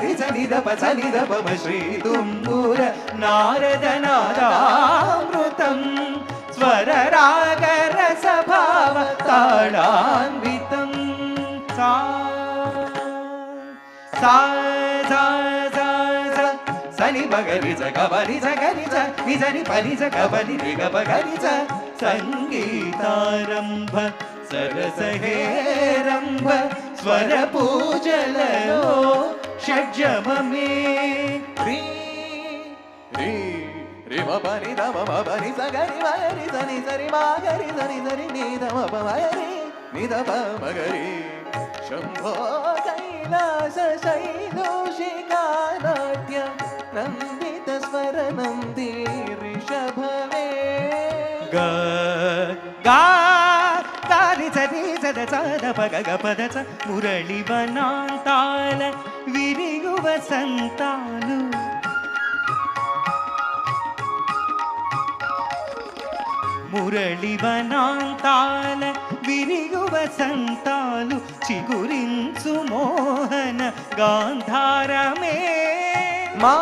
గరి సని దప సని దపమ శ్రీ తుంబుర నారద నాదామృతం స్వర రాగ రస భావ తాళాన్వితం సా సా సా సా సని బగరి జ గబరి జ గరి జ నిజని పరి జ గబరి రి గబ గరి జ సంగీతారంభ సరసహేరంభ స్వర పూజలలో షడ్జమమే రీ రీ రి మ పని ద మ పని స గరి మగరి సని సరి మగరి సని సరి ని ద మ ప మగరి ని ద ప మగరి శంభో కైలాస శైలోషికా నాట్య నందిత స్వర నంది రిషభవే గ గా గారి సరి సద సద పగ గ పద చ మురళి వనాంతాల విరిగువ సంతాలు మురళి వనాంతాల విరిగువ సంతాలు చిగురించు మోహన గాంధారమే మా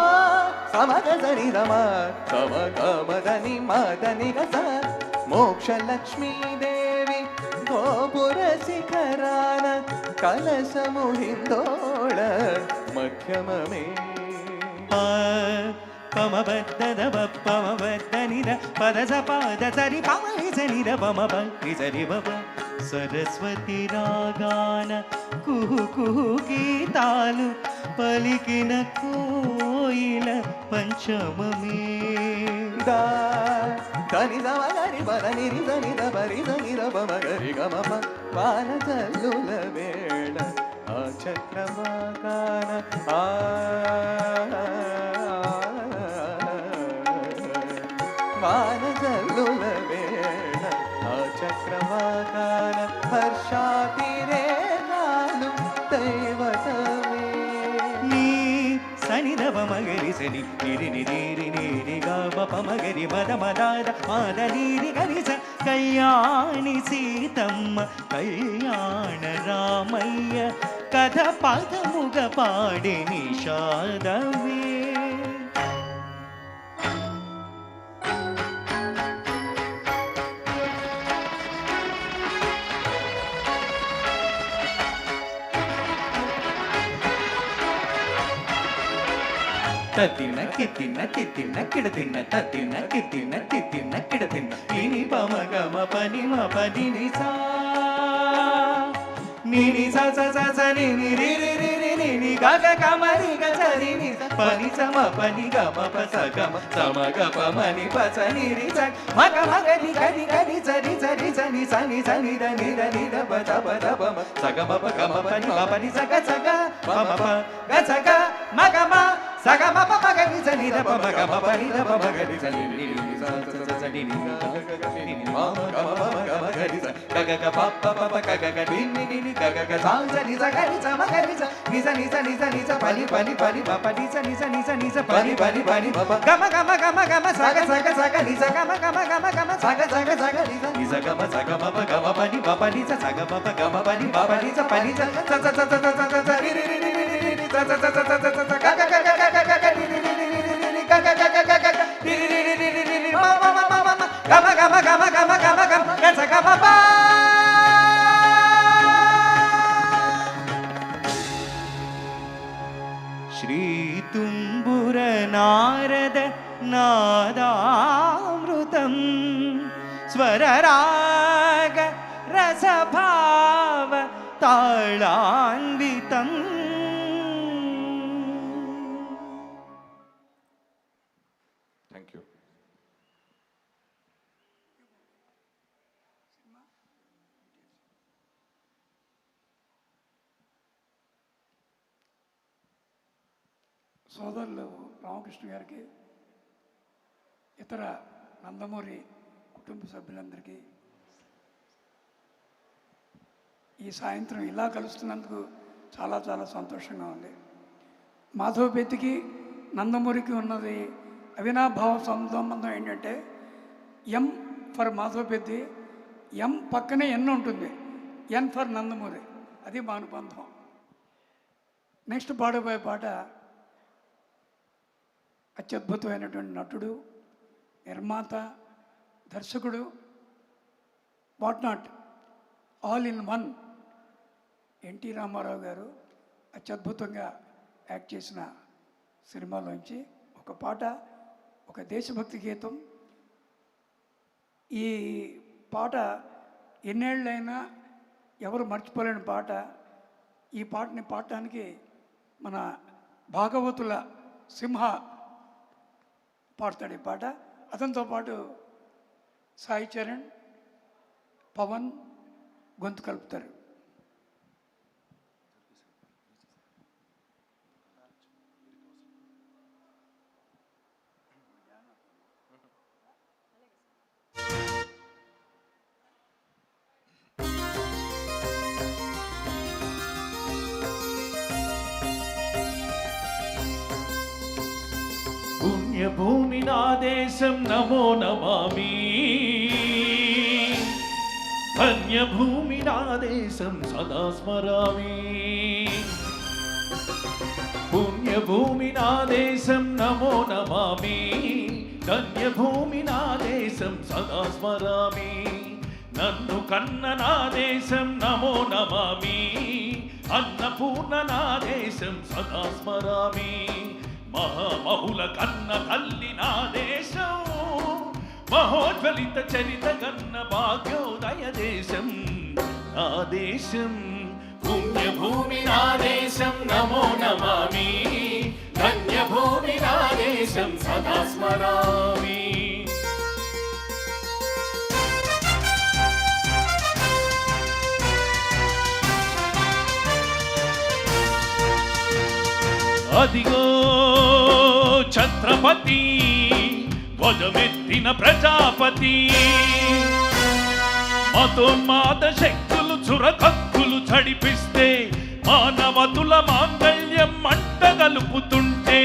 సమగ సరి రమ సమ గమదని మదని గస మోక్ష లక్ష్మీ దేవి గోపుర శిఖరాన కలశము హిందోళ మధ్యమమే పమబద్దద పమబద్దనిద పదజ పాద సరి పమనిజనిద పమబి సరి బబ సరస్వతి రాగాన కుహు కుహు గీతాలు పలికిన కోయిల పంచమమే దా దని దమ గరి పద నిరి దని ద పరి దని ద పమ గరి గమ ప వాన చల్లుల వేళ ఆ చక్రవాకాన వాన చల్లుల వేళ ఆ చక్రవాకాన హర్షాతిరేకాలు దైవతమే నీ సని దవ మగరి సని నిరి నిరి నిరి గమ పమగరి మద మదాద మాద నీరి గరి స కళ్యాణి సీతమ్మ కళ్యాణ రామయ్య కథ పదముగ పాడి నిషాదవే తత్తిన కిత్తిన తిత్తిన కిడతిన తత్తిన కిత్తిన తిత్తిన కిడతిన ఇని పమ గమ పని మ పని నిసా నిని స స స స ని ని రి రి రి రి ని ని గ గ గ మ రి గ స రి ని స పని స మ పని గ మ ప స గ మ స మ గ ప మ ని ప స ని రి స మ గ మ గ రి గ రి గ రి స రి స రి స ని స ని స ని ద ని ద ని ద ప ద ప ద ప మ స గ మ ప గ మ ప ని మ ప ని స గ ప మ ప గ స గ మ గ మ స గ మ ప మ గ రి స ని ద ప మ గ మ ప ని ద ప మ గ రి స ని ని ని స స స స ని ని ని గ గ గ ని ని మ గ మ ప మ గ మ గ రి స గ గ గ ప ప ప ప గ గ గ ని ని ని ని గ గ గ స స ని స గ రి స మ గ రి స ని స ని స ని స ని స ప ని ప ని ప ని ప ప ని స ని స ని స ని స ప ని ప ని ప ని ప ప గ మ గ మ గ మ గ మ స గ స గ స గ ని స గ మ గ మ గ మ గ మ స గ స గ స గ ని స ని స గ మ స గ మ ప గ మ ప ని ప ప ని స స గ మ ప గ మ ప ని ప ప ని స ప ని స స స స స స స రి రి రి రి రి రి రి స స స స స స స గ గ గ గ గ గ గ రి రి రి రి రి రి గ గ గ గ గ గ రి రి రి రి రి రి రి మ మ మ మ మ మ గ మ గ మ గ మ గ మ గ మ గ గ స గ మ ప శ్రీ తుంబుర నారద నాదామృతం స్వర రాగ రస భావ తాళాన్వితం థ్యాంక్ యూ. సోదరులు రామకృష్ణ గారికి, ఇతర నందమూరి కుటుంబ సభ్యులందరికీ ఈ సాయంత్రం ఇలా కలుస్తున్నందుకు చాలా చాలా సంతోషంగా ఉంది. మాధవపెద్దికి నందమూరికి ఉన్నది అవినాభావ సంబంధం ఏంటంటే ఎం ఫర్ మాధవపెద్ది, ఎం పక్కనే ఎన్ ఉంటుంది, ఎన్ ఫర్ నందమూరి, అది మా అనుబంధం. నెక్స్ట్ పాడబోయే పాట అత్యద్భుతమైనటువంటి నటుడు, నిర్మాత, దర్శకుడు, what not, all in one NT Rama Rao గారు అత్యద్భుతంగా యాక్ట్ చేసిన సినిమాలోంచి ఒక పాట, ఒక దేశభక్తి గీతం. ఈ పాట ఎన్నేళ్ళైనా ఎవరు మర్చిపోలేని పాట. ఈ పాటని పాడటానికి మన భాగవతుల సింహ పాడతాడు ఈ పాట. అతనితో పాటు సాయి చరణ్, పవన్ గొంతు కలుపుతారు. పుణ్యభూమి నా దేశం నమో నమామి, ధన్యభూమి నా దేశం సదా స్మరామి. పుణ్యభూమి నా దేశం నమో నమామి, ధన్యభూమి నా దేశం సదా స్మరామి. నన్ను కన్న నా దేశం నమో నమామి, అన్నపూర్ణ నా దేశం సదా స్మరామి. మహామహుల కన్న తల్లి నా దేశం, మహోజ్వలిత చరిత గన్న భాగ్యోదయ దేశం నా దేశం. పుణ్యభూమి నా దేశం నమో నమామి, ధన్యభూమి నా దేశం సదా స్మరామి. అదిగో ఛత్రపతి ధ్వజమెత్తిన ప్రజాపతి, మతోన్మాద శక్తులు చురకత్తులు చడిపిస్తే మానవతుల మాంగళ్యం మంట గలుపుతుంటే,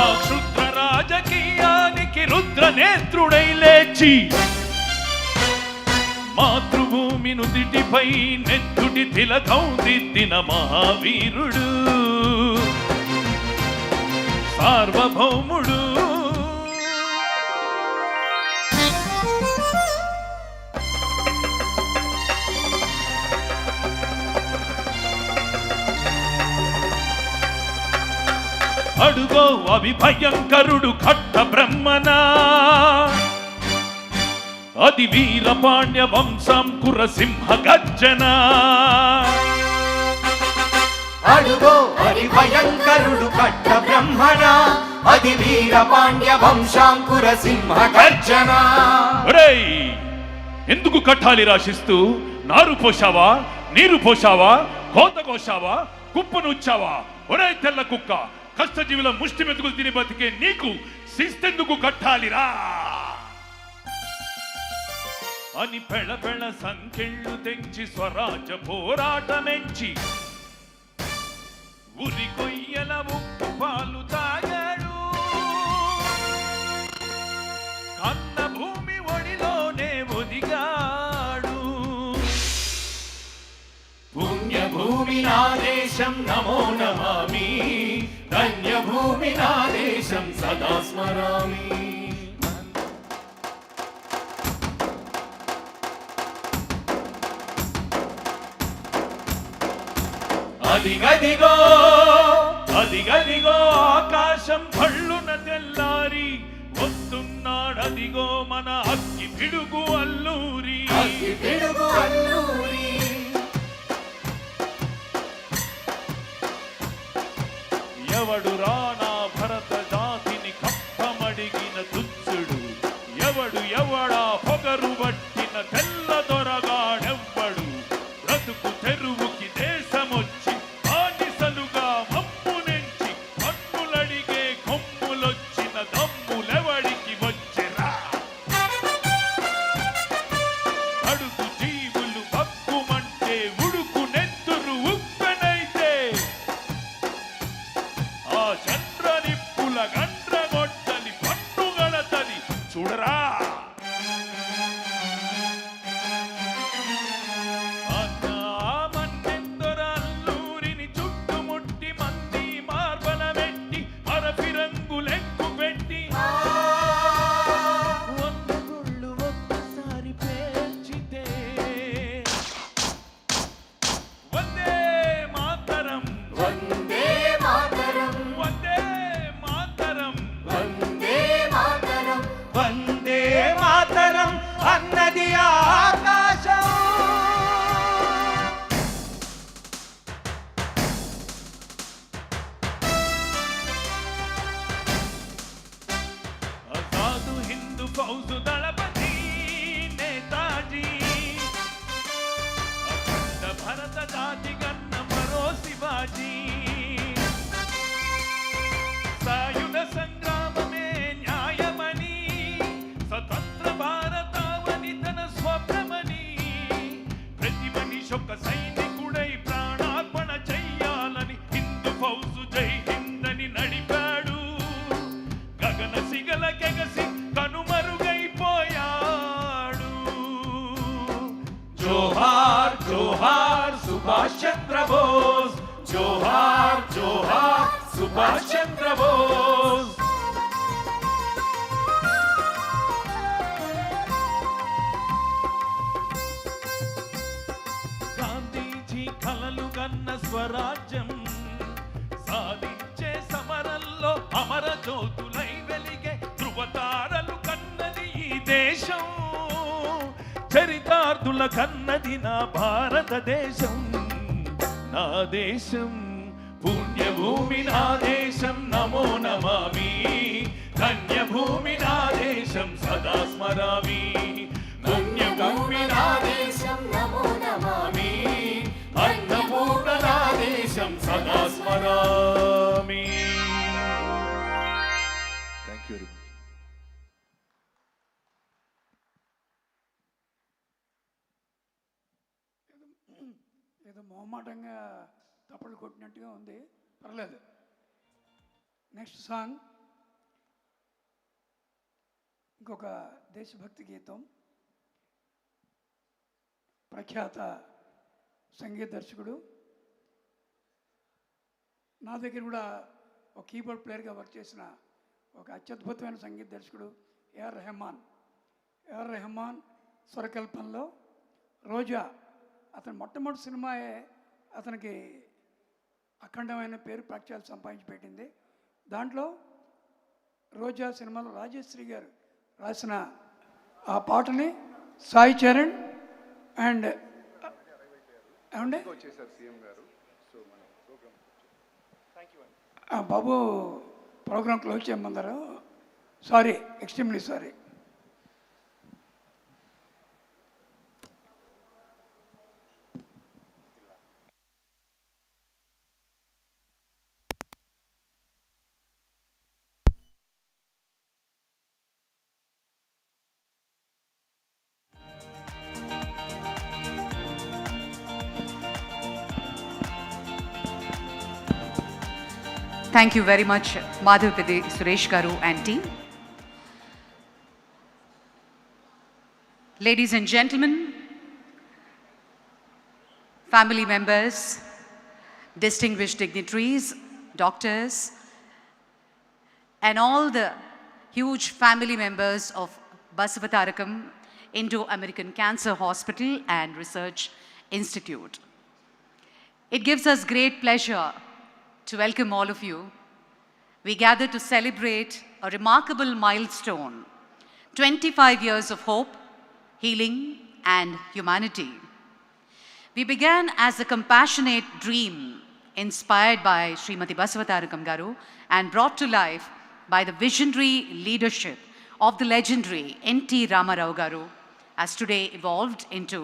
ఆ క్షుద్ర రాజకీయానికి రుద్ర నేత్రుడై లేచి మాతృభూమి నుదిటిపై నెత్తుడి తిలకం దిద్దిన మహావీరుడు, సార్వభౌముడు. అడుగో అవిభయంకరుడు ఖట్ట బ్రహ్మనా, అది వీరపాండ్య వంశంకుర సింహ గర్జన. అడుగో హరి భయంకరుడు కట్ట బ్రహ్మణ, అది వీరపాండ్య వంశాంకుర సింహ గర్జన. ఎందుకు కట్టాలి రాశిస్తూ? నారు పోసావా, నీరు పోసావా, కోత కోసావా, కుప్పనుచ్చావా? ఒరే తెల్ల కుక్క, కష్టజీవుల ముష్టి మెతుకులు తిని బతికే నీకు శిస్తెందుకు కట్టాలిరా అని పెళ పెళ సంకెళ్ళు తెంచి స్వరాజ పోరాటమెంచి ఉరి కొయ్యల ఉప్పు పాలు తాగాడు. కన్న భూమి ఒడిలోనే ఒదిగాడు. పుణ్యభూమి నా దేశం నమో నమామి, ధన్యభూమి నా దేశం సదా స్మరామి. అదిగదిగో అదిగదిగో ఆకాశం పళ్ళున తెల్లారి వస్తున్నాడదిగో మన అగ్గి పిడుగు అల్లూరి. అగ్గి పిడుగు అల్లూరి. ఎవడు రానా భరత జాతిని కప్పమడిగిన తుచ్చుడు, ఎవడు ఎవడా పొగరు పట్టిన తెల్ల దొరగాడెవ్వడు. బ్రతుకు తెరువుకి దేశమొచ్చి బానిసలుగా మమ్మునెంచి కన్నులడిగే కొమ్ములొచ్చిన దమ్ములెవడికి వచ్చిరా. అడుగు జీవులు బక్కుమంటే ఉడుకు నెత్తురు ఉప్పెనైతే, ఆ చంద్ర నిప్పుల గండ్రగొట్టని పన్నుగడతని చూడరా. నేతాజీ సాయుధ సంగ్రామమే న్యాయమని స్వతంత్ర భారతావని తన స్వప్నమని ప్రతి మనిషి ఒక సైనికుడై ప్రాణార్పణ చెయ్యాలని హిందూ ఫౌజు జై హిందని నడిపాడు గగన సిగల కెగసి కనుమరుగైపోయాడు జోహార్ జోహార్ సుభాష్ చంద్ర బోస్ జోహార్ జోహార్ సుభాష్ చంద్ర బోస్ గాంధీజీ కలలు కన్న స్వరాజ్యం సాధించే సమరంలో అమర జ్యోతులై వెలిగే ధృవతారలు కన్నది ఈ దేశం చరితార్థుల కన్నది నా భారతదేశం నా దేశం పుణ్యభూమి నా దేశం నమో నమామి ధన్యభూమి నా దేశం సదా స్మరామి పుణ్యభూమి నా దేశం నమో నమామి అన్నపూర్ణ నా దేశం సదా స్మరామి. Thank you very much. ఏదో మొహమాటంగా తప్పలు కొట్టినట్టుగా ఉంది, పర్లేదు. నెక్స్ట్ సాంగ్ ఇంకొక దేశభక్తి గీతం. ప్రఖ్యాత సంగీత దర్శకుడు, నా దగ్గర కూడా ఒక కీబోర్డ్ ప్లేయర్గా వర్క్ చేసిన ఒక అత్యద్భుతమైన సంగీత దర్శకుడు ఏఆర్ రెహమాన్ స్వరకల్పనలో రోజా, అతని మొట్టమొదటి సినిమాయే అతనికి అఖండమైన పేరు ప్రఖ్యాతి సంపాదించి పెట్టింది. దాంట్లో రోజా సినిమాలో రాజశ్రీ గారు రాసిన ఆ పాటని సాయి చరణ్ అండ్ ఏమండి బాబు ప్రోగ్రామ్ క్లోజ్ చేయమన్నారు. Sorry, extremely sorry. Thank you very much, Madhavpede Suresh Garu and team. Ladies and gentlemen, family members, distinguished dignitaries, doctors, and all the huge family members of Basavatarakam Indo-American Cancer Hospital and Research Institute. It gives us great pleasure to welcome all of you. We gather to celebrate a remarkable milestone, 25 years of hope, healing, and humanity. We began as a compassionate dream inspired by Srimati Basavatarakam Garu and brought to life by the visionary leadership of the legendary N.T. Ramarao Garu, has today evolved into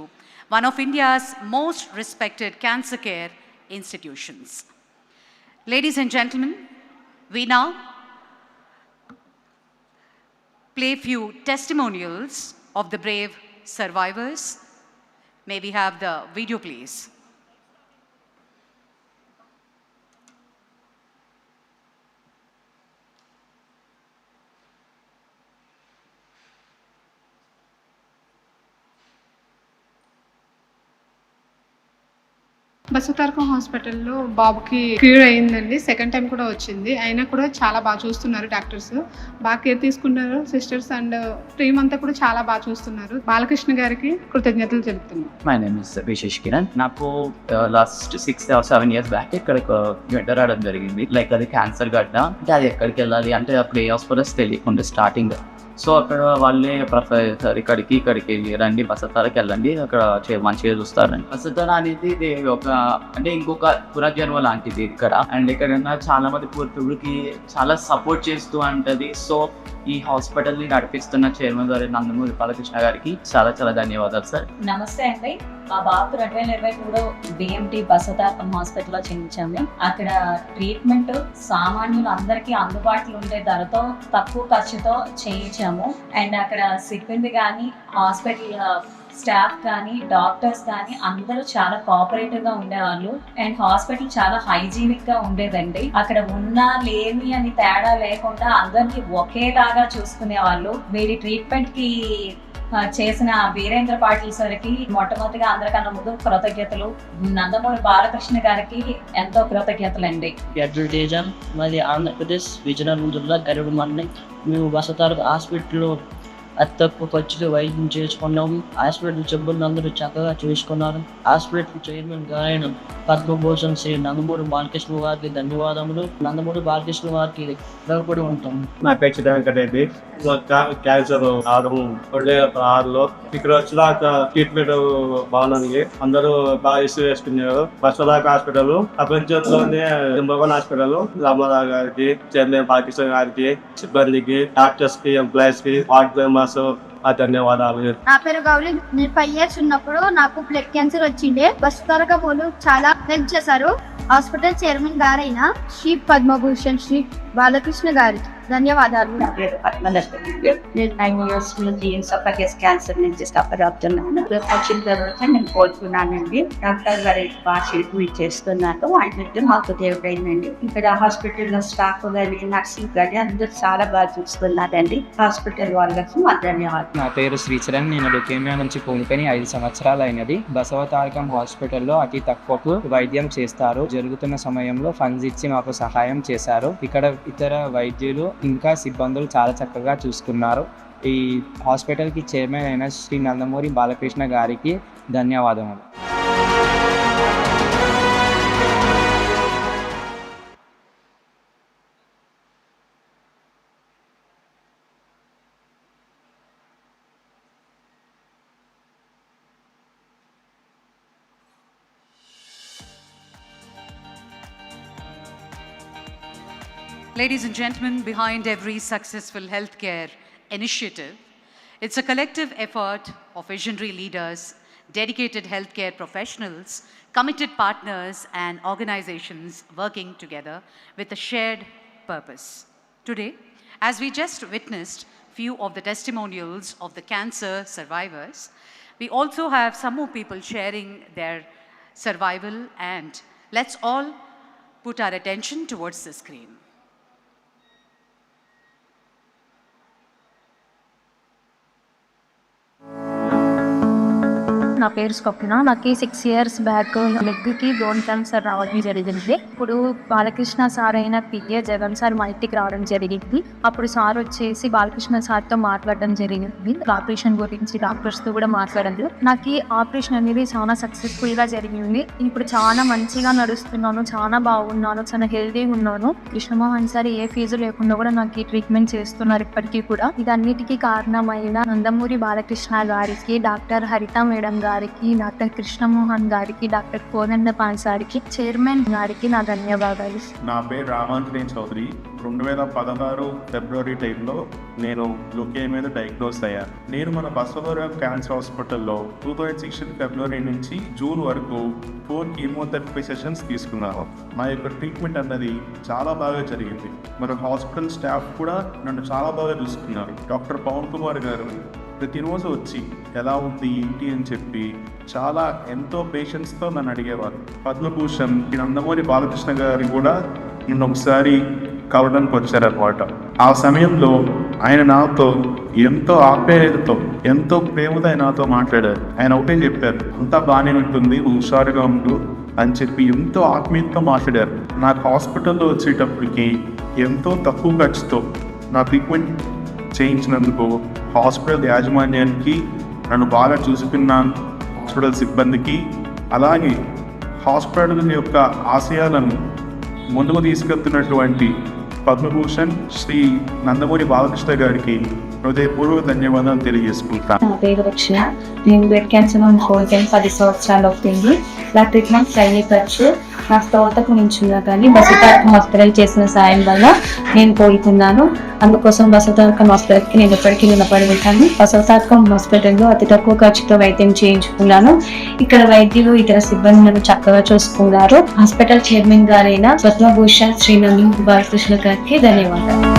one of India's most respected cancer care institutions. Ladies and gentlemen, we now play few testimonials of the brave survivors. May we have the video, please? Basavatarakam హాస్పిటల్లో బాబుకి cure అయిందండి. Second time కూడా వచ్చింది. అయినా కూడా చాలా బాగా చూస్తున్నారు డాక్టర్స్, బాగా కేర్ తీసుకుంటున్నారు సిస్టర్స్, అండ్ టీమ్ అంతా కూడా చాలా బాగా చూస్తున్నారు. బాలకృష్ణ గారికి కృతజ్ఞతలు తెలుపుతున్నాను. మై నేమ్ ఇస్ విశేష్ కిరణ్. నాకు లాస్ట్ 6 or 7 years బ్యాక్ ఇక్కడికి ఎంటర్ రావడం జరిగింది. లైక్ అది క్యాన్సర్ గడ్డ, అంటే అది ఎక్కడికి వెళ్ళాలి అంటే అప్పుడు ఏ హాస్పిటల్స్ తెలియకుండా స్టార్టింగ్. సో అక్కడ వాళ్ళే ప్రొఫెసర్ ఇక్కడికి రండి, బసవతారకి వెళ్ళండి, అక్కడ మంచిగా చూస్తారండి. బసవతార అనేది ఇది ఒక అంటే ఇంకొక పునర్జన్మ లాంటిది ఇక్కడ. అండ్ ఇక్కడ చాలా మంది పూర్తికి చాలా సపోర్ట్ చేస్తూ ఉంటుంది. సో ఈ హాస్పిటల్ని నడిపిస్తున్న చైర్మన్ గారు నందమూరి బాలకృష్ణ గారికి చాలా చాలా ధన్యవాదాలు సార్. నమస్తే అండి. మా బాబు 2023 BMT బసవతారకం హాస్పిటల్లో చేయించాము. అక్కడ ట్రీట్మెంట్ సామాన్యులు అందరికీ అందుబాటులో ఉండే ధరతో తక్కువ ఖర్చుతో చేయించాము. అండ్ అక్కడ సిబ్బంది కానీ హాస్పిటల్ స్టాఫ్ కానీ డాక్టర్స్ కానీ అందరూ చాలా కోఆపరేటివ్ గా ఉండేవాళ్ళు. అండ్ హాస్పిటల్ చాలా హైజీనిక్ గా ఉండేదండి. అక్కడ ఉన్నా లేని అని తేడా లేకుండా అందరినీ ఒకేలాగా చూసుకునే వాళ్ళు. వీడి ట్రీట్మెంట్ కి చేసిన వీరేంద్ర పాటిల్ సార్కి మొట్టమొదటిగా అందరికన్నా ముందు కృతజ్ఞతలు. నందమూరి బాలకృష్ణ గారికి ఎంతో కృతజ్ఞతలండి. అడ్వర్టైజర్ మాది ఆంధ్రప్రదేశ్ విజయనగరం జిల్లా గరుడు మండలం. మేము బసవతారకం హాస్పిటల్లో అతి తక్కువ ఖర్చులో వైద్యం చేసుకున్నాము. హాస్పిటల్ జబ్బులను అందరూ చక్కగా చూసుకున్నారు. హాస్పిటల్ చైర్మన్ గారైన పద్మభూషణ్ శ్రీ నందమూరి బాలకృష్ణ వారికి ధన్యవాదములు. నందమూరి బాలకృష్ణ వారికి రుణపడి ఉంటాము. నా పేరు చిదంకరెడ్డి. క్యాన్సర్ 6లో ఇక్కడ వచ్చినాక ట్రీట్మెంట్ బాగుంది. అందరూ బాగా ఇష్యూ చేసుకున్నారు. బసవతారకం హాస్పిటల్ ప్రపంచంలోనే నంబర్ హాస్పిటల్. రామారావు గారికి, చైర్మన్ బాలకృష్ణ గారికి, సిబ్బందికి, డాక్టర్స్ కి, ఎంప్లాయీస్ కి, వార్డ్ మెంబర్స్ ధన్యవాదాలు. నా పేరు గౌరీ. నేను 5 years ఉన్నప్పుడు నాకు బ్లడ్ క్యాన్సర్ వచ్చిండే. బసవతారకం వాళ్ళు చాలా హెల్ప్ చేశారు. హాస్పిటల్ చైర్మన్ గారైన శ్రీ పద్మభూషణ్ శ్రీ బాలకృష్ణ గారికి ధన్యవాదాలు. నేను 9 years నుంచి ఎసోఫేగస్ క్యాన్సర్ నుంచి సఫర్ అవుతున్నాను. వచ్చిన తర్వాత నేను కోలుకున్నానండి. డాక్టర్ గారి బాగా ట్రీట్మెంట్ చేస్తున్నాను. ఆయన మాకు దేవుడైందండి. ఇక్కడ హాస్పిటల్లో స్టాఫ్ కానీ నర్సింగ్ కానీ అందరూ చాలా బాగా చూస్తున్నారండి. హాస్పిటల్ వాళ్ళకి మా ధన్యవాదాలు. నా పేరు శ్రీచరణ్. నేను లుకేమియా నుంచి కోలుకొని 5 సంవత్సరాలు అయినది. బసవతారకం హాస్పిటల్లో అతి తక్కువకు వైద్యం చేస్తారు. జరుగుతున్న సమయంలో ఫండ్స్ ఇచ్చి మాకు సహాయం చేశారు. ఇక్కడ ఇతర వైద్యులు ఇంకా సిబ్బందులు చాలా చక్కగా చూసుకున్నారు. ఈ హాస్పిటల్కి చైర్మన్ అయిన శ్రీ నందమూరి బాలకృష్ణ గారికి ధన్యవాదములు. Ladies and gentlemen, behind every successful healthcare initiative, it's a collective effort of visionary leaders, dedicated healthcare professionals, committed partners, and organizations working together with a shared purpose. Today, as we just witnessed few of the testimonials of the cancer survivors, we also have some more people sharing their survival, and let's all put our attention towards the screen. నా పేరు స్వప్న. నాకు 6 years back లెగ్కి bone cancer రావడం జరిగింది. ఇప్పుడు Balakrishna sir అయిన PA Jagan sir మా ఇంటికి రావడం జరిగింది. అప్పుడు సార్ వచ్చేసి బాలకృష్ణ సార్తో మాట్లాడడం జరిగింది. ఆపరేషన్ గురించి డాక్టర్స్తో కూడా మాట్లాడారు. నాకు ఈ ఆపరేషన్ అనేది చాలా సక్సెస్ఫుల్గా జరిగింది. ఇప్పుడు చాలా మంచిగా నడుస్తున్నాను, చాలా బాగున్నాను, చాలా హెల్తీగా ఉన్నాను. కృష్ణమోహన్ సార్ ఏ ఫీజు లేకుండా కూడా నాకు ఈ ట్రీట్మెంట్ చేస్తున్నారు ఇప్పటికీ కూడా. ఇదన్నిటికీ కారణమైన నందమూరి బాలకృష్ణ గారికి, డాక్టర్ హరిత మేడం గారికి, డాక్టర్ కృష్ణమోహన్ గారికి, డాక్టర్ కోదండపాల్ సార్కి, చైర్మన్ గారికి నా ధన్యవాదాలు. నా పేరు రామాంజనేయ చౌదరి. 2016 ఫిబ్రవరి టైంలో నేను లుకేమియా మీద డయాగ్నోస్ అయ్యాను. నేను మన బసవతారకం క్యాన్సర్ హాస్పిటల్లో 2016 ఫిబ్రవరి నుంచి జూన్ వరకు 4 కీమోథెరపీ సెషన్స్ తీసుకున్నాను. నా యొక్క ట్రీట్మెంట్ అన్నది చాలా బాగా జరిగింది. మరి హాస్పిటల్ స్టాఫ్ కూడా నన్ను చాలా బాగా చూసుకున్నారు. డాక్టర్ పవన్ కుమార్ గారు ప్రతిరోజు వచ్చి ఎలా ఉంది ఏంటి అని చెప్పి చాలా ఎంతో పేషెన్స్తో నన్ను అడిగేవారు. పద్మభూషణ్ నందమూరి బాలకృష్ణ గారు కూడా నిన్న ఒకసారి కలవడానికి వచ్చారనమాట. ఆ సమయంలో ఆయన నాతో ఎంతో ఆప్యాయతతో, ఎంతో ప్రేమతో ఆయన నాతో మాట్లాడారు. ఆయన ఒకటే చెప్పారు, అంతా బాగానే ఉంటుంది, హుషారుగా ఉండు అని చెప్పి ఎంతో ఆత్మీయతతో మాట్లాడారు. నాకు హాస్పిటల్లో వచ్చేటప్పటికి ఎంతో తక్కువ ఖర్చుతో నా ట్రీట్మెంట్ చేయించినందుకు హాస్పిటల్ యాజమాన్యానికి, నన్ను బాగా చూసుకున్న హాస్పిటల్ సిబ్బందికి, అలాగే హాస్పిటల్ యొక్క ఆశయాలను ముందుకు తీసుకెళ్తున్నటువంటి పద్మభూషణ్ శ్రీ నందమూరి బాలకృష్ణ గారికి హృదయపూర్వక ధన్యవాదాలు తెలియజేసుకుంటాను. నా పేరు రక్షణ. నేను బ్లడ్ క్యాన్సర్ కోల్పోయిన 10 సంవత్సరాలు అవుతుంది. నా ట్రీట్మెంట్ అయ్యే ఖర్చు నా స్తోతకు మించున్నా కానీ బసవతారకం హాస్పిటల్ చేసిన సాయం వల్ల నేను కోలుకున్నాను. అందుకోసం బసవతారకం హాస్పిటల్కి నేను ఎప్పటికీ రుణపడి ఉంటాను. బసవతారకం హాస్పిటల్లో అతి తక్కువ ఖర్చుతో వైద్యం చేయించుకున్నాను. ఇక్కడ వైద్యులు ఇతర సిబ్బంది నన్ను చక్కగా చూసుకున్నారు. హాస్పిటల్ చైర్మన్ గారైన పద్మభూషణ్ శ్రీ నందమూరి బాలకృష్ణ గారికి ధన్యవాదాలు.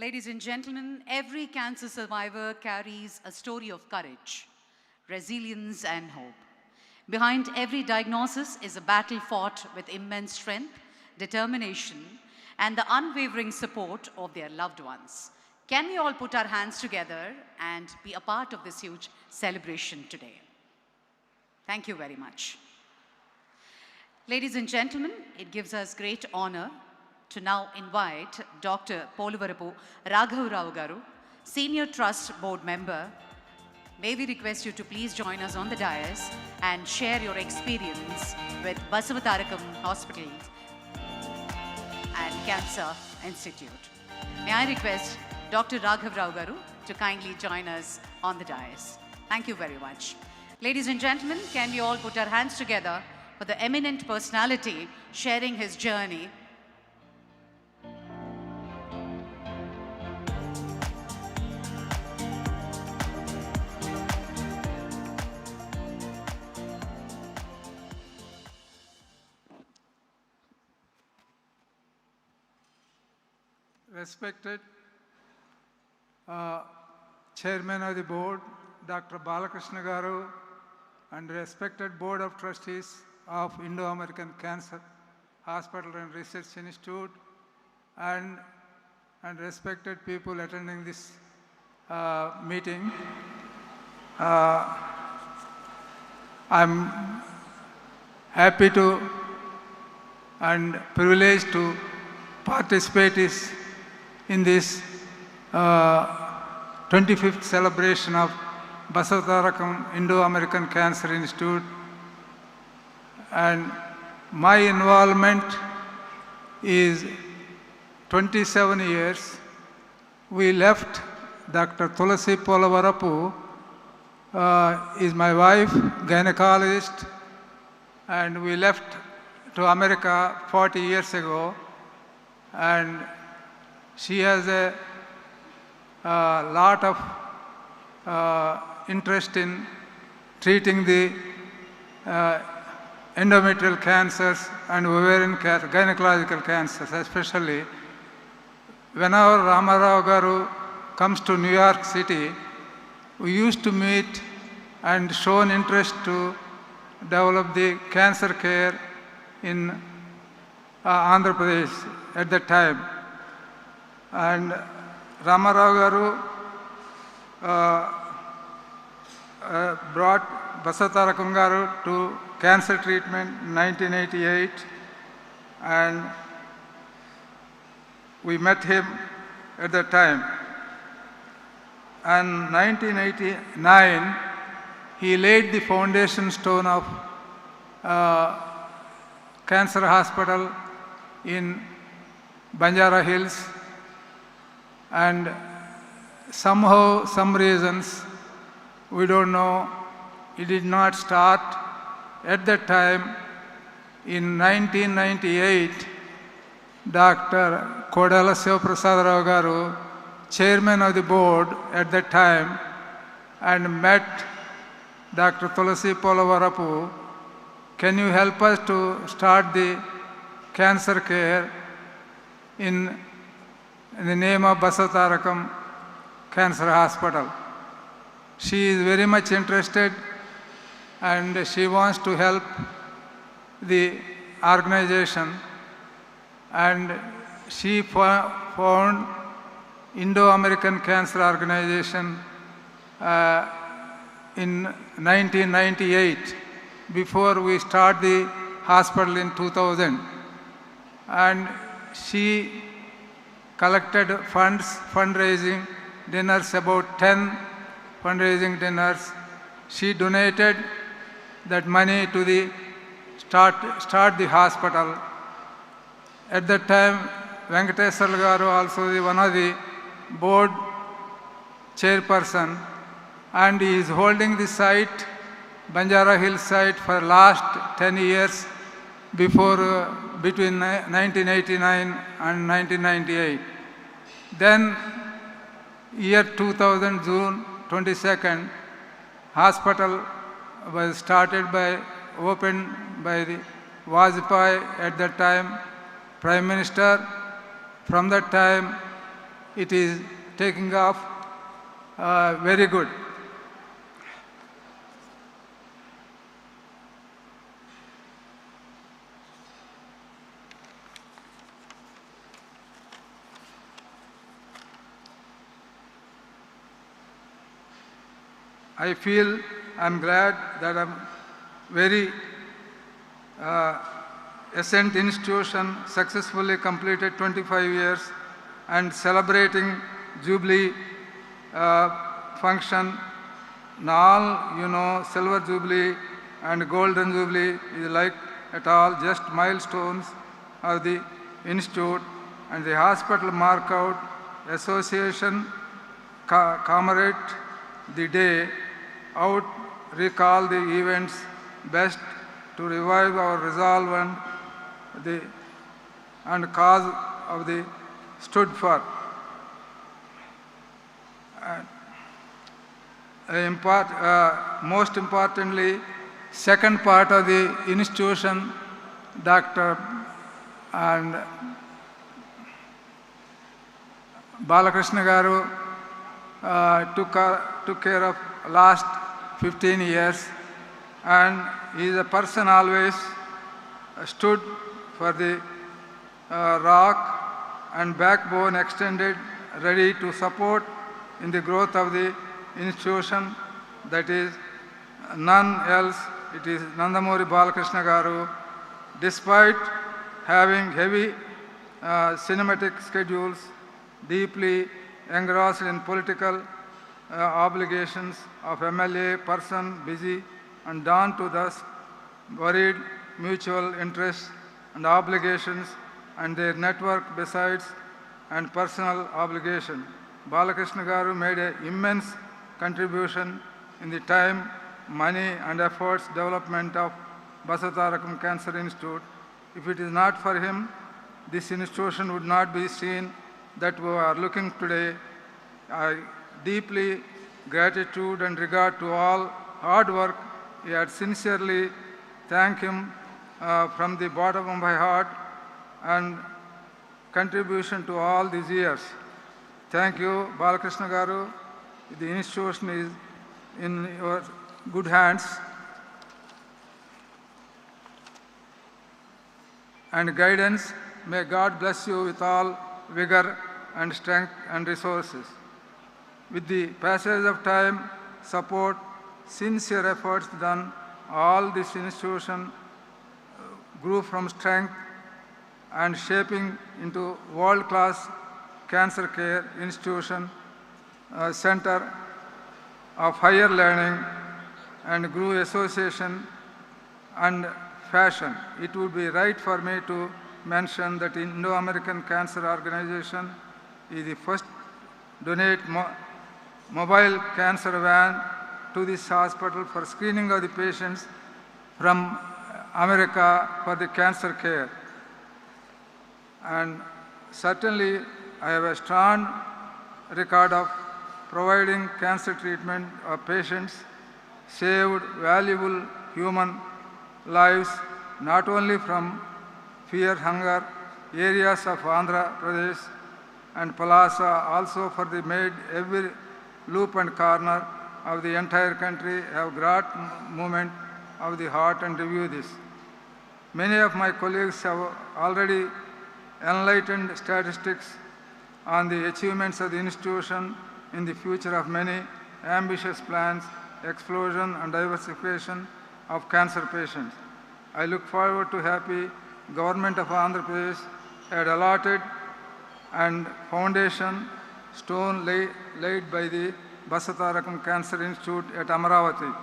Ladies and gentlemen, every cancer survivor carries a story of courage, resilience, and hope. Behind every diagnosis is a battle fought with immense strength, determination, and the unwavering support of their loved ones. Can we all put our hands together and be a part of this huge celebration today? Thank you very much. Ladies and gentlemen, it gives us great honor to now invite Dr. Poluvarapu Raghavarao Garu, Senior Trust Board Member. May we request you to please join us on the dais and share your experience with Basavatarakam Hospital and Cancer Institute. May I request Dr. Raghavarao Garu to kindly join us on the dais. Thank you very much. Ladies and gentlemen, can we all put our hands together for the eminent personality sharing his journey. Respected Chairman of the Board, Dr. Balakrishna Garu, and respected Board of Trustees of Indo-American Cancer Hospital and Research Institute, and respected people attending this meeting. I'm happy to and privileged to participate in this 25th celebration of Basavatarakam Indo-American Cancer Institute, and my involvement is 27 years. We left Dr. Tulasi Poluvarapu, is my wife, gynecologist, and we left to America 40 years ago, and she has a lot of interest in treating the endometrial cancers and ovarian cancer, gynecological cancers especially. Whenever Ramarao Garu comes to New York City, we used to meet and show an interest to develop the cancer care in Andhra Pradesh at that time. And Ramarao Garu brought Basavatarakam Garu to cancer treatment in 1988, and we met him at that time. And 1989, he laid the foundation stone of cancer hospital in Banjara Hills, and somehow, some reasons, we don't know, it did not start. At that time, in 1998, Dr. Kodala Sivaprasada Garu, chairman of the board at that time, and met Dr. Tulasi Polavarapu, can you help us to start the cancer care in the name of Basavatarakam Cancer Hospital? She is very much interested and she wants to help the organization, and she found Indo-American Cancer Organization in 1998, before we start the hospital in 2000. And she collected funds, fundraising dinners, about 10 fundraising dinners. She donated that money to the start the hospital. At that time, Venkateswar Garu also one of the board chairperson, and he is holding the site, Banjara Hill site, for last 10 years before between 1989 and 1998. Then year 2000, June 22nd, hospital was opened by the Vajpayee at that time, Prime Minister. From that time, it is taking off very good. I feel I'm glad that I'm very Ascent institution successfully completed 25 years and celebrating Jubilee function. Now, you know, Silver Jubilee and Golden Jubilee is like at all just milestones of the institute, and the hospital mark out association commemorate the day out, recall the events best to revive our resolve and cause of the stood for. Most importantly, second part of the institution, Dr. and Balakrishna Garu took care of last 15 years, and he is a person always stood for the rock and backbone extended, ready to support in the growth of the institution. That is none else, it is Nandamuri Balakrishna Garu. Despite having heavy cinematic schedules, deeply engrossed in political obligations of MLA, person busy and dawn to dusk, worried mutual interests and obligations and their network besides and personal obligation. Balakrishna Garu made an immense contribution in the time, money and efforts development of Basavatarakam Cancer Institute. If it is not for him, this institution would not be seen that we are looking today. I deeply gratitude and regard to all hard work. I had sincerely thank him from the bottom of my heart and contribution to all these years. Thank you, Balakrishna Garu. The institution is in your good hands and guidance. May God bless you with all vigor and strength and resources. With the passage of time, support, sincere efforts done, all this institution grew from strength and shaping into world-class cancer care institution, center of higher learning and grew association and fashion. It would be right for me to mention that Indo-American Cancer Organization is the first donate mobile cancer van to this hospital for screening of the patients from America for the cancer care. And certainly I have a strong record of providing cancer treatment of patients saved valuable human lives not only from fear hunger areas of Andhra Pradesh and Palasa, also for the made every loop and corner of the entire country have great movement of the heart and review this. Many of my colleagues have already enlightened statistics on the achievements of the institution in the future of many ambitious plans, explosion and diversification of cancer patients. I look forward to happy Government of Andhra Pradesh had allotted and foundation stone laid by the Basavatarakam Cancer Institute at Amaravati.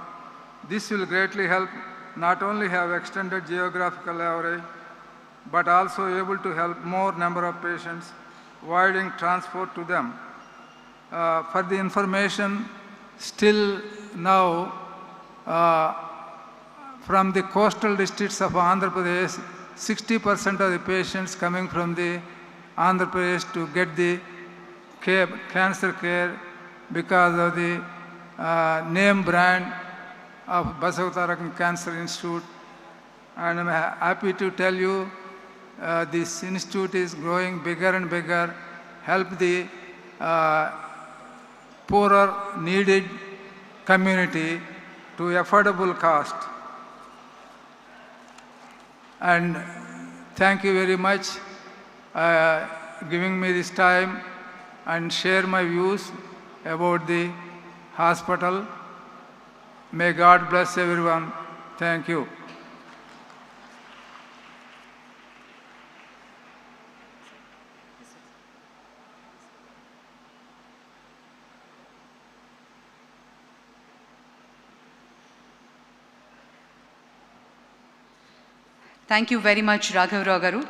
This will greatly help not only have extended geographical coverage, but also able to help more number of patients, avoiding transport to them. For the information, still now, from the coastal districts of Andhra Pradesh, 60% of the patients coming from the Andhra Pradesh to get the cancer care because of the name brand of Basavatarakam Cancer Institute. And I'm happy to tell you this institute is growing bigger and bigger, help the poorer, needed community to affordable cost. And thank you very much giving me this time and share my views about the hospital. May God bless everyone. Thank you. Thank you very much, Raghav Rao Garu.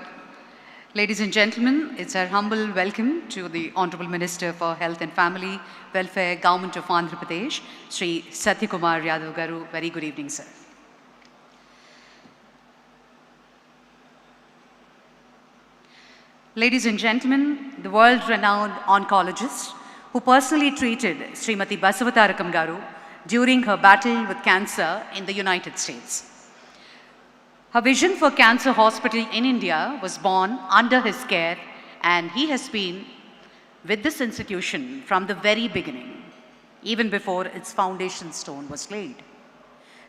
Ladies and gentlemen, it's our humble welcome to the Honorable Minister for Health and Family Welfare, Government of Andhra Pradesh, Sri Satyakumar Yadav Garu. Very good evening, sir. Ladies and gentlemen, the world-renowned oncologist who personally treated Srimati Basavatarakam Garu during her battle with cancer in the United States. Her vision for Cancer Hospital in India was born under his care, and he has been with this institution from the very beginning, even before its foundation stone was laid.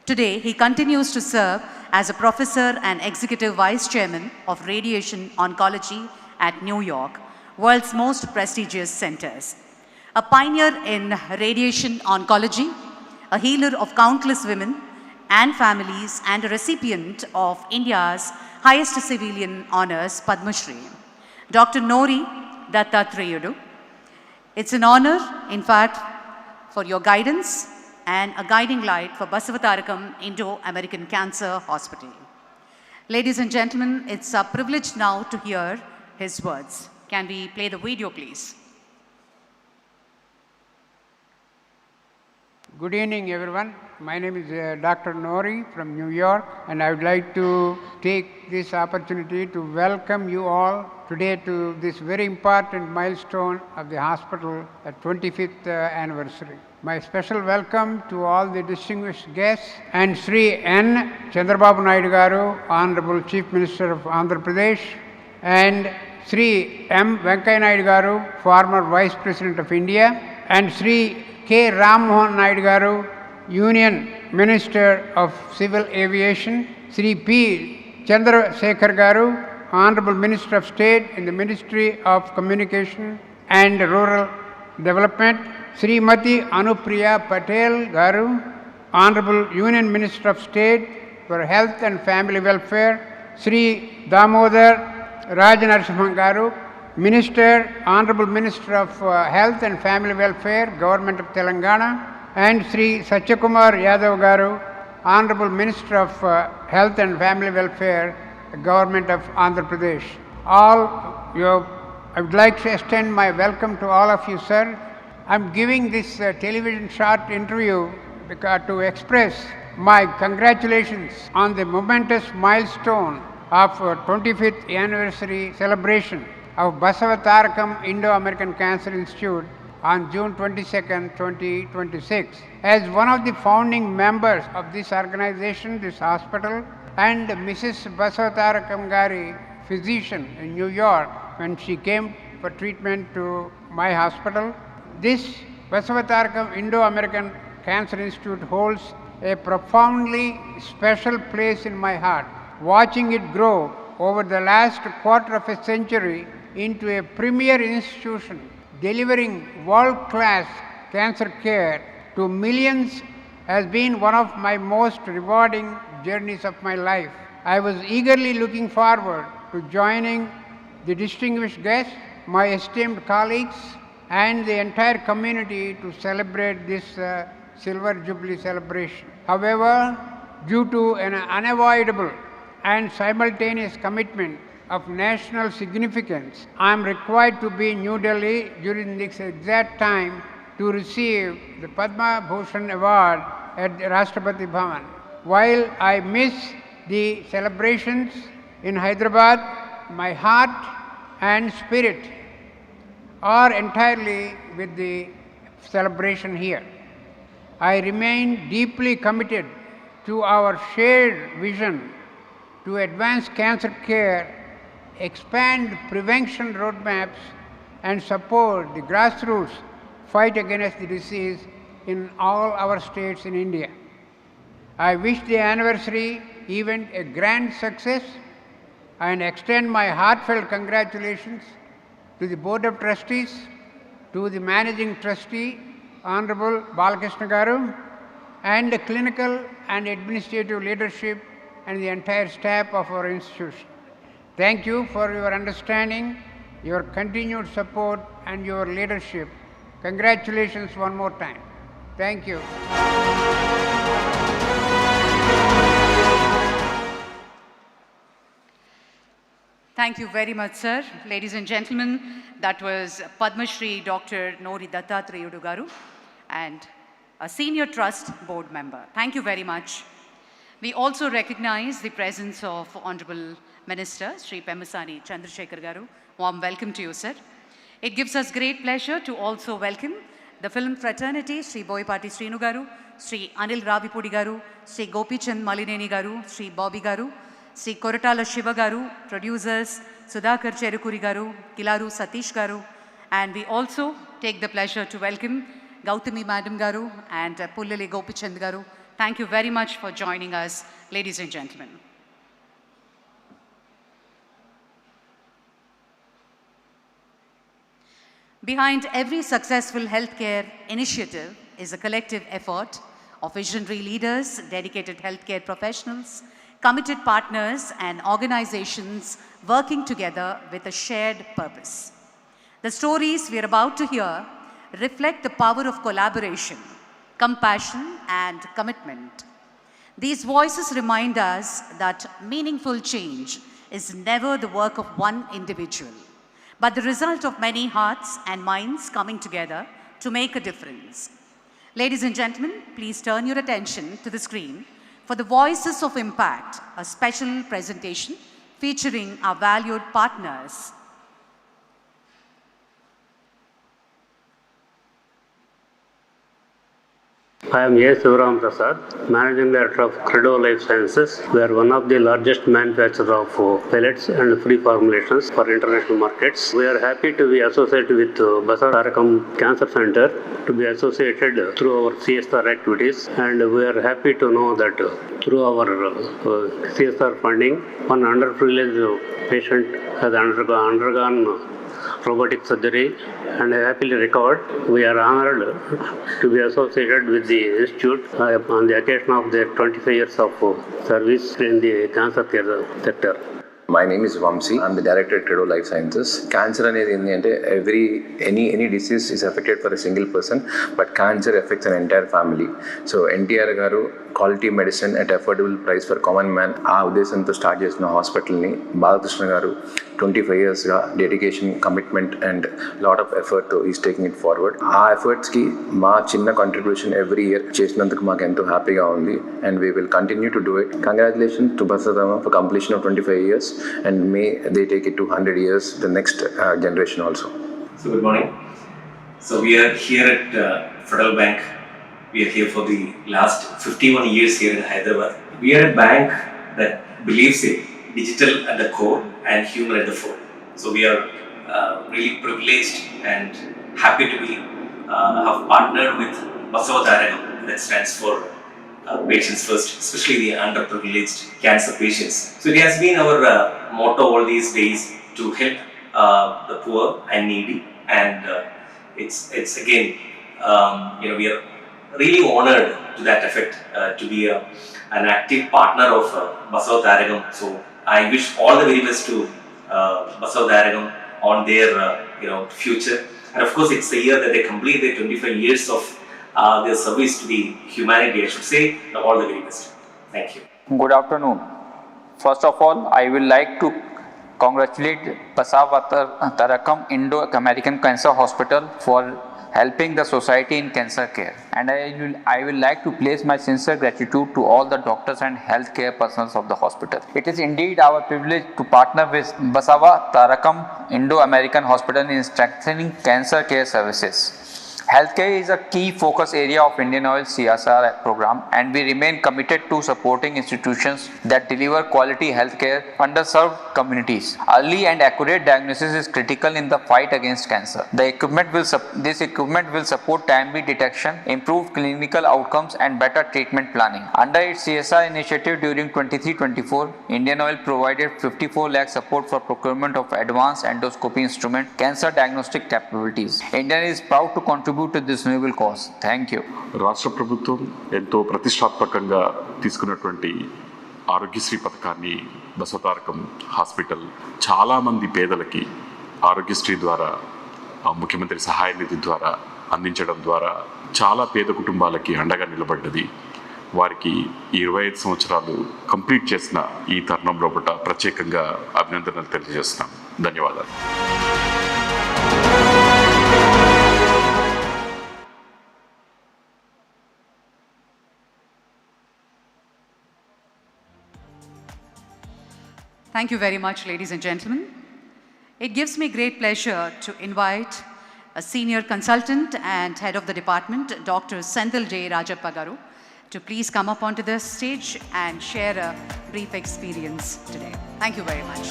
Today, he continues to serve as a professor and executive vice chairman of radiation oncology at New York, world's most prestigious centers. A pioneer in radiation oncology, a healer of countless women and families, and a recipient of India's highest civilian honors, Padma Shri, Dr. Nori Dattatreyu. It's an honor, in fact, for your guidance and a guiding light for Basavatarakam Indo-American Cancer Hospital. Ladies and gentlemen, it's a privilege now to hear his words. Can we play the video, please? Good evening, everyone. My name is Dr. Nori from New York, and I would like to take this opportunity to welcome you all today to this very important milestone of the hospital at 25th anniversary. My special welcome to all the distinguished guests and Sri N. Chandrababu Naidu Garu, Honorable Chief Minister of Andhra Pradesh, and Sri M. Venkaiah Naidu Garu, former Vice President of India, and Sri K. Ram Mohan Naidu Garu, Union Minister of Civil Aviation, Sri P. Chandrasekhar Garu, Honorable Minister of State in the Ministry of Communication and Rural Development, Srimati Anupriya Patel Garu, Honorable Union Minister of State for Health and Family Welfare, Sri Damodar Rajanarasimhan Garu, Minister, Honorable Minister of Health and Family Welfare, Government of Telangana, and Sri Satyakumar Yadav Garu, Honorable Minister of Health and Family Welfare, Government of Andhra Pradesh. I would like to extend my welcome to all of you, sir. I am giving this television short interview to express my congratulations on the momentous milestone of 25th anniversary celebration of Basavatarakam Indo-American Cancer Institute on June 22nd, 2026. As one of the founding members of this organization, this hospital, and Mrs. Basavatarakam Gari, physician in New York, when she came for treatment to my hospital, this Basavatarakam Indo-American Cancer Institute holds a profoundly special place in my heart. Watching it grow over the last quarter of a century into a premier institution delivering world-class cancer care to millions has been one of my most rewarding journeys of my life. I was eagerly looking forward to joining the distinguished guests, my esteemed colleagues, and the entire community to celebrate this Silver Jubilee celebration. However, due to an unavoidable and simultaneous commitment of national significance, I am required to be in New Delhi during this exact time to receive the Padma Bhushan Award at the Rashtrapati Bhavan. While I miss the celebrations in Hyderabad, my heart and spirit are entirely with the celebration here. I remain deeply committed to our shared vision to advance cancer care, expand prevention roadmaps, and support the grassroots fight against the disease in all our states in India. I wish the anniversary event a grand success and extend my heartfelt congratulations to the Board of Trustees, to the Managing Trustee, Honorable Balakrishna Garu, and the clinical and administrative leadership and the entire staff of our institution. Thank you for your understanding, your continued support, and your leadership. Congratulations one more time. Thank you. Thank you very much, sir. Ladies and gentlemen, that was Padma Shri Dr. Nori Dattatreya Garu and a senior trust board member. Thank you very much. We also recognize the presence of Honorable Minister Sri Pemasani Chandrasekhar Garu. Warm welcome to you, sir. It gives us great pleasure to also welcome the film fraternity, Sri Boypati Srinu Garu, Sri Anil Ravipudi Garu, Sri Gopichand Malineni Garu, Sri Bobby Garu, Sri Koratala Shiva Garu, producers Sudhakar Cherukuri Garu, Kilaru Satish Garu, and we also take the pleasure to welcome Gautami Madam Garu and Pullali Gopichand Garu. Thank you very much for joining us, ladies and gentlemen. Behind every successful healthcare initiative is a collective effort of visionary leaders, dedicated healthcare professionals, committed partners, and organizations working together with a shared purpose. The stories we are about to hear reflect the power of collaboration, compassion, and commitment. These voices remind us that meaningful change is never the work of one individual, but the result of many hearts and minds coming together to make a difference. Ladies and gentlemen, please turn your attention to the screen for the Voices of Impact, a special presentation featuring our valued partners. I am A. Sivaram Prasad, Managing Director of Credo Life Sciences. We are one of the largest manufacturers of pellets and free formulations for international markets. We are happy to be associated with Basavatarakam Cancer Center, to be associated through our CSR activities, and we are happy to know that through our CSR funding, one underprivileged patient has undergone robotic surgery and happily recovered. We are honored to be associated with the institute on the occasion of their 25 years of service in the cancer care sector. My name is Vamsi. I'm the director at Credo Life Sciences. Cancer అనేది any disease is affected for a single person, but cancer affects an entire family. So NTR garu quality medicine at affordable price for common man ఆ ఉద్దేశంతో start చేసిన హాస్పిటల్ని బాలకృష్ణ గారు 25 yearsగా dedication, commitment and lot of effort is taking it forward. ఆ ఎఫర్ట్స్కి మా చిన్న contribution every year చేసినందుకు మాకు ఎంతో హ్యాపీగా ఉంది and we will continue to do it. Congratulations to Basavatarakam for completion of 25 years and may they take it to 100 years, the next generation also. So good morning. So we are here at Federal Bank. We are here for the last 51 years here in Hyderabad. We are a bank that believes in digital at the core and human at the fore. So we are really privileged and happy to be have partnered with Basavatarakam, that stands for patients first, especially the underprivileged cancer patients. So it has been our motto all these days to help the poor and needy, and it's again, we are really honored to that effect to be an active partner of Basavatarakam. So I wish all the very best to Basavatarakam on their future. And of course, it's the year that they complete their 25 years of their service to the humanity. I should say all the very best. Thank you. Good afternoon. First of all, I will like to congratulate Basavatarakam Indo-American Cancer Hospital for helping the society in cancer care. And I will like to place my sincere gratitude to all the doctors and healthcare personnel of the hospital. It is indeed our privilege to partner with Basavatarakam Indo-American Hospital in strengthening cancer care services. Healthcare is a key focus area of Indian Oil CSR program, and we remain committed to supporting institutions that deliver quality healthcare to underserved communities. Early and accurate diagnosis is critical in the fight against cancer. This equipment will support timely detection, improve clinical outcomes, and better treatment planning. Under its CSR initiative during 23-24, Indian Oil provided 54 lakh support for procurement of advanced endoscopy instrument, cancer diagnostic capabilities. India is proud to contribute to this noble cause. Thank you. రాష్ట్ర ప్రభుత్వం ఎంతో ప్రతిష్టాత్మకంగా తీసుకున్నటువంటి ఆరోగ్యశ్రీ పథకాన్ని Basavatarakam hospital చాలామంది పేదలకి ఆరోగ్యశ్రీ ద్వారా ముఖ్యమంత్రి సహాయ నిధి ద్వారా అందించడం ద్వారా చాలా పేద కుటుంబాలకి అండగా నిలబడ్డది. వారికి 25 సంవత్సరాలు కంప్లీట్ చేసిన ఈ తరుణంలో ప్రత్యేకంగా అభినందనలు తెలియజేస్తున్నాం. ధన్యవాదాలు. Thank you very much, ladies and gentlemen. It gives me great pleasure to invite a senior consultant and head of the department, Dr. Senthil J. Rajappa Garu, to please come up onto the stage and share a brief experience today. Thank you very much.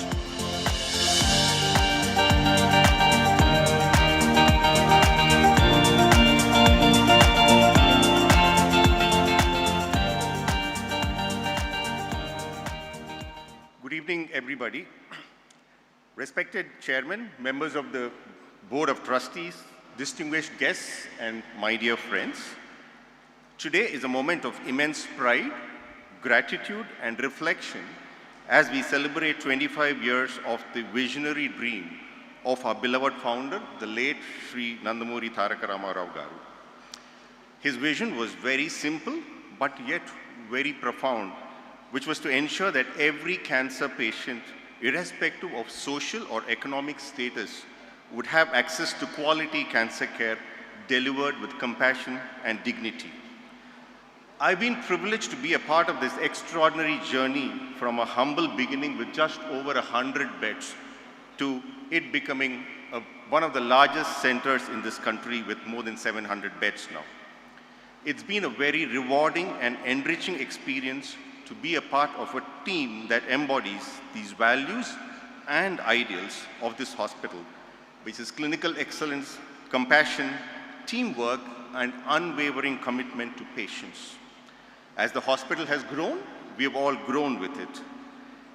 Good evening, everybody. Respected Chairman, members of the Board of Trustees, distinguished guests, and my dear friends. Today is a moment of immense pride, gratitude, and reflection as we celebrate 25 years of the visionary dream of our beloved founder, the late Sri Nandamuri Rao Garu. His vision was very simple, but yet very profound, which was to ensure that every cancer patient, irrespective of social or economic status, would have access to quality cancer care delivered with compassion and dignity. I've been privileged to be a part of this extraordinary journey from a humble beginning with just over 100 beds to it becoming one of the largest centers in this country with more than 700 beds now. It's been a very rewarding and enriching experience to be a part of a team that embodies these values and ideals of this hospital, which is clinical excellence, compassion, teamwork, and unwavering commitment to patients. As the hospital has grown, we have all grown with it.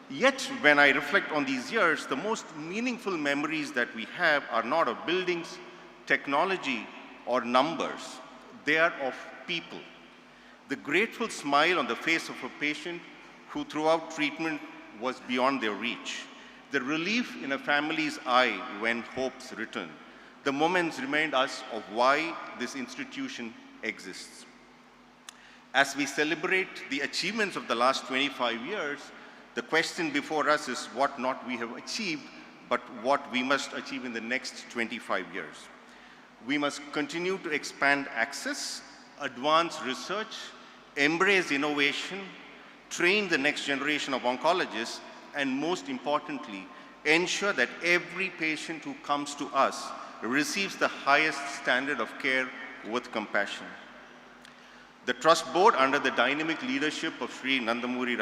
Yet, when I reflect on these years, the most meaningful memories that we have are not of buildings, technology, or numbers. They are of people. The grateful smile on the face of a patient who throughout treatment was beyond their reach. The relief in a family's eye when hopes return. The moments remind us of why this institution exists. As we celebrate the achievements of the last 25 years, the question before us is what not we have achieved, but what we must achieve in the next 25 years. We must continue to expand access, advance research, embrace innovation, train the next generation of oncologists, and most importantly, ensure that every patient who comes to us receives the highest standard of care with compassion. The Trust Board, under the dynamic leadership of Sri Nandamuri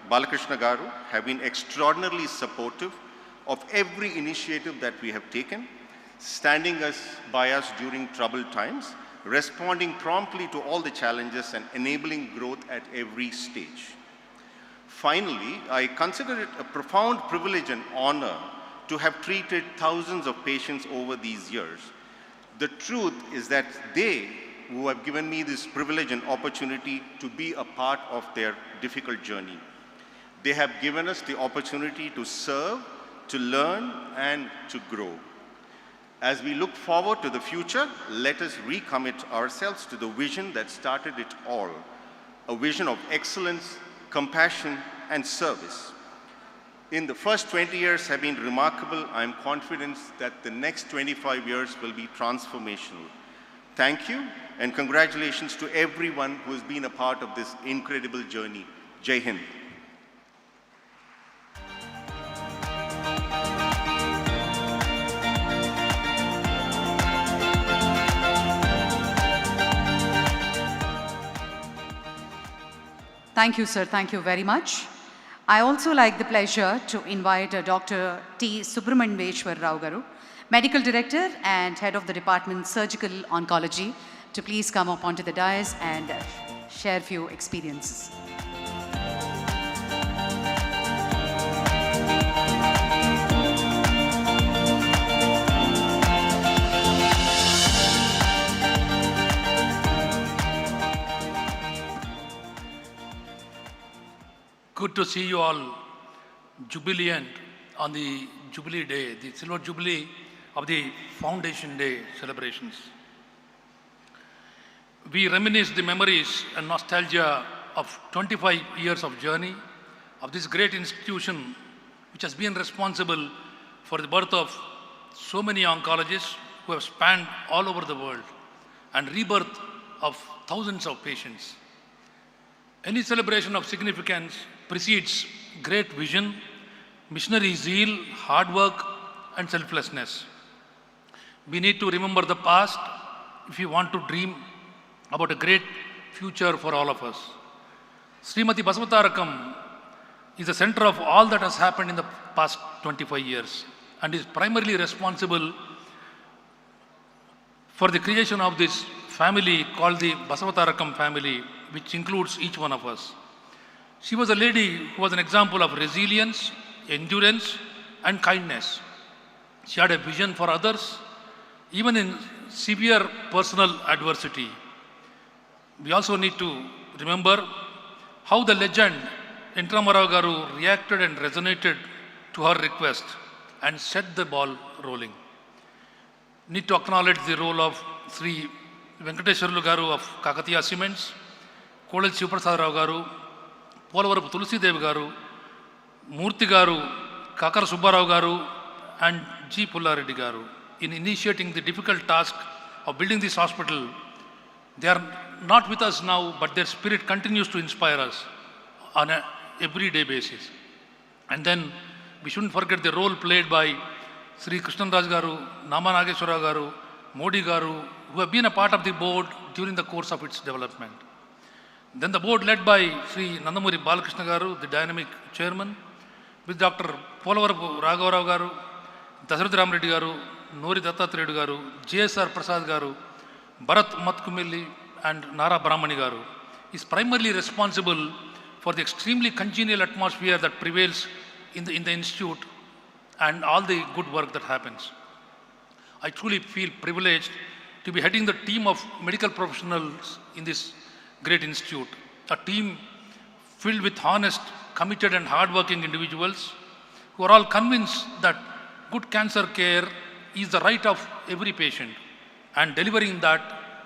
Balakrishna Garu, have been extraordinarily supportive of every initiative that we have taken, standing by us during troubled times, responding promptly to all the challenges and enabling growth at every stage. Finally, I consider it a profound privilege and honor to have treated thousands of patients over these years. The truth is that they who have given me this privilege and opportunity to be a part of their difficult journey. They have given us the opportunity to serve, to learn, and to grow. As we look forward to the future, let us recommit ourselves to the vision that started it all, a vision of excellence, compassion, and service. In the first 20 years have been remarkable. I am confident that the next 25 years will be transformational. Thank you, and congratulations to everyone who has been a part of this incredible journey. Jai Hind. Thank you, sir. Thank you very much. I also like the pleasure to invite Dr. T. Subramanyeshwar Rao Garu, Medical Director and Head of the Department Surgical Oncology, to please come up onto the dais and share a few experiences. Good to see you all jubilant on the Jubilee Day, the Silver Jubilee of the Foundation Day celebrations. We reminisce the memories and nostalgia of 25 years of journey of this great institution which has been responsible for the birth of so many oncologists who have spanned all over the world and rebirth of thousands of patients. Any celebration of significance precedes great vision, missionary zeal, hard work, and selflessness. We need to remember the past if we want to dream about a great future for all of us. Srimati Basavatarakam is the center of all that has happened in the past 25 years and is primarily responsible for the creation of this family called the Basavatarakam family, which includes each one of us. She was a lady who was an example of resilience, endurance, and kindness. She had a vision for others, even in severe personal adversity. We also need to remember how the legend Entramarao Garu reacted and resonated to her request and set the ball rolling. Need to acknowledge the role of Sri Venkateswarlu Garu of Kakatiya Cements, Kodal Shivaprasad Rao Garu, Polavaram Tulsi Devi Garu, Murthy Garu, Kakara Subbarao Garu, and G. Pullareddy Garu in initiating the difficult task of building this hospital. They are not with us now, but their spirit continues to inspire us on an everyday basis. And then we shouldn't forget the role played by Sri Krishnanraj Garu, Nama Nageshwara Garu, Modi Garu, who have been a part of the board during the course of its development. Then the board led by Sri Nandamuri Balakrishna Garu, the dynamic chairman, with Dr. Polavaram Raghavarao Garu, Dasarath Ramreddy Garu, Nori Dattatreyu Garu, J.S.R. Prasad Garu, Bharat Matkumilli, and Nara Brahmani Garu, is primarily responsible for the extremely congenial atmosphere that prevails in the institute and all the good work that happens. I truly feel privileged to be heading the team of medical professionals in this great institute, a team filled with honest, committed, and hardworking individuals who are all convinced that good cancer care is the right of every patient, and delivering that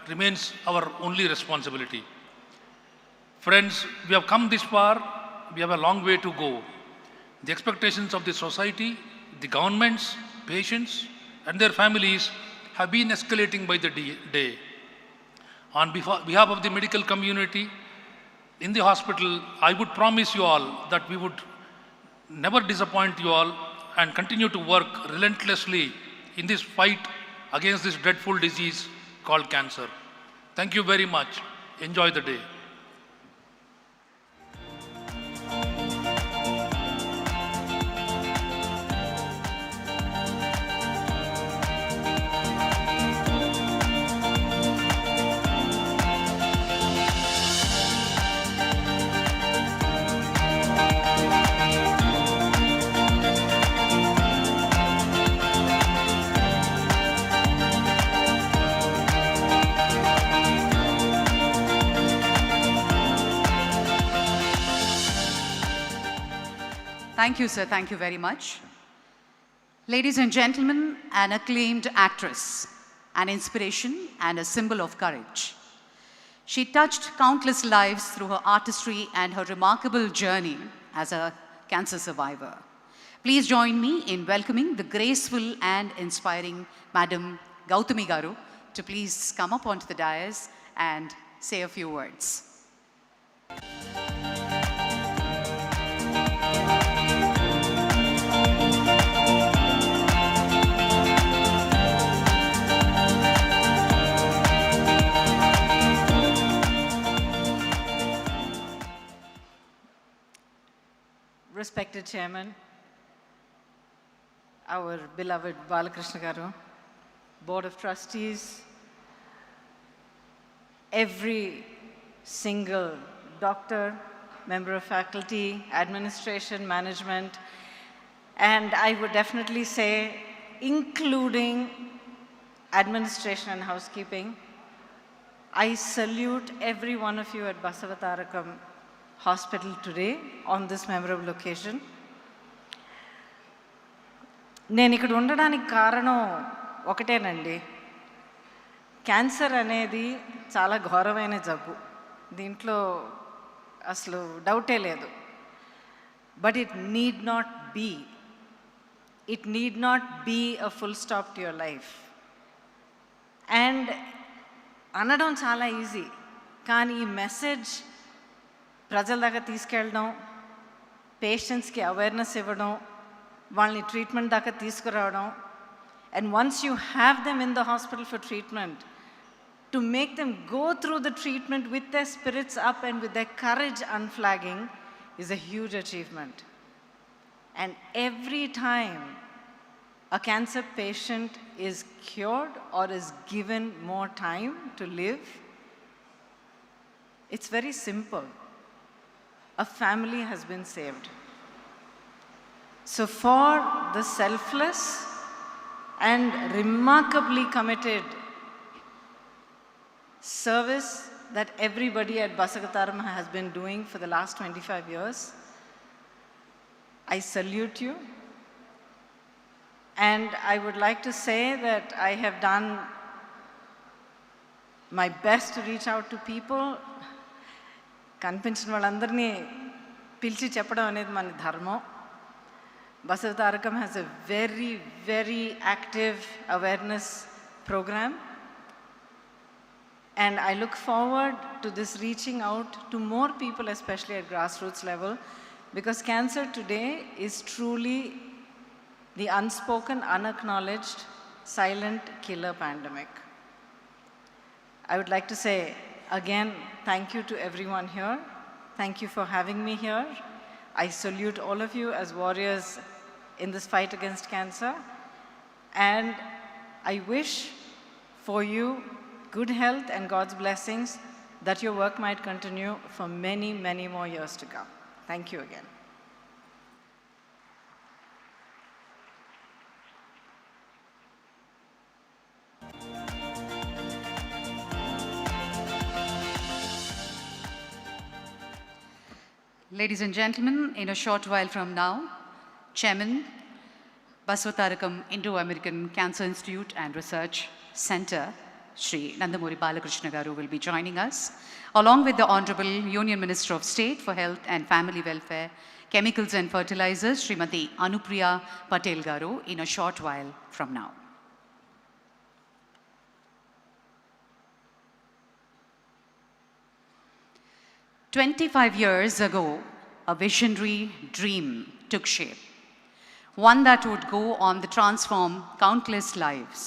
remains our only responsibility. Friends, we have come this far, we have a long way to go. The expectations of the society, the governments, patients, and their families have been escalating by the day. On behalf of the medical community in the hospital, I would promise you all that we would never disappoint you all and continue to work relentlessly in this fight against this dreadful disease called cancer. Thank you very much. Enjoy the day. Thank you, sir. Thank you very much. Ladies and gentlemen, an acclaimed actress, an inspiration and a symbol of courage. She touched countless lives through her artistry and her remarkable journey as a cancer survivor. Please join me in welcoming the graceful and inspiring Madam Gautami Garu to please come up onto the dais and say a few words. Respected Chairman, our beloved Balakrishna Garu, Board of Trustees, every single doctor, member of faculty, administration, management, and I would definitely say including administration and housekeeping, I salute every one of you at Basavatarakam Hospital today on this memorable occasion. నేను ఇక్కడ ఉండడానికి కారణం ఒకటేనండి. Cancer అనేది చాలా ఘోరమైన జబ్బు, దీంట్లో అసలు డౌటే లేదు. But it need not be a full stop to your life. And అనడం చాలా ఈజీ, కానీ ఈ మెసేజ్ ప్రజల దాకా తీసుకెళ్ళడం, పేషెంట్స్కి అవేర్నెస్ ఇవ్వడం, వాళ్ళని ట్రీట్మెంట్ దాకా తీసుకురావడం, and once you have them in the hospital for treatment, to make them go through the treatment with their spirits up and with their courage unflagging is a huge achievement. And every time a cancer patient is cured or is given more time to live, it's very simple. A family has been saved. So for the selfless and remarkably committed service that everybody at Basavatarakam has been doing for the last 25 years, I salute you. And I would like to say that I have done my best to reach out to people. కనిపించిన వాళ్ళందరినీ పిలిచి చెప్పడం అనేది మన ధర్మం. Basavatarakam has a very, very active awareness program. And I look forward to this reaching out to more people, especially at grassroots level, because cancer today is truly the unspoken, unacknowledged, silent killer pandemic. I would like to say again, thank you to everyone here. Thank you for having me here. I salute all of you as warriors in this fight against cancer. And I wish for you good health and God's blessings, that your work might continue for many, many more years to come. Thank you again. Ladies and gentlemen, in a short while from now, Chairman, Basavatarakam Indo-American Cancer Institute and Research Center, Shri Nandamuri Balakrishna Garu, will be joining us, along with the Honorable Union Minister of State for Health and Family Welfare, Chemicals and Fertilizers, Srimati Anupriya Patel Garu, in a short while from now. "25 years ago, a visionary dream took shape, one that would go on to transform countless lives.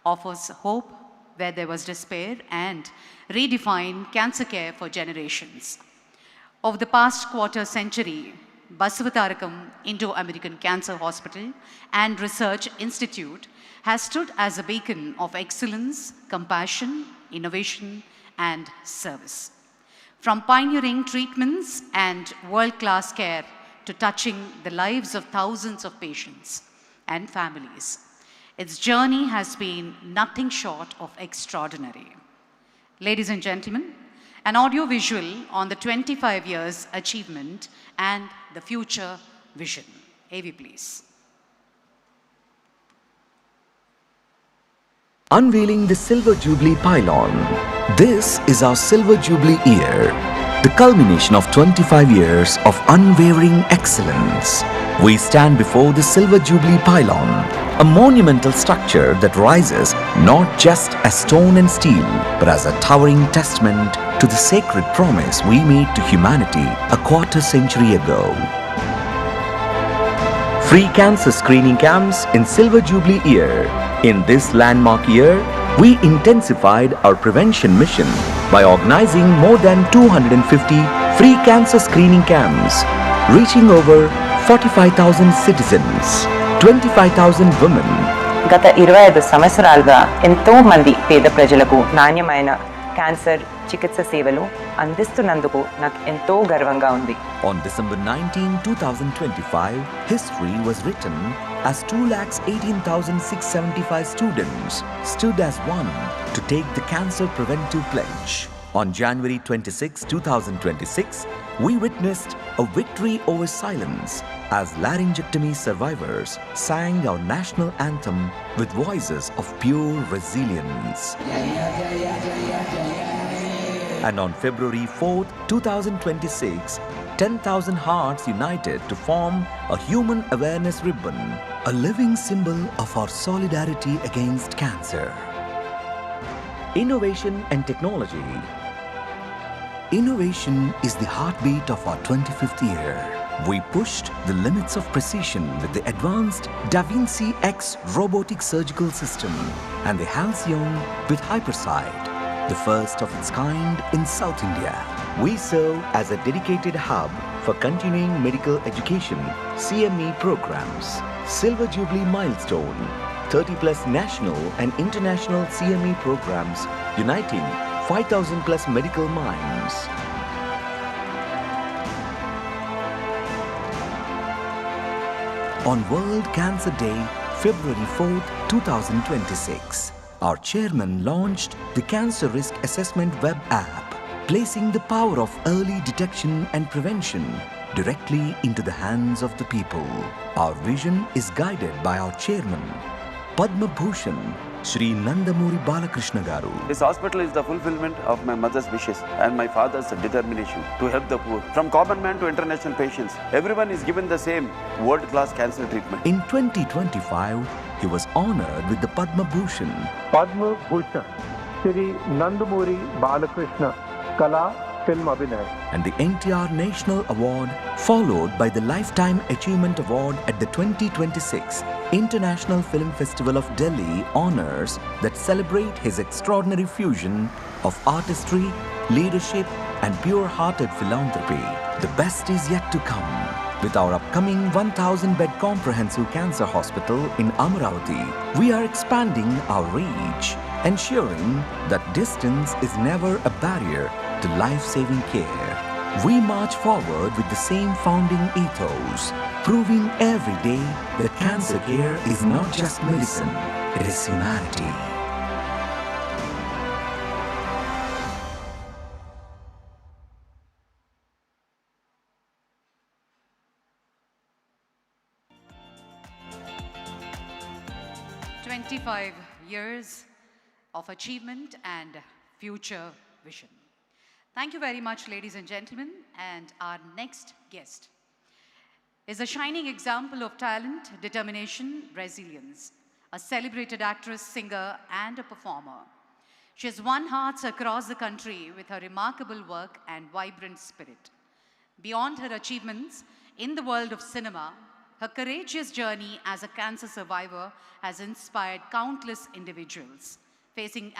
offers hope where there was despair, and redefine cancer care for generations. Over the past quarter century, Basavatarakam Indo-American Cancer Hospital and Research Institute has stood as a beacon of excellence, compassion, innovation, and service. From pioneering treatments and world-class care to touching the lives of thousands of patients and families, its journey has been nothing short of extraordinary. Ladies and gentlemen, an audio-visual on the 25 years achievement and the future vision. AV, please. Unveiling the Silver Jubilee pylon. This is our Silver Jubilee year, the culmination of 25 years of unwavering excellence. We stand before the Silver Jubilee pylon, a monumental structure that rises not just as stone and steel, but as a towering testament to the sacred promise we made to humanity a quarter century ago. Free cancer screening camps in Silver Jubilee year. In this landmark year, we intensified our prevention mission by organizing more than 250 free cancer screening camps, reaching over 45,000 citizens, 25,000 women. గత 25 సంవత్సరాలుగా ఎంతో మంది పేద ప్రజలకు నాణ్యమైన cancer చికిత్స సేవలు అందిస్తున్నందుకు నాకు ఎంతో గర్వంగా ఉంది. On December 19, 2025, history was written as 218,675 students stood as one to take the cancer preventive pledge. On January 26, 2026, we witnessed a victory over silence as laryngectomy survivors sang our national anthem with voices of pure resilience. And on February 4, 2026, 10,000 hearts united to form a human awareness ribbon, a living symbol of our solidarity against cancer. Innovation and technology. Innovation is the heartbeat of our 25th year. We pushed the limits of precision with the advanced Da Vinci X robotic surgical system and the Halcyon with Hypersight, the first of its kind in South India. We serve as a dedicated hub for continuing medical education, CME programs, Silver Jubilee milestone, 30 plus national and international CME programs uniting 5,000 plus medical minds. On World Cancer Day, February 4th, 2026, our chairman launched the Cancer Risk Assessment web app, placing the power of early detection and prevention directly into the hands of the people. Our vision is guided by our chairman, Padma Bhushan, Shri Nandamuri Balakrishna garu. This hospital is the fulfillment of my mother's wishes and my father's determination to help the poor. From common man to international patients, everyone is given the same world-class cancer treatment. In 2025, he was honored with the Padma Bhushan. Padma Bhushan, Shri Nandamuri Balakrishna, Kala Film Abhinay. And the NTR National Award, followed by the Lifetime Achievement Award at the 2026 International Film Festival of Delhi honors that celebrate his extraordinary fusion of artistry, leadership, and pure-hearted philanthropy. The best is yet to come. With our upcoming 1,000-bed comprehensive cancer hospital in Amaravati, we are expanding our reach, ensuring that distance is never a barrier to life-saving care. We march forward with the same founding ethos, proving every day that cancer care is not just medicine, it is humanity. "25 years of achievement and future vision." Thank you very much, ladies and gentlemen. And our next guest is a shining example of talent, determination, resilience, a celebrated actress, singer, and a performer. She has won hearts across the country with her remarkable work and vibrant spirit. Beyond her achievements in the world of cinema, Her courageous journey as a cancer survivor has inspired countless individuals facing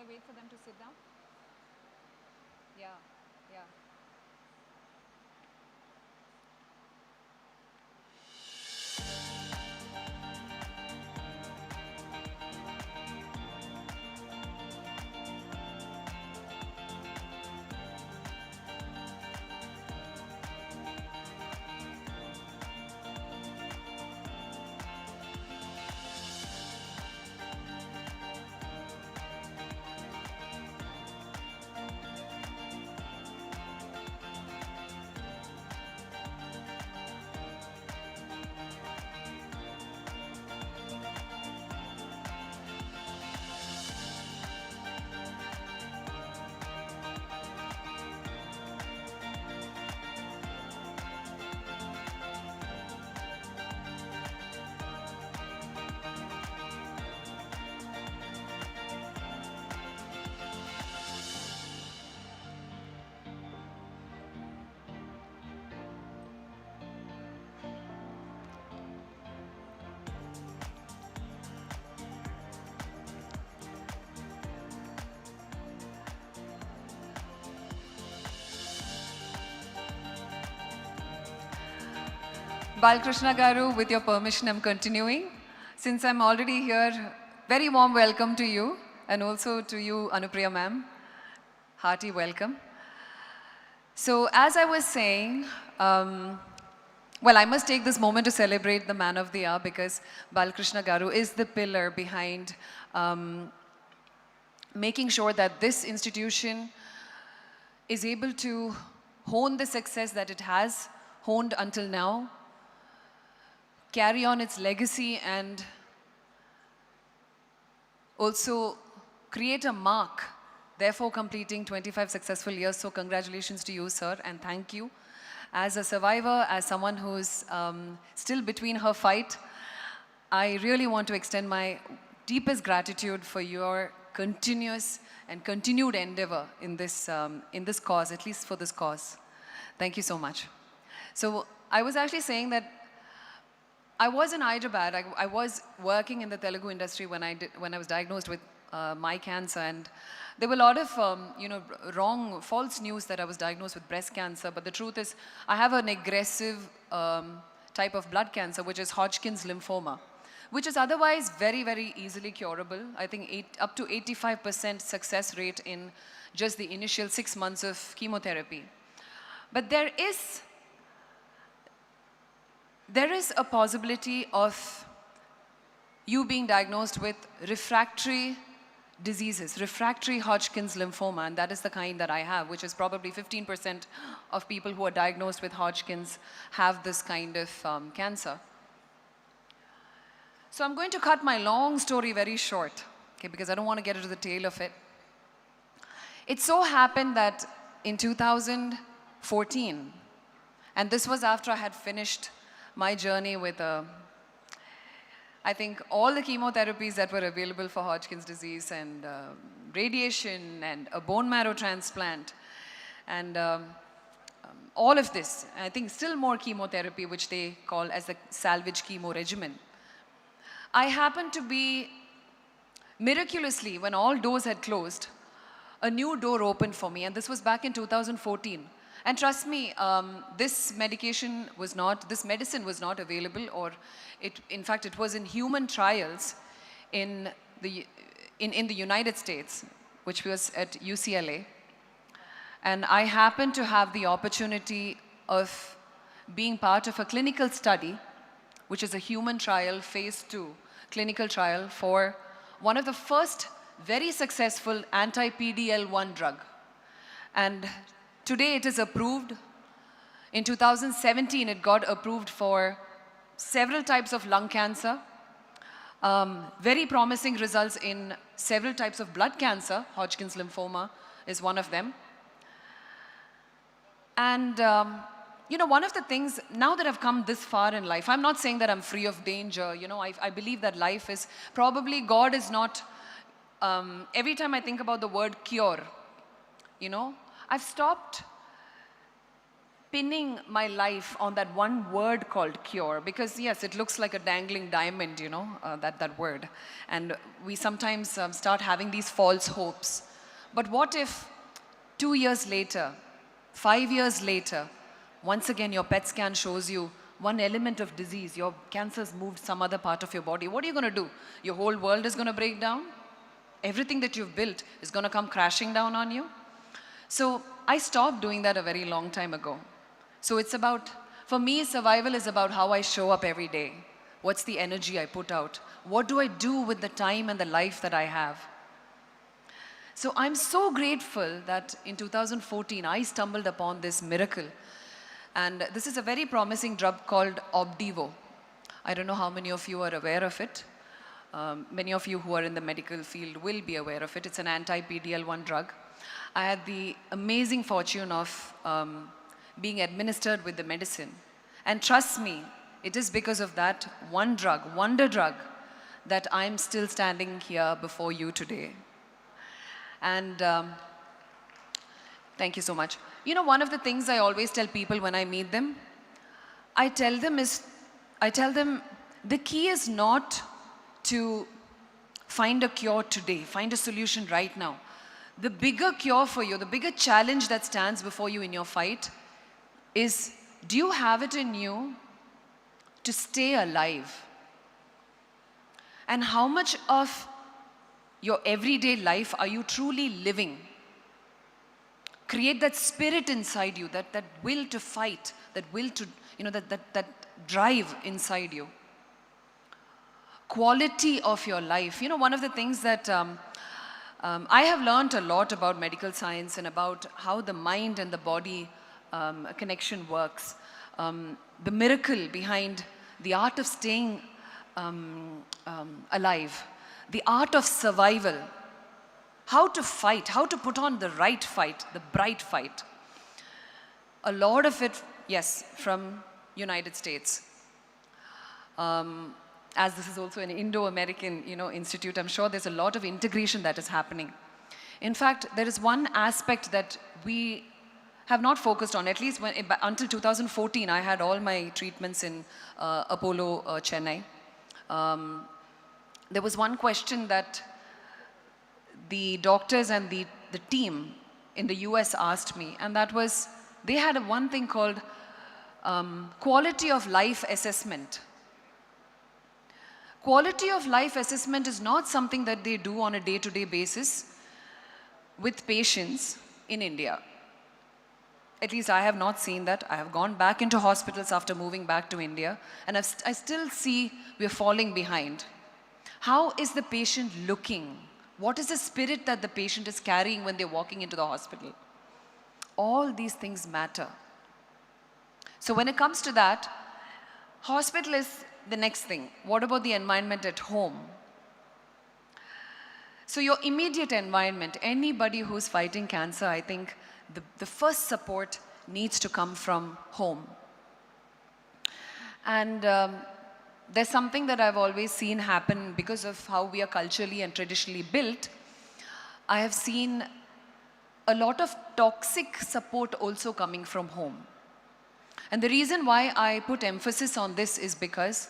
wait for them to sit down? Yeah, yeah. Balakrishna Garu, with your permission, I'm continuing. Since I'm already here, very warm welcome to you, and also to you, Anupriya ma'am. Hearty welcome. So as I was saying, well, I must take this moment to celebrate the man of the hour, because Balakrishna Garu is the pillar behind making sure that this institution is able to hone the success that it has honed until now, carry on its legacy, and also create a mark, therefore completing 25 successful years. So congratulations to you, sir, and thank you. As a survivor, as someone who's still between her fight, I really want to extend my deepest gratitude for your continuous and continued endeavor in this cause, at least for this cause. Thank you so much. So I was actually saying that I was in Hyderabad. I was working in the Telugu industry when I was diagnosed with my cancer, and there were a lot of wrong, false news that I was diagnosed with breast cancer. But the truth is, I have an aggressive type of blood cancer, which is Hodgkin's lymphoma, which is otherwise very, very easily curable. I think up to 85% success rate in just the initial 6 months of chemotherapy. But there is a possibility of you being diagnosed with refractory diseases, refractory Hodgkin's lymphoma, and that is the kind that I have, which is probably 15% of people who are diagnosed with Hodgkin's have this kind of cancer. So I'm going to cut my long story very short, okay, because I don't want to get into the tail of it. It so happened that in 2014, and this was after I had finished my journey with I think all the chemotherapies that were available for Hodgkin's disease, and radiation, and a bone marrow transplant, and all of this. I think still more chemotherapy, which they call as the salvage chemo regimen. I happened to be, miraculously, when all doors had closed, a new door opened for me, and this was back in 2014. And trust me, this medicine was not available, or in fact, it was in human trials in the United States, which was at UCLA. And I happened to have the opportunity of being part of a clinical study, which is a human trial, phase 2 clinical trial for one of the first very successful anti-PD-L1 drug. And today it is approved. In 2017, it got approved for several types of lung cancer, very promising results in several types of blood cancer. Hodgkin's lymphoma is one of them. And one of the things, now that I've come this far in life, I'm not saying that I'm free of danger. I believe that life is, probably God is not, every time I think about the word cure, I've stopped pinning my life on that one word called cure, because yes, it looks like a dangling diamond, that word. And we sometimes start having these false hopes. But what if 2 years later, 5 years later, once again your PET scan shows you one element of disease, your cancer's moved some other part of your body? What are you going to do? Your whole world is going to break down? Everything that you've built is going to come crashing down on you? So I stopped doing that a very long time ago. So it's about, for me, survival is about how I show up every day. What's the energy I put out? What do I do with the time and the life that I have? So I'm so grateful that in 2014, I stumbled upon this miracle. And this is a very promising drug called Opdivo. I don't know how many of you are aware of it. Many of you who are in the medical field will be aware of it. It's an anti-PD-L1 drug. I had the amazing fortune of being administered with the medicine. And trust me, it is because of that one drug, wonder drug, that I'm still standing here before you today. And thank you so much. One of the things I always tell people when I meet them, I tell them the key is not to find a cure today, find a solution right now. The bigger cure for you, the bigger challenge that stands before you in your fight is, do you have it in you to stay alive? And how much of your everyday life are you truly living? Create that spirit inside you, that will to fight, that will to, that drive inside you. Quality of your life. One of the things that I have learned a lot about medical science and about how the mind and the body connection works. The miracle behind the art of staying alive, the art of survival, how to fight, how to put on the right fight, the bright fight. A lot of it, Yes, from United States. As this is also an Indo-American, institute, I'm sure there's a lot of integration that is happening. In fact, there is one aspect that we have not focused on, at least until 2014, I had all my treatments in Apollo, Chennai. There was one question that the doctors and the team in the US asked me, and that was, they had one thing called quality of life assessment. Quality of life assessment is not something that they do on a day-to-day basis with patients in India. At least I have not seen that. I have gone back into hospitals after moving back to India, and I still see we're falling behind. How is the patient looking? What is the spirit that the patient is carrying when they're walking into the hospital? All these things matter. So when it comes to that, hospital is the next thing. What about the environment at home? So your immediate environment, anybody who's fighting cancer, I think the first support needs to come from home. And there's something that I've always seen happen because of how we are culturally and traditionally built. I have seen a lot of toxic support also coming from home. And the reason why I put emphasis on this is because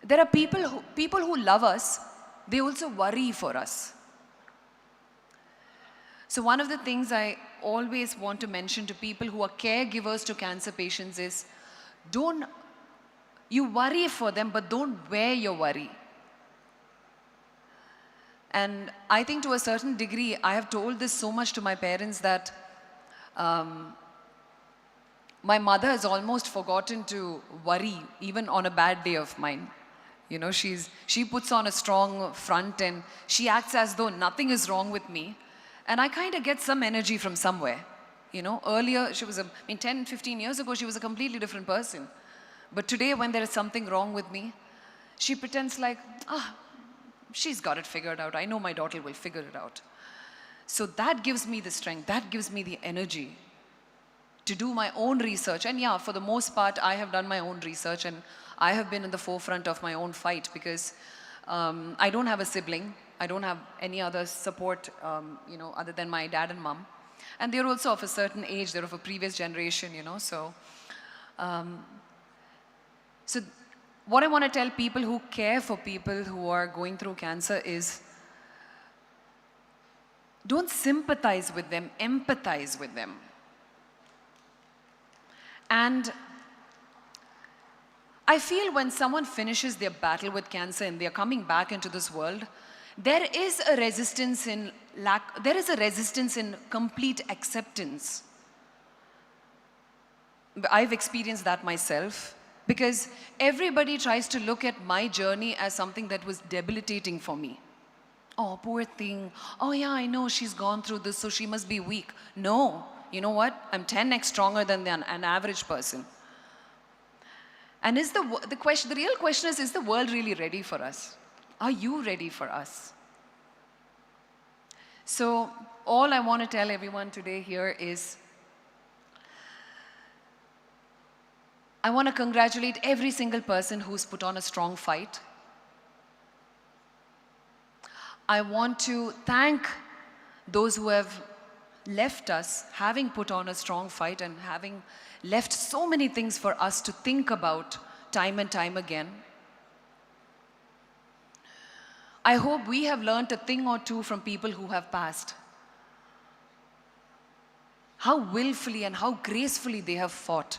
there are people who love us, they also worry for us. So one of the things I always want to mention to people who are caregivers to cancer patients is, you worry for them, but don't wear your worry. And I think to a certain degree, I have told this so much to my parents that my mother has almost forgotten to worry, even on a bad day of mine. She puts on a strong front and she acts as though nothing is wrong with me. And I kind of get some energy from somewhere. Earlier, 10, 15 years ago, she was a completely different person. But today, when there is something wrong with me, she pretends like, she's got it figured out. I know my daughter will figure it out. So that gives me the strength, that gives me the energy to do my own research. And yeah, for the most part, I have done my own research and I have been in the forefront of my own fight because I don't have a sibling. I don't have any other support, other than my dad and mom. And they're also of a certain age, they're of a previous generation, So what I want to tell people who care for people who are going through cancer is, don't sympathize with them, empathize with them. And I feel when someone finishes their battle with cancer and they're coming back into this world, there is a resistance in complete acceptance. I've experienced that myself because everybody tries to look at my journey as something that was debilitating for me. Oh, poor thing. Oh yeah, I know she's gone through this, so she must be weak. No, you know what? I'm 10x stronger than an average person. And the real question is the world really ready for us? Are you ready for us? So all I want to tell everyone today here is, I want to congratulate every single person who's put on a strong fight. I want to thank those who have left us, having put on a strong fight and having left so many things for us to think about time and time again. I hope we have learned a thing or two from people who have passed. How willfully and how gracefully they have fought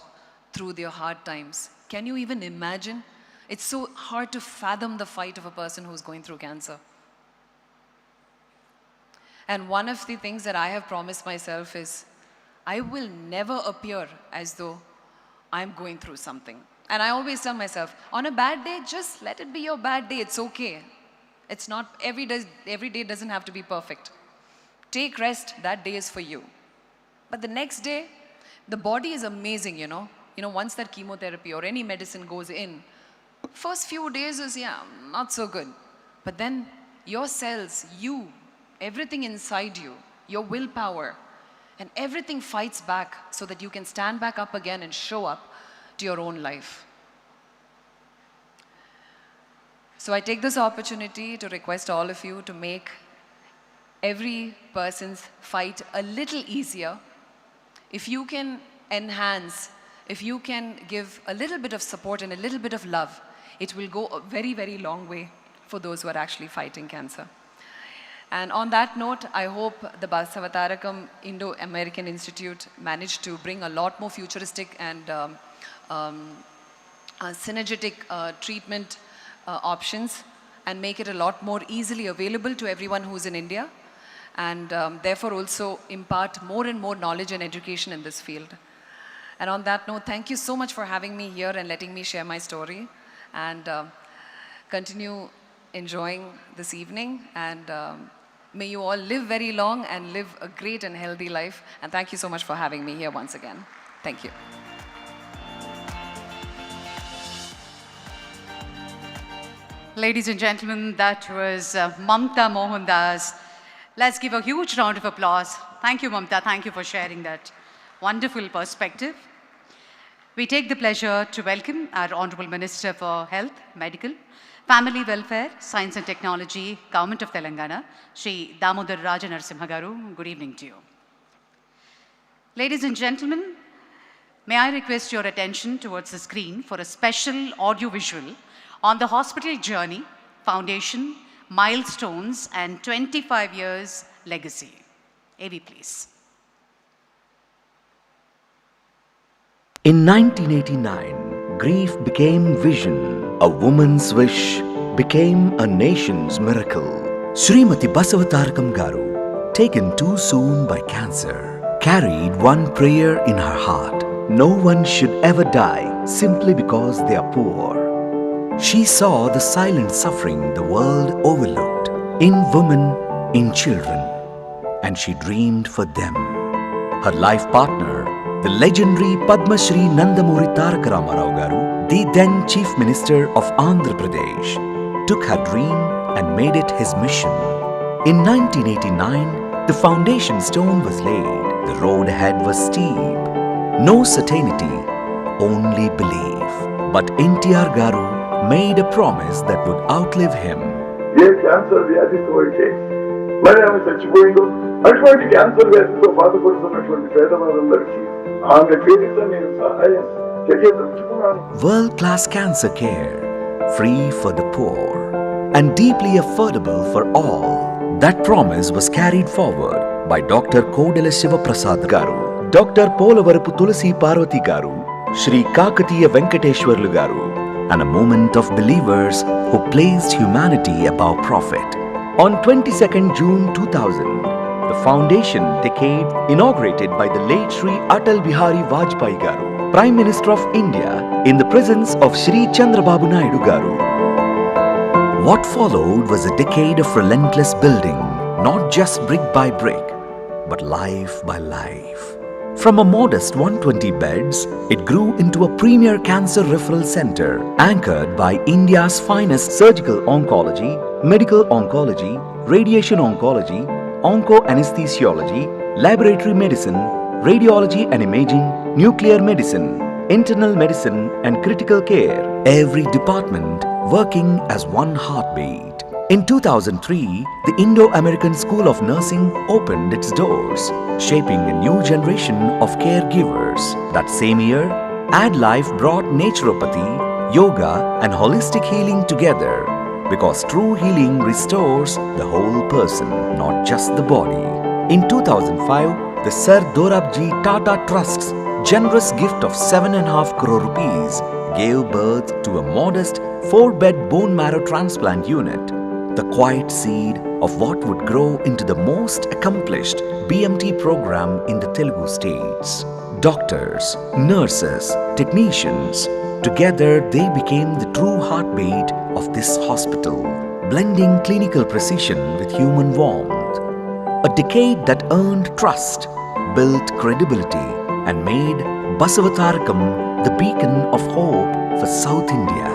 through their hard times. Can you even imagine? It's so hard to fathom the fight of a person who's going through cancer. And one of the things that I have promised myself is, I will never appear as though I'm going through something. And I always tell myself, on a bad day, just let it be your bad day, it's okay. It's not, every day doesn't have to be perfect. Take rest, that day is for you. But the next day, the body is amazing, once that chemotherapy or any medicine goes in, first few days is, not so good. But then your cells, everything inside you, your willpower, And everything fights back so that you can stand back up again and show up to your own life. So I take this opportunity to request all of you to make every person's fight a little easier. If you can enhance, if you can give a little bit of support and a little bit of love, it will go a very, very long way for those who are actually fighting cancer. And on that note, I hope the Basavatarakam Indo-American Institute managed to bring a lot more futuristic and synergetic treatment options and make it a lot more easily available to everyone who's in India, and therefore also impart more and more knowledge and education in this field. And on that note, thank you so much for having me here and letting me share my story, and continue enjoying this evening, and may you all live very long and live a great and healthy life. And thank you so much for having me here once again. Thank you. Ladies and gentlemen, that was Mamta Mohandas. Let's give a huge round of applause. Thank you, Mamta. Thank you for sharing that wonderful perspective. We take the pleasure to welcome our Honorable Minister for Health, Medical, Family Welfare, Science and Technology, Government of Telangana, Shri Damodar Raja Narasimha Garu. Good evening to you. Ladies and gentlemen, may I request your attention towards the screen for a special audio-visual on the hospital journey, foundation, milestones, and 25 years legacy. AV, please. In 1989, grief became vision. A woman's wish became a nation's miracle. Srimati Basavatarakam Garu, taken too soon by cancer, carried one prayer in her heart. No one should ever die simply because they are poor. She saw the silent suffering the world overlooked in women, in children, and she dreamed for them. Her life partner, the legendary Padma Shri Nandamuri Garu, the then Chief Minister of Andhra Pradesh, took her dream and made it his mission. In 1989, the foundation stone was laid. The road ahead was steep. No certainty, only belief. But NTR Garu made a promise that would outlive him. Cancer వ్యాధితో అయితే మరి ఆమె చచ్చిపోయిందో అటువంటి cancer వ్యాధితో బాధపడుతున్నటువంటి పేదవారందరికీ ఆమె పేరిట నేను సహాయం World-class cancer care, free for the poor and deeply affordable for all. That promise was carried forward by Dr. Kodala Sivaprasad Garu, Dr. Polavarapu Tulasi Parvati Garu, Shri Kakatiya Venkateshwarlu Garu, and a movement of believers who placed humanity above profit. On 22nd June 2000, the foundation decade inaugurated by the late Shri Atal Bihari Vajpayee Garu, Prime Minister of India, in the presence of Shri Chandrababu Naidu Garu. What followed was a decade of relentless building, not just brick by brick, but life by life. From a modest 120 beds, it grew into a premier cancer referral center anchored by India's finest surgical oncology, medical oncology, radiation oncology, onco-anesthesiology, laboratory medicine, radiology and imaging, nuclear medicine, internal medicine and critical care. Every department working as one heartbeat. In 2003, the Indo-American School of Nursing opened its doors, shaping a new generation of caregivers. That same year, AdLife brought naturopathy, yoga and holistic healing together, because true healing restores the whole person, not just the body. In 2005, the Sir Dorabji Tata Trust's generous gift of 7.5 crore rupees gave birth to a modest 4-bed bone marrow transplant unit, the quiet seed of what would grow into the most accomplished BMT program in the Telugu states. Doctors, nurses, technicians, together they became the true heartbeat of this hospital, blending clinical precision with human warmth. A decade that earned trust, built credibility, and made Basavatarakam the beacon of hope for South India.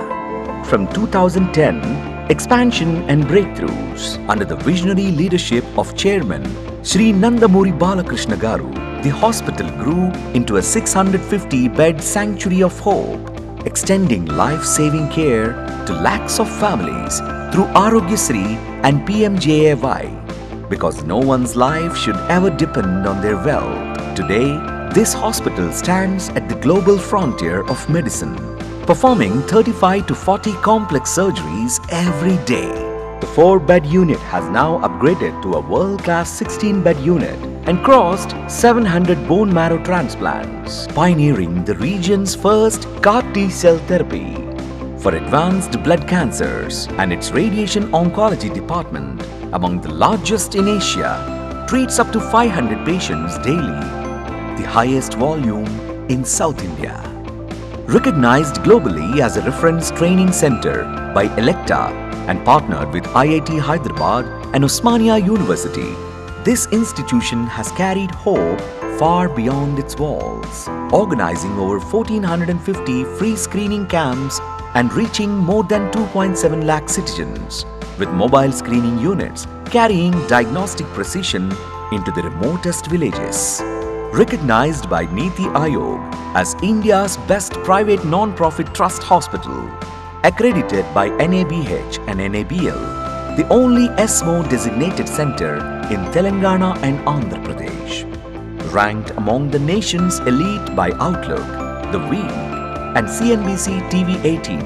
From 2010, expansion and breakthroughs under the visionary leadership of Chairman Shri Nandamuri Balakrishna Garu the hospital grew into a 650-bed sanctuary of hope, extending life-saving care to lakhs of families through Arogyasri and PMJAY, because no one's life should ever depend on their wealth. Today, this hospital stands at the global frontier of medicine, performing 35 to 40 complex surgeries every day. The 4-bed unit has now upgraded to a world-class 16-bed unit and crossed 700 bone marrow transplants, pioneering the region's first CAR T-cell therapy for advanced blood cancers, and its radiation oncology department, among the largest in Asia, treats up to 500 patients daily, the highest volume in South India. Recognized globally as a reference training center by Electa and partnered with IIT Hyderabad and Osmania University, this institution has carried hope far beyond its walls, organizing over 1,450 free screening camps and reaching more than 2.7 lakh citizens, with mobile screening units carrying diagnostic precision into the remotest villages. Recognized by Niti Aayog as India's best private non-profit trust hospital, accredited by NABH and NABL, the only ESMO designated center in Telangana and Andhra Pradesh. Ranked among the nation's elite by Outlook, The Week, and CNBC TV 18,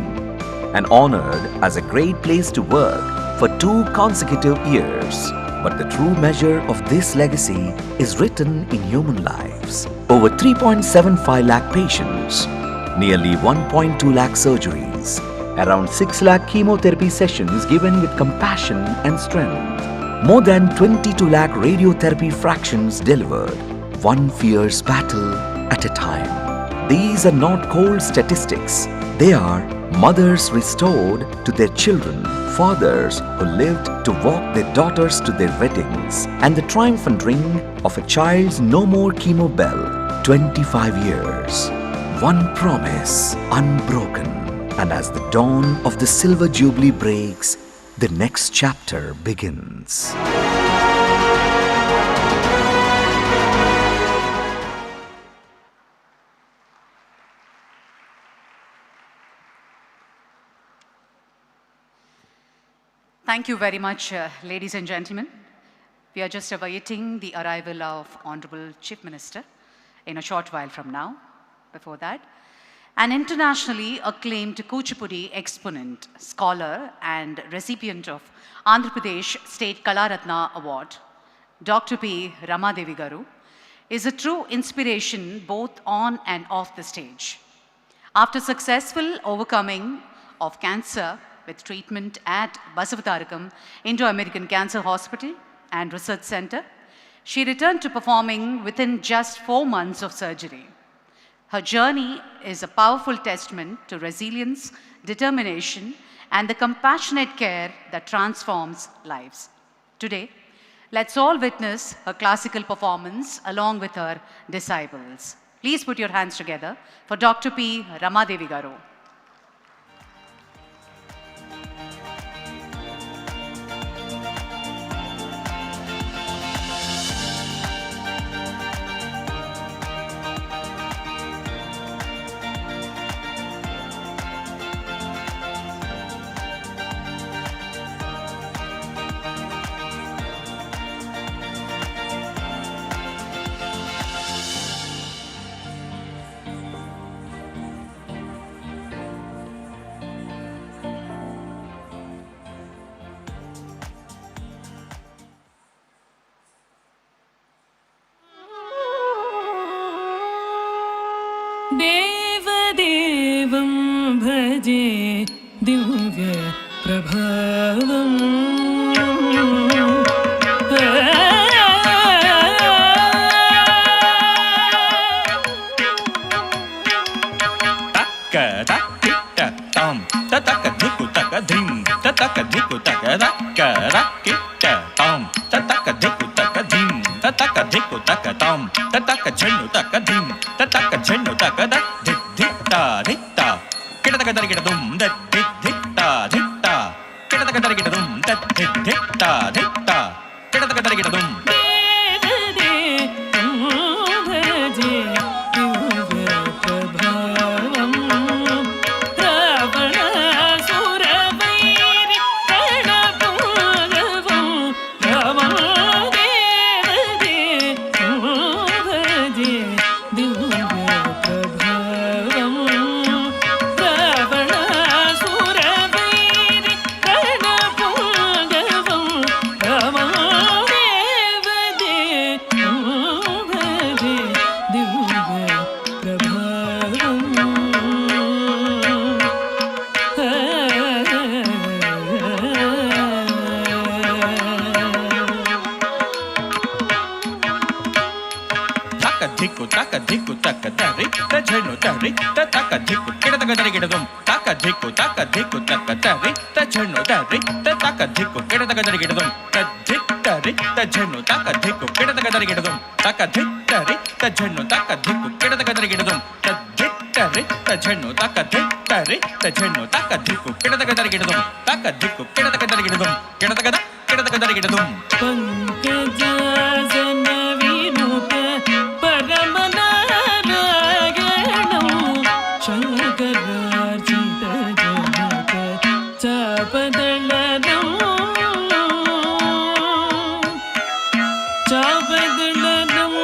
and honored as a great place to work for 2 consecutive years. But the true measure of this legacy is written in human lives. Over 3.75 lakh patients, nearly 1.2 lakh surgeries, around 6 lakh chemotherapy sessions given with compassion and strength, more than 22 lakh radiotherapy fractions delivered, one fierce battle at a time. These are not cold statistics. They are mothers restored to their children, fathers who lived to walk their daughters to their weddings, and the triumphant ring of a child's no more chemo bell, 25 years. One promise unbroken. And as the dawn of the silver jubilee breaks, the next chapter begins. Thank you very much, ladies and gentlemen. We are just awaiting the arrival of Honorable Chief Minister in a short while from now. Before that, an internationally acclaimed Kuchipudi exponent, scholar, and recipient of Andhra Pradesh State Kalaratna Award, Dr. P. Ramadevi Garu, is a true inspiration both on and off the stage. After successful overcoming of cancer with treatment at Basavatarakam Indo-American Cancer Hospital and Research Center, she returned to performing within just 4 months of surgery. Her journey is a powerful testament to resilience, determination, and the compassionate care that transforms lives. Today, let's all witness her classical performance along with her disciples. Please put your hands together for Dr. P. Ramadevi Garu. देवदेवं भजे दिव्य प्रभावम् तक तक तम तक धिकु तक धिम तक धिकु तक रक रक तम तक धिकु तक धिम तक धिकु तक तम तक झन्नु तक धिम तक झन्नु तक धिक धिक्ता धिक्ता किट तक दर किट दुम धिक धिक्ता धिक्ता किट तक दर किट दुम धिक धिक्ता धिक्ता किट तक दर किट दुम देव देव taka dhikku taka dari ta jhenu dari ta taka dhikku kedadaga darigidadum taka dhikku taka dari ta jhenu dari ta taka dhikku kedadaga darigidadum ta dhik dari ta jhenu taka dhikku kedadaga darigidadum taka dhik dari ta jhenu taka dhikku kedadaga darigidadum ta dhik dari ta jhenu taka dhik dari ta jhenu taka dhikku kedadaga darigidadum taka dhikku kedadaga darigidadum kedadaga darigidadum పంకజాసన వినుత పరమనారాయణం శంకరార్చిత Janaka చాపదళనం చాపదళనం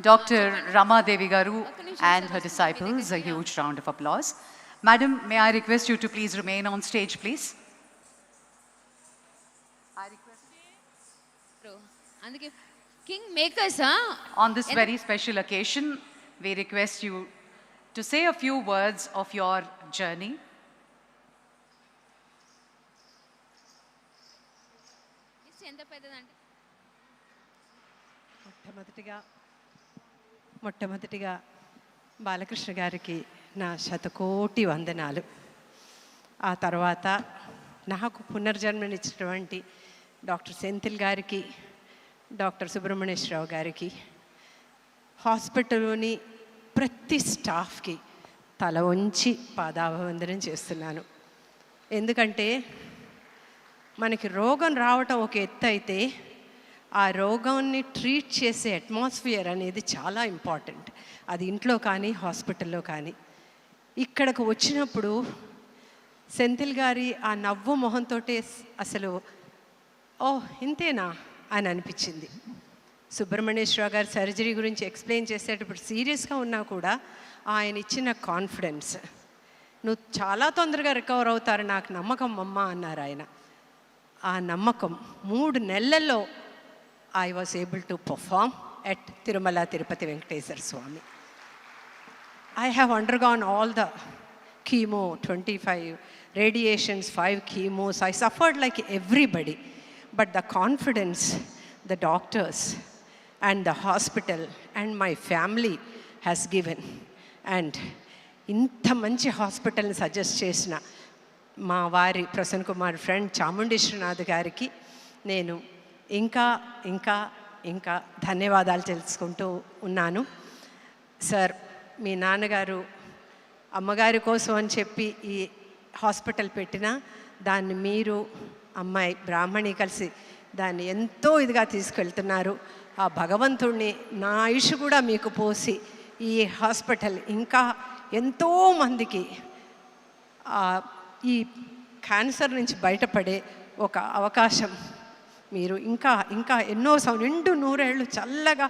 Dr. Rama Devi Garu and her disciples, a huge round of applause. Madam, may I request you to please remain on stage, please? On this very special occasion, we request you to say a few words of your journey. మొట్టమొదటిగా బాలకృష్ణ గారికి నా శతకోటి వందనాలు. ఆ తర్వాత నాకు పునర్జన్మనిచ్చినటువంటి doctor Senthil గారికి, doctor Subrahmanyeswara Rao గారికి, హాస్పిటల్లోని ప్రతి స్టాఫ్కి తల వంచి పాదాభివందనం చేస్తున్నాను. ఎందుకంటే మనకి రోగం రావటం ఒక ఎత్తు అయితే ఆ రోగాన్ని ట్రీట్ చేసే అట్మాస్ఫియర్ అనేది చాలా ఇంపార్టెంట్. అది ఇంట్లో కానీ హాస్పిటల్లో కానీ. ఇక్కడికి వచ్చినప్పుడు సెంథిల్ గారి ఆ నవ్వు మొహంతో అసలు ఓ ఇంతేనా అని అనిపించింది. సుబ్రహ్మణ్యేశ్వర గారు సర్జరీ గురించి ఎక్స్ప్లెయిన్ చేసేటప్పుడు సీరియస్గా ఉన్నా కూడా ఆయన ఇచ్చిన కాన్ఫిడెన్స్, నువ్వు చాలా తొందరగా రికవర్ అవుతారు, నాకు నమ్మకం అమ్మ అన్నారు ఆయన. ఆ నమ్మకం 3 నెలల్లో I was able to perform at Tirumala Tirupati Venkateswara Swami. I have undergone all the chemo, 25 radiations, 5 chemos. I suffered like everybody. But the confidence the doctors and the hospital and my family has given, and ఇంత మంచి హాస్పిటల్ని suggest చేసిన మా వారి Prasanna Kumar friend Chamundeswaranath గారికి నేను ఇంకా ఇంకా ఇంకా ధన్యవాదాలు తెలుసుకుంటూ ఉన్నాను. సార్, మీ నాన్నగారు అమ్మగారి కోసం అని చెప్పి ఈ హాస్పిటల్ పెట్టినా దాన్ని మీరు అమ్మాయి బ్రాహ్మణి కలిసి దాన్ని ఎంతో ఇదిగా తీసుకెళ్తున్నారు. ఆ భగవంతుడిని నా ఆయుష్ కూడా మీకు పోసి ఈ హాస్పిటల్ ఇంకా ఎంతోమందికి ఈ క్యాన్సర్ నుంచి బయటపడే ఒక అవకాశం మీరు ఇంకా ఇంకా ఎన్నో నిండు 100 ఏళ్ళు చల్లగా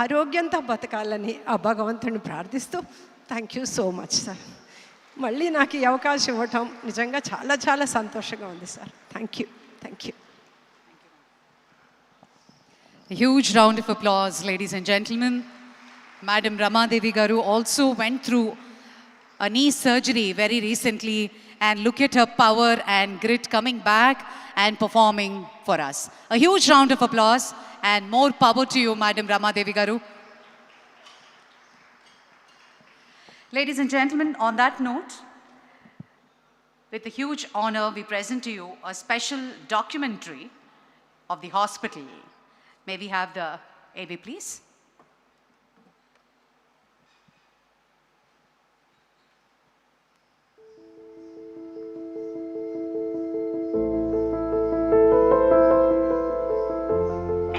ఆరోగ్యంతో బతకాలని ఆ భగవంతుడిని ప్రార్థిస్తూ thank you so much sir. మళ్ళీ నాకు ఈ అవకాశం ఇవ్వటం నిజంగా చాలా చాలా సంతోషంగా ఉంది sir. Thank you, thank you. A huge round of applause, ladies and gentlemen. Madam Rama Devi Garu also went through a knee surgery very recently, and look at her power and grit coming back and performing for us. A huge round of applause and more power to you, Madam Rama Devi Garu. Ladies and gentlemen, on that note, with a huge honor, we present to you a special documentary of the hospital. May we have the AV, please?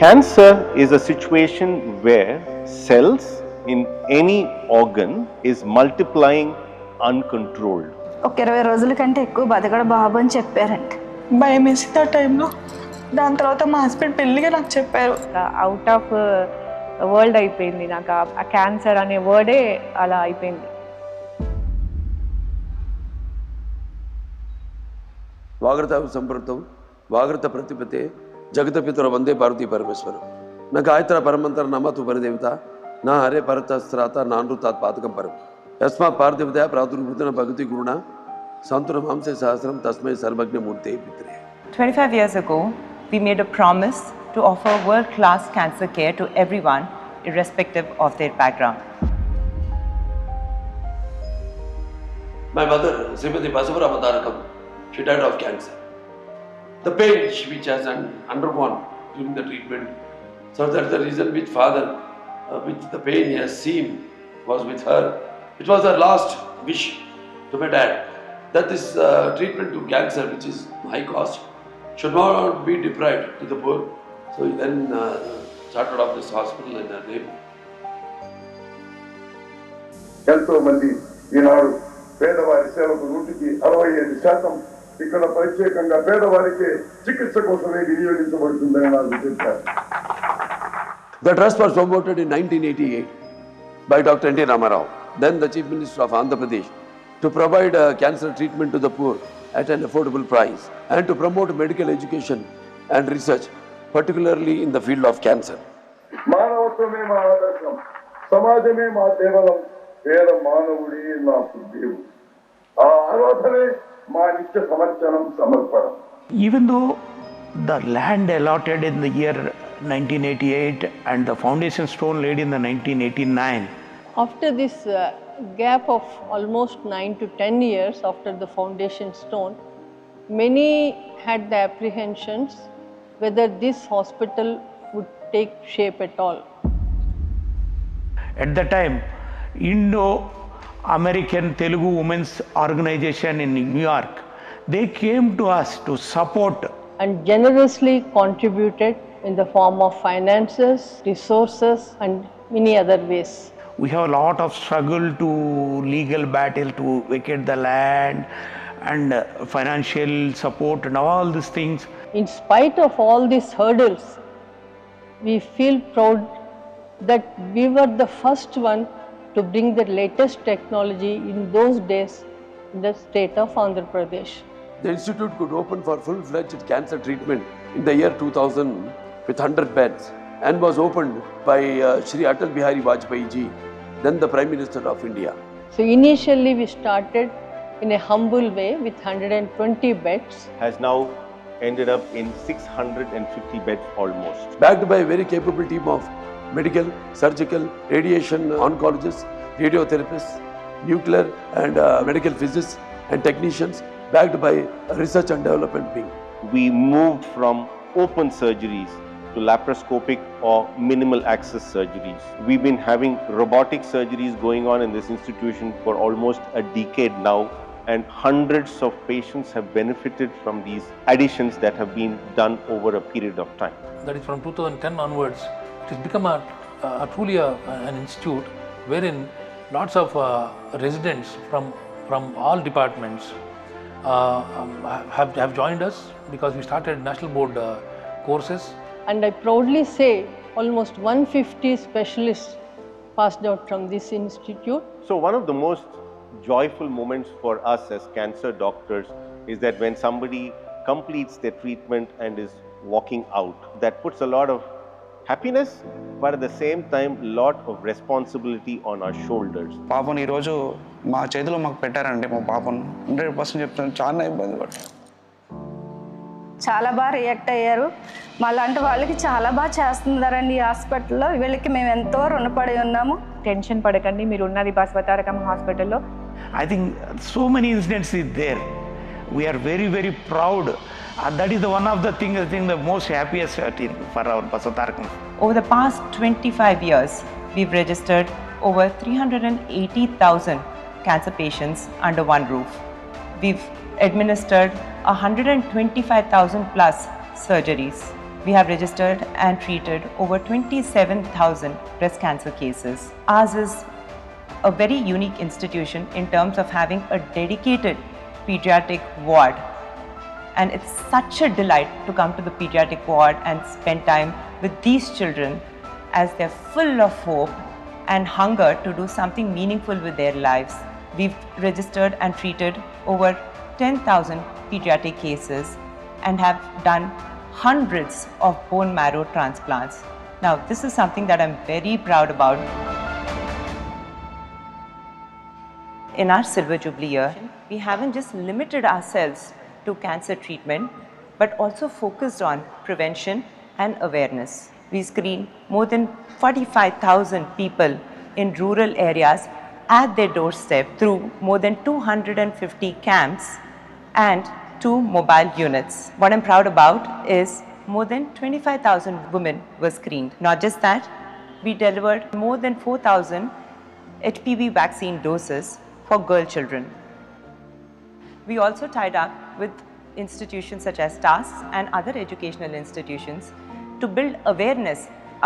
Cancer is a situation where cells in any organ is multiplying uncontrolled. ఒక 20 రోజుల కంటే ఎక్కువ బతకడ బాబు అని చెప్పారంట. భయం వేసింది ఆ టైంలో. దాని తర్వాత మా హస్బెండ్ పెళ్ళిగా నాకు చెప్పారు. అవుట్ ఆఫ్ వరల్డ్ అయిపోయింది నాకు ఆ క్యాన్సర్ అనే వర్డే అలా అయిపోయింది. వాగృత సంప్రతం వాగృత ప్రతిపతే జగత పితర వందే పార్వతీ పరమేశ్వరం నా గాయత్ర పరమంతర నమ తు పరిదేవత నా హరే పరతస్త్రాత నానృతాత్ పాతకం పరం యస్మాత్ పార్థివతయ ప్రాదుర్భూతన భగవతి గురుణ సంతున మాంసే సహస్రం తస్మై సర్వజ్ఞ మూర్తే Pitre. 25 years ago, we made a promise to offer world-class cancer care to everyone, irrespective of their background. My mother, Srimati Basavatarakam, she died of cancer. The pain which has undergone during the treatment, so that's the reason which father, which the pain he has seen was with her. It was her last wish to my dad that this treatment to cancer, which is high cost, should not be deprived to the poor. So he then started off this hospital in her name. ఎంతో మంది ఈనాడు పేదవారి సేవకు 65% ఇక్కడ ప్రత్యేకంగా పేదవారికి చికిత్స కోసమే వినియోగించబడుతుందని నాకు చెప్పారు. The trust was promoted in 1988 by Dr. N.T. Ramarao, then the Chief Minister of Andhra Pradesh, to provide cancer treatment to the poor at an affordable price and to promote medical education and research, particularly in the field of cancer. మానవత్వమే మా ఆదర్శం, సమాజమే మా దేవలం, పేద మానవుడి నాకు దేవుడు. ఆ ఆరాధనే మా నిత్య సమర్చనం సమర్పణం. Even though the land allotted in the year 1988 and the foundation stone laid in the 1989. After this gap of almost 9 to 10 years after the foundation stone, many had the apprehensions whether this hospital would take shape at all. At the time, Indo-American Telugu Women's Organization in New York, they came to us to support and generously contributed in the form of finances, resources and many other ways. We have a lot of struggle to legal battle to vacate the land and financial support and all these things. In spite of all these hurdles, we feel proud that we were the first one to bring the latest technology in those days in the state of Andhra Pradesh. The institute could open for full-fledged cancer treatment in the year 2000 with 100 beds and was opened by Shri Atal Bihari Vajpayee ji, then the Prime Minister of India. So initially we started in a humble way with 120 beds. Has now ended up in 650 beds almost. Backed by a very capable team of medical, surgical, radiation oncologists, radiotherapists, nuclear and medical physicists and technicians, backed by a research and development wing. We moved from open surgeries to laparoscopic or minimal access surgeries. We've been having robotic surgeries going on in this institution for almost a decade now, and hundreds of patients have benefited from these additions that have been done over a period of time. That is from 2010 onwards, it has become truly an institute wherein lots of residents from all departments have joined us, because we started national board courses. And I proudly say almost 150 specialists passed out from this institute. So one of the most joyful moments for us as cancer doctors is that when somebody completes their treatment and is walking out, that puts a lot of happiness, but at the same time lot of responsibility on our shoulders. పాపను ఈరోజు మా చేతిలో మాకు పెట్టారండి. మా పాపను 100% చెప్తాను, చాలా ఇబ్బంది పడ్డాను. చాలా బాగా రియాక్ట్ అయ్యారు. మాలాంటి వాళ్ళకి చాలా బాగా చేస్తున్నారండి ఈ హాస్పిటల్లో. వీళ్ళకి మేము ఎంతో రుణపడి ఉన్నాము. టెన్షన్ పడకండి, మీరు ఉన్నది బసవతారకం హాస్పిటల్లో. I think so many incidents is there. We are very, very proud. That is the one of the things, I think, the most happiest thing for our Basavatarakam. Over the past 25 years, we've registered over 380,000 cancer patients under one roof. We've administered 125,000 plus surgeries. We have registered and treated over 27,000 breast cancer cases. Ours is a very unique institution in terms of having a dedicated pediatric ward. And it's such a delight to come to the pediatric ward and spend time with these children as they're full of hope and hunger to do something meaningful with their lives. We've registered and treated over 10,000 pediatric cases and have done hundreds of bone marrow transplants. Now, this is something that I'm very proud about. In our Silver Jubilee year, we haven't just limited ourselves to cancer treatment, but also focused on prevention and awareness. We screen more than 45,000 people in rural areas at their doorstep through more than 250 camps and 2 mobile units. What I'm proud about is more than 25,000 women were screened. Not just that, we delivered more than 4,000 HPV vaccine doses for girl children. We also tied up with institutions such as TAS and other educational institutions to build awareness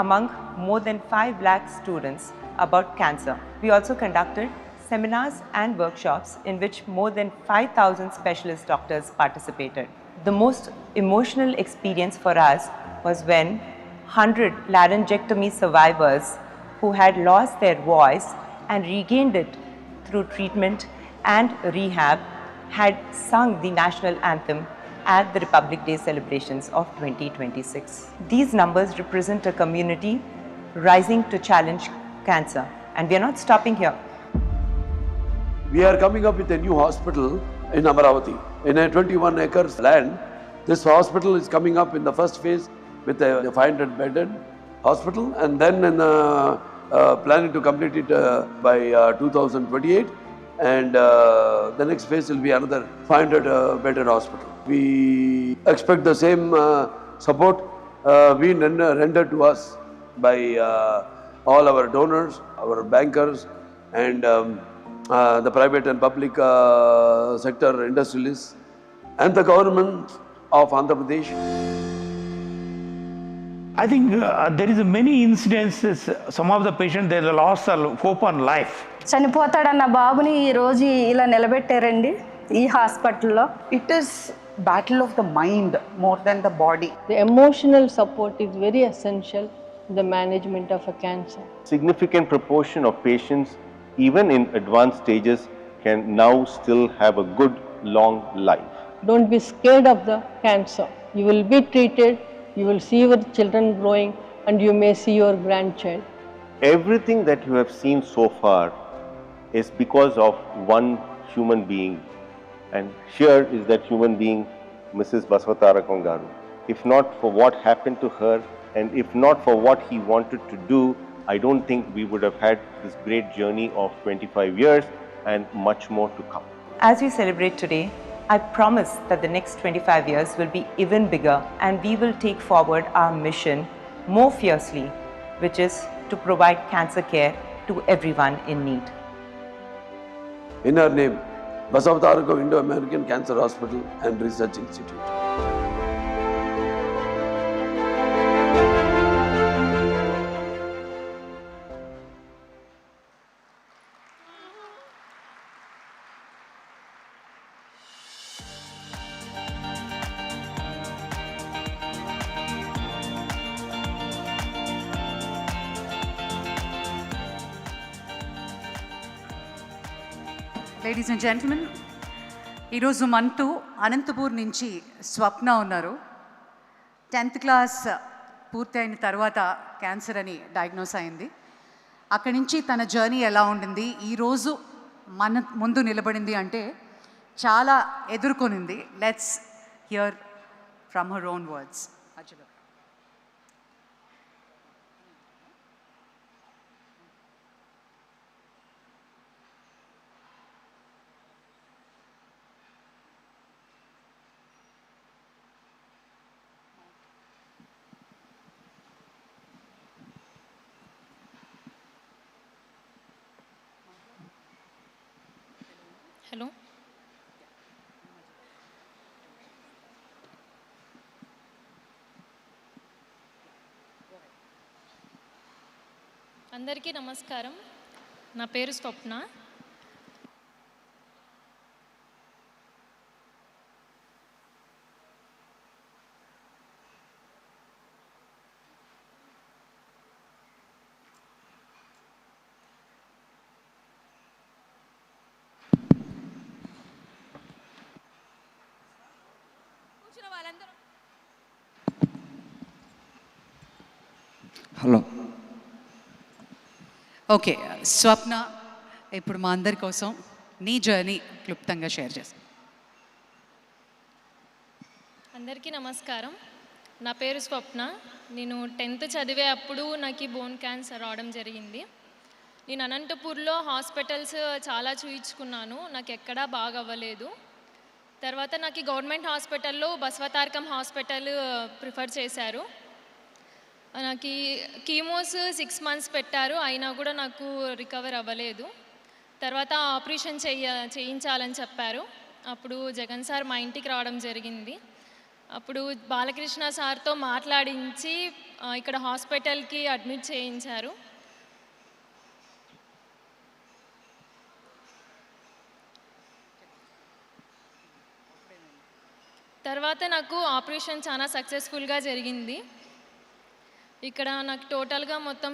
among more than 5 lakh students about cancer. We also conducted seminars and workshops in which more than 5,000 specialist doctors participated. The most emotional experience for us was when 100 laryngectomy survivors who had lost their voice and regained it through treatment and rehab had sung the national anthem at the Republic Day celebrations of 2026. These numbers represent a community rising to challenge cancer, and we are not stopping here. We are coming up with a new hospital in Amaravati, in a 21 acres land. This hospital is coming up in the first phase with a 500-bedded hospital, and then planning to complete it by 2028. And the next phase will be another 500-bedded hospital. We expect the same support being rendered to us by all our donors, our bankers, and the private and public sector industrialists, and the government of Andhra Pradesh. I think there is many incidences. Some of the patients, they lost hope on life. చనిపోతాడన్న బాబుని ఈ రోజు ఇలా నిలబెట్టారండి ఈ హాస్పిటల్లో. It is battle of the mind more than the body. The emotional support is very essential the management of a cancer. Significant proportion of patients, even in advanced stages, can now still have a good long life. Don't be scared of the cancer. You will be treated, you will see your children growing, and you may see your grandchild. Everything that you have seen so far is because of one human being, and here is that human being, Mrs. Basavatarakam garu. If not for what happened to her, and if not for what he wanted to do, I don't think we would have had this great journey of 25 years and much more to come. As we celebrate today, I promise that the next 25 years will be even bigger, and we will take forward our mission more fiercely, which is to provide cancer care to everyone in need. In her name, Basavatarakam Indo-American Cancer Hospital and Research Institute. Ladies and gentlemen, ఈరోజు మనతో అనంతపూర్ నుంచి స్వప్న ఉన్నారు. 10th class పూర్తయిన తర్వాత cancer అని diagnose అయింది. అక్కడి నుంచి తన జర్నీ ఎలా ఉండింది, ఈరోజు మన ముందు నిలబడింది అంటే చాలా ఎదుర్కొనింది. Let's hear from her own words. Hello, అందరికీ నమస్కారం. నా పేరు స్వప్న. హలో. ఓకే స్వప్న, ఇప్పుడు మా అందరి కోసం నీ జర్నీ క్లుప్తంగా షేర్ చేస్తాను. అందరికీ నమస్కారం. నా పేరు స్వప్న. నేను 10th చదివే అప్పుడు నాకు బోన్ క్యాన్సర్ రావడం జరిగింది. నేను అనంతపూర్లో హాస్పిటల్స్ చాలా చూయించుకున్నాను, నాకు ఎక్కడా బాగా అవ్వలేదు. తర్వాత నాకు గవర్నమెంట్ హాస్పిటల్లో బసవతారకం హాస్పిటల్ ప్రిఫర్ చేశారు. నాకు కీమోస్ 6 months పెట్టారు, అయినా కూడా నాకు రికవర్ అవ్వలేదు. తర్వాత ఆపరేషన్ చేయించాలని చెప్పారు. అప్పుడు జగన్ సార్ మా ఇంటికి రావడం జరిగింది. అప్పుడు బాలకృష్ణ సార్తో మాట్లాడించి ఇక్కడ హాస్పిటల్కి అడ్మిట్ చేయించారు. తర్వాత నాకు ఆపరేషన్ చాలా సక్సెస్ఫుల్గా జరిగింది. ఇక్కడ నాకు టోటల్గా మొత్తం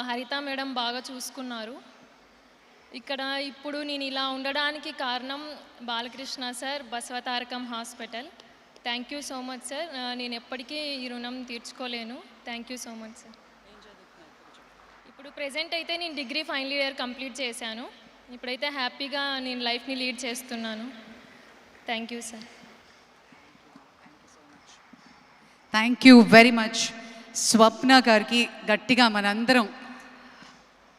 హరిత మేడం బాగా చూసుకున్నారు. ఇక్కడ ఇప్పుడు నేను ఇలా ఉండడానికి కారణం Balakrishna sir, Basavatarakam hospital. Thank you so much sir. నేను ఎప్పటికీ ఈ రుణం తీర్చుకోలేను. Thank you so much sir. ఇప్పుడు ప్రెజెంట్ అయితే నేను డిగ్రీ ఫైనల్ ఇయర్ కంప్లీట్ చేశాను. ఇప్పుడైతే హ్యాపీగా నేను లైఫ్ని లీడ్ చేస్తున్నాను. Thank you sir. Thank you very much. Swapna గారికి గట్టిగా మనందరం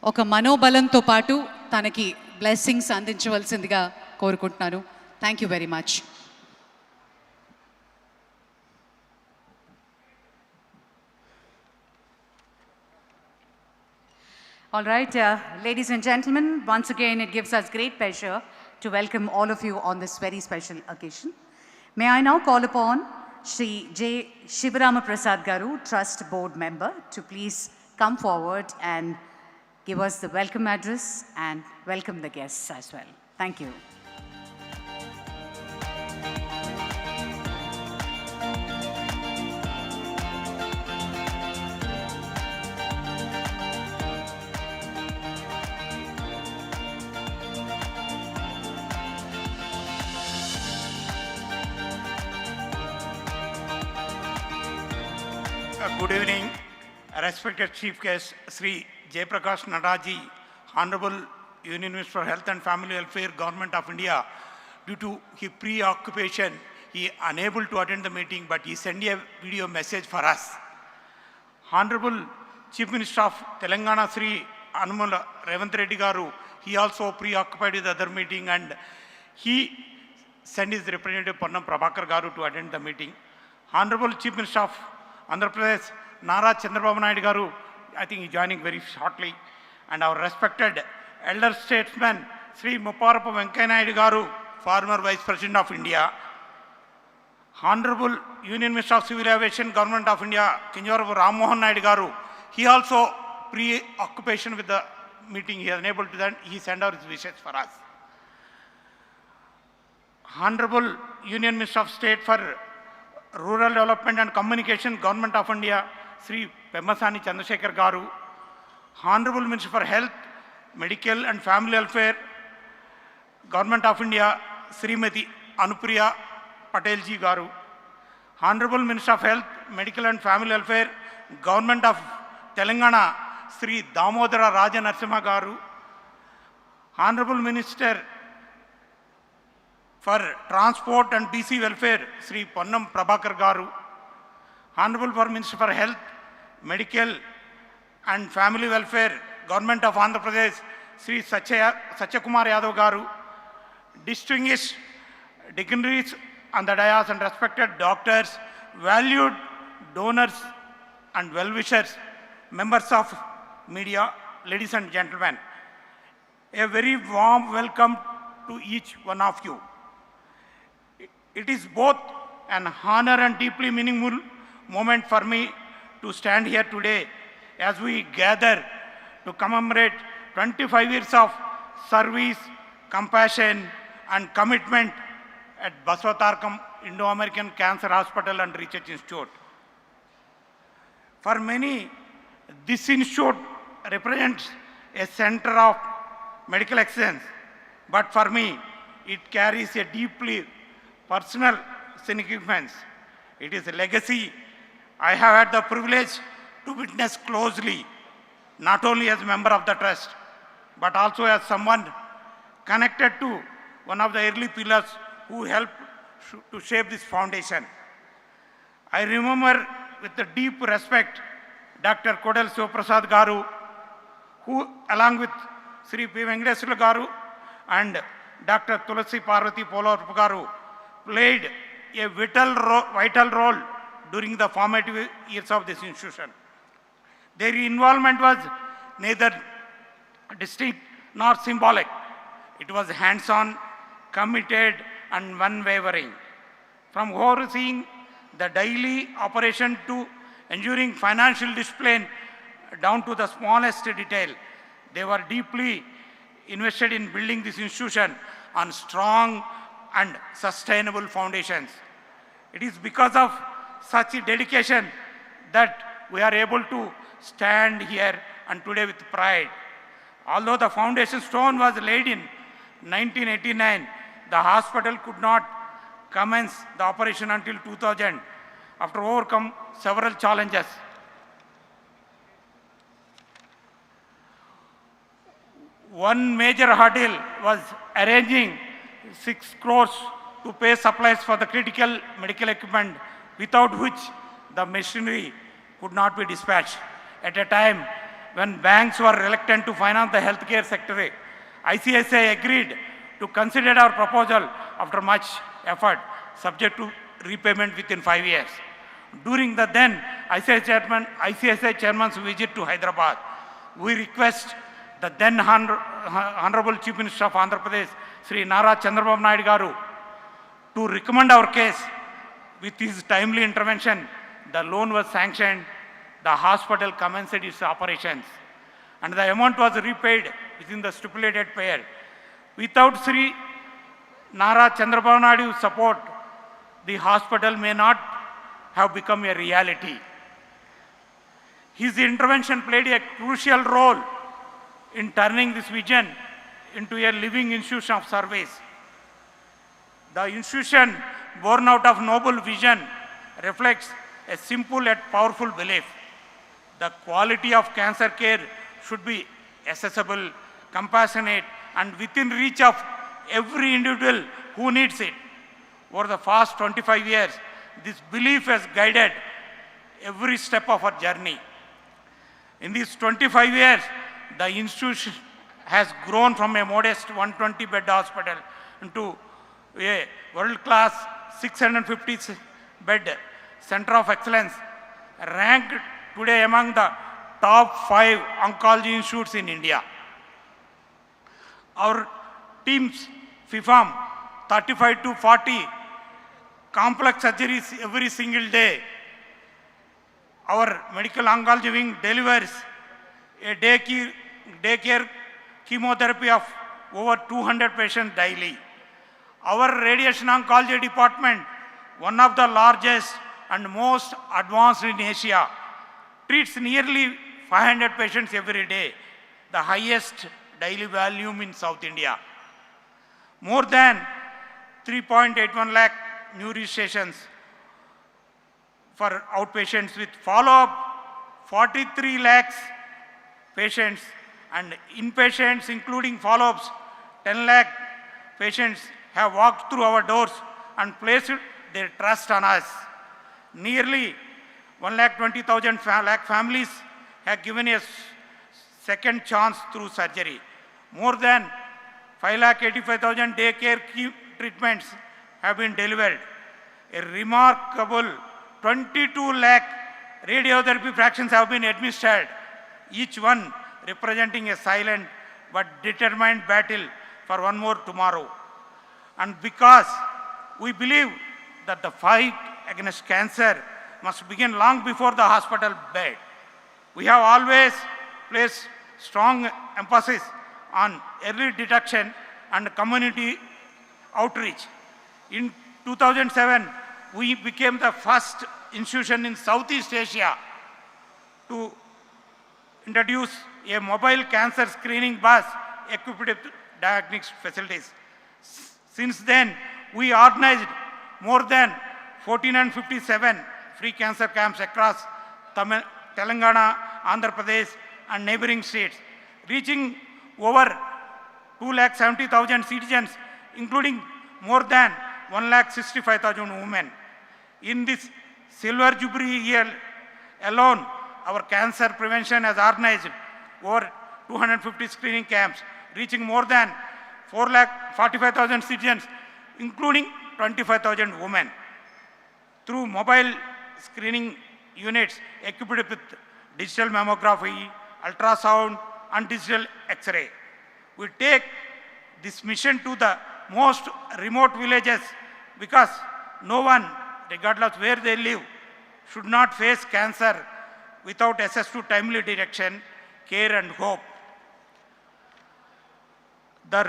ఒక మనోబలంతో పాటు తనకి బ్లెస్సింగ్స్ అందించవలసిందిగా కోరుకుంటున్నాను. Thank you very much. All right, ladies and gentlemen, once again it gives us great pleasure to welcome all of you on this very special occasion. May I now call upon Shri J. Shivarama Prasad Garu, Trust Board Member, to please come forward and give us the welcome address and welcome the guests as well. Thank you. Good evening, respected Chief Guest Sri Jayaprakash Nadaji, Honorable Union Minister for Health and Family Welfare, Government of India. Due to his preoccupation, he unable to attend the meeting, but he sent a video message for us. Honorable Chief Minister of Telangana Sri Anumala Revanth Reddy Garu, he also preoccupied with other meeting and he sent his representative Ponnam Prabhakar Garu to attend the meeting. Honorable Chief Minister of Andhra Pradesh Nara Chandrababu Naidu Garu, I think he is joining very shortly. And our respected elder statesman Sri Mupparappu Venkaiah Naidu Garu, former Vice President of India. Honorable Union Minister of Civil Aviation, Government of India, Kinjarapu Ram Mohan Naidu Garu, he also preoccupation with the meeting, he is unable to then, he sent out his wishes for us. Honorable Union Minister of State for Rural Development and Communication, Government of India, Sri Pemmasani Chandrasekhar Garu. Honorable Minister for Health, Medical and Family Welfare, Government of India, Srimati Anupriya Patel ji Garu. Honorable Minister of Health, Medical and Family Welfare, Government of Telangana, Sri Damodara Raja Narasimha Garu. Honorable Minister for Transport and BC Welfare, Sri Ponnam Prabhakar Garu. Honorable Minister for Health, Medical and Family Welfare, Government of Andhra Pradesh, Sri Satyakumar Yadav Garu. Distinguished dignitaries on the dais and respected doctors, valued donors and well-wishers, members of media, ladies and gentlemen, a very warm welcome to each one of you. It is both an honor and deeply meaningful moment for me to stand here today as we gather to commemorate 25 years of service, compassion and commitment at Basavatarakam Indo-American Cancer Hospital and Research Institute. For many, this institute represents a center of medical excellence, but for me, it carries a deeply personal significance. It is a legacy I have had the privilege to witness closely, not only as a member of the trust, but also as someone connected to one of the early pillars who helped to shape this foundation. I remember with the deep respect Dr. Kodal Sivaprasad Garu, who along with Sri P. Venkateswara Garu and Dr. Tulasi Parvati Polarpu Garu played a vital role during the formative years of this institution. Their involvement was neither distinct nor symbolic. It was hands-on, committed and unwavering. From overseeing the daily operation to ensuring financial discipline down to the smallest detail, they were deeply invested in building this institution on strong and sustainable foundations. It is because of such a dedication that we are able to stand here and today with pride. Although the foundation stone was laid in 1989, the hospital could not commence the operation until 2000 after overcome several challenges. One major hurdle was arranging 6 crores to pay supplies for the critical medical equipment without which the machinery could not be dispatched. At a time when banks were reluctant to finance the healthcare sector, ICSI agreed to consider our proposal after much effort, subject to repayment within 5 years. During the then ICSI chairman's visit to Hyderabad, we request the then Honorable Chief Minister of Andhra Pradesh, Sri Nara Chandrababu Naidu Garu, to recommend our case. With his timely intervention, the loan was sanctioned, the hospital commenced its operations, and the amount was repaid within the stipulated period. Without Sri Nara Chandrababu Naidu's support, the hospital may not have become a reality. His intervention played a crucial role in turning this vision into a living institution of service. The institution, born out of noble vision, reflects a simple yet powerful belief. The quality of cancer care should be accessible, compassionate, and within reach of every individual who needs it. Over the past 25 years, this belief has guided every step of our journey. In these 25 years, the institution has grown from a modest 120-bed hospital into a world-class 650-bed center of excellence, ranked today among the top 5 oncology institutes in India. Our teams perform 35 to 40 complex surgeries every single day. Our medical oncology wing delivers a daycare chemotherapy of over 200 patients daily. Our radiation oncology department, one of the largest and most advanced in Asia, treats nearly 500 patients every day, the highest daily volume in South India. More than 3.81 lakh new registrations for outpatients with follow-up 43 lakhs patients, and inpatients including follow-ups 10 lakh patients have walked through our doors and placed their trust on us. Nearly 1,20,000 families have given a second chance through surgery. More than 5,85,000 daycare treatments have been delivered. A remarkable 22 lakh radiotherapy fractions have been administered, each one representing a silent but determined battle for one more tomorrow. And because we believe that the fight against cancer must begin long before the hospital bed, we have always placed strong emphasis on early detection and community outreach. In 2007, we became the first institution in Southeast Asia to introduce a mobile cancer screening bus equipped with diagnostic facilities. Since then, we organized more than 1,457 free cancer camps across Telangana, Andhra Pradesh, and neighboring states, reaching over 2,70,000 citizens, including more than 1,65,000 women. In this Silver Jubilee year alone, our cancer prevention has organized over 250 screening camps, reaching more than 4,45,000 citizens, including 25,000 women. Through mobile screening units equipped with digital mammography, ultrasound, and digital X-ray, we take this mission to the most remote villages because no one, regardless where they live, should not face cancer without access to timely detection, care, and hope. The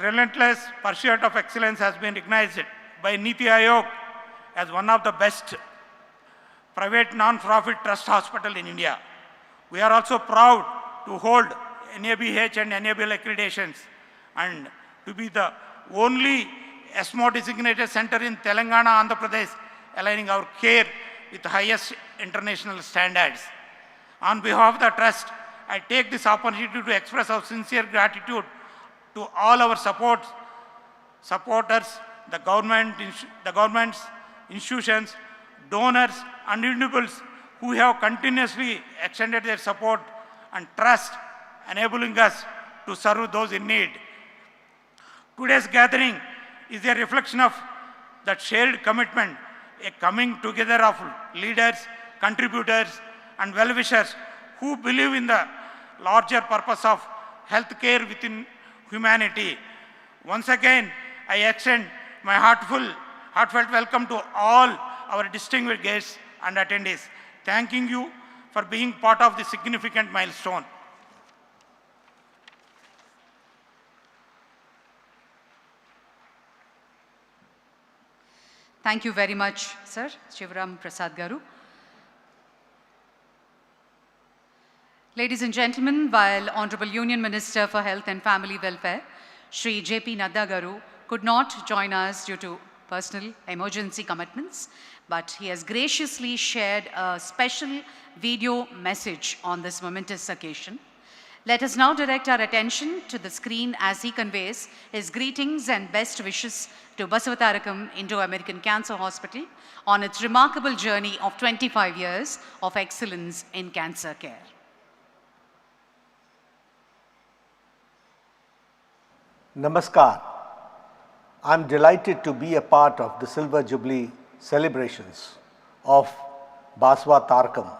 relentless pursuit of excellence has been recognized by Niti Aayog as one of the best private non-profit trust hospital in India. We are also proud to hold NABH and NABL accreditations and to be the only ESMO designated center in Telangana, Andhra Pradesh, aligning our care with the highest international standards. On behalf of the trust, I take this opportunity to express our sincere gratitude to all our supporters, the governments, institutions, donors, and individuals who have continuously extended their support and trust, enabling us to serve those in need. Today's gathering is a reflection of that shared commitment, a coming together of leaders, contributors, and well-wishers who believe in the larger purpose of healthcare within humanity. Once again, I extend my heartfelt welcome to all our distinguished guests and attendees, thanking you for being part of this significant milestone. Thank you very much, sir, Shivaram Prasad Garu. Ladies and gentlemen, while Honorable Union Minister for Health and Family Welfare, Shri J.P. Nadda Garu, could not join us due to personal emergency commitments, but he has graciously shared a special video message on this momentous occasion. Let us now direct our attention to the screen as he conveys his greetings and best wishes to Basavatarakam Indo-American Cancer Hospital on its remarkable journey of 25 years of excellence in cancer care. Namaskar. I'm delighted to be a part of the Silver Jubilee celebrations of Basavatarakam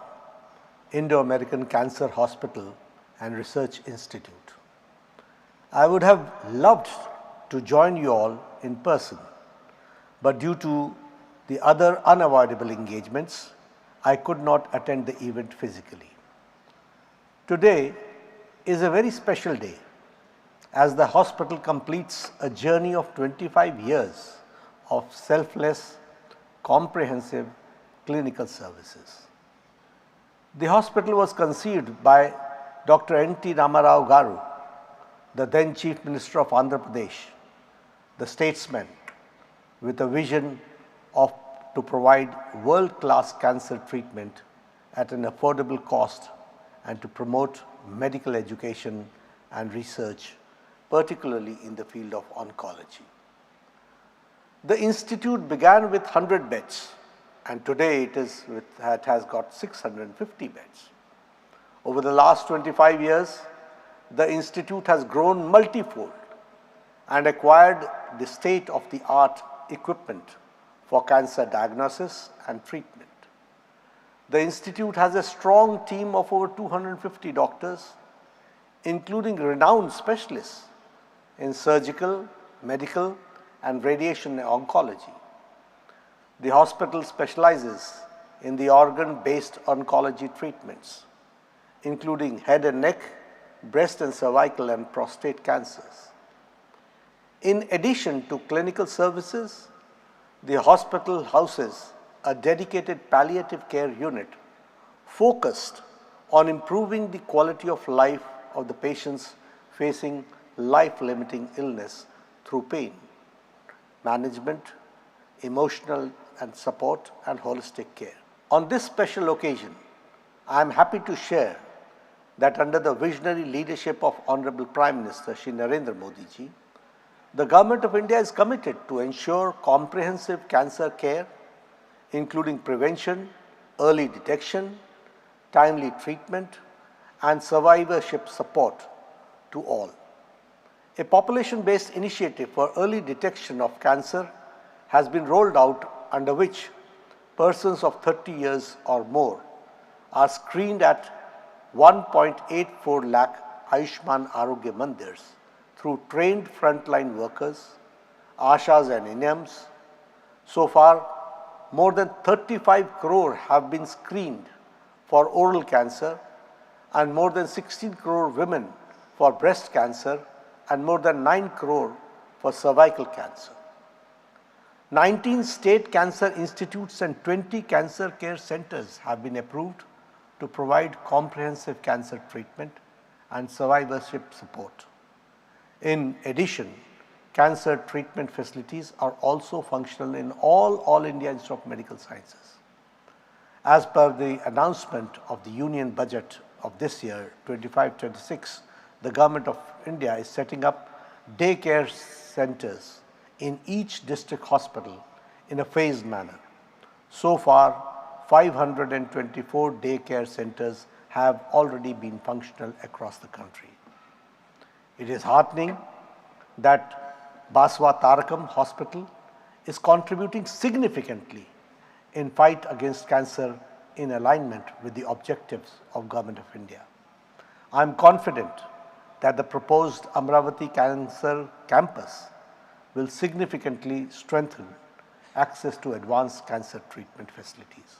Indo-American Cancer Hospital and Research Institute. I would have loved to join you all in person, but due to the other unavoidable engagements, I could not attend the event physically. Today is a very special day as the hospital completes a journey of 25 years of selfless, comprehensive clinical services. The hospital was conceived by Dr. N.T. Ramarao Garu, the then Chief Minister of Andhra Pradesh, the statesman, with a vision to provide world-class cancer treatment at an affordable cost and to promote medical education and research, particularly in the field of oncology. The institute began with 100 beds and today it has got 650 beds. Over the last 25 years, the institute has grown multifold and acquired the state-of-the-art equipment for cancer diagnosis and treatment. The institute has a strong team of over 250 doctors, including renowned specialists in surgical, medical, and radiation oncology. The hospital specializes in the organ-based oncology treatments, including head and neck, breast and cervical and prostate cancers. In addition to clinical services, the hospital houses a dedicated palliative care unit focused on improving the quality of life of the patients facing life-limiting illness through pain management, emotional and support, and holistic care. On this special occasion, I am happy to share that under the visionary leadership of Honorable Prime Minister Shri Narendra Modi ji, the Government of India is committed to ensure comprehensive cancer care, including prevention, early detection, timely treatment, and survivorship support to all. A population-based initiative for early detection of cancer has been rolled out, under which persons of 30 years or more are screened at 1.84 lakh Ayushman Arogya Mandirs through trained frontline workers, Ashas and INEMs. So far, more than 35 crore have been screened for oral cancer and more than 16 crore women for breast cancer and more than 9 crore for cervical cancer. 19 state cancer institutes and 20 cancer care centers have been approved to provide comprehensive cancer treatment and survivorship support. In addition, cancer treatment facilities are also functional in all India Institute of Medical Sciences. As per the announcement of the Union Budget of this year, 25-26, the Government of India is setting up daycare centers in each district hospital in a phased manner. So far, 524 daycare centers have already been functional across the country. It is heartening that Basavatarakam Hospital is contributing significantly in fight against cancer in alignment with the objectives of Government of India. I am confident that the proposed Amravati Cancer Campus will significantly strengthen access to advanced cancer treatment facilities.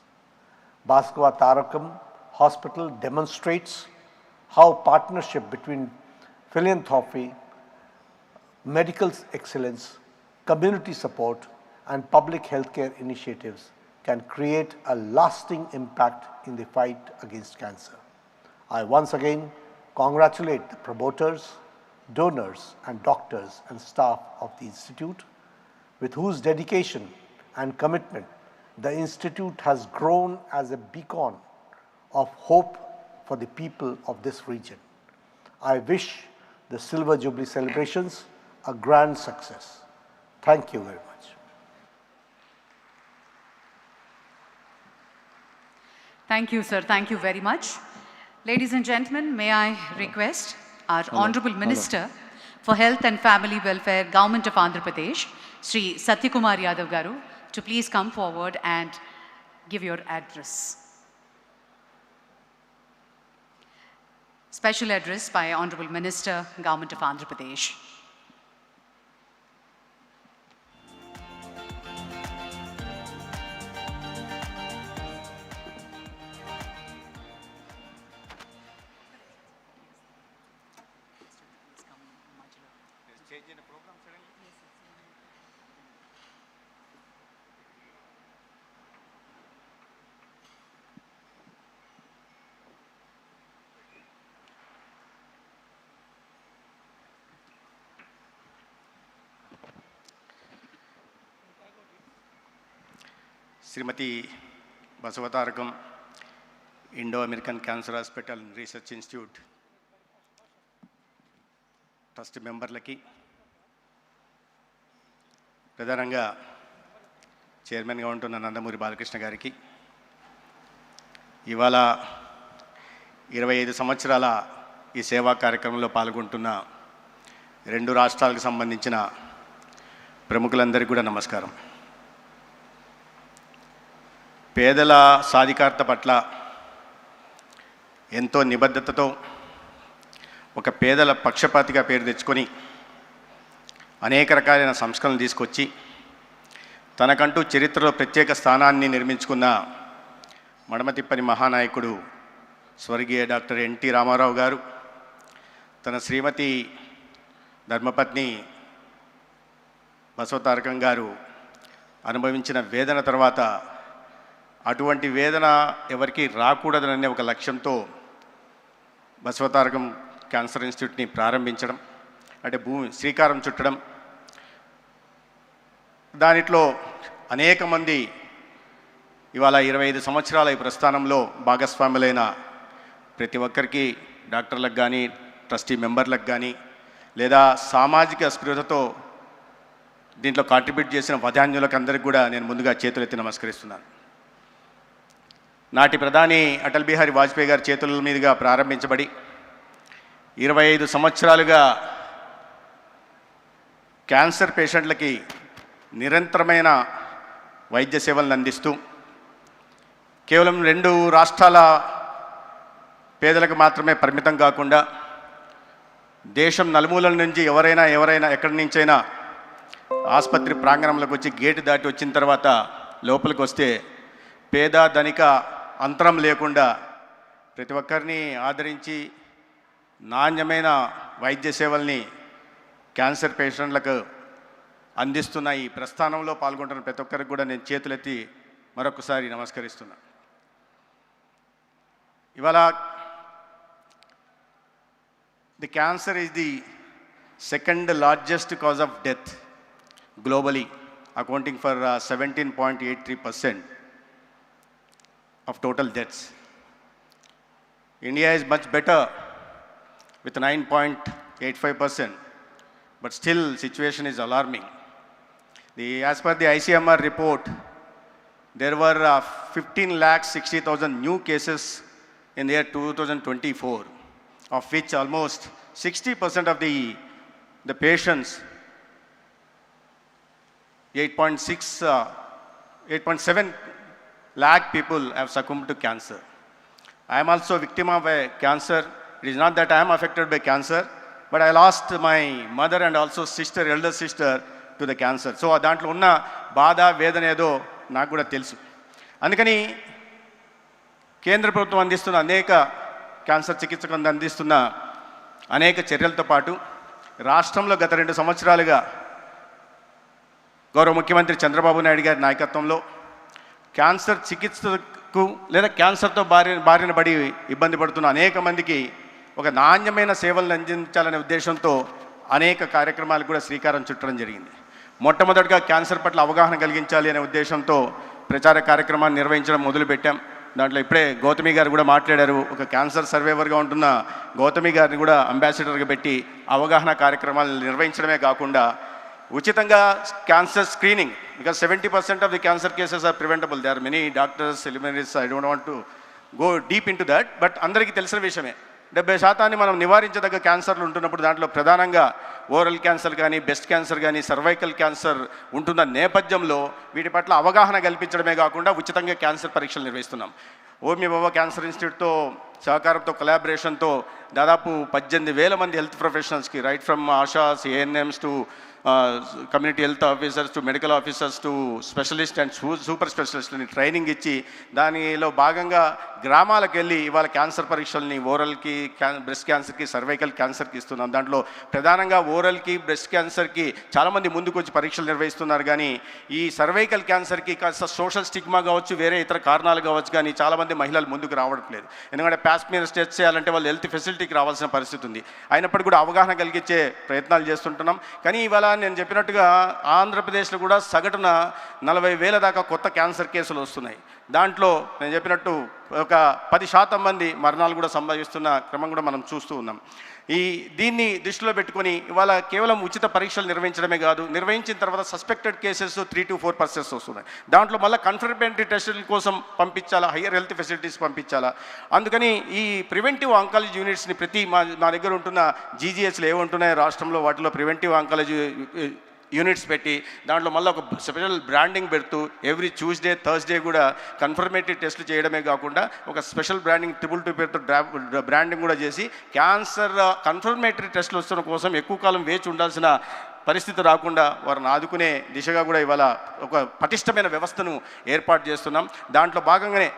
Basavatarakam Hospital demonstrates how partnership between philanthropy, medical excellence, community support, and public healthcare initiatives can create a lasting impact in the fight against cancer. I once again congratulate the promoters, donors, and doctors and staff of the Institute, with whose dedication and commitment the Institute has grown as a beacon of hope for the people of this region. I wish the Silver Jubilee celebrations a grand success. Thank you very much. Thank you, sir. Thank you very much. Ladies and gentlemen, may I request our Honorable Minister for Health and Family Welfare, Government of Andhra Pradesh, Sri Satyakumar Yadav Garu, to please come forward and give your address. Special address by Honorable Minister, Government of Andhra Pradesh. Shrimati Basavatarakam Indo American cancer hospital research institute trust మెంబర్లకి, ప్రధానంగా చైర్మన్గా ఉంటున్న నందమూరి బాలకృష్ణ గారికి, ఇవాళ 25 సంవత్సరాల ఈ సేవా కార్యక్రమంలో పాల్గొంటున్న 2 రాష్ట్రాలకు సంబంధించిన ప్రముఖులందరికీ కూడా నమస్కారం. పేదల సాధికారత పట్ల ఎంతో నిబద్ధతతో ఒక పేదల పక్షపాతిగా పేరు తెచ్చుకొని అనేక రకాలైన సంస్కరణలు తీసుకొచ్చి తనకంటూ చరిత్రలో ప్రత్యేక స్థానాన్ని నిర్మించుకున్న మడమతిప్పని మహానాయకుడు స్వర్గీయ డాక్టర్ ఎన్టీ రామారావు గారు తన శ్రీమతి ధర్మపత్ని బసవతారకం గారు అనుభవించిన వేదన తర్వాత అటువంటి వేదన ఎవరికి రాకూడదనే ఒక లక్ష్యంతో బసవతారకం క్యాన్సర్ ఇన్స్టిట్యూట్ని ప్రారంభించడం, అంటే శ్రీకారం చుట్టడం, దానిలో అనేక మంది ఇవాళ 25 సంవత్సరాల ఈ ప్రస్థానంలో భాగస్వాములైన ప్రతి ఒక్కరికి, డాక్టర్లకు కానీ, ట్రస్టీ మెంబర్లకు కానీ, లేదా సామాజిక స్పృహతో దీంట్లో కాంట్రిబ్యూట్ చేసిన వధాన్యులకు అందరికీ కూడా నేను ముందుగా చేతులెత్తి నమస్కరిస్తున్నాను. నాటి ప్రధాని అటల్ బిహారీ వాజ్పేయి గారి చేతుల మీదుగా ప్రారంభించబడి 25 సంవత్సరాలుగా క్యాన్సర్ పేషెంట్లకి నిరంతరమైన వైద్య సేవలను అందిస్తూ కేవలం 2 రాష్ట్రాల పేదలకు మాత్రమే పరిమితం కాకుండా దేశం నలుమూలల నుంచి ఎవరైనా ఎక్కడి నుంచైనా ఆసుపత్రి ప్రాంగణంలోకి వచ్చి గేటు దాటి వచ్చిన తర్వాత లోపలికి వస్తే పేద ధనిక అంతరం లేకుండా ప్రతి ఒక్కరిని ఆదరించి నాణ్యమైన వైద్య సేవల్ని క్యాన్సర్ పేషెంట్లకు అందిస్తున్న ఈ ప్రస్థానంలో పాల్గొంటున్న ప్రతి ఒక్కరికి కూడా నేను చేతులెత్తి మరొకసారి నమస్కరిస్తున్నా. ఇవాళ the cancer is the second largest cause of death globally, accounting for 17.83% of total deaths. India is much better with 9.85%, but still situation is alarming. As per the ICMR report, there were 15,60,000 new cases in the year 2024, of which almost 60% of the patients, 8.7 lakh people have succumbed to cancer. I am also a victim of a cancer. It is not that I am affected by cancer, but I lost my mother and also elder sister to the cancer. So దాంట్లో ఉన్న బాధ వేదన ఏదో నాకు కూడా తెలుసు. అందుకని కేంద్ర ప్రభుత్వం అందిస్తున్న అనేక క్యాన్సర్ చికిత్సకు అందిస్తున్న అనేక చర్యలతో పాటు రాష్ట్రంలో గత 2 సంవత్సరాలుగా గౌరవ ముఖ్యమంత్రి చంద్రబాబు నాయుడు గారి నాయకత్వంలో క్యాన్సర్ చికిత్సకు లేదా క్యాన్సర్తో బారిన పడి ఇబ్బంది పడుతున్న అనేక మందికి ఒక నాణ్యమైన సేవలను అందించాలనే ఉద్దేశంతో అనేక కార్యక్రమాలకు కూడా శ్రీకారం చుట్టడం జరిగింది. మొట్టమొదటిగా క్యాన్సర్ పట్ల అవగాహన కలిగించాలి అనే ఉద్దేశంతో ప్రచార కార్యక్రమాన్ని నిర్వహించడం మొదలుపెట్టాం. దాంట్లో ఇప్పుడే గౌతమి గారు కూడా మాట్లాడారు. ఒక క్యాన్సర్ సర్వైవర్గా ఉంటున్న గౌతమి గారిని కూడా అంబాసిడర్గా పెట్టి అవగాహన కార్యక్రమాలు నిర్వహించడమే కాకుండా ఉచితంగా cancer screening, because 70% of the cancer cases are preventable. They are many doctors ఎలిమినరీస్, I don't want to go deep into that but, బట్ అందరికీ తెలిసిన విషయమే. 70% మనం నివారించదగ్గ క్యాన్సర్లు ఉంటున్నప్పుడు దాంట్లో ప్రధానంగా ఓరల్ క్యాన్సర్ కానీ, బ్రెస్ట్ క్యాన్సర్ కానీ, సర్వైకల్ క్యాన్సర్ ఉంటున్న నేపథ్యంలో వీటి పట్ల అవగాహన కల్పించడమే కాకుండా ఉచితంగా క్యాన్సర్ పరీక్షలు నిర్వహిస్తున్నాం. ఓమి బాబా క్యాన్సర్ ఇన్స్టిట్యూట్తో సహకారంతో, కొలాబరేషన్తో దాదాపు 18,000 మంది హెల్త్ ప్రొఫెషనల్స్కి, right from ASHAs, ANMs to community health officers to medical officers to specialist and super స్పెషలిస్ట్ని ట్రైనింగ్ ఇచ్చి దానిలో భాగంగా గ్రామాలకు వెళ్ళి ఇవాళ క్యాన్సర్ పరీక్షల్ని ఓరల్కి, బ్రెస్ట్ క్యాన్సర్కి, సర్వైకల్ క్యాన్సర్కి ఇస్తున్నాం. దాంట్లో ప్రధానంగా ఓరల్కి, బ్రెస్ట్ క్యాన్సర్కి చాలామంది ముందుకు వచ్చి పరీక్షలు నిర్వహిస్తున్నారు. కానీ ఈ సర్వైకల్ క్యాన్సర్కి కాస్త సోషల్ స్టిగ్మా కావచ్చు, వేరే ఇతర కారణాలు కావచ్చు, కానీ చాలామంది మహిళలు ముందుకు రావట్లేదు. ఎందుకంటే ప్యాస్ మీద టెస్ట్ చేయాలంటే వాళ్ళు హెల్త్ ఫెసిలిటీకి రావాల్సిన పరిస్థితి ఉంది. అయినప్పటికీ కూడా అవగాహన కలిగించే ప్రయత్నాలు చేస్తుంటున్నాం. కానీ ఇవాళ నేను చెప్పినట్టుగా ఆంధ్రప్రదేశ్లో కూడా సగటున 40,000 దాకా కొత్త క్యాన్సర్ కేసులు వస్తున్నాయి. దాంట్లో నేను చెప్పినట్టు ఒక 10% మంది మరణాలు కూడా సంభవిస్తున్న క్రమం కూడా మనం చూస్తూ ఉన్నాం. దీన్ని దృష్టిలో పెట్టుకొని ఇవాళ కేవలం ఉచిత పరీక్షలు నిర్వహించడమే కాదు, నిర్వహించిన తర్వాత సస్పెక్టెడ్ కేసెస్ 3 to 4% వస్తున్నాయి. దాంట్లో మళ్ళీ కన్ఫర్మేటరీ టెస్టుల కోసం పంపించాలా, హయ్యర్ హెల్త్ ఫెసిలిటీస్ పంపించాలా. అందుకని ఈ ప్రివెంటివ్ ఆంకాలజీ యూనిట్స్ని మా దగ్గర ఉంటున్న జీజీహెచ్లు ఏముంటున్నాయో రాష్ట్రంలో వాటిలో ప్రివెంటివ్ ఆంకాలజీ యూనిట్స్ పెట్టి దాంట్లో మళ్ళీ ఒక స్పెషల్ బ్రాండింగ్ పెడుతూ ఎవ్రీ ట్యూస్డే, థర్స్డే కూడా కన్ఫర్మేటరీ టెస్టులు చేయడమే కాకుండా ఒక స్పెషల్ బ్రాండింగ్ 222 పేరుతో బ్రాండింగ్ కూడా చేసి క్యాన్సర్ కన్ఫర్మేటరీ టెస్టులు వస్తున్న కోసం ఎక్కువ కాలం వేచి ఉండాల్సిన పరిస్థితి రాకుండా వారిని ఆదుకునే దిశగా కూడా ఇవాళ ఒక పటిష్టమైన వ్యవస్థను ఏర్పాటు చేస్తున్నాం. దాంట్లో భాగంగానే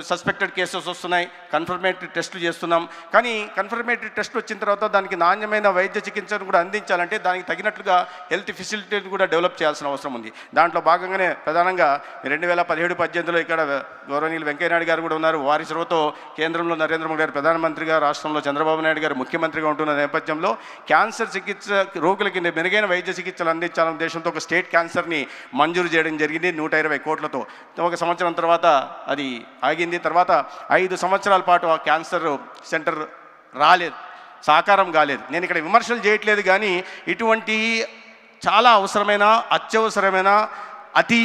సస్పెక్టెడ్ కేసెస్ వస్తున్నాయి, కన్ఫర్మేటరీ టెస్టులు చేస్తున్నాం. కానీ కన్ఫర్మేటరీ టెస్ట్ వచ్చిన తర్వాత దానికి నాణ్యమైన వైద్య చికిత్సను కూడా అందించాలంటే దానికి తగినట్లుగా హెల్త్ ఫెసిలిటీని కూడా డెవలప్ చేయాల్సిన అవసరం ఉంది. దాంట్లో భాగంగానే ప్రధానంగా 2017-18లో ఇక్కడ గౌరవనీయులు వెంకయ్యనాయుడు గారు కూడా ఉన్నారు. వారి చొరవతో కేంద్రంలో నరేంద్ర మోడీ గారు ప్రధానమంత్రిగా, రాష్ట్రంలో చంద్రబాబు నాయుడు గారు ముఖ్యమంత్రిగా ఉంటున్న నేపథ్యంలో క్యాన్సర్ చికిత్స రోగులకి మెరుగైన వైద్య చికిత్సలు అందించాలనే ఉద్దేశంతో ఒక స్టేట్ క్యాన్సర్ని మంజూరు చేయడం జరిగింది 120 కోట్లతో. 1 సంవత్సరం తర్వాత అది ఆగింది. తర్వాత 5 సంవత్సరాల పాటు ఆ క్యాన్సర్ సెంటర్ రాలేదు, సాకారం కాలేదు. నేను ఇక్కడ విమర్శలు చేయట్లేదు, కానీ ఇటువంటి చాలా అవసరమైన, అత్యవసరమైన, అతి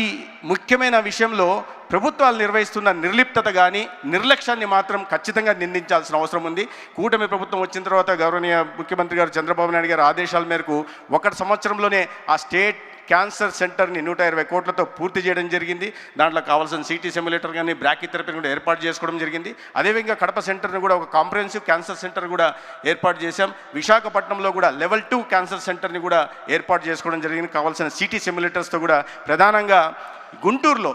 ముఖ్యమైన విషయంలో ప్రభుత్వాలు నిర్వహిస్తున్న నిర్లిప్తత కానీ నిర్లక్ష్యాన్ని మాత్రం ఖచ్చితంగా నిందించాల్సిన అవసరం ఉంది. కూటమి ప్రభుత్వం వచ్చిన తర్వాత గౌరవనీయ ముఖ్యమంత్రి గారు చంద్రబాబు నాయుడు గారు ఆదేశాల మేరకు 1 సంవత్సరంలోనే ఆ స్టేట్ క్యాన్సర్ సెంటర్ని 120 కోట్లతో పూర్తి చేయడం జరిగింది. దాంట్లో కావాల్సిన సిటీ సిమ్యులేటర్ కానీ, బ్రాకీథెరపీని కూడా ఏర్పాటు చేసుకోవడం జరిగింది. అదేవిధంగా కడప సెంటర్ని కూడా ఒక కాంప్రహెన్సివ్ క్యాన్సర్ సెంటర్ కూడా ఏర్పాటు చేశాం. విశాఖపట్నంలో కూడా లెవెల్ 2 క్యాన్సర్ సెంటర్ని కూడా ఏర్పాటు చేసుకోవడం జరిగింది. కావాల్సిన సిటీ సిమ్యులేటర్స్తో కూడా ప్రధానంగా గుంటూరులో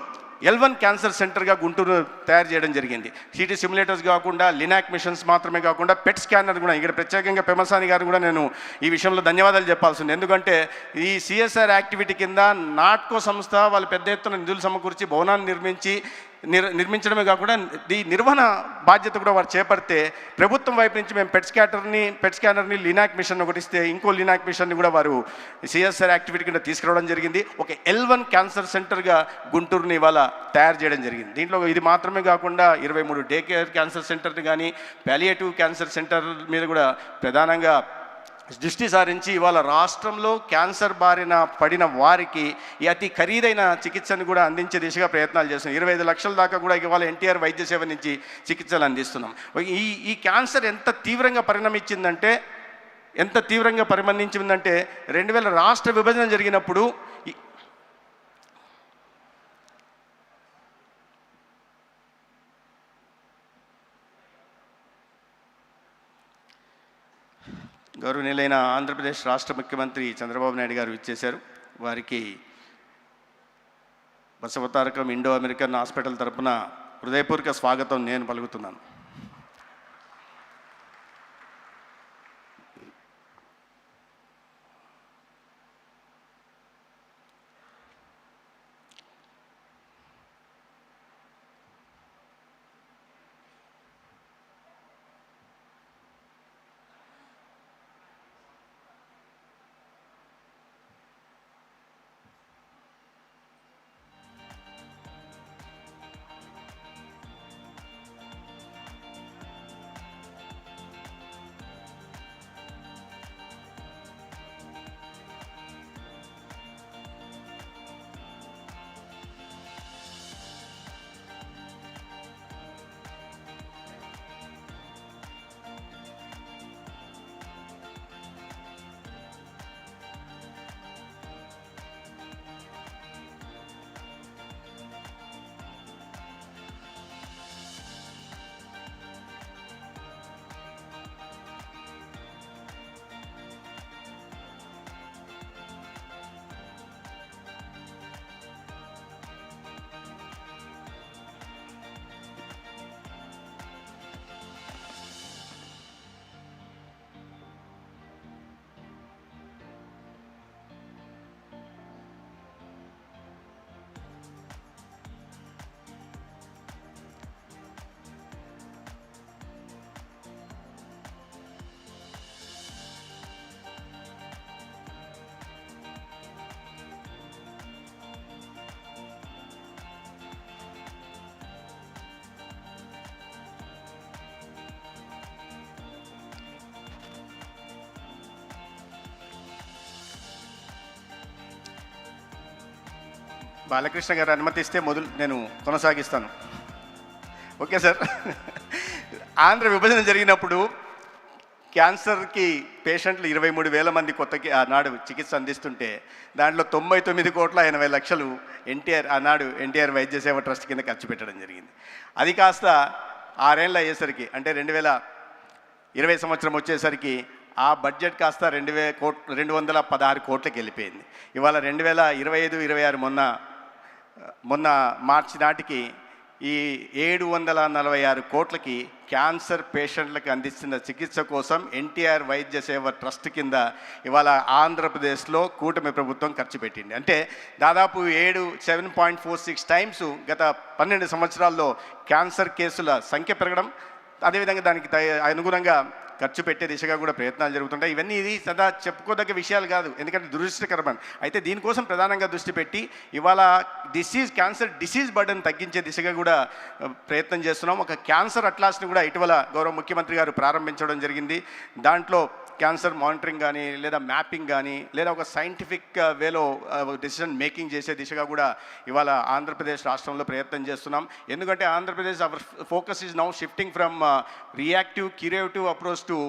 L1 క్యాన్సర్ సెంటర్గా గుంటూరు తయారు చేయడం జరిగింది. సిటీ సిమ్యులేటర్స్ కాకుండా లినాక్ మిషన్స్ మాత్రమే కాకుండా పెట్ స్కానర్ కూడా ఇక్కడ ప్రత్యేకంగా పెమసాని గారు కూడా నేను ఈ విషయంలో ధన్యవాదాలు చెప్పాల్సింది. ఎందుకంటే ఈ CSR యాక్టివిటీ కింద నాట్కో సంస్థ వాళ్ళు పెద్ద ఎత్తున నిధులు సమకూర్చి భవనాన్ని నిర్మించడమే కాకుండా ఈ నిర్వహణ బాధ్యత కూడా వారు చేపడితే ప్రభుత్వం వైపు నుంచి మేము పెట్ స్కానర్ని లినాక్ మిషన్ ఒకటి ఇస్తే ఇంకో లినాక్ మిషన్ని కూడా వారు CSR యాక్టివిటీ కింద తీసుకురావడం జరిగింది. ఒక L1 క్యాన్సర్ సెంటర్గా గుంటూరుని ఇవాళ తయారు చేయడం జరిగింది. దీంట్లో ఇది మాత్రమే కాకుండా 23 డే కేర్ క్యాన్సర్ సెంటర్ని కానీ, పాలియేటివ్ క్యాన్సర్ సెంటర్ మీద కూడా ప్రధానంగా దృష్టి సారించి ఇవాళ రాష్ట్రంలో క్యాన్సర్ బారిన పడిన వారికి ఈ అతి ఖరీదైన చికిత్సను కూడా అందించే దిశగా ప్రయత్నాలు చేస్తున్నాం. 25 లక్షల దాకా కూడా ఇవాళ ఎన్టీఆర్ వైద్య సేవ నుంచి చికిత్సలు అందిస్తున్నాం. ఈ క్యాన్సర్ ఎంత తీవ్రంగా పరిణమించిందంటే 2000 రాష్ట్ర విభజన జరిగినప్పుడు గౌరవనీయులైన ఆంధ్రప్రదేశ్ రాష్ట్ర ముఖ్యమంత్రి చంద్రబాబు నాయుడు గారు ఇచ్చేశారు. వారికి బసవతారకం ఇండో అమెరికన్ హాస్పిటల్ తరపున హృదయపూర్వక స్వాగతం నేను పలుకుతున్నాను. బాలకృష్ణ గారు అనుమతిస్తే నేను కొనసాగిస్తాను. Okay sir. ఆంధ్ర విభజన జరిగినప్పుడు క్యాన్సర్కి పేషెంట్లు 23,000 మంది కొత్తకి ఆనాడు చికిత్స అందిస్తుంటే దాంట్లో 99,80,00,000 ఆనాడు ఎన్టీఆర్ వైద్య సేవ ట్రస్ట్ కింద ఖర్చు పెట్టడం జరిగింది. అది కాస్త 6 ఏళ్ళు అయ్యేసరికి, అంటే 2020 సంవత్సరం వచ్చేసరికి ఆ బడ్జెట్ కాస్త 216 కోట్లకి వెళ్ళిపోయింది. ఇవాళ 2025-26 మొన్న మార్చి నాటికి ఈ 746 కోట్లకి క్యాన్సర్ పేషెంట్లకు అందిస్తున్న చికిత్స కోసం ఎన్టీఆర్ వైద్య సేవ ట్రస్ట్ కింద ఇవాళ ఆంధ్రప్రదేశ్లో కూటమి ప్రభుత్వం ఖర్చు పెట్టింది. అంటే దాదాపు 7.46 టైమ్స్ గత 12 సంవత్సరాల్లో క్యాన్సర్ కేసుల సంఖ్య పెరగడం, అదేవిధంగా దానికి అనుగుణంగా ఖర్చు పెట్టే దిశగా కూడా ప్రయత్నాలు జరుగుతుంటాయి. ఇవన్నీ ఇది సదా చెప్పుకోదగ్గ విషయాలు కాదు, ఎందుకంటే దురదృష్టకరమని. అయితే దీనికోసం ప్రధానంగా దృష్టి పెట్టి ఇవాళ క్యాన్సర్ డిసీజ్ బర్డన్ తగ్గించే దిశగా కూడా ప్రయత్నం చేస్తున్నాం. ఒక క్యాన్సర్ అట్లాస్ని కూడా ఇటీవల గౌరవ ముఖ్యమంత్రి గారు ప్రారంభించడం జరిగింది. దాంట్లో క్యాన్సర్ మానిటరింగ్ కానీ, లేదా మ్యాపింగ్ కానీ, లేదా ఒక సైంటిఫిక్ వేలో డెసిషన్ మేకింగ్ చేసే దిశగా కూడా ఇవాళ ఆంధ్రప్రదేశ్ రాష్ట్రంలో ప్రయత్నం చేస్తున్నాం. ఎందుకంటే Andhra Pradesh our focus is now shifting from reactive curative approach to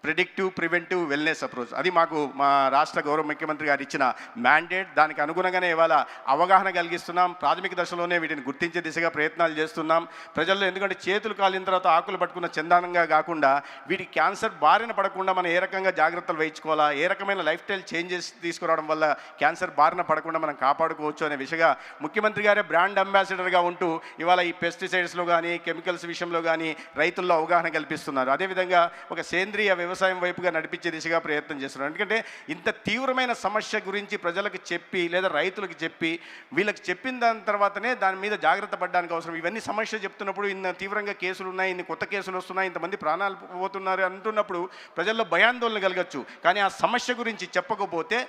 predictive preventive wellness approach. అది మాకు మా రాష్ట్ర గౌరవ ముఖ్యమంత్రి గారు ఇచ్చిన మ్యాండేట్. దానికి అనుగుణంగానే ఇవాళ అవగాహన కలిగిస్తున్నాం. ప్రాథమిక దశలోనే వీటిని గుర్తించే దిశగా ప్రయత్నాలు చేస్తున్నాం ప్రజల్లో. ఎందుకంటే చేతులు కాలిన తర్వాత ఆకులు పట్టుకున్న చందానంగా కాకుండా వీటికి క్యాన్సర్ బారిన పడకుండా మనం ఏ రకంగా జాగ్రత్తలు వహించుకోవాలా, ఏ రకమైన లైఫ్ స్టైల్ చేంజెస్ తీసుకురావడం వల్ల క్యాన్సర్ బారిన పడకుండా మనం కాపాడుకోవచ్చు అనే విషయంగా ముఖ్యమంత్రి గారే బ్రాండ్ అంబాసిడర్గా ఉంటూ ఇవాళ ఈ పెస్టిసైడ్స్లో కానీ, కెమికల్స్ విషయంలో కానీ రైతుల్లో అవగాహన కల్పిస్తున్నారు. అదేవిధంగా ఒక సేంద్రియ వ్యవసాయం వైపుగా నడిపించే దిశగా ప్రయత్నం చేస్తున్నారు. ఎందుకంటే ఇంత తీవ్రమైన సమస్య గురించి ప్రజలకు చెప్పి, లేదా రైతులకు చెప్పి, వీళ్ళకి చెప్పిన దాని తర్వాతనే దాని మీద జాగ్రత్త పడడానికి అవసరం. ఇవన్నీ సమస్య చెప్తున్నప్పుడు ఇన్ని తీవ్రంగా కేసులు ఉన్నాయి, ఇన్ని కొత్త కేసులు వస్తున్నాయి, ఇంతమంది ప్రాణాలు పోతున్నారు అంటున్నప్పుడు ప్రజల్లో భయాందోళన కలగచ్చు. కానీ ఆ సమస్య గురించి చెప్పకపోతే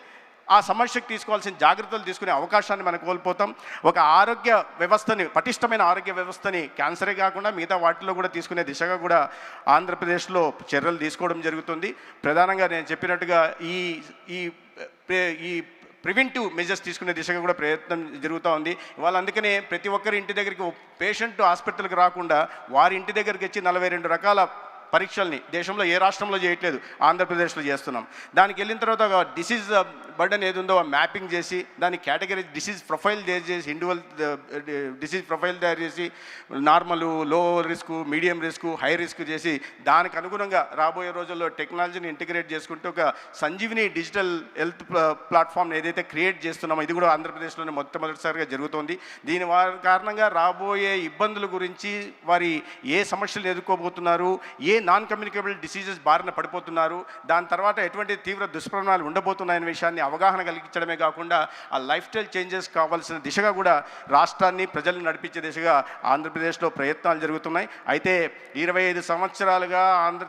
ఆ సమస్యకు తీసుకోవాల్సిన జాగ్రత్తలు తీసుకునే అవకాశాన్ని మనం కోల్పోతాం. ఒక ఆరోగ్య వ్యవస్థని, పటిష్టమైన ఆరోగ్య వ్యవస్థని క్యాన్సరే కాకుండా మిగతా వాటిలో కూడా తీసుకునే దిశగా కూడా ఆంధ్రప్రదేశ్లో చర్యలు తీసుకోవడం జరుగుతుంది. ప్రధానంగా నేను చెప్పినట్టుగా ఈ ప్రివెంటివ్ మెజర్స్ తీసుకునే దిశగా కూడా ప్రయత్నం జరుగుతూ ఉంది. ఇవాళ అందుకనే ప్రతి ఒక్కరి ఇంటి దగ్గరికి పేషెంట్ హాస్పిటల్కి రాకుండా వారి ఇంటి దగ్గరికి వచ్చి 42 రకాల పరీక్షల్ని దేశంలో ఏ రాష్ట్రంలో చేయట్లేదు, ఆంధ్రప్రదేశ్లో చేస్తున్నాం. దానికి వెళ్ళిన తర్వాత ఒక డిసీజ్ బర్డన్ ఏది ఉందో మ్యాపింగ్ చేసి దాని కేటగిరీ డిసీజ్ ప్రొఫైల్ చేసి, ఇండివిజువల్ డిసీజ్ ప్రొఫైల్ తయారు చేసి నార్మల్, లో risk, medium risk, high risk చేసి దానికి అనుగుణంగా రాబోయే రోజుల్లో టెక్నాలజీని ఇంటిగ్రేట్ చేసుకుంటూ ఒక సంజీవిని డిజిటల్ హెల్త్ ప్లాట్ఫామ్ ఏదైతే క్రియేట్ చేస్తున్నామో ఇది కూడా ఆంధ్రప్రదేశ్లోనే మొట్టమొదటిసారిగా జరుగుతోంది. దీని కారణంగా రాబోయే ఇబ్బందుల గురించి, వారి ఏ సమస్యలు ఎదుర్కోబోతున్నారు, ఏ నాన్ కమ్యూనికేబుల్ డిసీజెస్ బారిన పడిపోతున్నారు, దాని తర్వాత ఎటువంటి తీవ్ర దుష్పరిణామాలు ఉండబోతున్నాయనే విషయాన్ని అవగాహన కలిగించడమే కాకుండా ఆ లైఫ్ స్టైల్ చేంజెస్ కావాల్సిన దిశగా కూడా రాష్ట్రాన్ని, ప్రజల్ని నడిపించే దిశగా ఆంధ్రప్రదేశ్లో ప్రయత్నాలు జరుగుతున్నాయి. అయితే 25 సంవత్సరాలుగా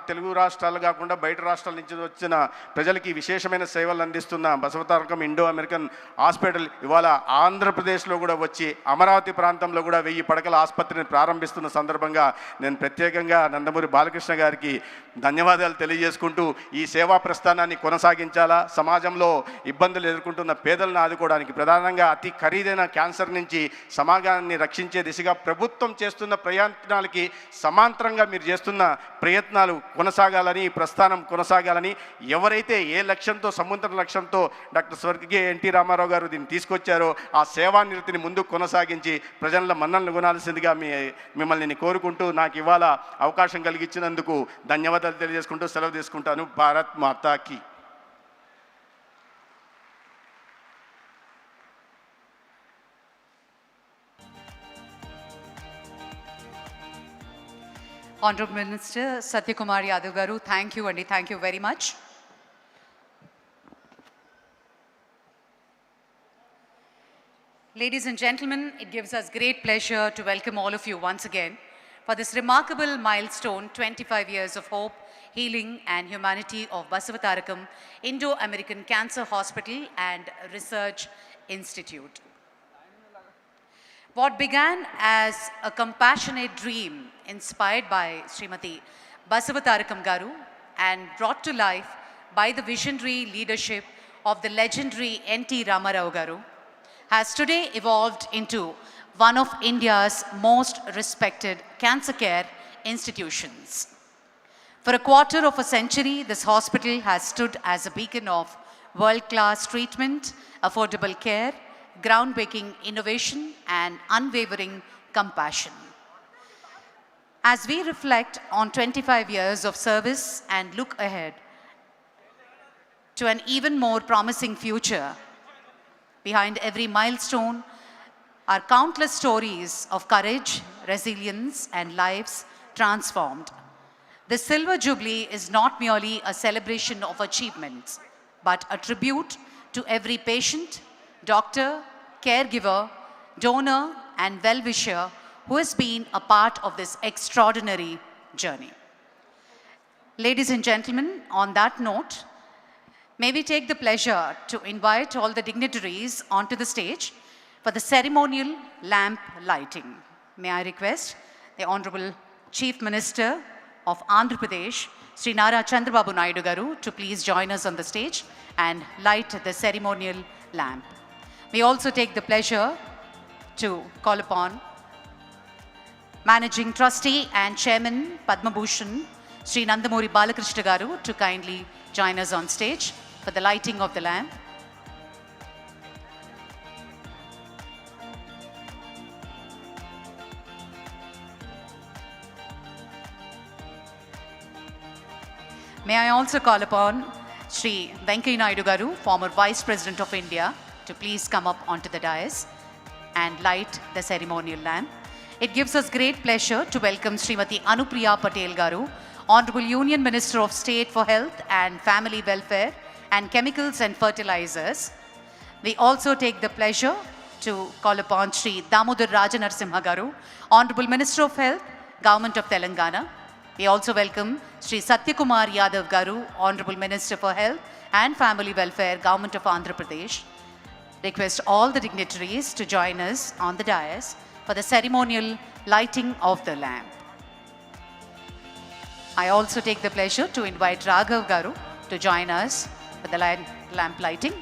తెలుగు రాష్ట్రాలు కాకుండా బయట రాష్ట్రాల నుంచి వచ్చిన ప్రజలకి విశేషమైన సేవలు అందిస్తున్న బసవతారకం ఇండో అమెరికన్ హాస్పిటల్ ఇవాళ ఆంధ్రప్రదేశ్లో కూడా వచ్చి అమరావతి ప్రాంతంలో కూడా 1000 పడకల ఆసుపత్రిని ప్రారంభిస్తున్న సందర్భంగా నేను ప్రత్యేకంగా నందమూరి బాలకృష్ణ గారికి ధన్యవాదాలు తెలియజేసుకుంటూ ఈ సేవా ప్రస్థానాన్ని కొనసాగించాలా, సమాజంలో ఇబ్బందులు ఎదుర్కొంటున్న పేదలను ఆదుకోవడానికి, ప్రధానంగా అతి ఖరీదైన క్యాన్సర్ నుంచి సమాజాన్ని రక్షించే దిశగా ప్రభుత్వం చేస్తున్న ప్రయత్నాలకి సమాంతరంగా మీరు చేస్తున్న ప్రయత్నాలు కొనసాగాలని, ఈ ప్రస్థానం కొనసాగాలని, ఎవరైతే ఏ లక్ష్యంతో, సముద్ర లక్ష్యంతో డాక్టర్ స్వర్గీయ ఎన్టీ రామారావు గారు దీన్ని తీసుకొచ్చారో ఆ సేవానిరతిని ముందుకు కొనసాగించి ప్రజల మన్ననలు కొనాల్సిందిగా మిమ్మల్ని కోరుకుంటూ నాకు ఇవాళ అవకాశం కలిగించినందుకు ధన్యవాదాలు తెలియజేసుకుంటూ సెలవు తీసుకుంటాను. భారత్ మాతాకి. Honorable Minister Satyakumar Yadav garu, thank you Andi, thank you very much. Ladies and gentlemen, it gives us great pleasure to welcome all of you once again for this remarkable milestone, 25 years of hope, healing and humanity of Basavatarakam Indo-American Cancer Hospital and Research Institute. What began as a compassionate dream inspired by Srimati Basavatarakam garu and brought to life by the visionary leadership of the legendary N.T. Ramarao garu has today evolved into one of India's most respected cancer care institutions. For a quarter of a century, this hospital has stood as a beacon of world-class treatment, affordable care, groundbreaking innovation, and unwavering compassion. As we reflect on 25 years of service and look ahead to an even more promising future, behind every milestone are countless stories of courage, resilience, and lives transformed. The Silver Jubilee is not merely a celebration of achievements, but a tribute to every patient, doctor, caregiver, donor, and well-wisher who has been a part of this extraordinary journey. Ladies and gentlemen, on that note, may we take the pleasure to invite all the dignitaries onto the stage for the ceremonial lamp lighting. May I request the Honorable Chief Minister of Andhra Pradesh, Sri Nara Chandrababu Naidu Garu, to please join us on the stage and light the ceremonial lamp. We also take the pleasure to call upon Managing Trustee and Chairman Padma Bhushan, Sri Nandamuri Balakrishna Garu, to kindly join us on stage for the lighting of the lamp. May I also call upon Sri Venkaiah Naidu Garu, former Vice President of India, to please come up onto the dais and light the ceremonial lamp. It gives us great pleasure to welcome Srimati Anupriya Patel Garu, Honorable Union Minister of State for Health and Family Welfare and Chemicals and Fertilizers. We also take the pleasure to call upon Sri Damodar Rajanarasimha Garu, Honorable Minister of Health, Government of Telangana. We also welcome Sri Satyakumar Yadav Garu, Honorable Minister for Health and Family Welfare, Government of Andhra Pradesh. Request all the dignitaries to join us on the dais for the ceremonial lighting of the lamp. I also take the pleasure to invite Raghav Garu to join us for the lamp lighting.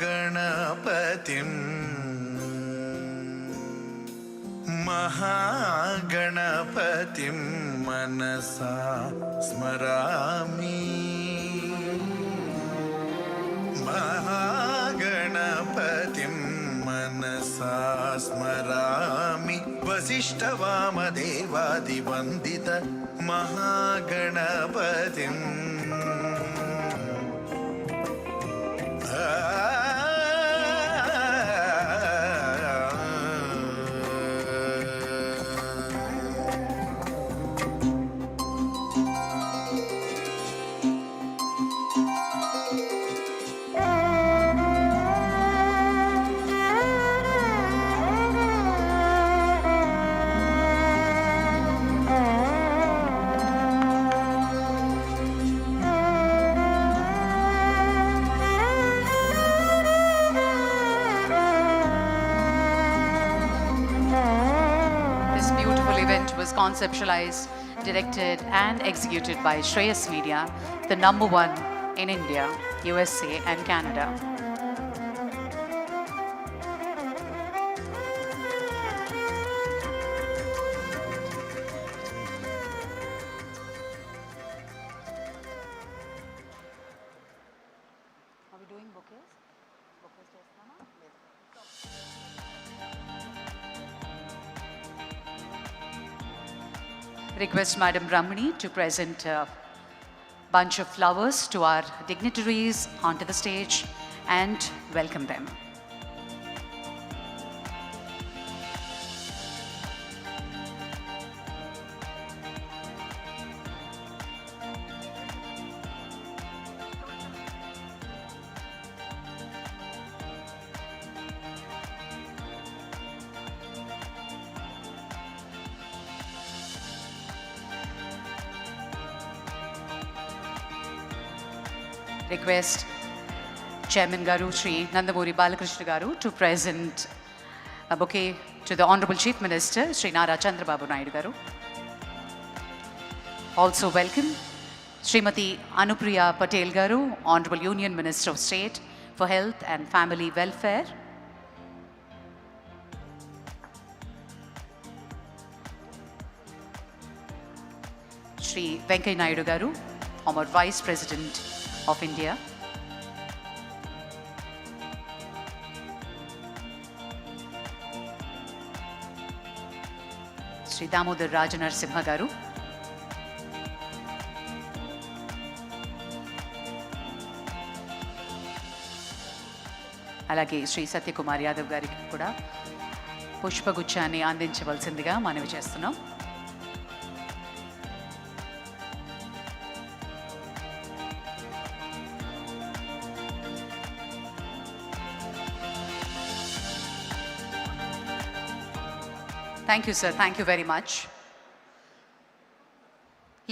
महागणपतिं महागणपतिं मनसा स्मरामि महागणपतिं मनसा स्मरामि वसिष्ठवामदेवादिवन्दित महागणपतिम् Conceptualized, directed and executed by Shreyas Media, the #1 in India, USA and Canada. Are we doing bouquets? Bouquets చేస్తామా? Request Madam Ramani to present bunch of flowers to our dignitaries onto the stage and welcome them. Request Chairman Garu Shri Nandamuri Balakrishna Garu to present a bouquet to the Honorable Chief Minister Shri Nara Chandrababu Naidu Garu. Also welcome Srimati Anupriya Patel Garu, Honorable Union Minister of State for Health and Family Welfare. Shri Venkaiah Naidu Garu, former Vice President of India. Shri Damodar Rajanarasimha Garu. అలాగే శ్రీ సత్యకుమార్ యాదవ్ గారికి కూడా పుష్పగుచ్చాన్ని అందించవలసిందిగా మనవి చేస్తున్నాం. Thank you, sir. Thank you very much.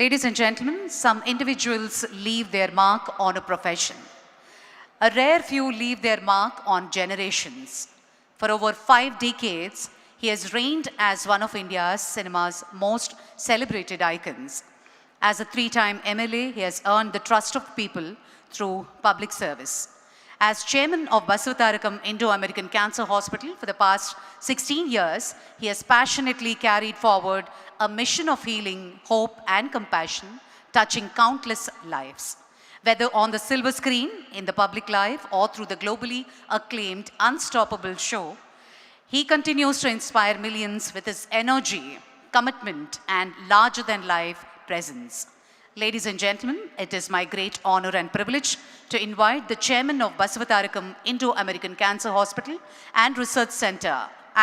Ladies and gentlemen, some individuals leave their mark on a profession. A rare few leave their mark on generations. For over 5 decades, he has reigned as one of India's cinema's most celebrated icons. As a 3-time MLA, he has earned the trust of people through public service. As chairman of Basavatarakam Indo-American Cancer Hospital for the past 16 years, he has passionately carried forward a mission of healing, hope and compassion, touching countless lives. Whether on the silver screen, in the public life or through the globally acclaimed Unstoppable show, he continues to inspire millions with his energy, commitment and larger-than-life presence. Ladies and gentlemen, it is my great honor and privilege to invite the chairman of Basavatarakam Indo-American Cancer Hospital and Research Center,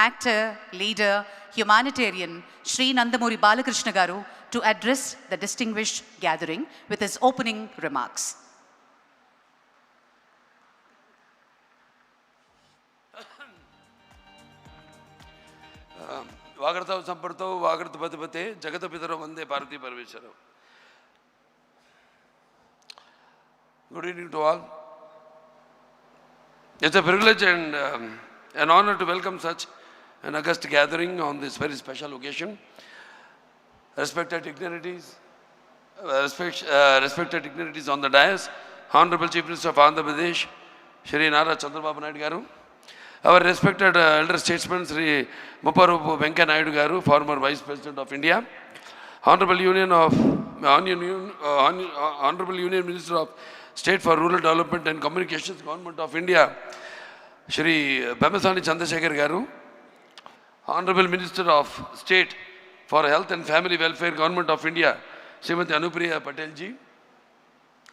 actor, leader, humanitarian, Shri Nandamuri Balakrishna Garu, to address the distinguished gathering with his opening remarks. వాగర్తవ సంపర్తో వాగర్త పతిపతే జగత పితరో వందే Parvati Parameswaram. Good evening to all. It's a privilege and an honor to welcome such an august gathering on this very special occasion. Respected dignitaries, respected dignitaries on the dais, Honorable Chief Minister of Andhra Pradesh, Shri Nara Chandrababu Naidu Garu, our respected elder statesman, Shri Mupparupu Venkaiah Naidu Garu, former Vice President of India, Honorable Union Minister of State for Rural Development and Communications, Government of India, Shri Pemasani Chandrasekhar Garu, Honorable Minister of State for Health and Family Welfare, Government of India, Srimati Anupriya Patel ji,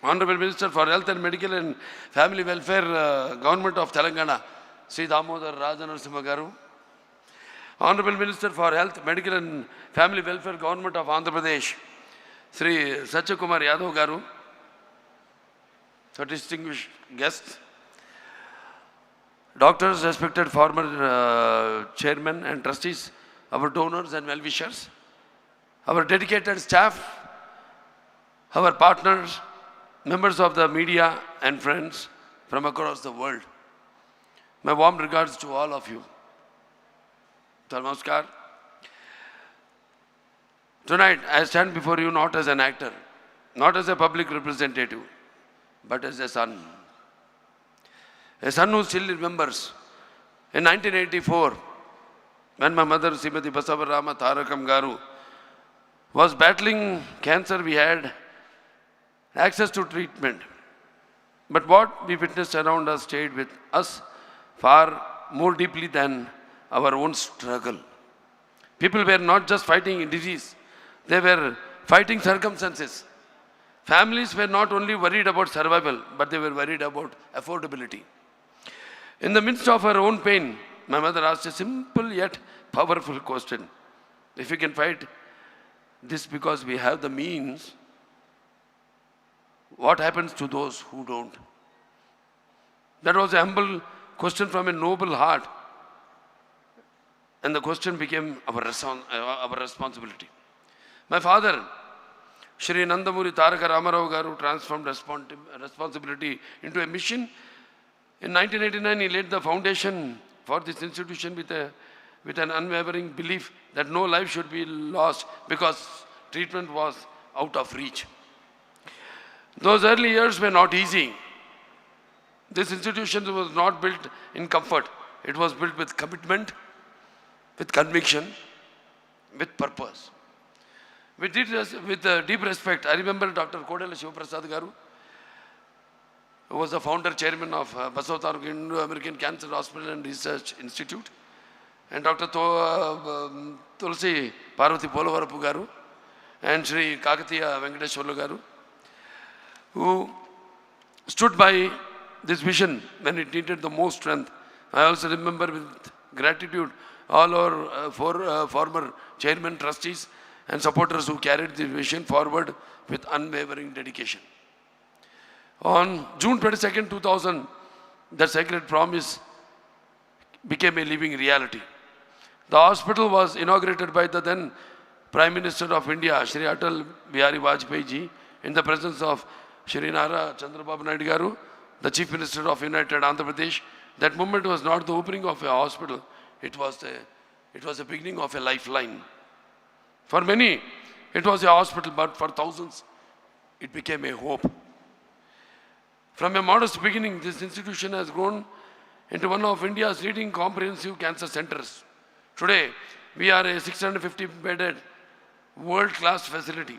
Honorable Minister for Health and Medical and Family Welfare, Government of Telangana, Sri Damodar Rajanarasimha Garu, Honorable Minister for Health, Medical and Family Welfare, Government of Andhra Pradesh, Sri Satyakumar Yadav Garu, so distinguished guests, doctors, respected former chairmen and trustees, our donors and well-wishers, our dedicated staff, our partners, members of the media and friends from across the world. My warm regards to all of you. Namaskar. Tonight, I stand before you not as an actor, not as a public representative, but as a son. A son who still remembers. In 1984, when my mother, Srimati Basavatarakam Garu, was battling cancer, we had access to treatment. But what we witnessed around us stayed with us far more deeply than our own struggle. People were not just fighting disease, they were fighting circumstances, Families were not only worried about survival, but they were worried about affordability. In the midst of her own pain, my mother asked a simple yet powerful question. If we can fight this because we have the means, what happens to those who don't? That was a humble question from a noble heart. And the question became our responsibility. My father, Shri Nandamuri Taraka Ramarao Garu, transformed responsibility into a mission. In 1989, he laid the foundation for this institution with an unwavering belief that no life should be lost because treatment was out of reach. Those early years were not easy. This institution was not built in comfort. It was built with commitment, with conviction, with purpose. With deep respect, I remember Dr. Kodala Shivaprasad Garu, who was the founder chairman of Basavatarakam Indo-American Cancer Hospital and Research Institute, and Dr. Tulsi Parvati Polavarapu Garu, and Sri Kakatiya Venkateshwarlu Garu, who stood by this vision when it needed the most strength. I also remember with gratitude all our former chairman, trustees, and supporters who carried this vision forward with unwavering dedication. On June 22nd, 2000, the sacred promise became a living reality. The hospital was inaugurated by the then Prime Minister of India, Shri Atal Bihari Vajpayee ji, in the presence of Shri Nara Chandrababu Naidu Garu, the Chief Minister of United Andhra Pradesh. That moment was not the opening of a hospital, it was the beginning of a lifeline. For many, it was a hospital, but for thousands, it became a hope. From a modest beginning, this institution has grown into one of India's leading comprehensive cancer centers. Today, we are a 650-bedded world-class facility.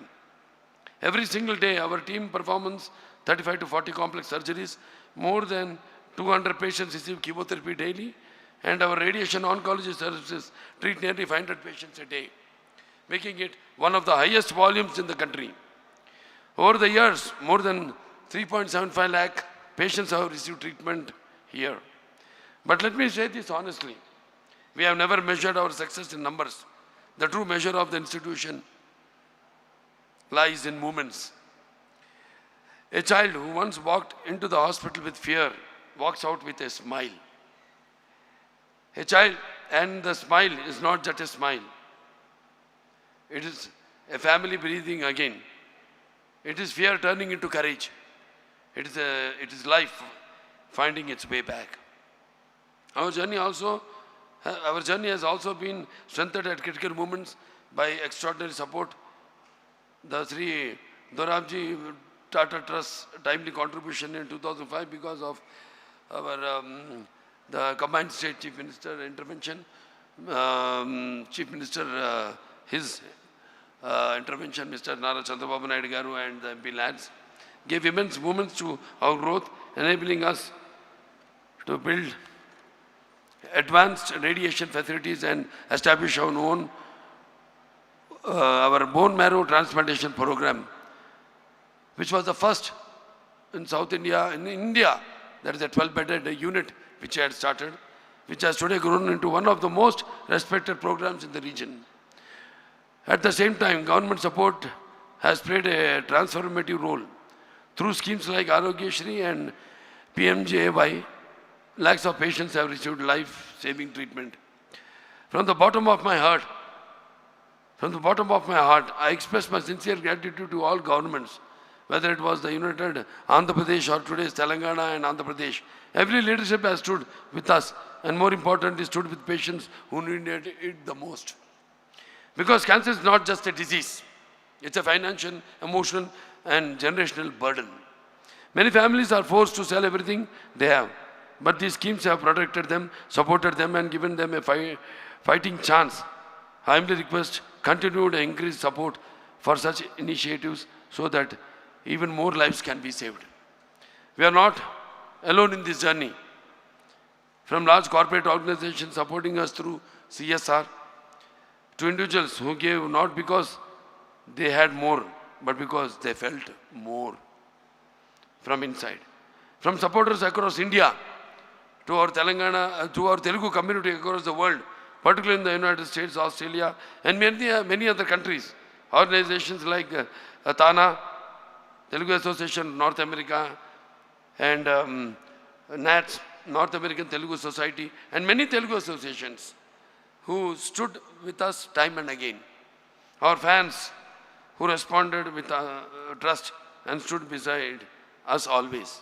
Every single day, our team performs 35 to 40 complex surgeries. More than 200 patients receive chemotherapy daily, and our radiation oncology services treat nearly 500 patients a day, making it one of the highest volumes in the country. Over the years, more than 3.75 lakh patients have received treatment here. But let me say this honestly, we have never measured our success in numbers. The true measure of the institution lies in moments. A child who once walked into the hospital with fear walks out with a smile. A child, and the smile is not just a smile. It is a family breathing again. It is fear turning into courage. It is life finding its way back. Our journey has also been strengthened at critical moments by extraordinary support. The Sri Dorabji Tata Trust timely contribution in 2005 because of our the combined state chief minister intervention, chief minister his intervention, Mr. Nara Chandrababu Naidu Garu and the MP lads gave immense movements to our growth, enabling us to build advanced radiation facilities and establish our own our bone marrow transplantation program, which was the first in South India, in India. That is a 12-bedded unit which I had started, which has today grown into one of the most respected programs in the region. At the same time, government support has played a transformative role. Through schemes like Arogya Shri and PMJAY, lakhs of patients have received life-saving treatment. From the bottom of my heart, I express my sincere gratitude to all governments, whether it was the United Andhra Pradesh or today's Telangana and Andhra Pradesh. Every leadership has stood with us, and more importantly, stood with patients who needed it the most. Because cancer is not just a disease, it's a financial, emotional, and generational burden. Many families are forced to sell everything they have, but these schemes have protected them, supported them, and given them a fighting chance. I humbly request continued and increased support for such initiatives so that even more lives can be saved. We are not alone in this journey. From large corporate organizations supporting us through CSR, to individuals who gave not because they had more, but because they felt more from inside. From supporters across India to our Telangana, to our Telugu community across the world, particularly in the United States, Australia, and many other countries, organizations like TANA, Telugu Association North America, and NATS, North American Telugu Society, and many Telugu associations who stood with us time and again. Our fans who responded with trust and stood beside us always.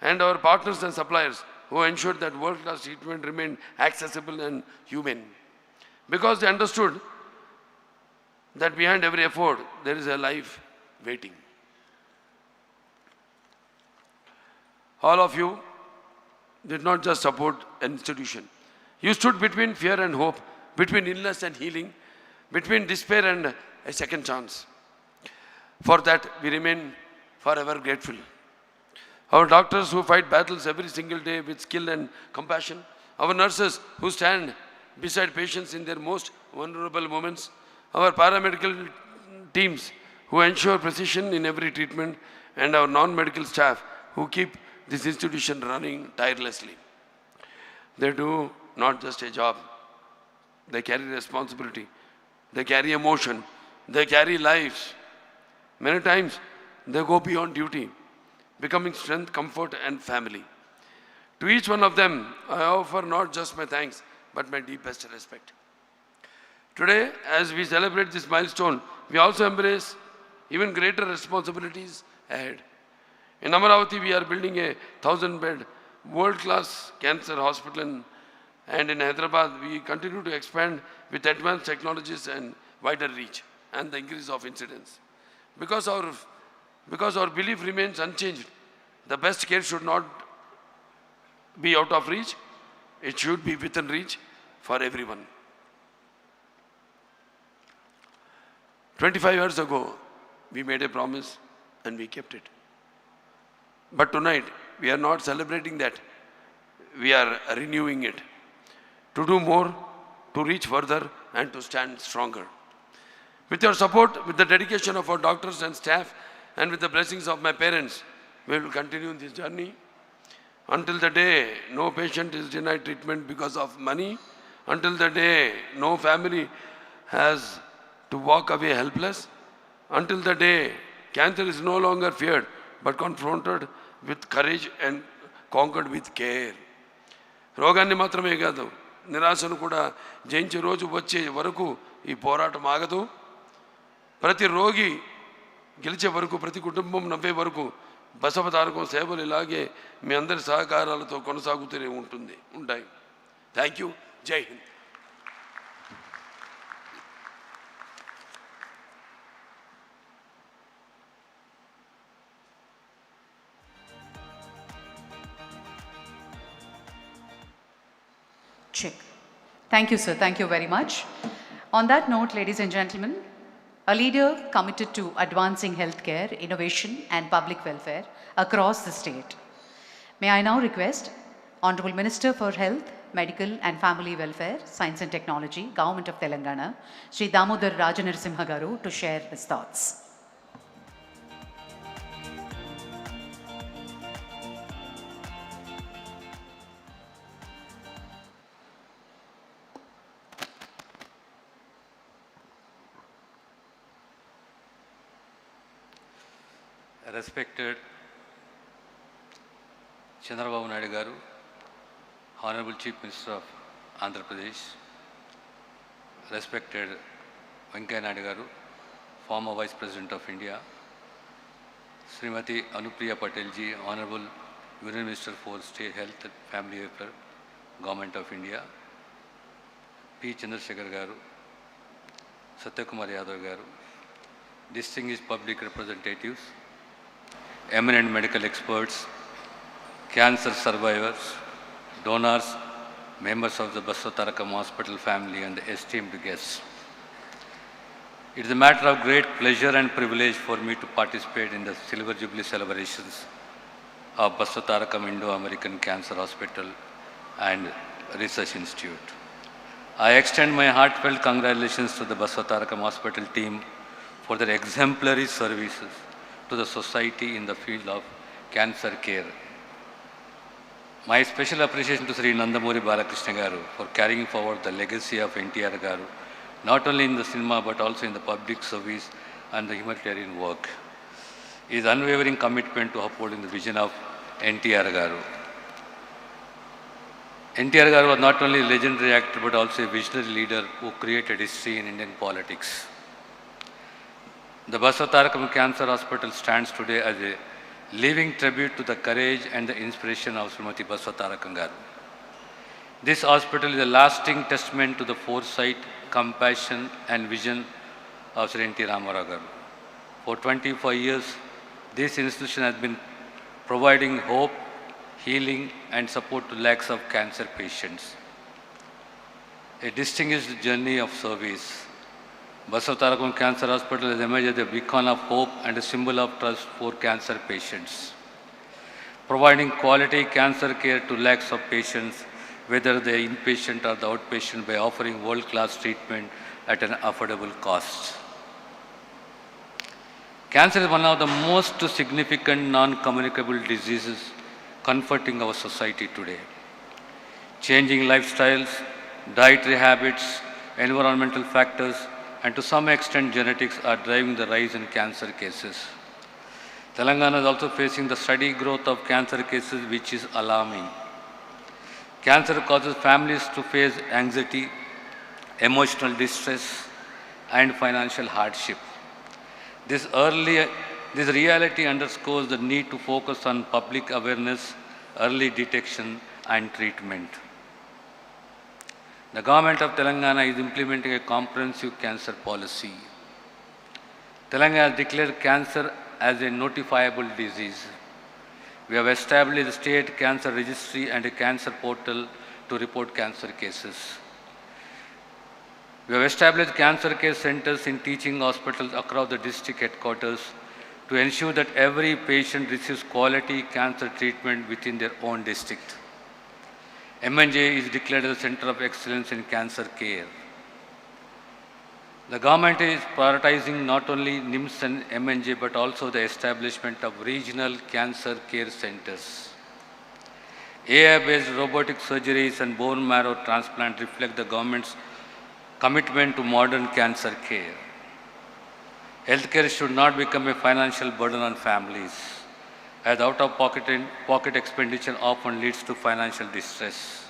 And our partners and suppliers who ensured that world-class treatment remained accessible and humane. Because they understood that behind every effort, there is a life waiting. All of you did not just support an institution. You stood between fear and hope, between illness and healing, between despair and a second chance. For that, we remain forever grateful. Our doctors who fight battles every single day with skill and compassion, our nurses who stand beside patients in their most vulnerable moments, our paramedical teams who ensure precision in every treatment, and our non-medical staff who keep this institution running tirelessly. They do not just a job, they carry responsibility, they carry emotion, they carry lives. Many times they go beyond duty, becoming strength, comfort, and family. To each one of them, I offer not just my thanks, but my deepest respect. Today, as we celebrate this milestone, we also embrace even greater responsibilities ahead. In Amaravati, we are building a 1,000-bed world-class cancer hospital, and in Hyderabad, we continue to expand with advanced technologies and wider reach and the increase of incidence. Because our belief remains unchanged, the best care should not be out of reach, it should be within reach for everyone. 25 years ago, we made a promise and we kept it. But tonight, we are not celebrating that. We are renewing it. To do more, to reach further, and to stand stronger. With your support, with the dedication of our doctors and staff, and with the blessings of my parents, we will continue this journey until the day no patient is denied treatment because of money, until the day no family has to walk away helpless, until the day cancer is no longer feared but confronted with courage and conquered with care. రోగాన్ని మాత్రమే కాదు, నిరాశను కూడా జయించే రోజు వచ్చే వరకు ఈ పోరాటం ఆగదు. ప్రతి రోగి గెలిచే వరకు, ప్రతి కుటుంబం నవ్వే వరకు బసవతారకం సేవలు ఇలాగే మీ అందరి సహకారాలతో కొనసాగుతూనే ఉంటాయి. Thank you. జై Hind. Check. Thank you, sir. Thank you very much. On that note, ladies and gentlemen, a leader committed to advancing healthcare, innovation, and public welfare across the state. May I now request Honorable Minister for Health, Medical and Family Welfare, Science and Technology, Government of Telangana, Sri Damodar Rajanarasimha Garu, to share his thoughts. Respected Chandrababu Naidu Garu, Honorable Chief Minister of Andhra Pradesh, respected Venkaiah Naidu Garu, former Vice President of India, Srimati Anupriya Patel ji, Honorable Union Minister for State Health and Family Welfare, Government of India, P. Chandrasekhar Garu, Satyakumar Yadav Garu, distinguished public representatives, eminent medical experts, cancer survivors, donors, members of the Basavatarakam Hospital family, and esteemed guests. It is a matter of great pleasure and privilege for me to participate in the Silver Jubilee celebrations of Basavatarakam Indo-American Cancer Hospital and Research Institute. I extend my heartfelt congratulations to the Basavatarakam Hospital team for their exemplary services to the society in the field of cancer care. My special appreciation to Sri Nandamuri Balakrishna garu for carrying forward the legacy of NTR garu, not only in the cinema but also in the public service and the humanitarian work. His unwavering commitment to upholding the vision of NTR garu. NTR garu was not only a legendary actor but also a visionary leader who created history in Indian politics. The Basavatarakam Cancer Hospital stands today as a living tribute to the courage and the inspiration of Srimati Basavatarakam garu. This hospital is a lasting testament to the foresight, compassion and vision of Sri N.T. Ramarao garu. For 25 years, this institution has been providing hope, healing and support to lakhs of cancer patients. A distinguished journey of service. Basavatarakam Cancer Hospital has emerged as a beacon of hope and a symbol of trust for cancer patients, providing quality cancer care to lakhs of patients, whether they are inpatient or the outpatient, by offering world-class treatment at an affordable cost. Cancer is one of the most significant non-communicable diseases confronting our society today. Changing lifestyles, dietary habits, environmental factors, and to some extent genetics are driving the rise in cancer cases. Telangana is also facing the steady growth of cancer cases, which is alarming. Cancer causes families to face anxiety, emotional distress, and financial hardship. This reality underscores the need to focus on public awareness, early detection, and treatment. The government of Telangana is implementing a comprehensive cancer policy. Telangana has declared cancer as a notifiable disease. We have established a state cancer registry and a cancer portal to report cancer cases. We have established cancer care centers in teaching hospitals across the district headquarters to ensure that every patient receives quality cancer treatment within their own district. MNJ is declared as a center of excellence in cancer care. The government is prioritizing not only NIMS and MNJ but also the establishment of regional cancer care centers. AI-based robotic surgeries and bone marrow transplant reflect the government's commitment to modern cancer care. Healthcare should not become a financial burden on families, as out-of-pocket expenditure often leads to financial distress.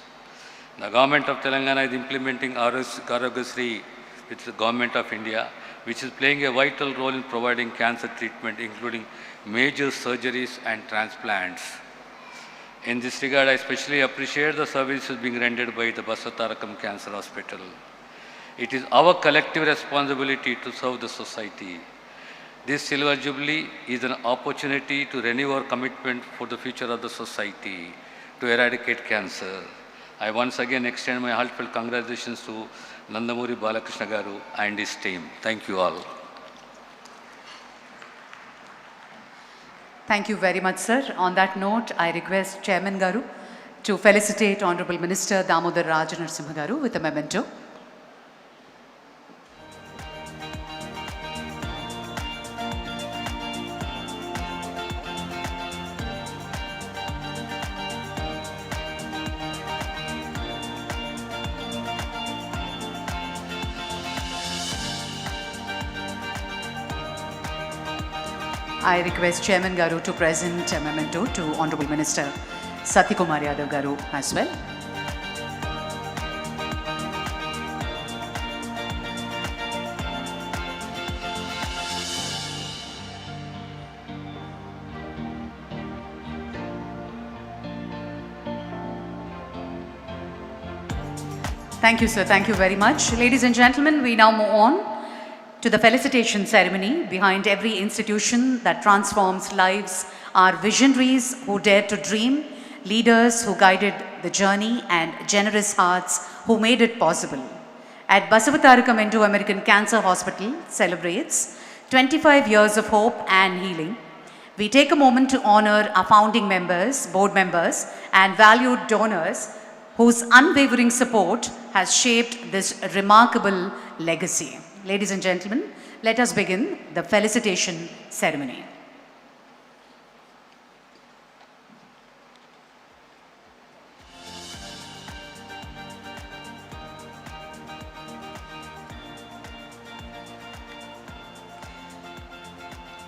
The government of Telangana is implementing Arogyasri with the government of India, which is playing a vital role in providing cancer treatment, including major surgeries and transplants. In this regard, I especially appreciate the services being rendered by the Basavatarakam Cancer Hospital. It is our collective responsibility to serve the society. This Silver Jubilee is an opportunity to renew our commitment for the future of the society, to eradicate cancer. I once again extend my heartfelt congratulations to Nandamuri Balakrishna garu and his team. Thank you all. Thank you very much, sir. On that note, I request Chairman garu to felicitate Honorable Minister Damodar Raj Narasimha garu with a memento. I request Chairman Garu to present a memento to Honorable Minister Satyakumar Yadav Garu as well. Thank you, sir. Thank you very much. Ladies and gentlemen, we now move on to the felicitation ceremony. Behind every institution that transforms lives are visionaries who dared to dream, leaders who guided the journey, and generous hearts who made it possible. At Basavatarakam Indo-American Cancer Hospital celebrates 25 years of hope and healing. We take a moment to honor our founding members, board members, and valued donors whose unwavering support has shaped this remarkable legacy. Ladies and gentlemen, let us begin the felicitation ceremony.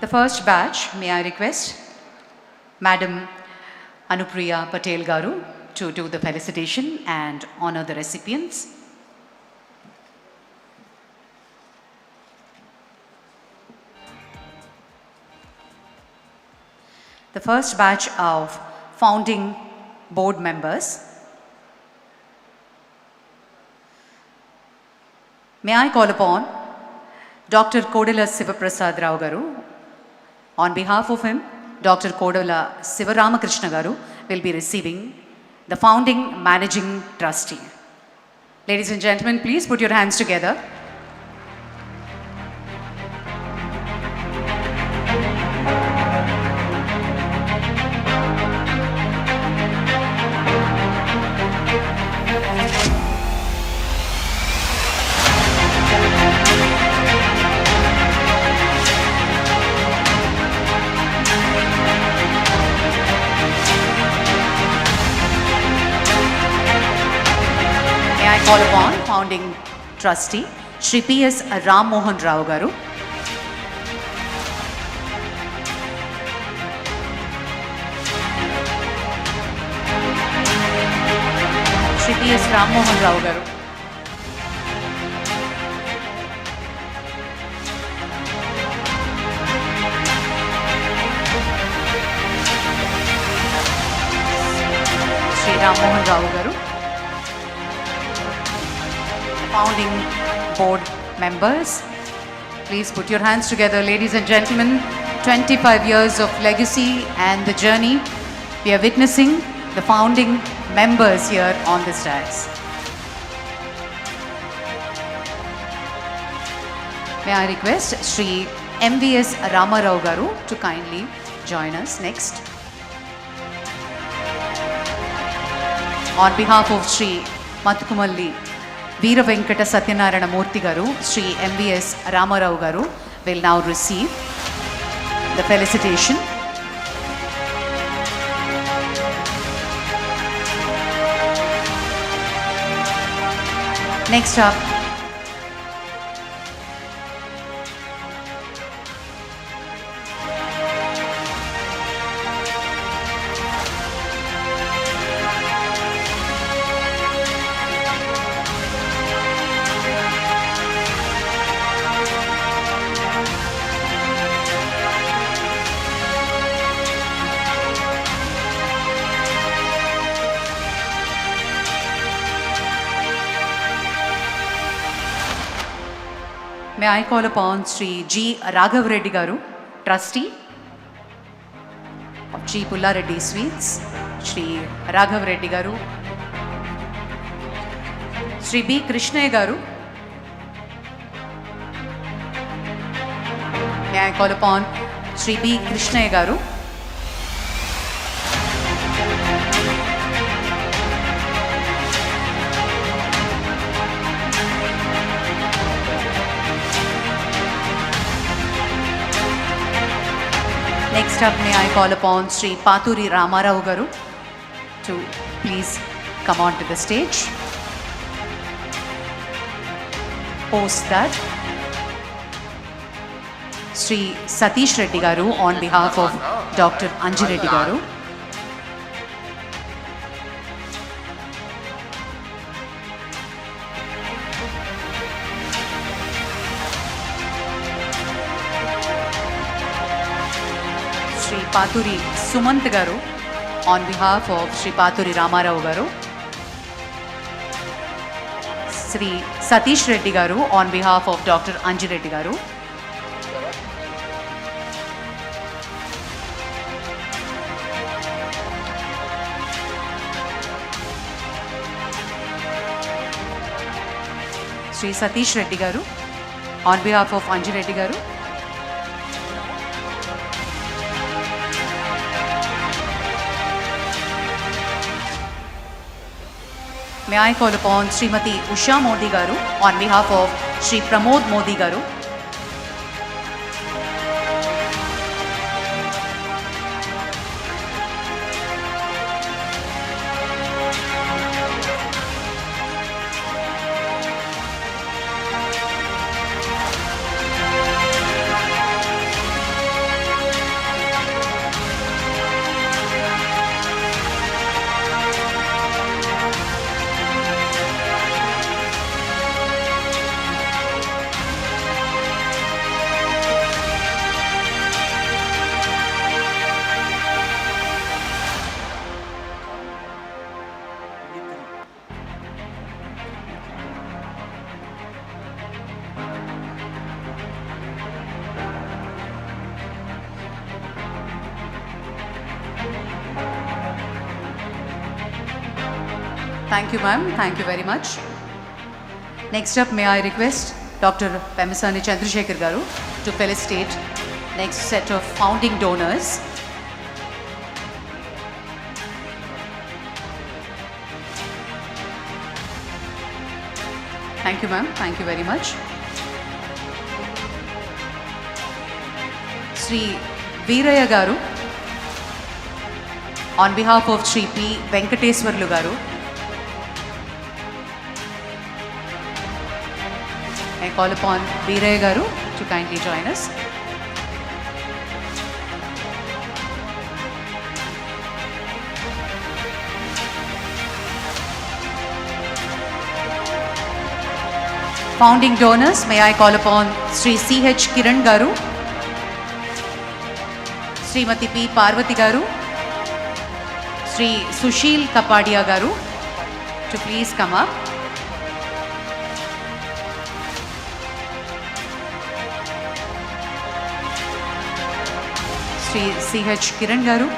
The first batch, may I request Madam Anupriya Patel Garu to do the felicitation and honor the recipients. The first batch of founding board members. May I call upon Dr. Kodala Sivaprasad Rao Garu. On behalf of him, Dr. Kodala Sivaramakrishna Garu will be receiving the founding managing trustee. Ladies and gentlemen, please put your hands together. Call upon founding trustee Shri P.S. Ram Mohan Rao Garu. Shri P.S. Ram Mohan Rao Garu. Shri Ram Mohan Rao Garu. Founding board members, please put your hands together. Ladies and gentlemen, 25 years of legacy and the journey we are witnessing the founding members here on this dais. May I request Shri M.V.S. Ramarao Garu to kindly join us next. On behalf of Shri Matkumalli Veera Venkata Satyanarayana Murthy Garu, Shri M.V.S. Ramarao Garu will now receive the felicitation. Next up, may I call upon Sri G. Raghav Reddy Garu, trustee of G. Pulla Reddy Sweets, Sri Raghav Reddy Garu, Sri B. Krishna Garu. May I call upon Sri B. Krishna Garu. Next up, may I call upon Sri Paturi Ramarao Garu to please come on to the stage. Post that, Sri Satish Reddy Garu on behalf of Dr. Anji Reddy Garu. Sri Paturi Sumant Garu on behalf of Sri Paturi Ramarao Garu. Sri Satish Reddy Garu on behalf of Dr. Anji Reddy Garu. Sri Satish Reddy Garu on behalf of Anji Reddy Garu. may I call upon Srimati Usha Modi garu on behalf of Shri Pramod Modi garu. Thank you, ma'am. Thank you very much. Next up, may I request Dr. Pemisani Chandrasekhar garu to felicitate next set of founding donors. Thank you, ma'am. Thank you very much. Sri Veeraya garu on behalf of Sri P. Venkateswarlu garu. I call upon Veeraya garu to kindly join us. Founding donors, may I call upon Sri C.H. Kiran garu, Srimati P. Parvati garu, Sri Sushil Kapadia garu to please come up. Sri C.H. Kiran garu,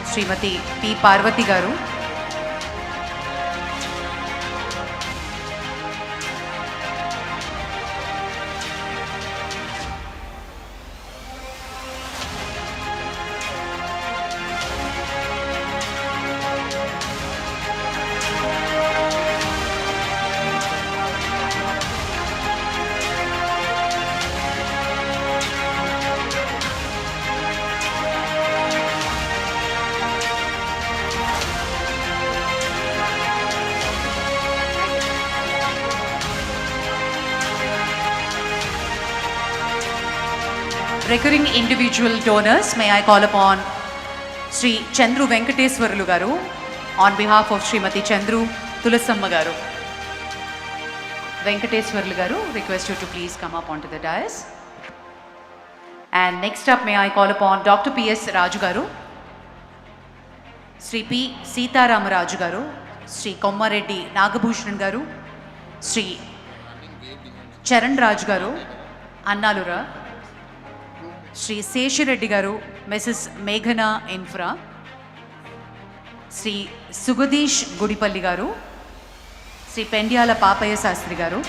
Srimati P. Parvati garu, recurring individual donors, may I call upon Sri Chandru Venkateswarlu garu on behalf of Srimati Chandru Tulasamma garu. Venkateswarlu garu, request you to please come up onto the dais. And next up, may I call upon Dr. P.S. Raju garu, Sri P. Sitaram Raju garu, Sri Kommareddy Nagabhushan garu, Sri Charan Raj garu, Annalura, Sri Seshireddy garu, Mrs. Meghana Infra, Sri Sugadish Gudipalli garu, Sri Pendyala Papaya Sastri garu,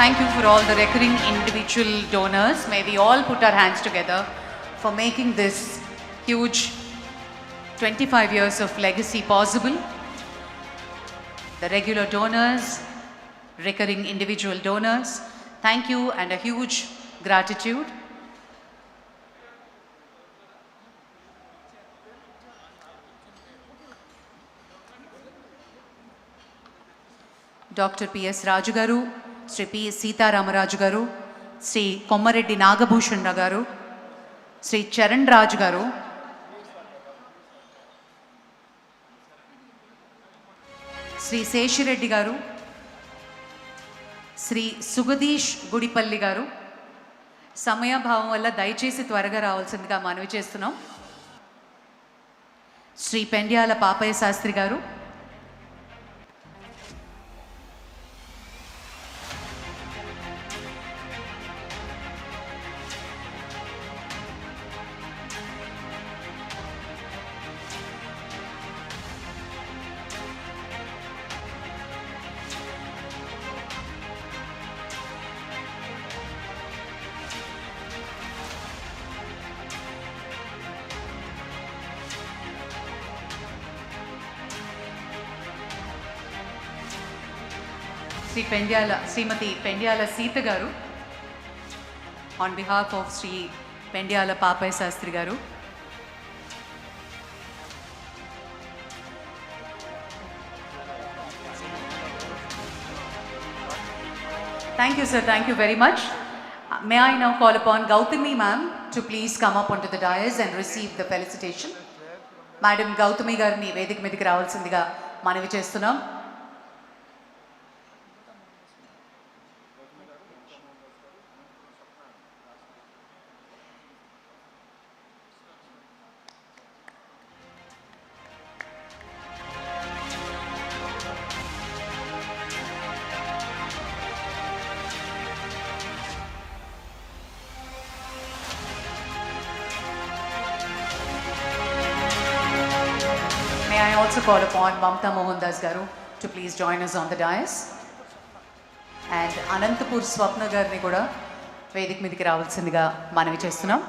Thank you for all the recurring individual donors. May we all put our hands together for making this huge 25 years of legacy possible. The regular donors, recurring individual donors, thank you and a huge gratitude. Doctor PS Raju garu, Shri P Sitaramaraju గారు, శ్రీ కొమ్మరెడ్డి నాగభూషణ్ గారు, శ్రీ చరణ్ రాజు గారు, శ్రీ శేషిరెడ్డి గారు, శ్రీ సుగదీష్ గుడిపల్లి గారు. సమయాభావం వల్ల దయచేసి త్వరగా రావాల్సిందిగా మనవి చేస్తున్నాం. శ్రీ పెండ్యాల పాపయ్య శాస్త్రి గారు, శ్రీమతి Pendyala Sita garu, on behalf of Sri Pendyala Papayya Sastri garu, thank you sir, thank you very much. May I now call upon Gautami ma'am to please come up onto the dais and receive the felicitation. Madam Gautami గారిని వేదిక మీదకి రావాల్సిందిగా మనవి చేస్తున్నాం. I also call upon Mamta Mohandas Garu to please join us on the dais. And Anantapur Swapna Garni kuda Vedik మీదకి రావాల్సిందిగా మనవి చేస్తున్నాం.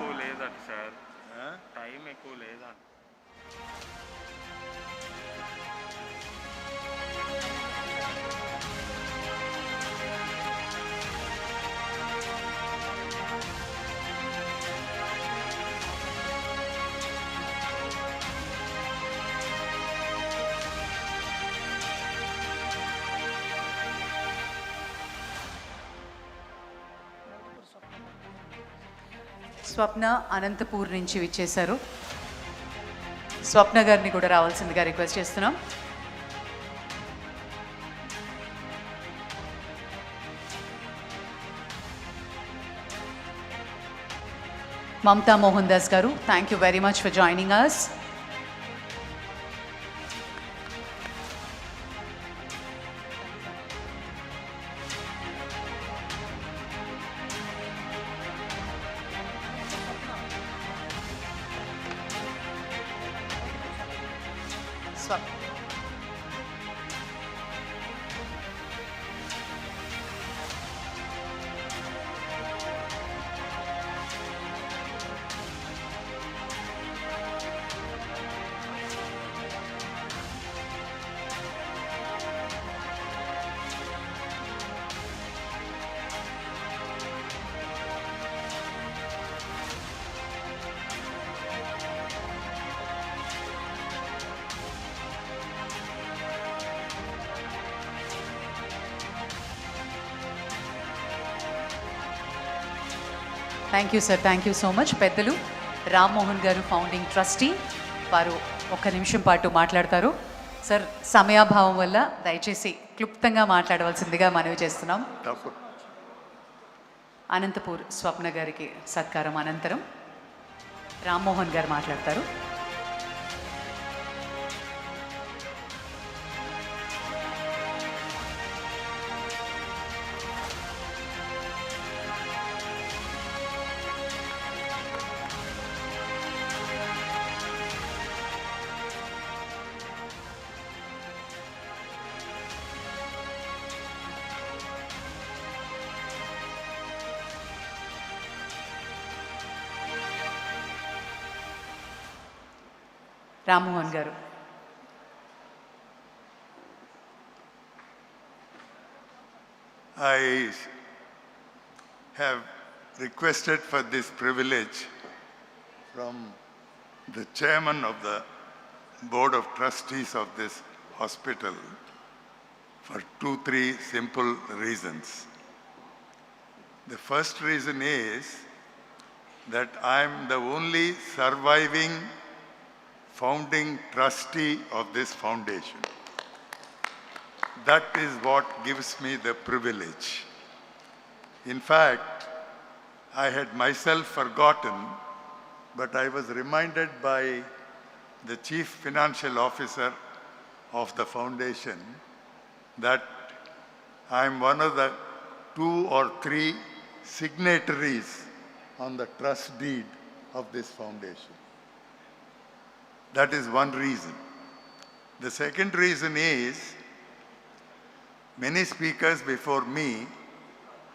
స్వప్న అనంతపూర్ నుంచి విచ్చేశారు. స్వప్న గారిని కూడా రావాల్సిందిగా రిక్వెస్ట్ చేస్తున్నాం. Mamata Mohan Das garu, thank you very much for joining us. Thank you sir, thank you so much. పెద్దలు రామ్మోహన్ గారు, ఫౌండింగ్ ట్రస్టీ, వారు ఒక్క నిమిషం పాటు మాట్లాడతారు. సార్, సమయాభావం వల్ల దయచేసి క్లుప్తంగా మాట్లాడవలసిందిగా మనవి చేస్తున్నాం. అనంతపూర్ స్వప్న గారికి సత్కారం అనంతరం రామ్మోహన్ గారు మాట్లాడతారు. రామ్మోహన్ గారు. I have requested for this privilege from the chairman of the board of trustees of this hospital for 2-3 simple reasons. The first reason is that I am the only surviving founding trustee of this foundation. That is what gives me the privilege. In fact, I had myself forgotten, but I was reminded by the Chief Financial Officer of the foundation that I am one of the 2 or 3 signatories on the trust deed of this foundation. That is one reason. The second reason is many speakers before me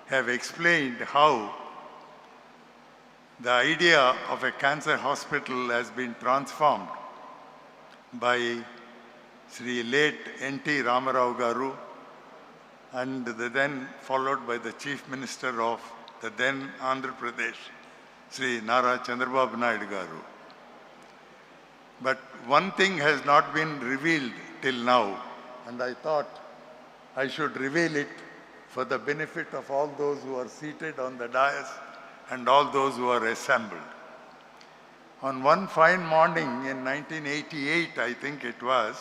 have explained how the idea of a cancer hospital has been transformed by Sri late N.T. Ramarao Garu and then followed by the Chief Minister of the then Andhra Pradesh, Sri Nara Chandrababu Naidu Garu. But one thing has not been revealed till now, and I thought I should reveal it for the benefit of all those who are seated on the dais and all those who are assembled. On one fine morning in 1988, I think it was,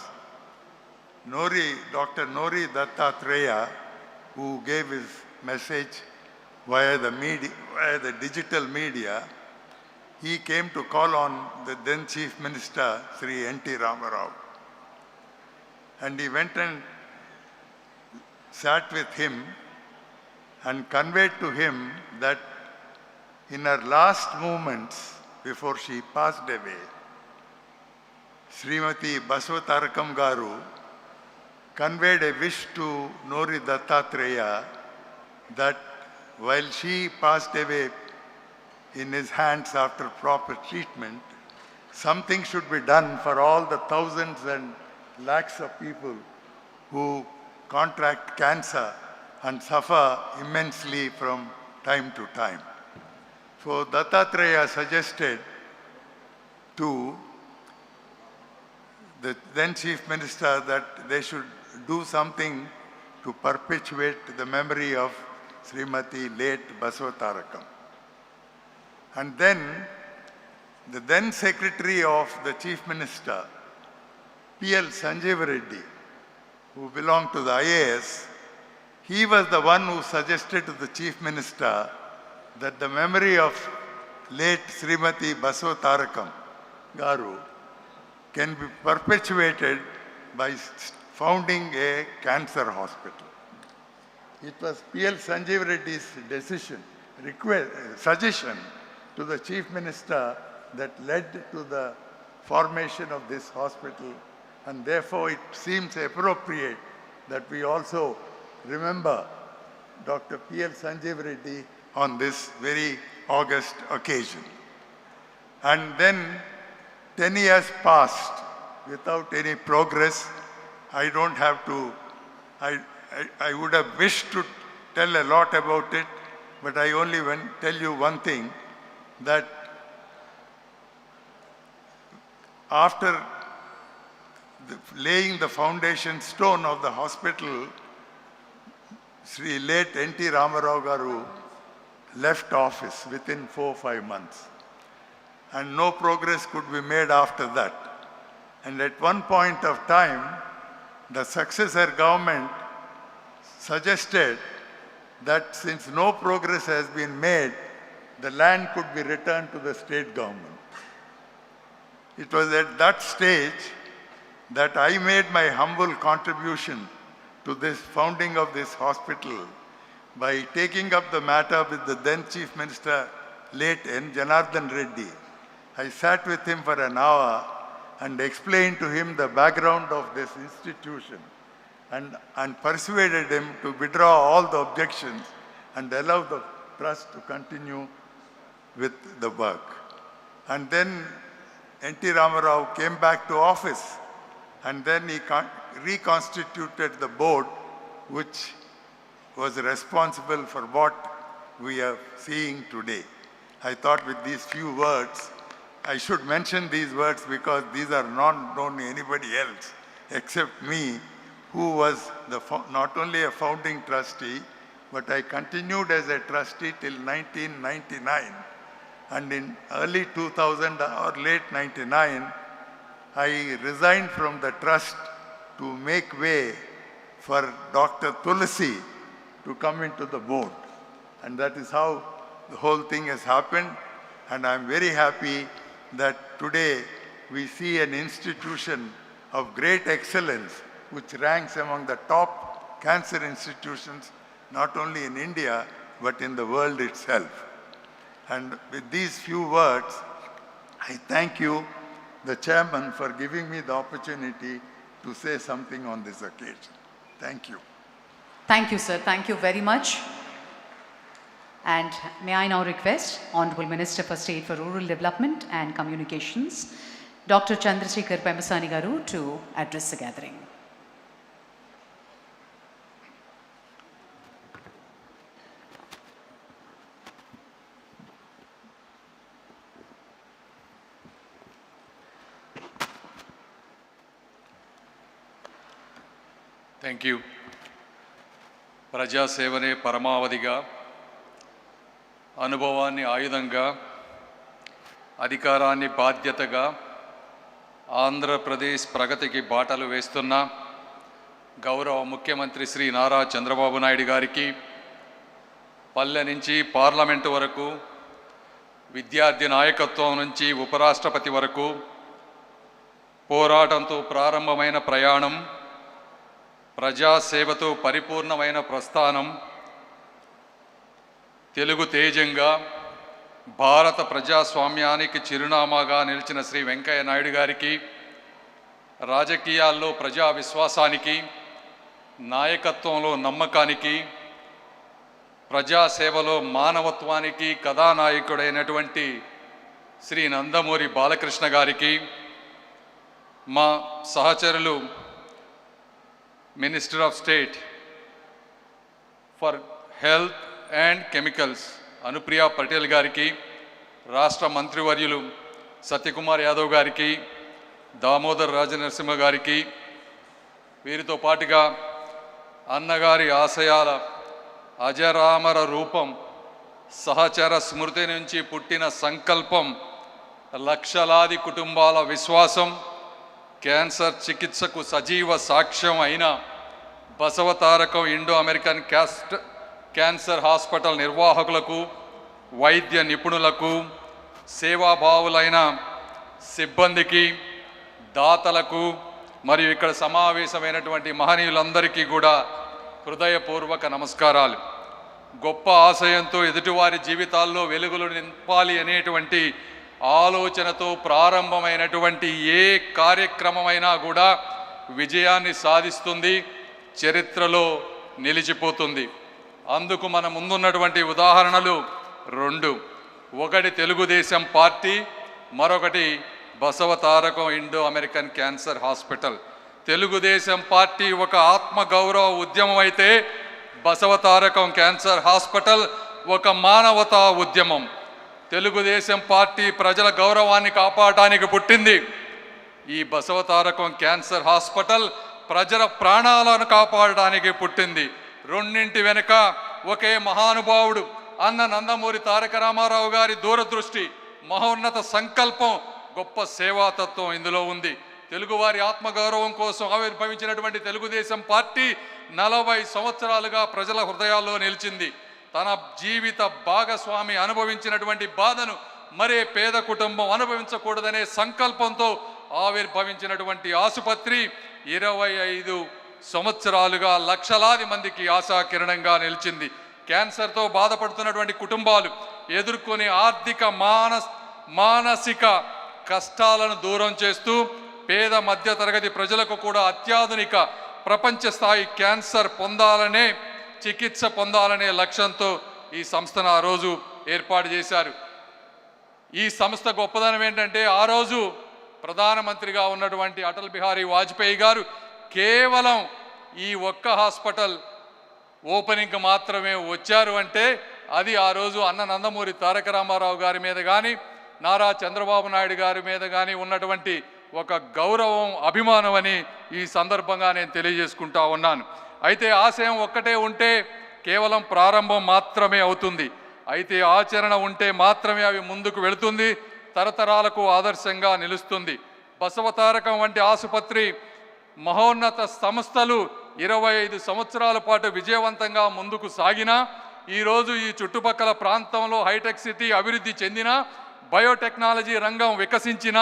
Dr. Nori Dattatreya, who gave his message via the digital media, he came to call on the then Chief Minister, Sri N.T. Ramarao. And he went and sat with him and conveyed to him that in her last moments before she passed away, Srimati Basavatarakam Garu conveyed a wish to Nori Dattatreya that while she passed away in his hands after proper treatment, something should be done for all the thousands and lakhs of people who contract cancer and suffer immensely from time to time. So Dattatreya suggested to the then Chief Minister that they should do something to perpetuate the memory of Srimati late Basavatarakam. And then the then Secretary of the Chief Minister, P.L. Sanjeev Reddy, who belonged to the IAS, he was the one who suggested to the Chief Minister that the memory of late Srimati Basavatarakam Garu can be perpetuated by founding a cancer hospital. It was P.L. Sanjeev Reddy's suggestion to the Chief Minister that led to the formation of this hospital, and therefore it seems appropriate that we also remember Dr. P.L. Sanjeev Reddy on this very august occasion. And then 10 years passed without any progress. I don't have to, I would have wished to tell a lot about it, but I only tell you one thing, that after laying the foundation stone of the hospital, Sri late N.T. Ramarao Garu left office within 4 or 5 months. And no progress could be made after that. And at one point of time, the successor government suggested that since no progress has been made, the land could be returned to the state government. It was at that stage that I made my humble contribution to this founding of this hospital by taking up the matter with the then Chief Minister, late N. Janardhan Reddy. I sat with him for an hour and explained to him the background of this institution and persuaded him to withdraw all the objections and allow the trust to continue with the work. And then N.T. Ramarao came back to office, and then he reconstituted the board which was responsible for what we are seeing today. I thought with these few words, I should mention these words because these are not known to anybody else except me, who was not only a founding trustee, but I continued as a trustee till 1999. And in early 2000 or late 99, I resigned from the trust to make way for Dr. Tulsi to come into the board. And that is how the whole thing has happened. And I'm very happy that today we see an institution of great excellence which ranks among the top cancer institutions, not only in India, but in the world itself. And with these few words, I thank you, the chairman, for giving me the opportunity to say something on this occasion. Thank you. Thank you, sir. Thank you very much. And may I now request Honorable Minister for State for Rural Development and Communications, Dr. Chandrasekhar Pemasani Garu, to address the gathering. Thank you. ప్రజాసేవనే పరమావధిగా, అనుభవాన్ని ఆయుధంగా, అధికారాన్ని బాధ్యతగా ఆంధ్రప్రదేశ్ ప్రగతికి బాటలు వేస్తున్న గౌరవ ముఖ్యమంత్రి శ్రీ నారా చంద్రబాబు నాయుడు గారికి, పల్లె నుంచి పార్లమెంటు వరకు, విద్యార్థి నాయకత్వం నుంచి ఉపరాష్ట్రపతి వరకు పోరాటంతో ప్రారంభమైన ప్రయాణం, ప్రజాసేవతో పరిపూర్ణమైన ప్రస్థానం, తెలుగు తేజంగా భారత ప్రజాస్వామ్యానికి చిరునామాగా నిలిచిన శ్రీ వెంకయ్య నాయుడు గారికి, రాజకీయాల్లో ప్రజా విశ్వాసానికి, నాయకత్వంలో నమ్మకానికి, ప్రజాసేవలో మానవత్వానికి కథానాయకుడైనటువంటి శ్రీ నందమూరి బాలకృష్ణ గారికి, మా సహచరులు minister of state for health and chemicals Anupriya Patel గారికి, రాష్ట్ర మంత్రివర్యులు సత్యకుమార్ యాదవ్ గారికి, దామోదర్ రాజనరసింహ గారికి, వీరితో పాటుగా అన్నగారి ఆశయాల అజరామర రూపం, సహచర స్మృతి నుంచి పుట్టిన సంకల్పం, లక్షలాది కుటుంబాల విశ్వాసం, క్యాన్సర్ చికిత్సకు సజీవ సాక్ష్యం అయిన Basavatarakam Indo American cancer hospital నిర్వాహకులకు, వైద్య నిపుణులకు, సేవాభావులైన సిబ్బందికి, దాతలకు మరియు ఇక్కడ సమావేశమైనటువంటి మహనీయులందరికీ కూడా హృదయపూర్వక నమస్కారాలు. గొప్ప ఆశయంతో ఎదుటివారి జీవితాల్లో వెలుగులు నింపాలి అనేటువంటి ఆలోచనతో ప్రారంభమైనటువంటి ఏ కార్యక్రమమైనా కూడా విజయాన్ని సాధిస్తుంది, చరిత్రలో నిలిచిపోతుంది. అందుకు మన ముందున్నటువంటి ఉదాహరణలు రెండు. ఒకటి తెలుగుదేశం పార్టీ, మరొకటి Basavatarakam Indo American cancer hospital. Telugu Desam party ఒక ఆత్మగౌరవ ఉద్యమం అయితే బసవతారకం క్యాన్సర్ హాస్పిటల్ ఒక మానవతా ఉద్యమం. తెలుగుదేశం పార్టీ ప్రజల గౌరవాన్ని కాపాడటానికి పుట్టింది. ఈ బసవతారకం క్యాన్సర్ హాస్పిటల్ ప్రజల ప్రాణాలను కాపాడడానికి పుట్టింది. రెండింటి వెనుక ఒకే మహానుభావుడు అన్న నందమూరి తారక రామారావు గారి దూరదృష్టి, మహోన్నత సంకల్పం, గొప్ప సేవాతత్వం ఇందులో ఉంది. తెలుగువారి ఆత్మగౌరవం కోసం ఆవిర్భవించినటువంటి తెలుగుదేశం పార్టీ 40 సంవత్సరాలుగా ప్రజల హృదయాల్లో నిలిచింది. తన జీవిత భాగస్వామి అనుభవించినటువంటి బాధను మరే పేద కుటుంబం అనుభవించకూడదనే సంకల్పంతో ఆవిర్భవించినటువంటి ఆసుపత్రి 25 సంవత్సరాలుగా లక్షలాది మందికి ఆశాకిరణంగా నిలిచింది. క్యాన్సర్తో బాధపడుతున్నటువంటి కుటుంబాలు ఎదుర్కొనే ఆర్థిక మానసిక కష్టాలను దూరం చేస్తూ పేద మధ్యతరగతి ప్రజలకు కూడా అత్యాధునిక ప్రపంచ స్థాయి క్యాన్సర్ చికిత్స పొందాలనే లక్ష్యంతో ఈ సంస్థను ఆ రోజు ఏర్పాటు చేశారు. ఈ సంస్థ గొప్పదనం ఏంటంటే, ఆ రోజు ప్రధానమంత్రిగా ఉన్నటువంటి అటల్ బిహారీ వాజ్పేయి గారు కేవలం ఈ ఒక్క హాస్పిటల్ ఓపెనింగ్కి మాత్రమే వచ్చారు అంటే అది ఆ రోజు అన్న నందమూరి తారక రామారావు గారి మీద కానీ, నారా చంద్రబాబు నాయుడు గారి మీద కానీ ఉన్నటువంటి ఒక గౌరవం, అభిమానం అని ఈ సందర్భంగా నేను తెలియజేసుకుంటా ఉన్నాను. అయితే ఆశయం ఒక్కటే ఉంటే కేవలం ప్రారంభం మాత్రమే అవుతుంది. అయితే ఆచరణ ఉంటే మాత్రమే అవి ముందుకు వెళుతుంది, తరతరాలకు ఆదర్శంగా నిలుస్తుంది. బసవతారకం వంటి ఆసుపత్రి మహోన్నత సంస్థలు 25 సంవత్సరాల పాటు విజయవంతంగా ముందుకు సాగినా, ఈరోజు ఈ చుట్టుపక్కల ప్రాంతంలో హైటెక్ సిటీ అభివృద్ధి చెందిన, బయోటెక్నాలజీ రంగం వికసించిన,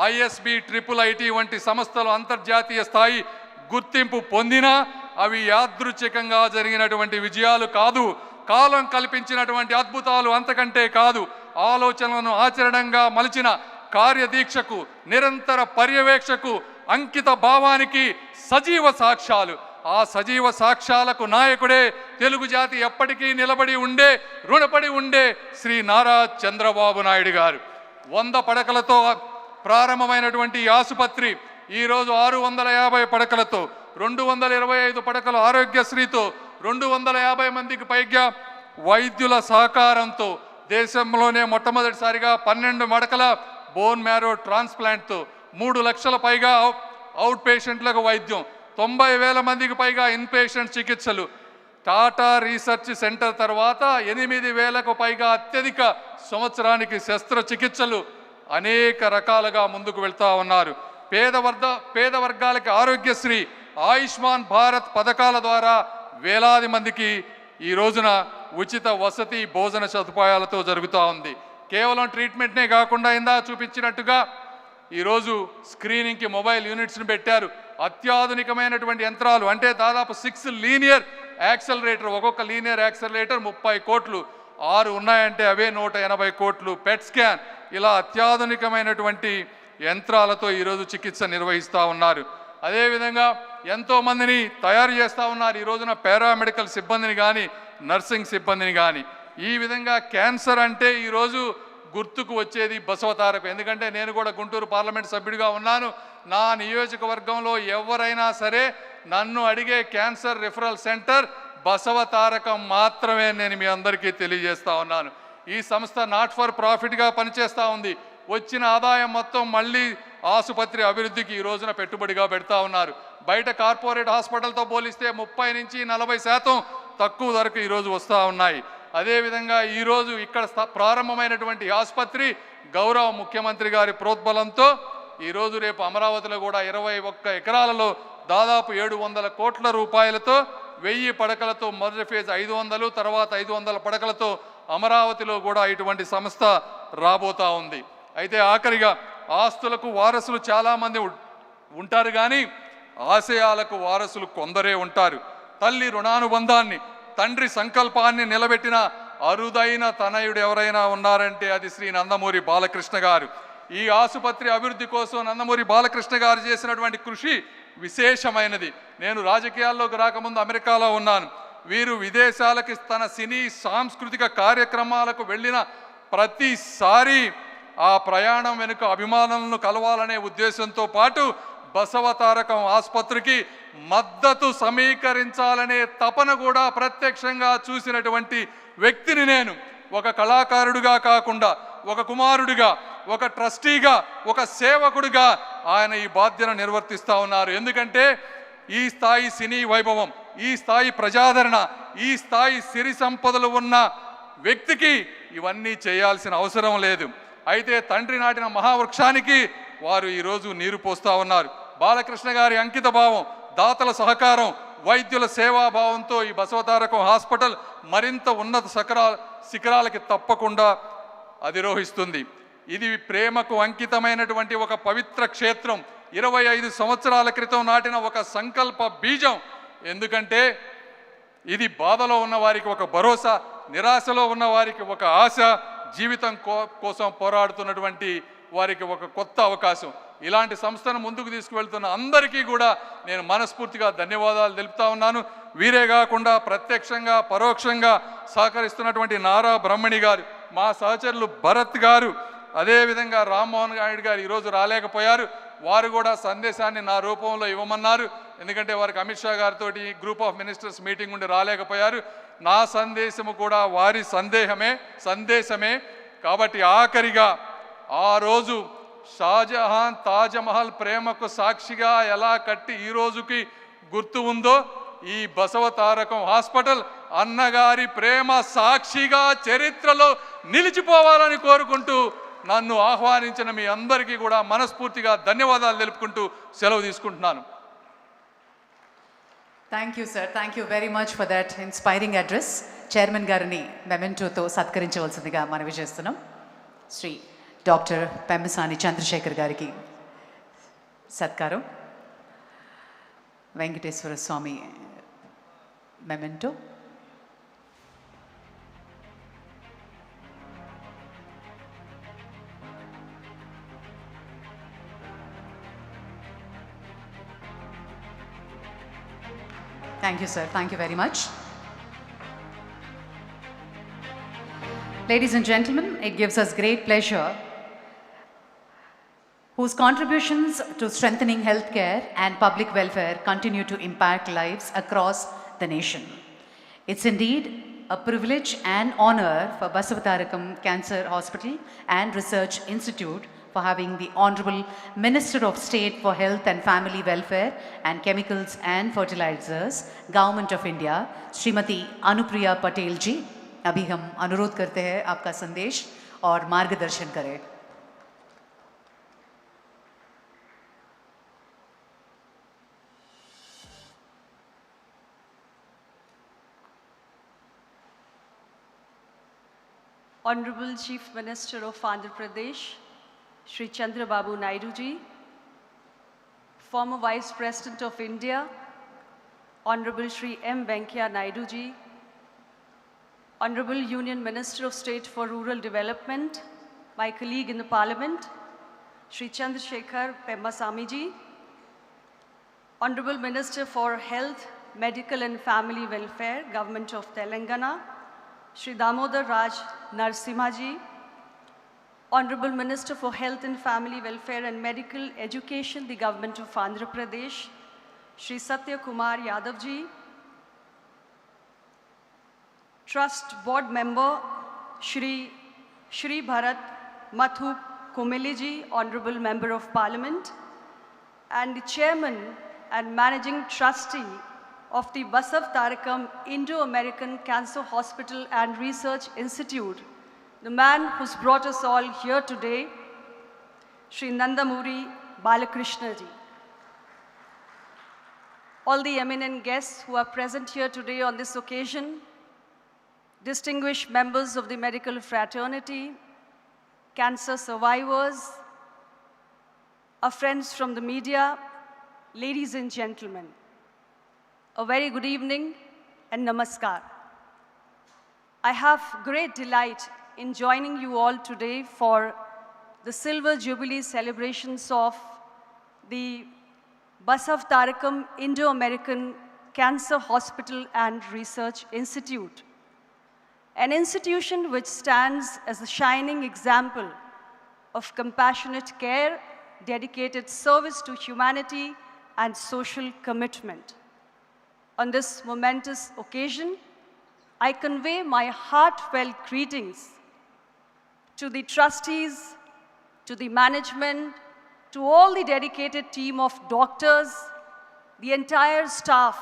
ISB, IIIT వంటి సంస్థలు అంతర్జాతీయ స్థాయి గుర్తింపు పొందినా అవి యాదృచ్ఛికంగా జరిగినటువంటి విజయాలు కాదు, కాలం కల్పించినటువంటి అద్భుతాలు అంతకంటే కాదు. ఆలోచనలను ఆచరణంగా మలిచిన కార్యదీక్షకు, నిరంతర పర్యవేక్షకు, అంకిత భావానికి సజీవ సాక్ష్యాలు. ఆ సజీవ సాక్ష్యాలకు నాయకుడే తెలుగు జాతి ఎప్పటికీ నిలబడి ఉండే, రుణపడి ఉండే శ్రీ నారా చంద్రబాబు నాయుడు గారు. 100 పడకలతో ప్రారంభమైనటువంటి ఈ ఆసుపత్రి ఈరోజు 650 పడకలతో, 225 పడకల ఆరోగ్యశ్రీతో, 250 మందికి పైగా వైద్యుల సహకారంతో, దేశంలోనే మొట్టమొదటిసారిగా 12 మడకల బోన్ మ్యారో ట్రాన్స్ప్లాంట్తో, 3 లక్షల పైగా అవుట్ పేషెంట్లకు వైద్యం, 90,000 మందికి పైగా ఇన్పేషెంట్ చికిత్సలు, టాటా రీసెర్చ్ సెంటర్ తర్వాత 8,000కు పైగా అత్యధిక సంవత్సరానికి శస్త్రచికిత్సలు, అనేక రకాలుగా ముందుకు వెళ్తూ ఉన్నారు. పేద వర్గాలకి ఆరోగ్యశ్రీ, ఆయుష్మాన్ భారత్ పథకాల ద్వారా వేలాది మందికి ఈ రోజున ఉచిత వసతి, భోజన సదుపాయాలతో జరుగుతూ ఉంది. కేవలం ట్రీట్మెంట్నే కాకుండా ఇందా చూపించినట్టుగా ఈరోజు స్క్రీనింగ్కి మొబైల్ యూనిట్స్ని పెట్టారు. అత్యాధునికమైనటువంటి యంత్రాలు, అంటే దాదాపు 6 లీనియర్ యాక్సలరేటర్, ఒక్కొక్క లీనియర్ యాక్సలరేటర్ 30 కోట్లు, 6 ఉన్నాయంటే అవే 180 కోట్లు. పెట్ స్కాన్, ఇలా అత్యాధునికమైనటువంటి యంత్రాలతో ఈరోజు చికిత్స నిర్వహిస్తూ ఉన్నారు. అదేవిధంగా ఎంతోమందిని తయారు చేస్తూ ఉన్నారు. ఈ రోజున పారామెడికల్ సిబ్బందిని కానీ, నర్సింగ్ సిబ్బందిని కానీ. ఈ విధంగా క్యాన్సర్ అంటే ఈరోజు గుర్తుకు వచ్చేది బసవతారకం. ఎందుకంటే నేను కూడా గుంటూరు పార్లమెంట్ సభ్యుడిగా ఉన్నాను. నా నియోజకవర్గంలో ఎవరైనా సరే నన్ను అడిగే క్యాన్సర్ రిఫరల్ సెంటర్ బసవతారకం మాత్రమే. నేను మీ అందరికీ తెలియజేస్తా ఉన్నాను. ఈ సంస్థ నాట్ ఫర్ ప్రాఫిట్గా పనిచేస్తూ ఉంది. వచ్చిన ఆదాయం మొత్తం మళ్ళీ ఆసుపత్రి అభివృద్ధికి ఈ రోజున పెట్టుబడిగా పెడతా ఉన్నారు. బయట కార్పొరేట్ హాస్పిటల్తో పోలిస్తే 30 నుంచి 40% తక్కువ ధరకు ఈరోజు వస్తూ ఉన్నాయి. అదేవిధంగా ఈరోజు ఇక్కడ ప్రారంభమైనటువంటి ఆసుపత్రి గౌరవ ముఖ్యమంత్రి గారి ప్రోద్బలంతో ఈరోజు రేపు అమరావతిలో కూడా 21 ఎకరాలలో దాదాపు 700 కోట్ల రూపాయలతో 1000 పడకలతో మొదటి ఫేజ్ 500, తర్వాత 500 పడకలతో అమరావతిలో కూడా ఇటువంటి సంస్థ రాబోతా ఉంది. అయితే ఆఖరిగా ఆస్తులకు వారసులు చాలామంది ఉంటారు, కానీ ఆశయాలకు వారసులు కొందరే ఉంటారు. తల్లి రుణానుబంధాన్ని, తండ్రి సంకల్పాన్ని నిలబెట్టిన అరుదైన తనయుడు ఎవరైనా ఉన్నారంటే అది శ్రీ నందమూరి బాలకృష్ణ గారు. ఈ ఆసుపత్రి అభివృద్ధి కోసం నందమూరి బాలకృష్ణ గారు చేసినటువంటి కృషి విశేషమైనది. నేను రాజకీయాల్లోకి రాకముందు అమెరికాలో ఉన్నాను. వీరు విదేశాలకి తన సినీ సాంస్కృతిక కార్యక్రమాలకు వెళ్ళిన ప్రతిసారి ఆ ప్రయాణం వెనుక అభిమానులను కలవాలనే ఉద్దేశంతో పాటు బసవతారకం ఆసుపత్రికి మద్దతు సమీకరించాలనే తపన కూడా ప్రత్యక్షంగా చూసినటువంటి వ్యక్తిని నేను. ఒక కళాకారుడిగా కాకుండా ఒక కుమారుడిగా, ఒక ట్రస్టీగా, ఒక సేవకుడిగా ఆయన ఈ బాధ్యత నిర్వర్తిస్తూ ఉన్నారు. ఎందుకంటే ఈ స్థాయి సినీ వైభవం, ఈ స్థాయి ప్రజాదరణ, ఈ స్థాయి సిరి సంపదలు ఉన్న వ్యక్తికి ఇవన్నీ చేయాల్సిన అవసరం లేదు. అయితే తండ్రి నాటిన మహావృక్షానికి వారు ఈరోజు నీరు పోస్తూ ఉన్నారు. బాలకృష్ణ గారి అంకిత భావం, దాతల సహకారం, వైద్యుల సేవాభావంతో ఈ బసవతారకం హాస్పిటల్ మరింత ఉన్నత శిఖరాలకి తప్పకుండా అధిరోహిస్తుంది. ఇది ప్రేమకు అంకితమైనటువంటి ఒక పవిత్ర క్షేత్రం. 25 సంవత్సరాల క్రితం నాటిన ఒక సంకల్ప బీజం. ఎందుకంటే ఇది బాధలో ఉన్న వారికి ఒక భరోసా, నిరాశలో ఉన్న వారికి ఒక ఆశ, జీవితం కోసం పోరాడుతున్నటువంటి వారికి ఒక కొత్త అవకాశం. ఇలాంటి సంస్థను ముందుకు తీసుకువెళ్తున్న అందరికీ కూడా నేను మనస్ఫూర్తిగా ధన్యవాదాలు తెలుపుతా ఉన్నాను. వీరే కాకుండా ప్రత్యక్షంగా పరోక్షంగా సహకరిస్తున్నటువంటి నారా బ్రహ్మణి గారు, మా సహచరులు భరత్ గారు, అదేవిధంగా రామ్మోహన్ నాయుడు గారు ఈరోజు రాలేకపోయారు. వారు కూడా సందేశాన్ని నా రూపంలో ఇవ్వమన్నారు. ఎందుకంటే వారికి అమిత్ షా గారితో గ్రూప్ ఆఫ్ మినిస్టర్స్ మీటింగ్ ఉండి రాలేకపోయారు. నా సందేశము కూడా వారి సందేశమే. కాబట్టి ఆఖరిగా ఆ రోజు షాజహాన్ తాజ్మహల్ ప్రేమకు సాక్షిగా ఎలా కట్టి ఈ రోజుకి గుర్తు ఉందో ఈ బసవతారకం హాస్పిటల్ అన్నగారి ప్రేమ సాక్షిగా చరిత్రలో నిలిచిపోవాలని కోరుకుంటూ నన్ను ఆహ్వానించిన మీ అందరికీ కూడా మనస్ఫూర్తిగా ధన్యవాదాలు తెలుపుకుంటూ సెలవు తీసుకుంటున్నాను. Thank you sir, thank you very much for that inspiring address. Chairman గారిని మెమెంటోతో సత్కరించవలసిందిగా మనవి చేస్తున్నాం. శ్రీ డాక్టర్ పెమ్మసాని చంద్రశేఖర్ గారికి సత్కారం. వెంకటేశ్వర స్వామి memento. Thank you, sir. Thank you very much. Ladies and gentlemen, it gives us great pleasure whose contributions to strengthening healthcare and public welfare continue to impact lives across the nation. It's indeed a privilege and honor for Basavatarakam Cancer Hospital and Research Institute for having the Honorable Minister of State for Health and Family Welfare and Chemicals and Fertilizers, Government of India, Srimati Anupriya Patel ji. अभी हम अनुरोध करते हैं आपका संदेश और मार्गदर्शन करें. Honorable Chief Minister of Andhra Pradesh, Shri Chandrababu Naidu ji, former Vice President of India, Honorable Shri M. Venkaiah Naidu ji, Honorable Union Minister of State for Rural Development, my colleague in the Parliament, Shri Chandrasekhar Pemmasamy ji, Honorable Minister for Health, Medical and Family Welfare, Government of Telangana, Shri Damodar Raj Narsimha ji, Honorable Minister for Health and Family Welfare and Medical Education, the Government of Andhra Pradesh, Shri Satya Kumar Yadav ji, Trust Board Member Shri Bharat Mathu Kumili ji, Honorable Member of Parliament, and the Chairman and Managing Trustee of the Basavatarakam Indo-American Cancer Hospital and Research Institute, the man who's brought us all here today, Shri Nandamuri Balakrishna ji. All the eminent guests who are present here today on this occasion, distinguished members of the medical fraternity, cancer survivors, our friends from the media, ladies and gentlemen, a very good evening and namaskar. I have great delight in joining you all today for the Silver Jubilee celebrations of the Basavatarakam Indo-American Cancer Hospital and Research Institute, an institution which stands as a shining example of compassionate care, dedicated service to humanity, and social commitment. On this momentous occasion, I convey my heartfelt greetings to the trustees, to the management, to all the dedicated team of doctors, the entire staff,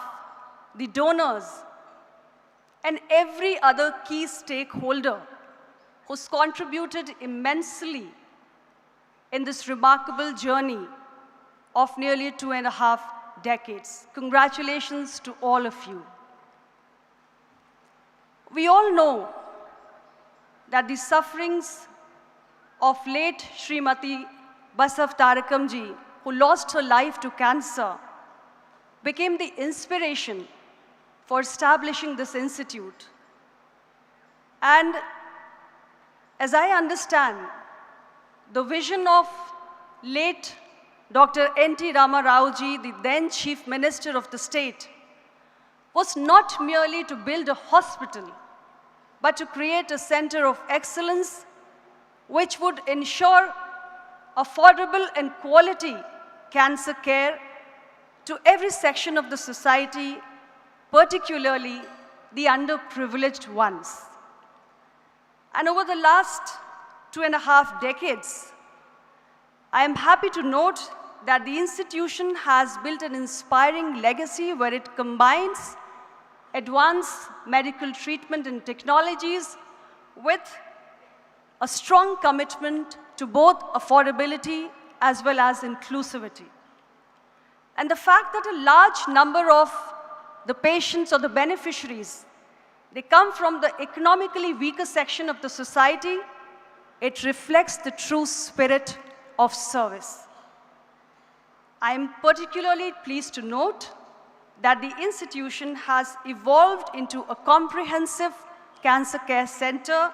the donors, and every other key stakeholder who's contributed immensely in this remarkable journey of nearly 2.5 decades. Congratulations to all of you. We all know that the sufferings of late Srimati Basavatarakam ji, who lost her life to cancer, became the inspiration for establishing this institute. And as I understand, the vision of late Dr. N.T. Rama Rao ji, the then Chief Minister of the state, was not merely to build a hospital, but to create a center of excellence which would ensure affordable and quality cancer care to every section of the society, particularly the underprivileged ones. And over the last 2.5 decades, I am happy to note that the institution has built an inspiring legacy where it combines advanced medical treatment and technologies with a strong commitment to both affordability as well as inclusivity. And the fact that a large number of the patients or the beneficiaries, they come from the economically weaker section of the society, it reflects the true spirit of service. I am particularly pleased to note that the institution has evolved into a comprehensive cancer care center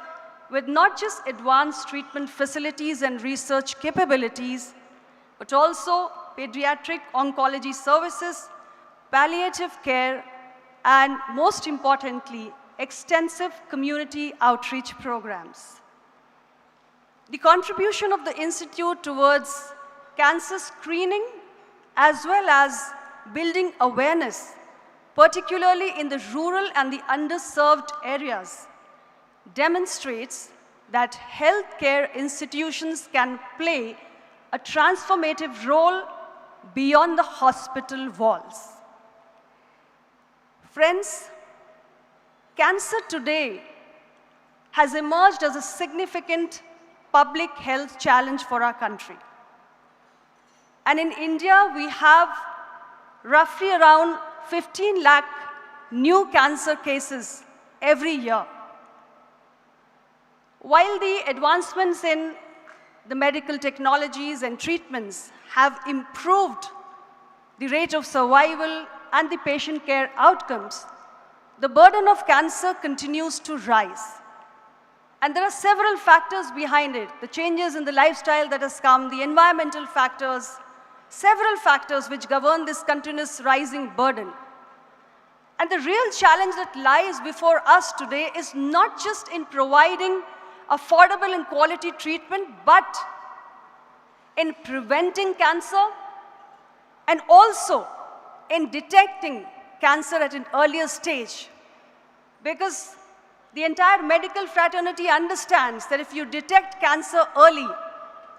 with not just advanced treatment facilities and research capabilities, but also pediatric oncology services, palliative care, and most importantly, extensive community outreach programs. The contribution of the Institute towards cancer screening as well as building awareness, particularly in the rural and the underserved areas, demonstrates that healthcare institutions can play a transformative role beyond the hospital walls. Friends, cancer today has emerged as a significant public health challenge for our country. And in India, we have roughly around 15 lakh new cancer cases every year. While the advancements in the medical technologies and treatments have improved the rate of survival and the patient care outcomes, the burden of cancer continues to rise. And there are several factors behind it. The changes in the lifestyle that has come, the environmental factors, several factors which govern this continuous rising burden. And the real challenge that lies before us today is not just in providing affordable and quality treatment, but in preventing cancer and also in detecting cancer at an earlier stage. Because the entire medical fraternity understands that if you detect cancer early,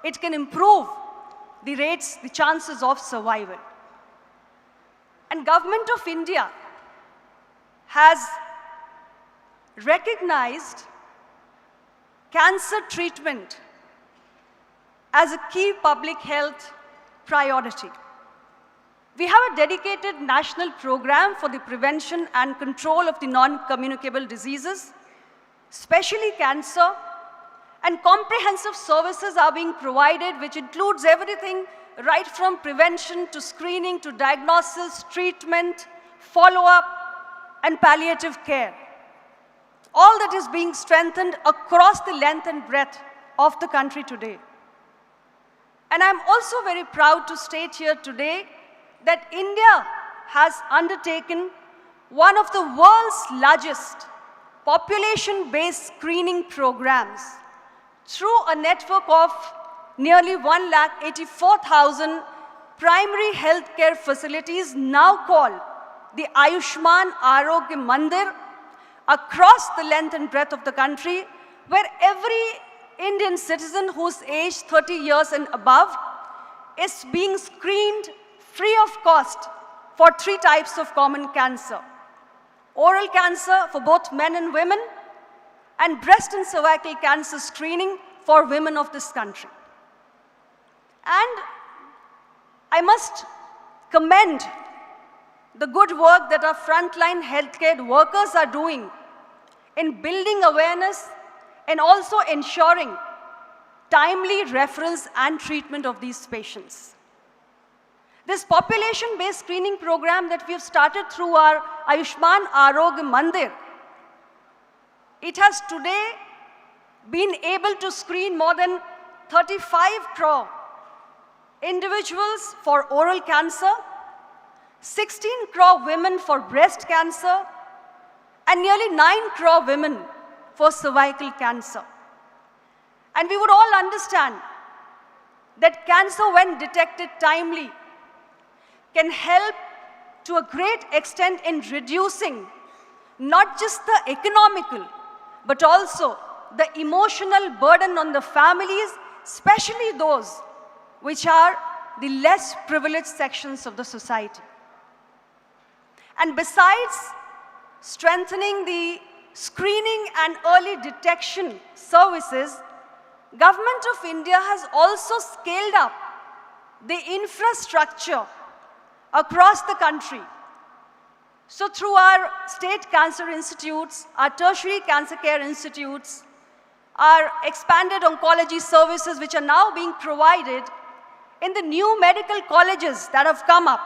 it can improve the rates, the chances of survival. And Government of India has recognized cancer treatment as a key public health priority. We have a dedicated national program for the prevention and control of the non-communicable diseases, especially cancer, and comprehensive services are being provided, which includes everything right from prevention to screening to diagnosis, treatment, follow-up, and palliative care. All that is being strengthened across the length and breadth of the country today. And I'm also very proud to state here today that India has undertaken one of the world's largest population-based screening programs through a network of nearly 184,000 primary healthcare facilities, now called the Ayushman Arogya Mandir, across the length and breadth of the country, where every Indian citizen who's aged 30 years and above is being screened free of cost for 3 types of common cancer: oral cancer for both men and women, and breast and cervical cancer screening for women of this country. And I must commend the good work that our frontline healthcare workers are doing in building awareness and also ensuring timely reference and treatment of these patients. This population-based screening program that we have started through our Ayushman Arogya Mandir, it has today been able to screen more than 35 crore individuals for oral cancer, 16 crore women for breast cancer, and nearly 9 crore women for cervical cancer. And we would all understand that cancer, when detected timely, can help to a great extent in reducing not just the economical, but also the emotional burden on the families, especially those which are the less privileged sections of the society. And besides strengthening the screening and early detection services, Government of India has also scaled up the infrastructure across the country. So through our state cancer institutes, our tertiary cancer care institutes, our expanded oncology services which are now being provided in the new medical colleges that have come up.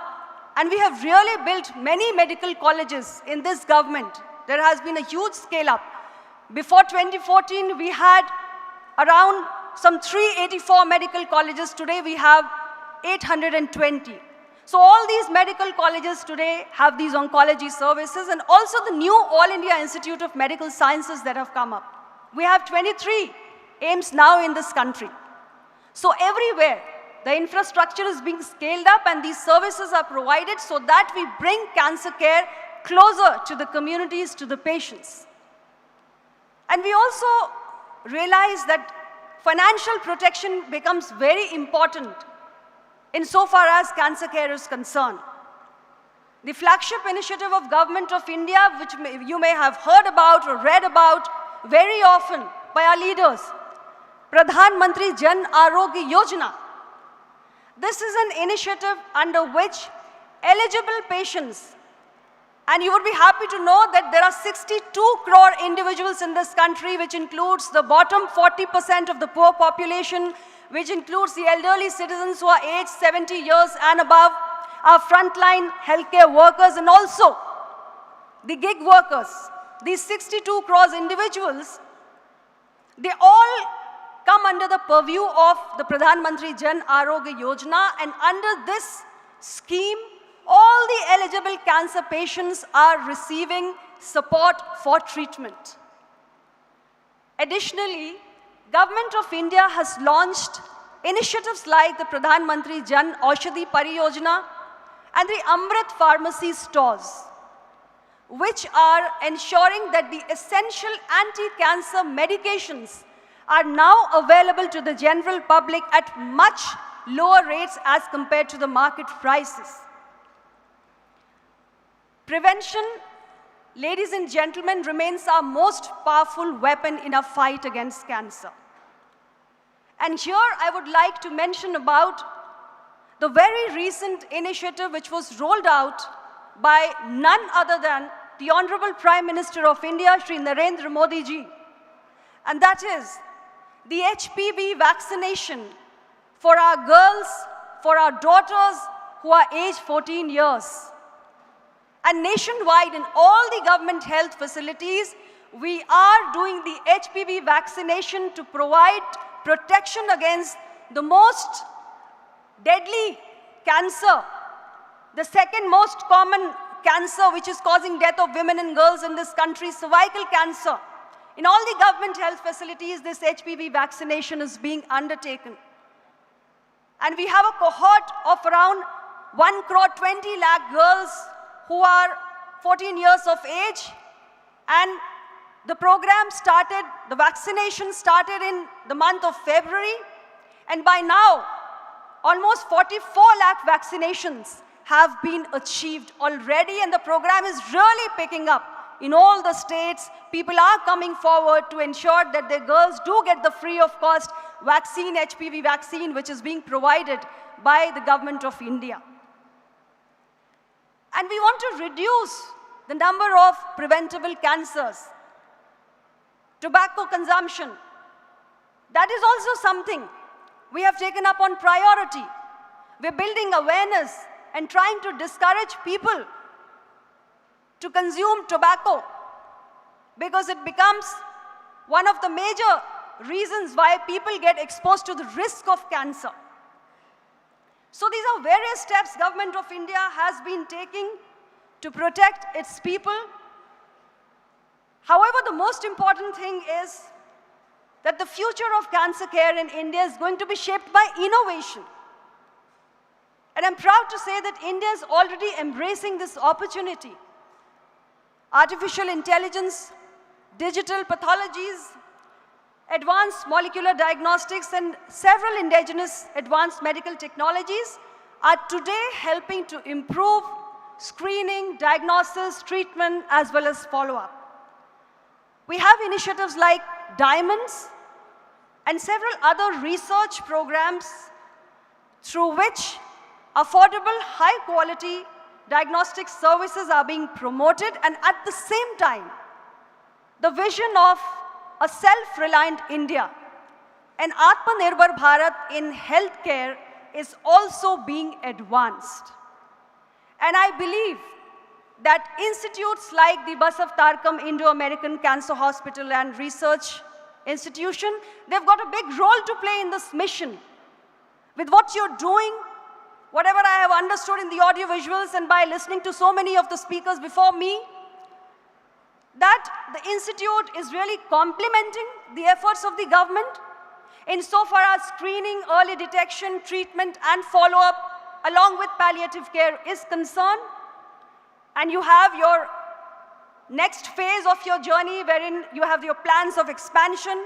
And we have really built many medical colleges in this government. There has been a huge scale up. Before 2014, we had around some 384 medical colleges. Today we have 820. So all these medical colleges today have these oncology services, and also the new All India Institute of Medical Sciences that have come up. We have 23 AIIMS now in this country. So everywhere, the infrastructure is being scaled up and these services are provided so that we bring cancer care closer to the communities, to the patients. And we also realize that financial protection becomes very important insofar as cancer care is concerned. The flagship initiative of Government of India, which you may have heard about or read about very often by our leaders, Pradhan Mantri Jan Arogya Yojana. This is an initiative under which eligible patients, and you would be happy to know that there are 62 crore individuals in this country, which includes the bottom 40% of the poor population, which includes the elderly citizens who are aged 70 years and above, our frontline healthcare workers, and also the gig workers. These 62 crores individuals, they all come under the purview of the Pradhan Mantri Jan Arogya Yojana, and under this scheme, all the eligible cancer patients are receiving support for treatment. Additionally, Government of India has launched initiatives like the Pradhan Mantri Jan Aushadhi Pariyojana and the Amrit Pharmacy stores, which are ensuring that the essential anti-cancer medications are now available to the general public at much lower rates as compared to the market prices. Prevention, ladies and gentlemen, remains our most powerful weapon in our fight against cancer. And here I would like to mention about the very recent initiative which was rolled out by none other than the Honorable Prime Minister of India, Shri Narendra Modi ji. And that is the HPV vaccination for our girls, for our daughters who are aged 14 years. And nationwide in all the government health facilities, we are doing the HPV vaccination to provide protection against the most deadly cancer, the second most common cancer which is causing death of women and girls in this country, cervical cancer. In all the government health facilities, this HPV vaccination is being undertaken. And we have a cohort of around 1 crore 20 lakh girls who are 14 years of age, and the program started, the vaccination started in the month of February, and by now, almost 44 lakh vaccinations have been achieved already, and the program is really picking up. In all the states, people are coming forward to ensure that their girls do get the free of cost vaccine, HPV vaccine, which is being provided by the Government of India. And we want to reduce the number of preventable cancers. Tobacco consumption, that is also something we have taken up on priority. We're building awareness and trying to discourage people to consume tobacco because it becomes one of the major reasons why people get exposed to the risk of cancer. So these are various steps Government of India has been taking to protect its people. However, the most important thing is that the future of cancer care in India is going to be shaped by innovation. And I'm proud to say that India is already embracing this opportunity. Artificial intelligence, digital pathologies, advanced molecular diagnostics, and several indigenous advanced medical technologies are today helping to improve screening, diagnosis, treatment, as well as follow-up. We have initiatives like Diamonds and several other research programs through which affordable, high-quality diagnostic services are being promoted, and at the same time, the vision of a self-reliant India, an Atmanirbhar Bharat in healthcare is also being advanced. And I believe that institutes like the Basavatarakam Indo-American Cancer Hospital and Research Institution, they've got a big role to play in this mission. With what you're doing, whatever I have understood in the audio visuals and by listening to so many of the speakers before me, that the institute is really complementing the efforts of the government insofar as screening, early detection, treatment, and follow-up along with palliative care is concerned. And you have your next phase of your journey wherein you have your plans of expansion.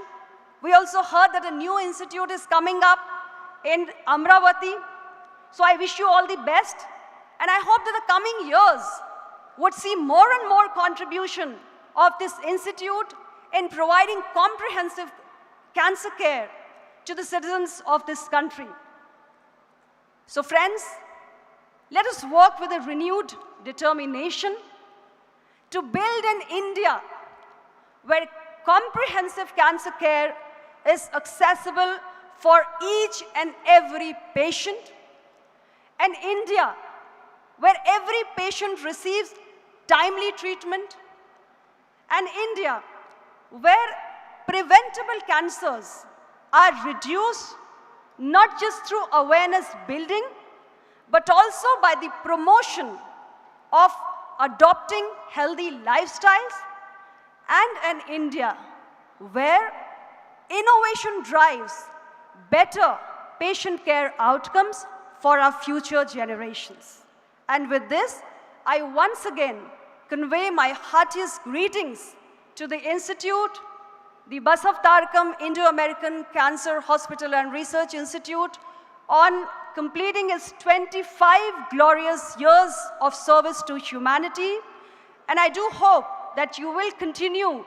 We also heard that a new institute is coming up in Amravati. So I wish you all the best. And I hope that the coming years would see more and more contribution of this institute in providing comprehensive cancer care to the citizens of this country. So friends, let us work with a renewed determination to build an India where comprehensive cancer care is accessible for each and every patient, an India where every patient receives timely treatment, an India where preventable cancers are reduced not just through awareness building, but also by the promotion of adopting healthy lifestyles, and an India where innovation drives better patient care outcomes for our future generations. And with this, I once again convey my heartiest greetings to the Institute, the Basavatarakam Indo-American Cancer Hospital and Research Institute, on completing its 25 glorious years of service to humanity. And I do hope that you will continue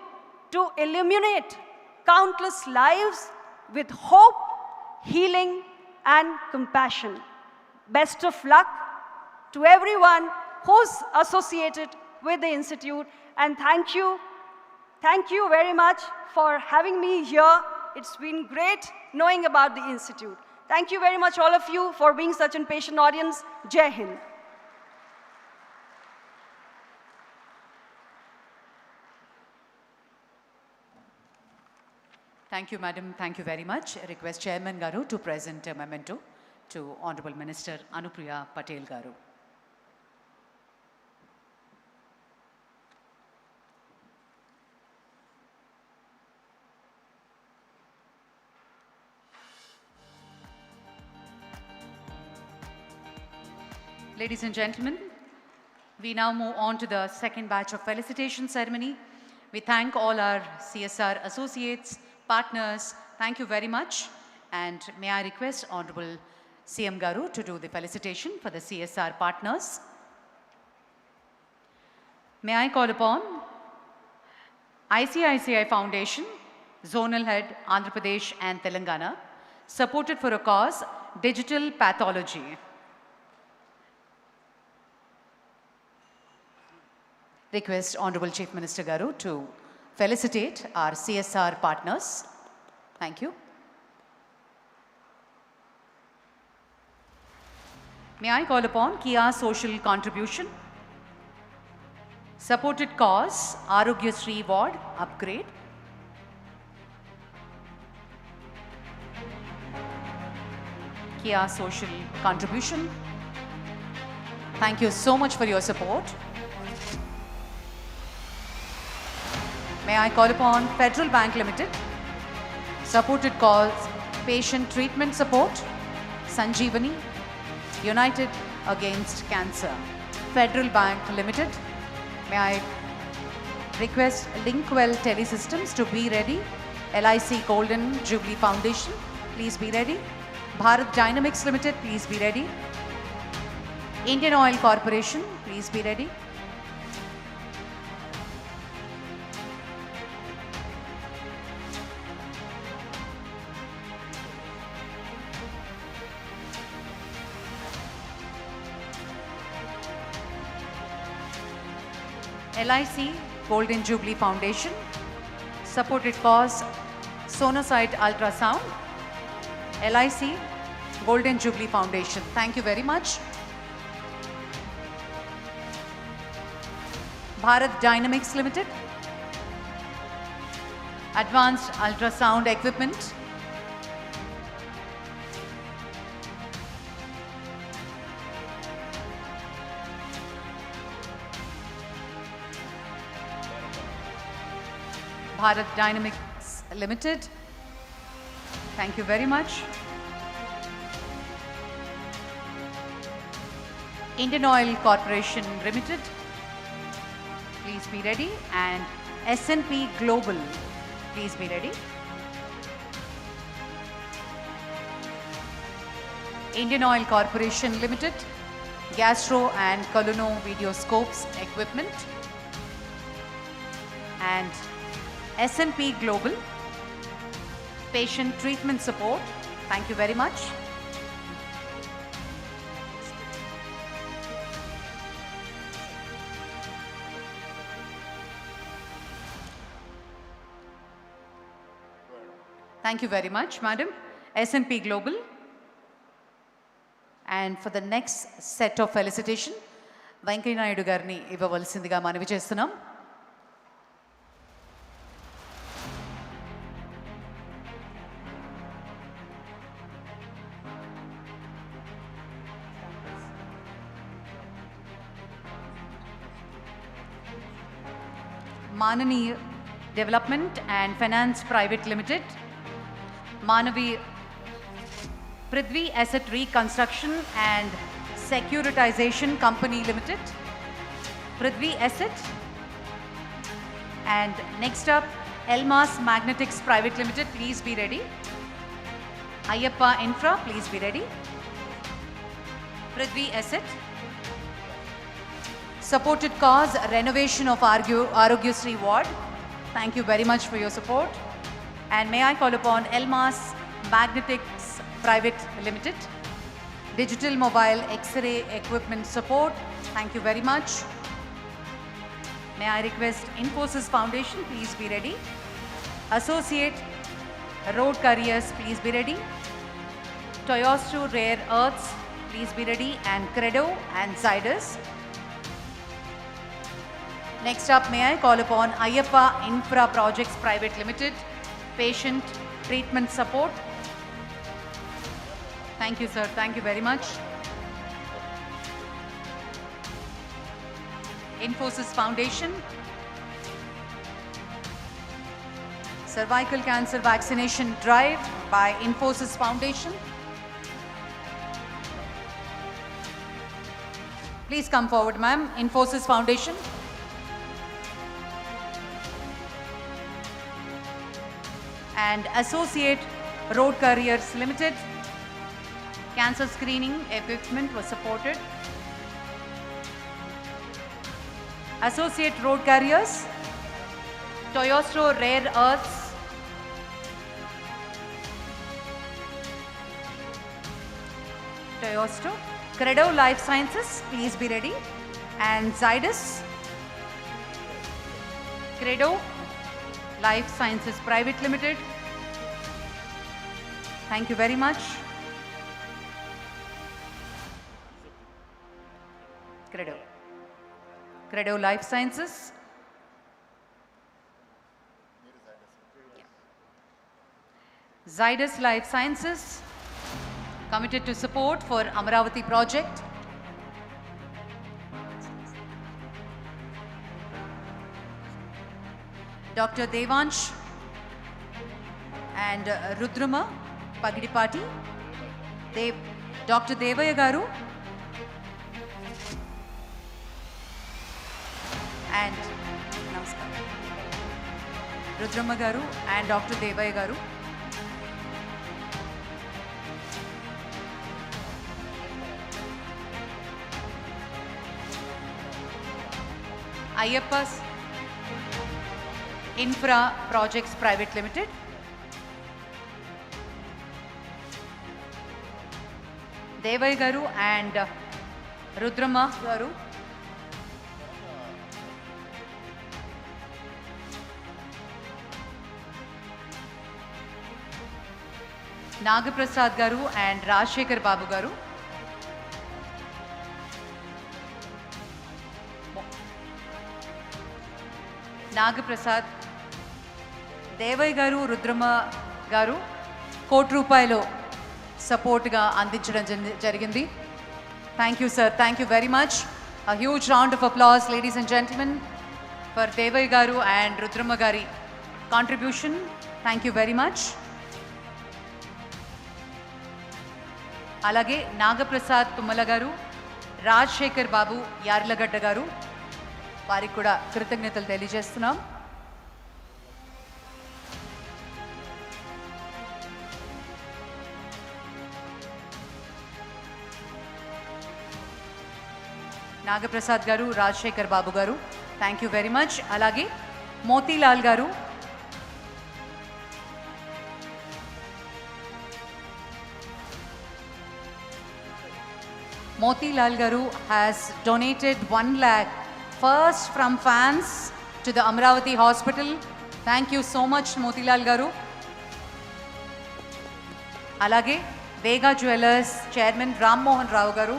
to illuminate countless lives with hope, healing, and compassion. Best of luck to everyone who's associated with the Institute, and thank you very much for having me here. It's been great knowing about the Institute. Thank you very much, all of you, for being such a patient audience. Jai Hind. Thank you, Madam. Thank you very much. I request Chairman Garu to present a memento to Honorable Minister Anupriya Patel Garu. Ladies and gentlemen, we now move on to the second batch of felicitation ceremony. We thank all our CSR associates, partners. Thank you very much. And may I request Honorable CM Garu to do the felicitation for the CSR partners. May I call upon ICICI Foundation, Zonal Head, Andhra Pradesh and Telangana, supported for a cause, digital pathology. Request Honorable Chief Minister Garu to felicitate our CSR partners. Thank you. May I call upon Kia Social Contribution, supported cause, Arogya Sri Ward upgrade. Kia Social Contribution. Thank you so much for your support. May I call upon Federal Bank Limited, supported cause, patient treatment support, Sanjeevani, United Against Cancer. Federal Bank Limited, may I request Linkwell Telesystems to be ready LIC Golden Jubilee Foundation, please be ready. Bharat Dynamics Limited, please be ready. Indian Oil Corporation, please be ready. LIC Golden Jubilee Foundation, supported cause Sonosite Ultrasound. LIC Golden Jubilee Foundation, thank you very much. Bharat Dynamics Limited, Advanced Ultrasound Equipment. Bharat Dynamics Limited, thank you very much. Indian Oil Corporation Limited, please be ready. And S&P Global, please be ready. Indian Oil Corporation Limited, Gastro and Colono Videoscopes Equipment. And S&P Global, Patient Treatment Support, thank you very much. Thank you very much, Madam. S&P Global. And for the next set of felicitation, Venkaiah Naidu Garni ఇవ్వవలసిందిగా మనవి చేస్తున్నాం. Manani Development and Finance Private Limited, Manavi Prithvi Asset Reconstruction and Securitization Company Limited, Prithvi Asset. And next up, Elmas Magnetics Private Limited, please be ready. Ayyappa Infra, please be ready. Prithvi Asset. Supported cause renovation of Arogyasri Ward. Thank you very much for your support. And may I call upon Elmas Magnetics Private Limited, Digital Mobile X-ray Equipment Support. Thank you very much. May I request Infosys Foundation, please be ready. Associate Road Carriers, please be ready. Toyosu Rare Earths, please be ready. And Credo and Zydus. Next up, may I call upon Ayyappa Infra Projects Private Limited, Patient Treatment Support. Thank you, sir. Thank you very much. Infosys Foundation, Cervical Cancer Vaccination Drive by Infosys Foundation. Please come forward, ma'am. Infosys Foundation. And Associate Road Carriers Limited, cancer screening equipment was supported. Associate Road Carriers, Toyosu Rare Earths, Toyosu, Credo Life Sciences, please be ready. And Zydus, Credo Life Sciences Private Limited. Thank you very much. Credo. Credo Life Sciences. Zydus Life Sciences, committed to support for Amaravati project. Dr. Devansh and Rudrama Pagidipati, Dr. Devaya Garu, and Rudramma గారు and doctor Devayya garu. Ayyappas infra projects private limited, Devayya garu and Rudramma గారు. నాగప్రసాద్ గారు and Rajasekhar బాబు గారు. నాగప్రసాద్, దేవయ్య గారు, రుద్రమ్మ గారు ₹1,00,00,000 సపోర్ట్గా అందించడం జరిగింది. Thank you sir, thank you very much. A huge round of applause, ladies and gentlemen, for Devai Garu and Rudramma Gari contribution. Thank you very much. అలాగే నాగప్రసాద్ తుమ్మల గారు, రాజశేఖర్ బాబు యార్లగడ్డ గారు, వారికి కూడా కృతజ్ఞతలు తెలియజేస్తున్నాం. నాగప్రసాద్ గారు, రాజశేఖర్ బాబు గారు, థ్యాంక్ యూ వెరీ మచ్. అలాగే మోతీలాల్ గారు, Motilal Garu has donated 1 lakh first from fans to the Amravati Hospital. Thank you so much, Motilal Garu. Alage Vega Jewellers Chairman Ram Mohan Rao Garu.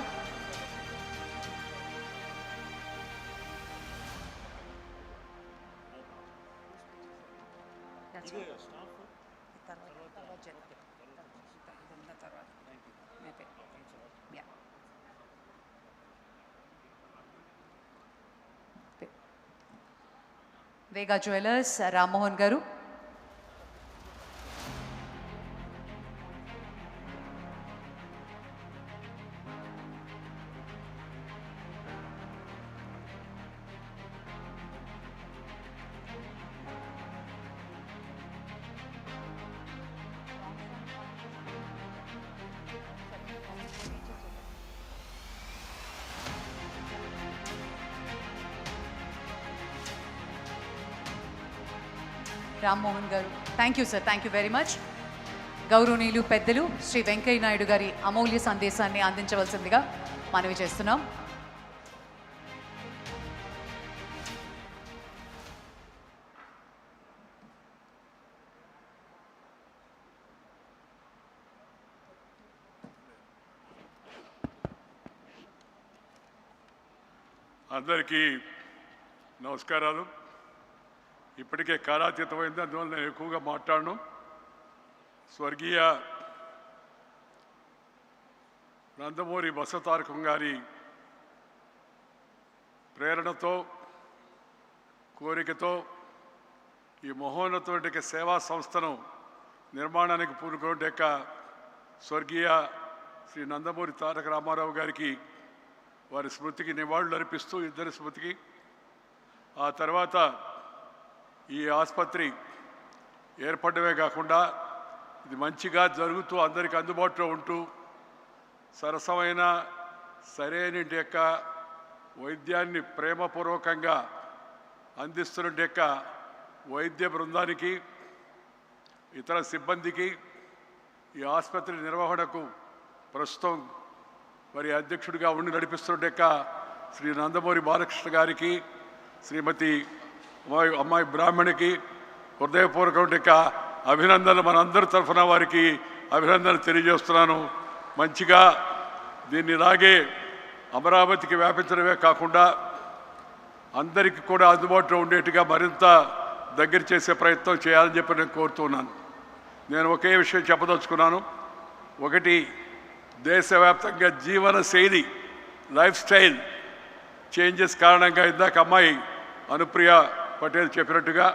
Vega Jewellers, Ram Mohan Garu. Ram Mohan గారు, thank you sir, thank you very much. గౌరవనీయులు పెద్దలు శ్రీ వెంకయ్య నాయుడు గారి అమూల్య సందేశాన్ని అందించవలసిందిగా మనవి చేస్తున్నాం. అందరికీ నమస్కారాలు. ఇప్పటికే కాలాతీతమైంది, అందువల్ల నేను ఎక్కువగా మాట్లాడను. స్వర్గీయ నందమూరి బసవతారకం గారి ప్రేరణతో, కోరికతో ఈ మహోన్నతమైన సేవా సంస్థను నిర్మాణానికి పూనుకున్న స్వర్గీయ శ్రీ నందమూరి తారక రామారావు గారికి వారి స్మృతికి నివాళులు అర్పిస్తూ, ఇద్దరి స్మృతికి, ఆ తర్వాత ఈ ఆసుపత్రి ఏర్పడమే కాకుండా ఇది మంచిగా జరుగుతూ అందరికీ అందుబాటులో ఉంటూ సరసమైన సరైన యొక్క వైద్యాన్ని ప్రేమపూర్వకంగా అందిస్తున్న యొక్క వైద్య బృందానికి, ఇతర సిబ్బందికి, ఈ ఆసుపత్రి నిర్వహణకు ప్రస్తుతం మరి అధ్యక్షుడిగా ఉండి నడిపిస్తున్న యొక్క శ్రీ నందమూరి బాలకృష్ణ గారికి, శ్రీమతి అమ్మాయి బ్రాహ్మణికి హృదయపూర్వక అభినందనలు, మనందరి తరఫున వారికి అభినందనలు తెలియజేస్తున్నాను. మంచిగా దీన్ని ఇలాగే అమరావతికి వ్యాపించడమే కాకుండా అందరికీ కూడా అందుబాటులో ఉండేట్టుగా మరింత దగ్గర చేసే ప్రయత్నం చేయాలని చెప్పి నేను కోరుతున్నాను. నేను ఒకే విషయం చెప్పదలుచుకున్నాను. ఒకటి, దేశవ్యాప్తంగా జీవన శైలి, లైఫ్ స్టైల్ చేంజెస్ కారణంగా ఇందాక అమ్మాయి అనుప్రియ పటేల్ చెప్పినట్టుగా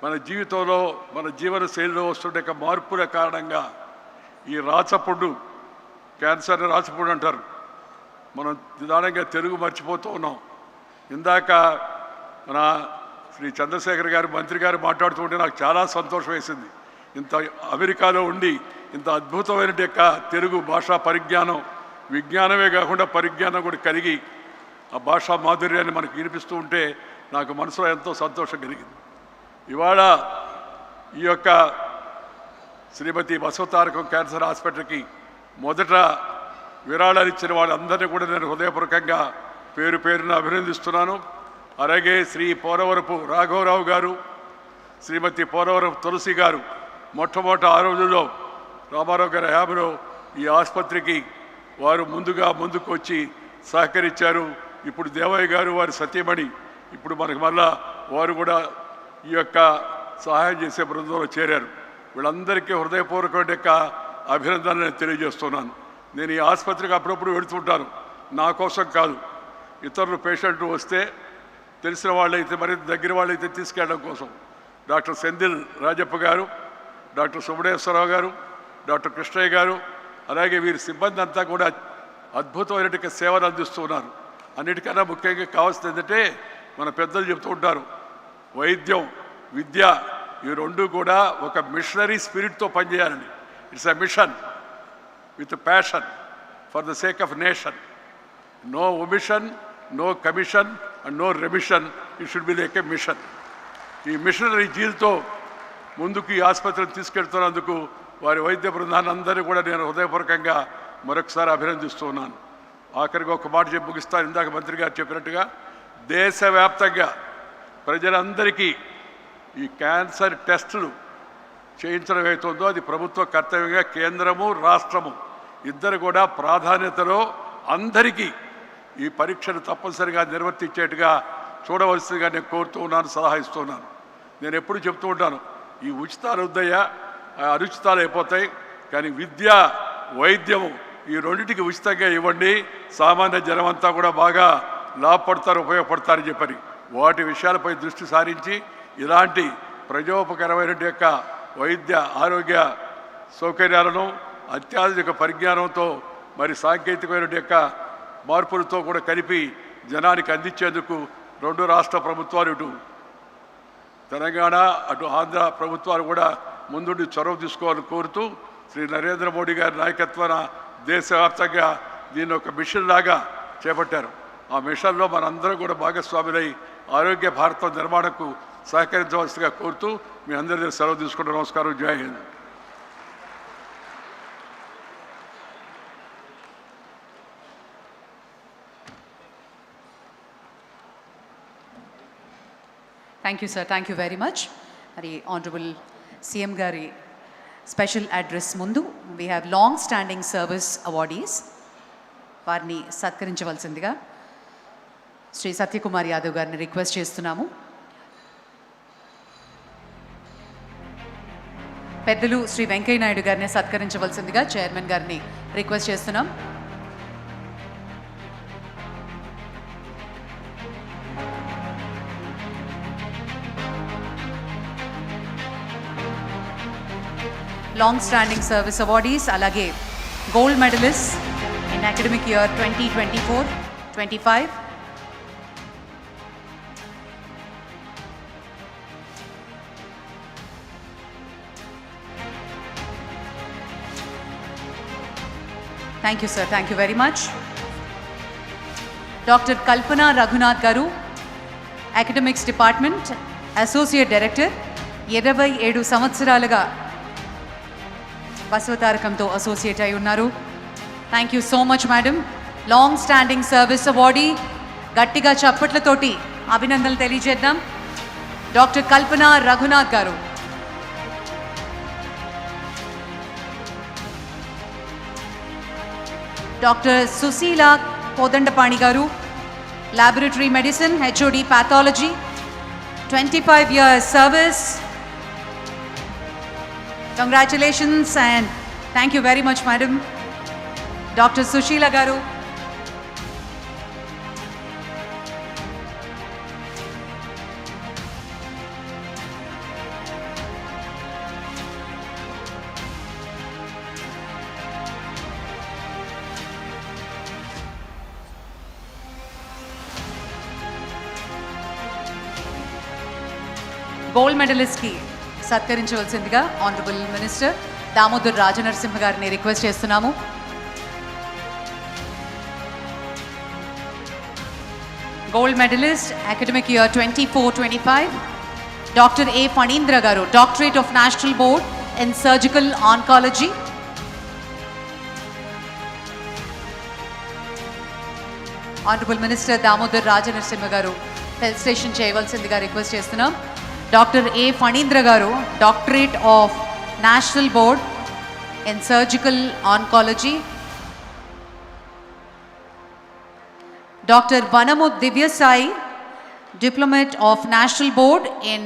మన జీవితంలో, మన జీవన శైలిలో వస్తున్న మార్పుల కారణంగా ఈ రాచపుండు, క్యాన్సర్ని రాచపుండు అంటారు, మనం నిదానంగా తెలుగు మర్చిపోతూ ఉన్నాం. ఇందాక మన శ్రీ చంద్రశేఖర్ గారు మంత్రి గారు మాట్లాడుతుంటే నాకు చాలా సంతోషం వేసింది. ఇంత అమెరికాలో ఉండి ఇంత అద్భుతమైన యొక్క తెలుగు భాషా పరిజ్ఞానం, విజ్ఞానమే కాకుండా పరిజ్ఞానం కూడా కలిగి ఆ భాషా మాధుర్యాన్ని మనకు వినిపిస్తూ ఉంటే నాకు మనసులో ఎంతో సంతోషం కలిగింది. ఇవాళ ఈ యొక్క శ్రీమతి బసవతారకం క్యాన్సర్ హాస్పిటల్కి మొదట విరాళాలు ఇచ్చిన వాళ్ళందరినీ కూడా నేను హృదయపూర్వకంగా పేరు పేరున అభినందిస్తున్నాను. అలాగే శ్రీ పోరవరపు రాఘవరావు గారు, శ్రీమతి పోరవరపు తులసి గారు మొట్టమొదటి ఆ రోజుల్లో రామారావు గారి హయాంలో ఈ ఆసుపత్రికి వారు ముందుకు వచ్చి సహకరించారు. ఇప్పుడు దేవయ్య గారు వారి సతీమణి ఇప్పుడు మనకు మళ్ళా వారు కూడా ఈ యొక్క సహాయం చేసే బృందంలో చేరారు. వీళ్ళందరికీ హృదయపూర్వకమైన యొక్క అభినందనలు నేను తెలియజేస్తున్నాను. నేను ఈ ఆసుపత్రికి అప్పుడప్పుడు వెళుతుంటాను, నా కోసం కాదు, ఇతరులు పేషెంట్లు వస్తే తెలిసిన వాళ్ళైతే మరి దగ్గర వాళ్ళైతే తీసుకెళ్ళడం కోసం. డాక్టర్ సెందిల్ రాజప్ప గారు, డాక్టర్ సుబ్రహ్మణ్యేశ్వరరావు గారు, డాక్టర్ కృష్ణయ్య గారు, అలాగే వీరి సిబ్బంది అంతా కూడా అద్భుతమైన సేవలు అందిస్తున్నారు. అన్నిటికన్నా ముఖ్యంగా కావాల్సింది ఏంటంటే మన పెద్దలు చెప్తూ ఉంటారు, వైద్యం విద్య ఈ రెండు కూడా ఒక మిషనరీ స్పిరిట్తో పనిచేయాలని. It's a mission with passion for the sake of nation. No omission, no commission and no remission. It should be like a mission. ఈ మిషనరీ జీల్తో ముందుకు ఈ ఆసుపత్రిని తీసుకెళ్తున్నందుకు వారి వైద్య బృందాన్ని అందరినీ కూడా నేను హృదయపూర్వకంగా మరొకసారి అభినందిస్తున్నాను. ఆఖరికి ఒక మాట చెప్పి ముగిస్తాను. ఇందాక మంత్రి గారు చెప్పినట్టుగా దేశవ్యాప్తంగా ప్రజలందరికీ ఈ క్యాన్సర్ టెస్టులు చేయించడం ఏమవుతుందో అది ప్రభుత్వ కర్తవ్యంగా కేంద్రము రాష్ట్రము ఇద్దరు కూడా ప్రాధాన్యతలో అందరికీ ఈ పరీక్షను తప్పనిసరిగా నిర్వర్తించేట్టుగా చూడవలసిందిగా నేను కోరుతూ ఉన్నాను, సలహా ఇస్తున్నాను. నేను ఎప్పుడు చెప్తూ ఉంటాను, ఈ ఉచితాలు వద్దయ్యా, అరుచితాలు అయిపోతాయి, కానీ విద్య వైద్యము ఈ రెండింటికి ఉచితంగా ఇవ్వండి, సామాన్య జనం అంతా కూడా బాగా లాభపడతారు, ఉపయోగపడతారని చెప్పని వాటి విషయాలపై దృష్టి సారించి ఇలాంటి ప్రజోపకరమైన యొక్క వైద్య ఆరోగ్య సౌకర్యాలను అత్యాధునిక పరిజ్ఞానంతో మరి సాంకేతికమైన యొక్క మార్పులతో కూడా కలిపి జనానికి అందించేందుకు రెండు రాష్ట్ర ప్రభుత్వాలు, ఇటు తెలంగాణ అటు ఆంధ్ర ప్రభుత్వాలు కూడా ముందుండి చొరవ తీసుకోవాలని కోరుతూ శ్రీ నరేంద్ర మోడీ గారి నాయకత్వాన దేశవ్యాప్తంగా దీన్ని ఒక మిషన్ లాగా చేపట్టారు. ఆ మిషన్లో మనందరం కూడా భాగస్వాములై ఆరోగ్య భారతం నిర్మాణకు సహకరించవలసిగా కోరుతూ మీ అందరి దగ్గర సెలవు తీసుకుంటూ నమస్కారం. జై Hind. Thank you sir, thank you very much. మరి ఆనరబుల్ సీఎం గారి స్పెషల్ అడ్రస్ ముందు we have long standing service awardees, వారిని సత్కరించవలసిందిగా శ్రీ సత్యకుమార్ యాదవ్ గారిని రిక్వెస్ట్ చేస్తున్నాము. పెద్దలు శ్రీ వెంకయ్య నాయుడు గారిని సత్కరించవలసిందిగా చైర్మన్ గారిని రిక్వెస్ట్ చేస్తున్నాం. లాంగ్ స్టాండింగ్ సర్వీస్ అవార్డీస్, అలాగే gold medalist in academic year 2024-25. Thank you sir, thank you very much. Doctor Kalpana Raghunath garu, academics department associate director, 27 సంవత్సరాలుగా బసవతారకంతో అసోసియేట్ అయి ఉన్నారు. Thank you so much madam. Long standing service awardee, గట్టిగా చప్పట్లతోటి అభినందనలు తెలియజేద్దాం. Doctor Kalpana Raghunath గారు. Doctor Susheela Kodandapani గారు, laboratory medicine, HOD pathology, 25 years service. Congratulations and thank you very much, madam. Dr. Sushila garu. Gold మెడలిస్ట్కి సత్కరించవలసిందిగా honourable minister Damodar Rajanarasimha గారిని request చేస్తున్నాము. Gold medalist, academic year 24-25, Dr. A. Fanindra Garu, Doctorate of National Board in Surgical Oncology. Honorable Minister Damodar Rajanarasimha Garu, felicitation cheyavalsindiga request chestunam. Dr. A. Fanindra Garu, Doctorate of National Board in Surgical Oncology. Dr. Vanamu Divya Sai, Diplomat of National Board in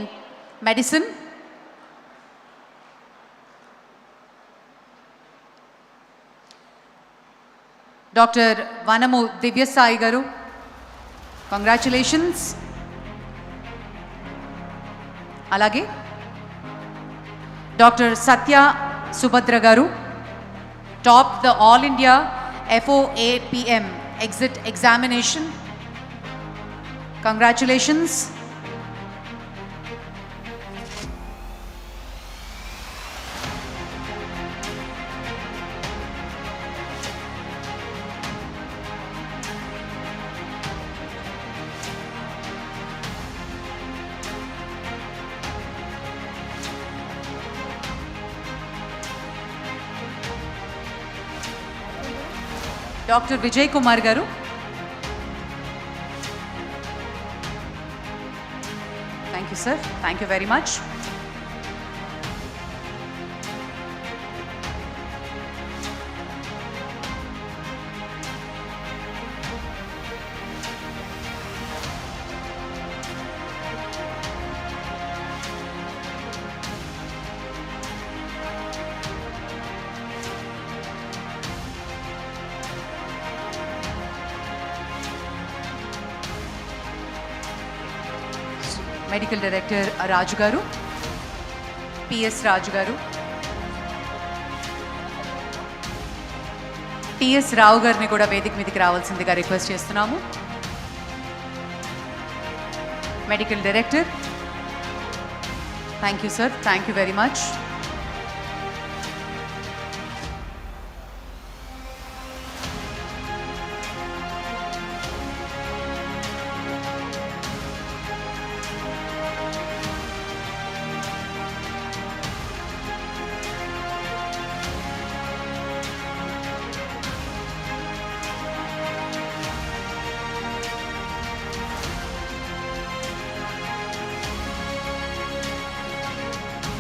Medicine. Dr. Vanamu Divya Sai Garu, congratulations. Alage Dr. Satya Subhadra Garu, topped the All India FOAPM exit examination. Congratulations. Dr. Vijay Kumar Garu. Thank you, sir. Thank you very much. Medical Director Raju Garu, PS Raju Garu, TS Rao గారిని కూడా వేదిక మీదకి రావాల్సిందిగా request చేస్తున్నాము. Medical Director, thank you sir, thank you very much.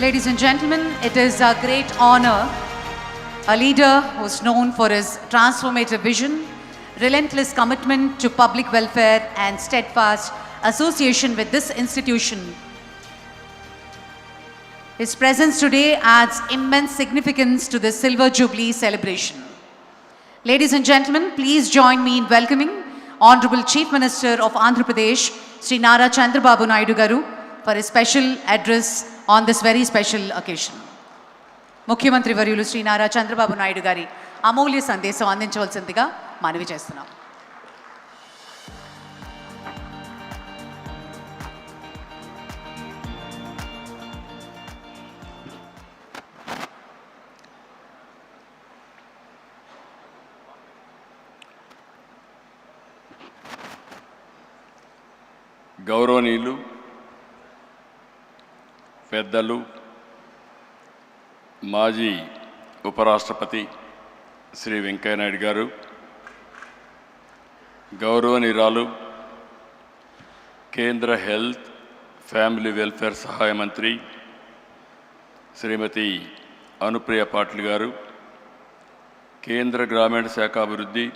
Ladies and gentlemen, it is a great honor, a leader who is known for his transformative vision, relentless commitment to public welfare and steadfast association with this institution. His presence today adds immense significance to the Silver Jubilee celebration. Ladies and gentlemen, please join me in welcoming Honorable Chief Minister of Andhra Pradesh, Sri Nara Chandrababu Naidu Garu, for a special address on this very special occasion. ముఖ్యమంత్రి వర్యులు శ్రీ నారా చంద్రబాబు నాయుడు గారి అమూల్య సందేశం అందించవలసిందిగా మనవి చేస్తున్నాం. గౌరవనీయులు, పెద్దలు, మాజీ ఉపరాష్ట్రపతి శ్రీ వెంకయ్యనాయుడు గారు, గౌరవనీయురాలు కేంద్ర హెల్త్ ఫ్యామిలీ వెల్ఫేర్ సహాయ మంత్రి శ్రీమతి అనుప్రియ పాటిల్ గారు, కేంద్ర గ్రామీణ శాఖాభివృద్ధి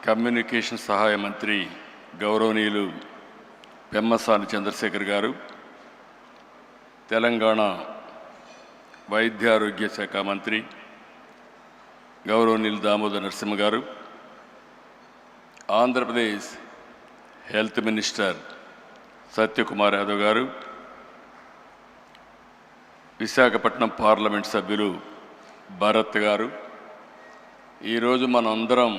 కమ్యూనికేషన్ సహాయ మంత్రి గౌరవనీయులు పెమ్మసాని చంద్రశేఖర్ గారు, తెలంగాణ వైద్యారోగ్య శాఖ మంత్రి గౌరవనీయులు దామోదర్ నరసింహ గారు, ఆంధ్రప్రదేశ్ హెల్త్ మినిస్టర్ సత్యకుమార్ యాదవ్ గారు, విశాఖపట్నం పార్లమెంట్ సభ్యులు భరత్ గారు, ఈరోజు మనందరం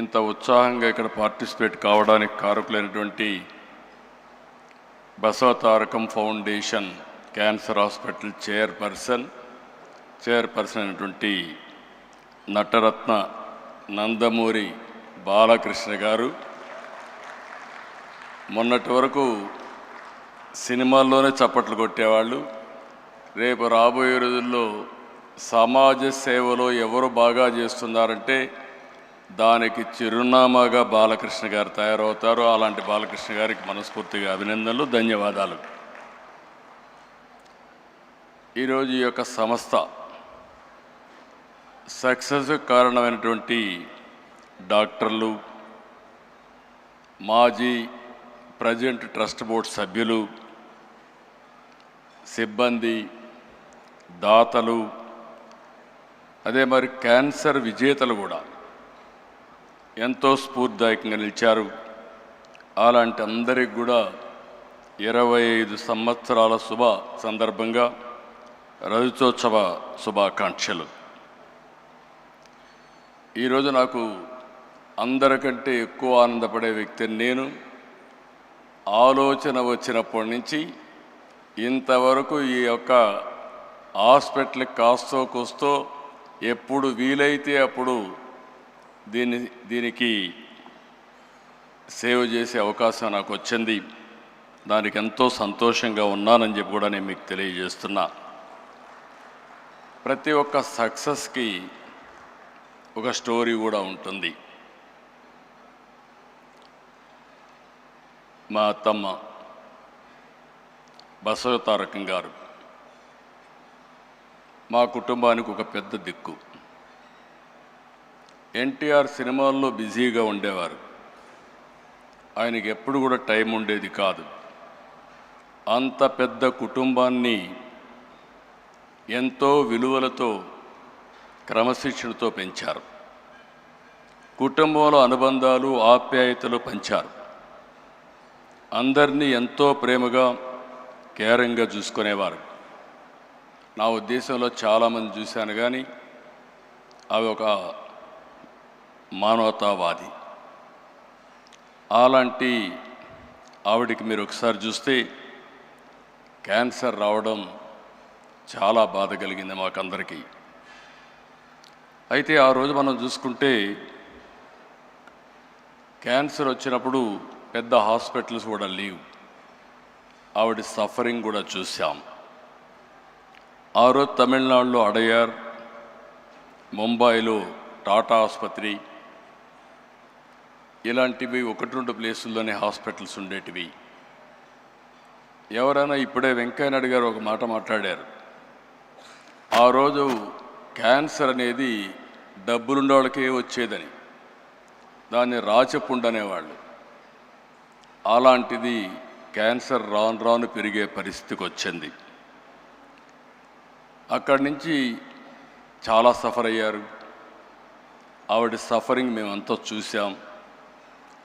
ఇంత ఉత్సాహంగా ఇక్కడ పార్టిసిపేట్ కావడానికి కారకులైనటువంటి Basavatarakam foundation cancer hospital chairperson అయినటువంటి నటరత్న నందమూరి బాలకృష్ణ గారు మొన్నటి వరకు సినిమాల్లోనే చప్పట్లు కొట్టేవాళ్ళు. రేపు రాబోయే రోజుల్లో సమాజ సేవలో ఎవరు బాగా చేస్తున్నారంటే దానికి చిరునామాగా బాలకృష్ణ గారు తయారవుతారు. అలాంటి బాలకృష్ణ గారికి మనస్ఫూర్తిగా అభినందనలు, ధన్యవాదాలు. ఈరోజు ఈ యొక్క సంస్థ సక్సెస్ కారణమైనటువంటి డాక్టర్లు, మాజీ ప్రజెంట్ ట్రస్ట్ బోర్డు సభ్యులు, సిబ్బంది, దాతలు, అదే మరి క్యాన్సర్ విజేతలు కూడా ఎంతో స్ఫూర్తిదాయకంగా నిలిచారు. అలాంటి అందరికి కూడా 25 సంవత్సరాల శుభ సందర్భంగా రజతోత్సవ శుభాకాంక్షలు. ఈరోజు నాకు అందరికంటే ఎక్కువ ఆనందపడే వ్యక్తిని నేను. ఆలోచన వచ్చినప్పటి నుంచి ఇంతవరకు ఈ యొక్క హాస్పిటల్కి కాస్తో కూస్తో ఎప్పుడు వీలైతే అప్పుడు దీనికి సేవ చేసే అవకాశం నాకు వచ్చింది. దానికి ఎంతో సంతోషంగా ఉన్నానని చెప్పి కూడా నేను మీకు తెలియజేస్తున్నా. ప్రతి ఒక్క సక్సెస్కి ఒక స్టోరీ కూడా ఉంటుంది. మా అత్తమ్మ బసవతారకం గారు మా కుటుంబానికి ఒక పెద్ద దిక్కు. ఎన్టీఆర్ సినిమాల్లో బిజీగా ఉండేవారు. ఆయనకి ఎప్పుడు కూడా టైం ఉండేది కాదు. అంత పెద్ద కుటుంబాన్ని ఎంతో విలువలతో, క్రమశిక్షణతో పెంచారు. కుటుంబంలో అనుబంధాలు, ఆప్యాయతలు పంచారు. అందరినీ ఎంతో ప్రేమగా, కేరింగ్గా చూసుకునేవారు. నా ఉద్దేశంలో చాలామంది చూశాను, కానీ అవి ఒక మానవతావాది. అలాంటి ఆవిడికి మీరు ఒకసారి చూస్తే క్యాన్సర్ రావడం చాలా బాధ కలిగింది మాకందరికీ. అయితే ఆ రోజు మనం చూసుకుంటే క్యాన్సర్ వచ్చినప్పుడు పెద్ద హాస్పిటల్స్ కూడా లేవు. ఆవిడ సఫరింగ్ కూడా చూసాం. ఆ రోజు తమిళనాడులో అడయార్, ముంబైలో టాటా ఆసుపత్రి, ఇలాంటివి 1-2 ప్లేసుల్లోనే హాస్పిటల్స్ ఉండేటివి. ఎవరైనా ఇప్పుడే వెంకయ్యనాయుడు గారు ఒక మాట మాట్లాడారు. ఆ రోజు క్యాన్సర్ అనేది డబ్బులుండే వాళ్ళకే వచ్చేదని, దాన్ని రాచపుండు అనేవాళ్ళు. అలాంటిది క్యాన్సర్ రాను రాను పెరిగే పరిస్థితికి వచ్చింది. అక్కడి నుంచి చాలా సఫర్ అయ్యారు. ఆవిడ సఫరింగ్ మేమంతా చూసాం.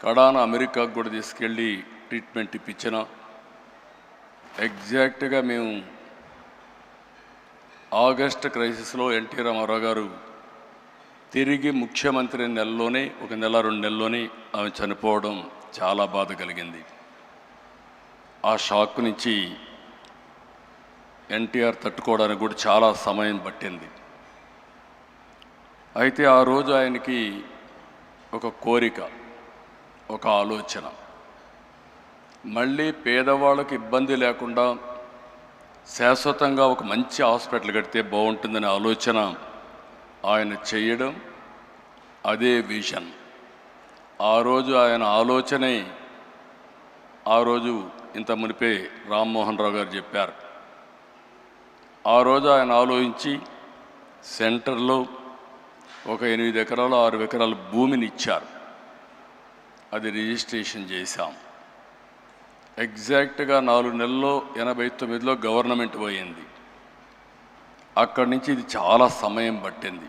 కడాన అమెరికాకు కూడా తీసుకెళ్ళి ట్రీట్మెంట్ ఇప్పించిన. ఎగ్జాక్ట్గా మేము ఆగస్ట్ క్రైసిస్లో ఎన్టీ రామారావు గారు తిరిగి ముఖ్యమంత్రి నెలలోనే, 1 నెల 2 నెలల్లోనే ఆమె చనిపోవడం చాలా బాధ కలిగింది. ఆ షాక్ నుంచి ఎన్టీఆర్ తట్టుకోవడానికి కూడా చాలా సమయం పట్టింది. అయితే ఆ రోజు ఆయనకి ఒక కోరిక, ఒక ఆలోచన, మళ్ళీ పేదవాళ్ళకి ఇబ్బంది లేకుండా శాశ్వతంగా ఒక మంచి హాస్పిటల్ కడితే బాగుంటుందనే ఆలోచన ఆయన చేయడం, అదే విజన్. ఆ రోజు ఆయన ఆలోచనే ఆ రోజు ఇంత మునిపే రామ్మోహన్ రావు గారు చెప్పారు. ఆ రోజు ఆయన ఆలోచించి సెంటర్లో ఒక 8 ఎకరాలు 6 ఎకరాల భూమిని ఇచ్చారు. అది రిజిస్ట్రేషన్ చేశాం. ఎగ్జాక్ట్గా 4 నెలల్లో 89లో గవర్నమెంట్ పోయింది. అక్కడి నుంచి ఇది చాలా సమయం పట్టింది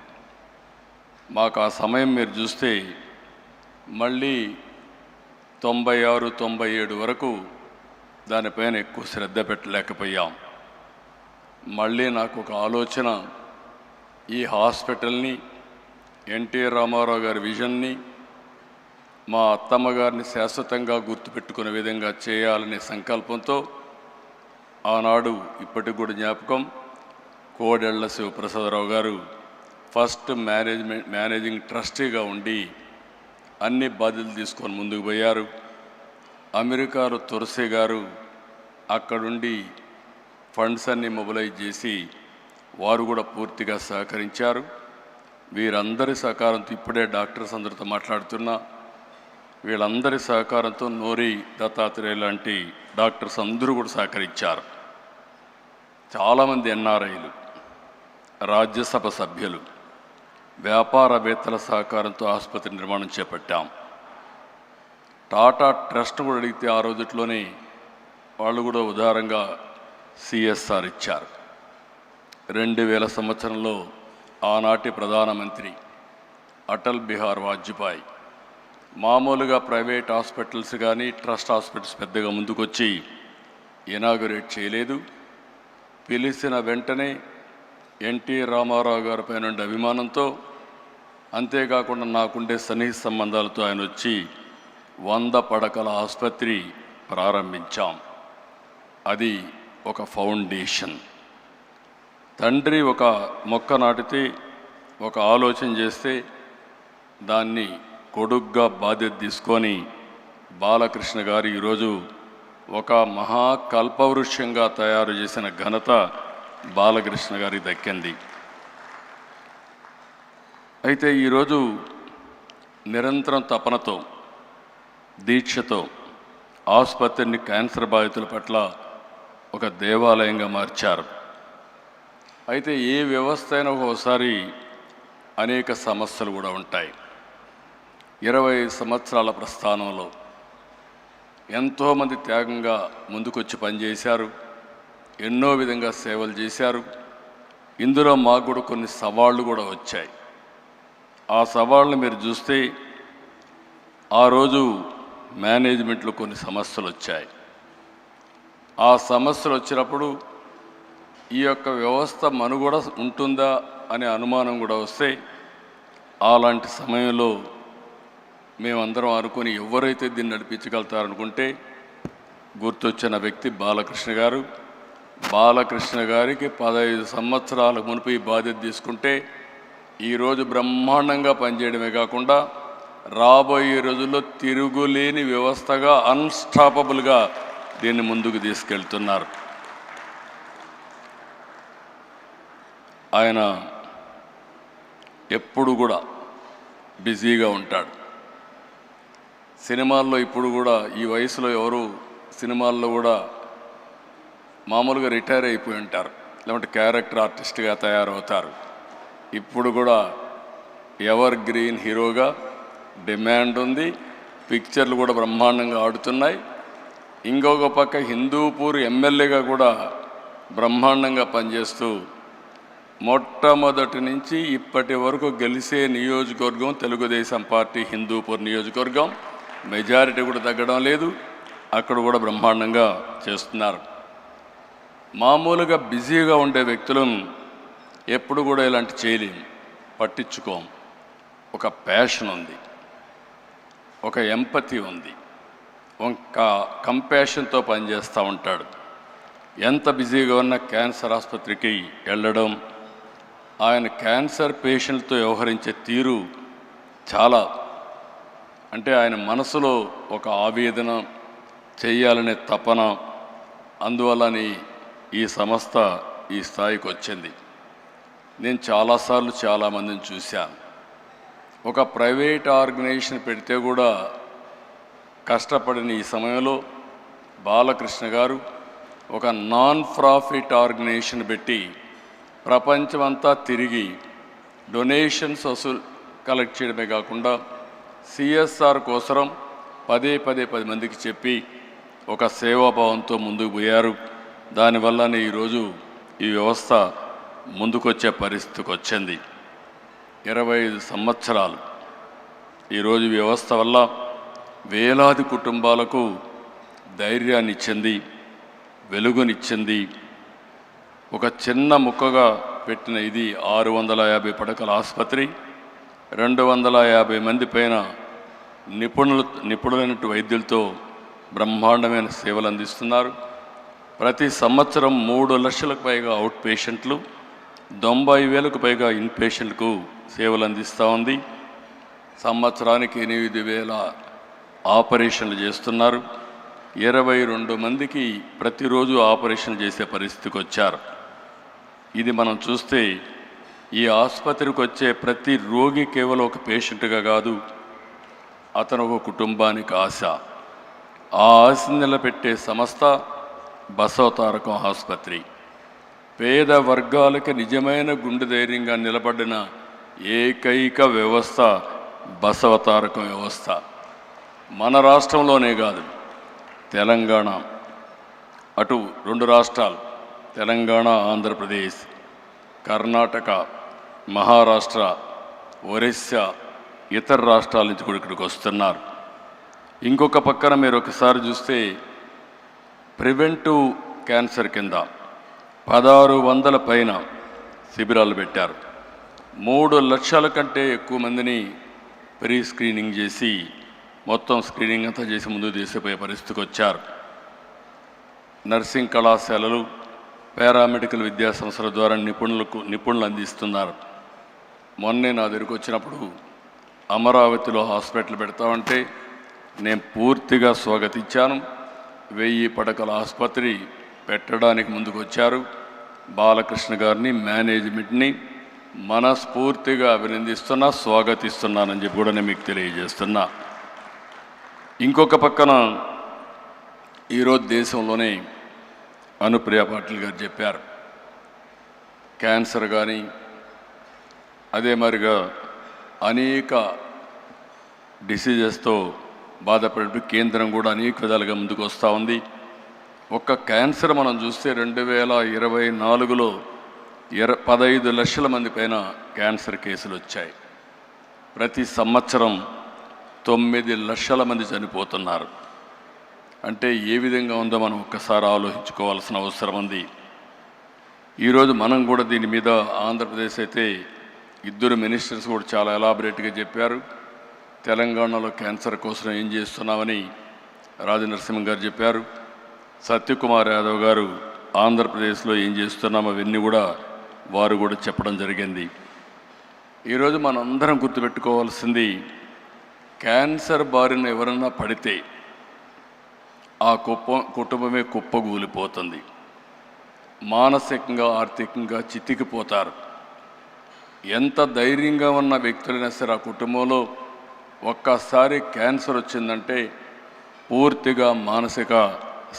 మాకు. ఆ సమయం మీరు చూస్తే మళ్ళీ 96, 97 వరకు దానిపైన ఎక్కువ శ్రద్ధ పెట్టలేకపోయాం. మళ్ళీ నాకు ఒక ఆలోచన, ఈ హాస్పిటల్ని, ఎన్టీ రామారావు గారి విజన్ని మా అత్తమ్మగారిని శాశ్వతంగా గుర్తుపెట్టుకునే విధంగా చేయాలనే సంకల్పంతో ఆనాడు ఇప్పటికి కూడా జ్ఞాపకం, కోడెళ్ల శివప్రసాదరావు గారు ఫస్ట్ మేనేజింగ్ ట్రస్టీగా ఉండి అన్ని బాధ్యతలు తీసుకొని ముందుకు పోయారు. అమెరికాలో తులసి గారు అక్కడుండి ఫండ్స్ అన్ని మొబిలైజ్ చేసి వారు కూడా పూర్తిగా సహకరించారు. వీరందరి సహకారంతో ఇప్పుడే డాక్టర్స్ అందరితో మాట్లాడుతున్నా, వీళ్ళందరి సహకారంతో నోరి దత్తాత్రేయ లాంటి డాక్టర్స్ అందరూ కూడా సహకరించారు. చాలామంది ఎన్ఆర్ఐలు, రాజ్యసభ సభ్యులు, వ్యాపారవేత్తల సహకారంతో ఆసుపత్రి నిర్మాణం చేపట్టాం. టాటా ట్రస్ట్ కూడా అడిగితే ఆ రోజుట్లోనే వాళ్ళు కూడా ఉదారంగా సిఎస్ఆర్ ఇచ్చారు. 2000 సంవత్సరంలో ఆనాటి ప్రధానమంత్రి అటల్ బిహార్ వాజ్పేయి మామూలుగా ప్రైవేట్ హాస్పిటల్స్ కానీ ట్రస్ట్ హాస్పిటల్స్ పెద్దగా ముందుకొచ్చి ఇనాగరేట్ చేయలేదు. పిలిచిన వెంటనే ఎన్టీ రామారావు గారి పైన అభిమానంతో, అంతేకాకుండా నాకుండే సన్నిహిత సంబంధాలతో ఆయన వచ్చి 100 పడకల ఆసుపత్రి ప్రారంభించాం. అది ఒక ఫౌండేషన్. తండ్రి ఒక మొక్క నాటితే, ఒక ఆలోచన చేస్తే దాన్ని కొడుగ్గా బాధ్యత తీసుకొని బాలకృష్ణ గారు ఈరోజు ఒక మహాకల్పవృక్షంగా తయారు చేసిన ఘనత బాలకృష్ణ గారికి దక్కింది. అయితే ఈరోజు నిరంతరం తపనతో, దీక్షతో ఆసుపత్రిని క్యాన్సర్ బాధితుల పట్ల ఒక దేవాలయంగా మార్చారు. అయితే ఏ వ్యవస్థ అయినా ఒక్కోసారి అనేక సమస్యలు కూడా ఉంటాయి. 20 సంవత్సరాల ప్రస్థానంలో ఎంతోమంది త్యాగంగా ముందుకొచ్చి పనిచేశారు, ఎన్నో విధంగా సేవలు చేశారు. ఇందులో మాకు కూడా కొన్ని సవాళ్ళు కూడా వచ్చాయి. ఆ సవాళ్ళను మీరు చూస్తే ఆ రోజు మేనేజ్మెంట్లో కొన్ని సమస్యలు వచ్చాయి. ఆ సమస్యలు వచ్చినప్పుడు ఈ యొక్క వ్యవస్థ మనుగడ ఉంటుందా అనే అనుమానం కూడా వస్తే, అలాంటి సమయంలో మేమందరం అనుకుని ఎవరైతే దీన్ని నడిపించగలుగుతారనుకుంటే గుర్తొచ్చిన వ్యక్తి బాలకృష్ణ గారు. బాలకృష్ణ గారికి 15 సంవత్సరాల మునుపు ఈ బాధ్యత తీసుకుంటే ఈరోజు బ్రహ్మాండంగా పనిచేయడమే కాకుండా రాబోయే రోజుల్లో తిరుగులేని వ్యవస్థగా, అన్స్టాపబుల్గా దీన్ని ముందుకు తీసుకెళ్తున్నారు. ఆయన ఎప్పుడు కూడా బిజీగా ఉంటాడు. సినిమాల్లో ఇప్పుడు కూడా ఈ వయసులో ఎవరు సినిమాల్లో కూడా మామూలుగా రిటైర్ అయిపోయి ఉంటారు, లేకుంటే క్యారెక్టర్ ఆర్టిస్ట్గా తయారవుతారు. ఇప్పుడు కూడా ఎవర్ గ్రీన్ హీరోగా డిమాండ్ ఉంది. పిక్చర్లు కూడా బ్రహ్మాండంగా ఆడుతున్నాయి. ఇంకొక పక్క హిందూపూర్ ఎమ్మెల్యేగా కూడా బ్రహ్మాండంగా పనిచేస్తూ మొట్టమొదటి నుంచి ఇప్పటి వరకు గెలిచే నియోజకవర్గం తెలుగుదేశం పార్టీ హిందూపూర్ నియోజకవర్గం. మెజారిటీ కూడా తగ్గడం లేదు. అక్కడ కూడా బ్రహ్మాండంగా చేస్తున్నారు. మామూలుగా బిజీగా ఉండే వ్యక్తులను ఎప్పుడు కూడా ఇలాంటి చేయలేము, పట్టించుకోం. ఒక ప్యాషన్ ఉంది, ఒక ఎంపతి ఉంది, ఒక కంపాషన్తో పనిచేస్తూ ఉంటాడు. ఎంత బిజీగా ఉన్న క్యాన్సర్ ఆసుపత్రికి వెళ్ళడం, ఆయన క్యాన్సర్ పేషెంట్తో వ్యవహరించే తీరు చాలా, అంటే ఆయన మనసులో ఒక ఆవేదన, చేయాలనే తపన, అందువల్లనే ఈ సంస్థ ఈ స్థాయికి వచ్చింది. నేను చాలాసార్లు చాలామందిని చూశాను. ఒక ప్రైవేట్ ఆర్గనైజేషన్ పెడితే కూడా కష్టపడిన ఈ సమయంలో బాలకృష్ణ గారు ఒక నాన్ ప్రాఫిట్ ఆర్గనైజేషన్ పెట్టి ప్రపంచమంతా తిరిగి డొనేషన్స్ కలెక్ట్ చేయడమే కాకుండా సిఎస్ఆర్ కోసం పదే 10 మందికి చెప్పి ఒక సేవాభావంతో ముందుకు పోయారు. దానివల్లనే ఈరోజు ఈ వ్యవస్థ ముందుకొచ్చే పరిస్థితికి వచ్చింది. 25 సంవత్సరాలు ఈరోజు వ్యవస్థ వల్ల వేలాది కుటుంబాలకు ధైర్యాన్ని ఇచ్చింది, వెలుగునిచ్చింది. ఒక చిన్న ముక్కగా పెట్టిన ఇది 650 పడకల ఆసుపత్రి, 250 మంది పైన నిపుణులైన వైద్యులతో బ్రహ్మాండమైన సేవలు అందిస్తున్నారు. ప్రతి సంవత్సరం 3 లక్షలకు పైగా అవుట్ పేషెంట్లు, 90,000కు పైగా ఇన్ పేషెంట్కు సేవలు అందిస్తూ ఉంది. సంవత్సరానికి 8,000 ఆపరేషన్లు చేస్తున్నారు. 22 మందికి ప్రతిరోజు ఆపరేషన్ చేసే పరిస్థితికి వచ్చారు. ఇది మనం చూస్తే ఈ ఆసుపత్రికి వచ్చే ప్రతి రోగి కేవలం ఒక పేషెంట్గా కాదు, అతను ఒక కుటుంబానికి ఆశ. ఆ ఆశను నిలబెట్టే సంస్థ బసవతారకం ఆసుపత్రి. పేద వర్గాలకి నిజమైన గుండె ధైర్యంగా నిలబడిన ఏకైక వ్యవస్థ బసవతారకం వ్యవస్థ. మన రాష్ట్రంలోనే కాదు, తెలంగాణ, అటు 2 రాష్ట్రాలు తెలంగాణ, ఆంధ్రప్రదేశ్, కర్ణాటక, మహారాష్ట్ర, ఒరిస్సా, ఇతర రాష్ట్రాల నుంచి కూడా ఇక్కడికి వస్తున్నారు. ఇంకొక పక్కన మీరు ఒకసారి చూస్తే ప్రివెంటివ్ క్యాన్సర్ కింద 1600 పైన శిబిరాలు పెట్టారు. 3 లక్షల కంటే ఎక్కువ మందిని ప్రీ స్క్రీనింగ్ చేసి మొత్తం స్క్రీనింగ్ అంతా చేసి ముందుకు తీసుకుపోయే పరిస్థితికి వచ్చారు. నర్సింగ్ కళాశాలలు, పారామెడికల్ విద్యా సంస్థల ద్వారా నిపుణులు అందిస్తున్నారు. మొన్నే నా దగ్గరికి వచ్చినప్పుడు అమరావతిలో హాస్పిటల్ పెడతామంటే నేను పూర్తిగా స్వాగతించాను. 1000 పడకల ఆసుపత్రి పెట్టడానికి ముందుకు వచ్చారు. బాలకృష్ణ గారిని, మేనేజ్మెంట్ని మనస్ఫూర్తిగా అభినందిస్తున్నా, స్వాగతిస్తున్నానని చెప్పి కూడా నేను మీకు తెలియజేస్తున్నా. ఇంకొక పక్కన ఈరోజు దేశంలోనే అనుప్రియ పాటిల్ గారు చెప్పారు, క్యాన్సర్ కానీ అదే మరిగా అనేక డిసీజెస్తో బాధపడే కేంద్రం కూడా అనేక విధాలుగా ముందుకు వస్తూ ఉంది. ఒక్క క్యాన్సర్ మనం చూస్తే 2024లో 15 లక్షల మంది పైన క్యాన్సర్ కేసులు వచ్చాయి. ప్రతి సంవత్సరం 9 లక్షల మంది చనిపోతున్నారు. అంటే ఏ విధంగా ఉందో మనం ఒక్కసారి ఆలోచించుకోవాల్సిన అవసరం ఉంది. ఈరోజు మనం కూడా దీని మీద ఆంధ్రప్రదేశ్ అయితే 2 మినిస్టర్స్ కూడా చాలా ఎలాబరేట్గా చెప్పారు. తెలంగాణలో క్యాన్సర్ కోసం ఏం చేస్తున్నామని రాజనరసింహన్ గారు చెప్పారు. సత్యకుమార్ యాదవ్ గారు ఆంధ్రప్రదేశ్లో ఏం చేస్తున్నాం అవన్నీ కూడా వారు కూడా చెప్పడం జరిగింది. ఈరోజు మనందరం గుర్తుపెట్టుకోవాల్సింది, క్యాన్సర్ బారిన ఎవరన్నా పడితే ఆ కుటుంబమే కుప్పగూలిపోతుంది. మానసికంగా, ఆర్థికంగా చితికిపోతారు. ఎంత ధైర్యంగా ఉన్న వ్యక్తులైనా సరే ఆ కుటుంబంలో ఒక్కసారి క్యాన్సర్ వచ్చిందంటే పూర్తిగా మానసిక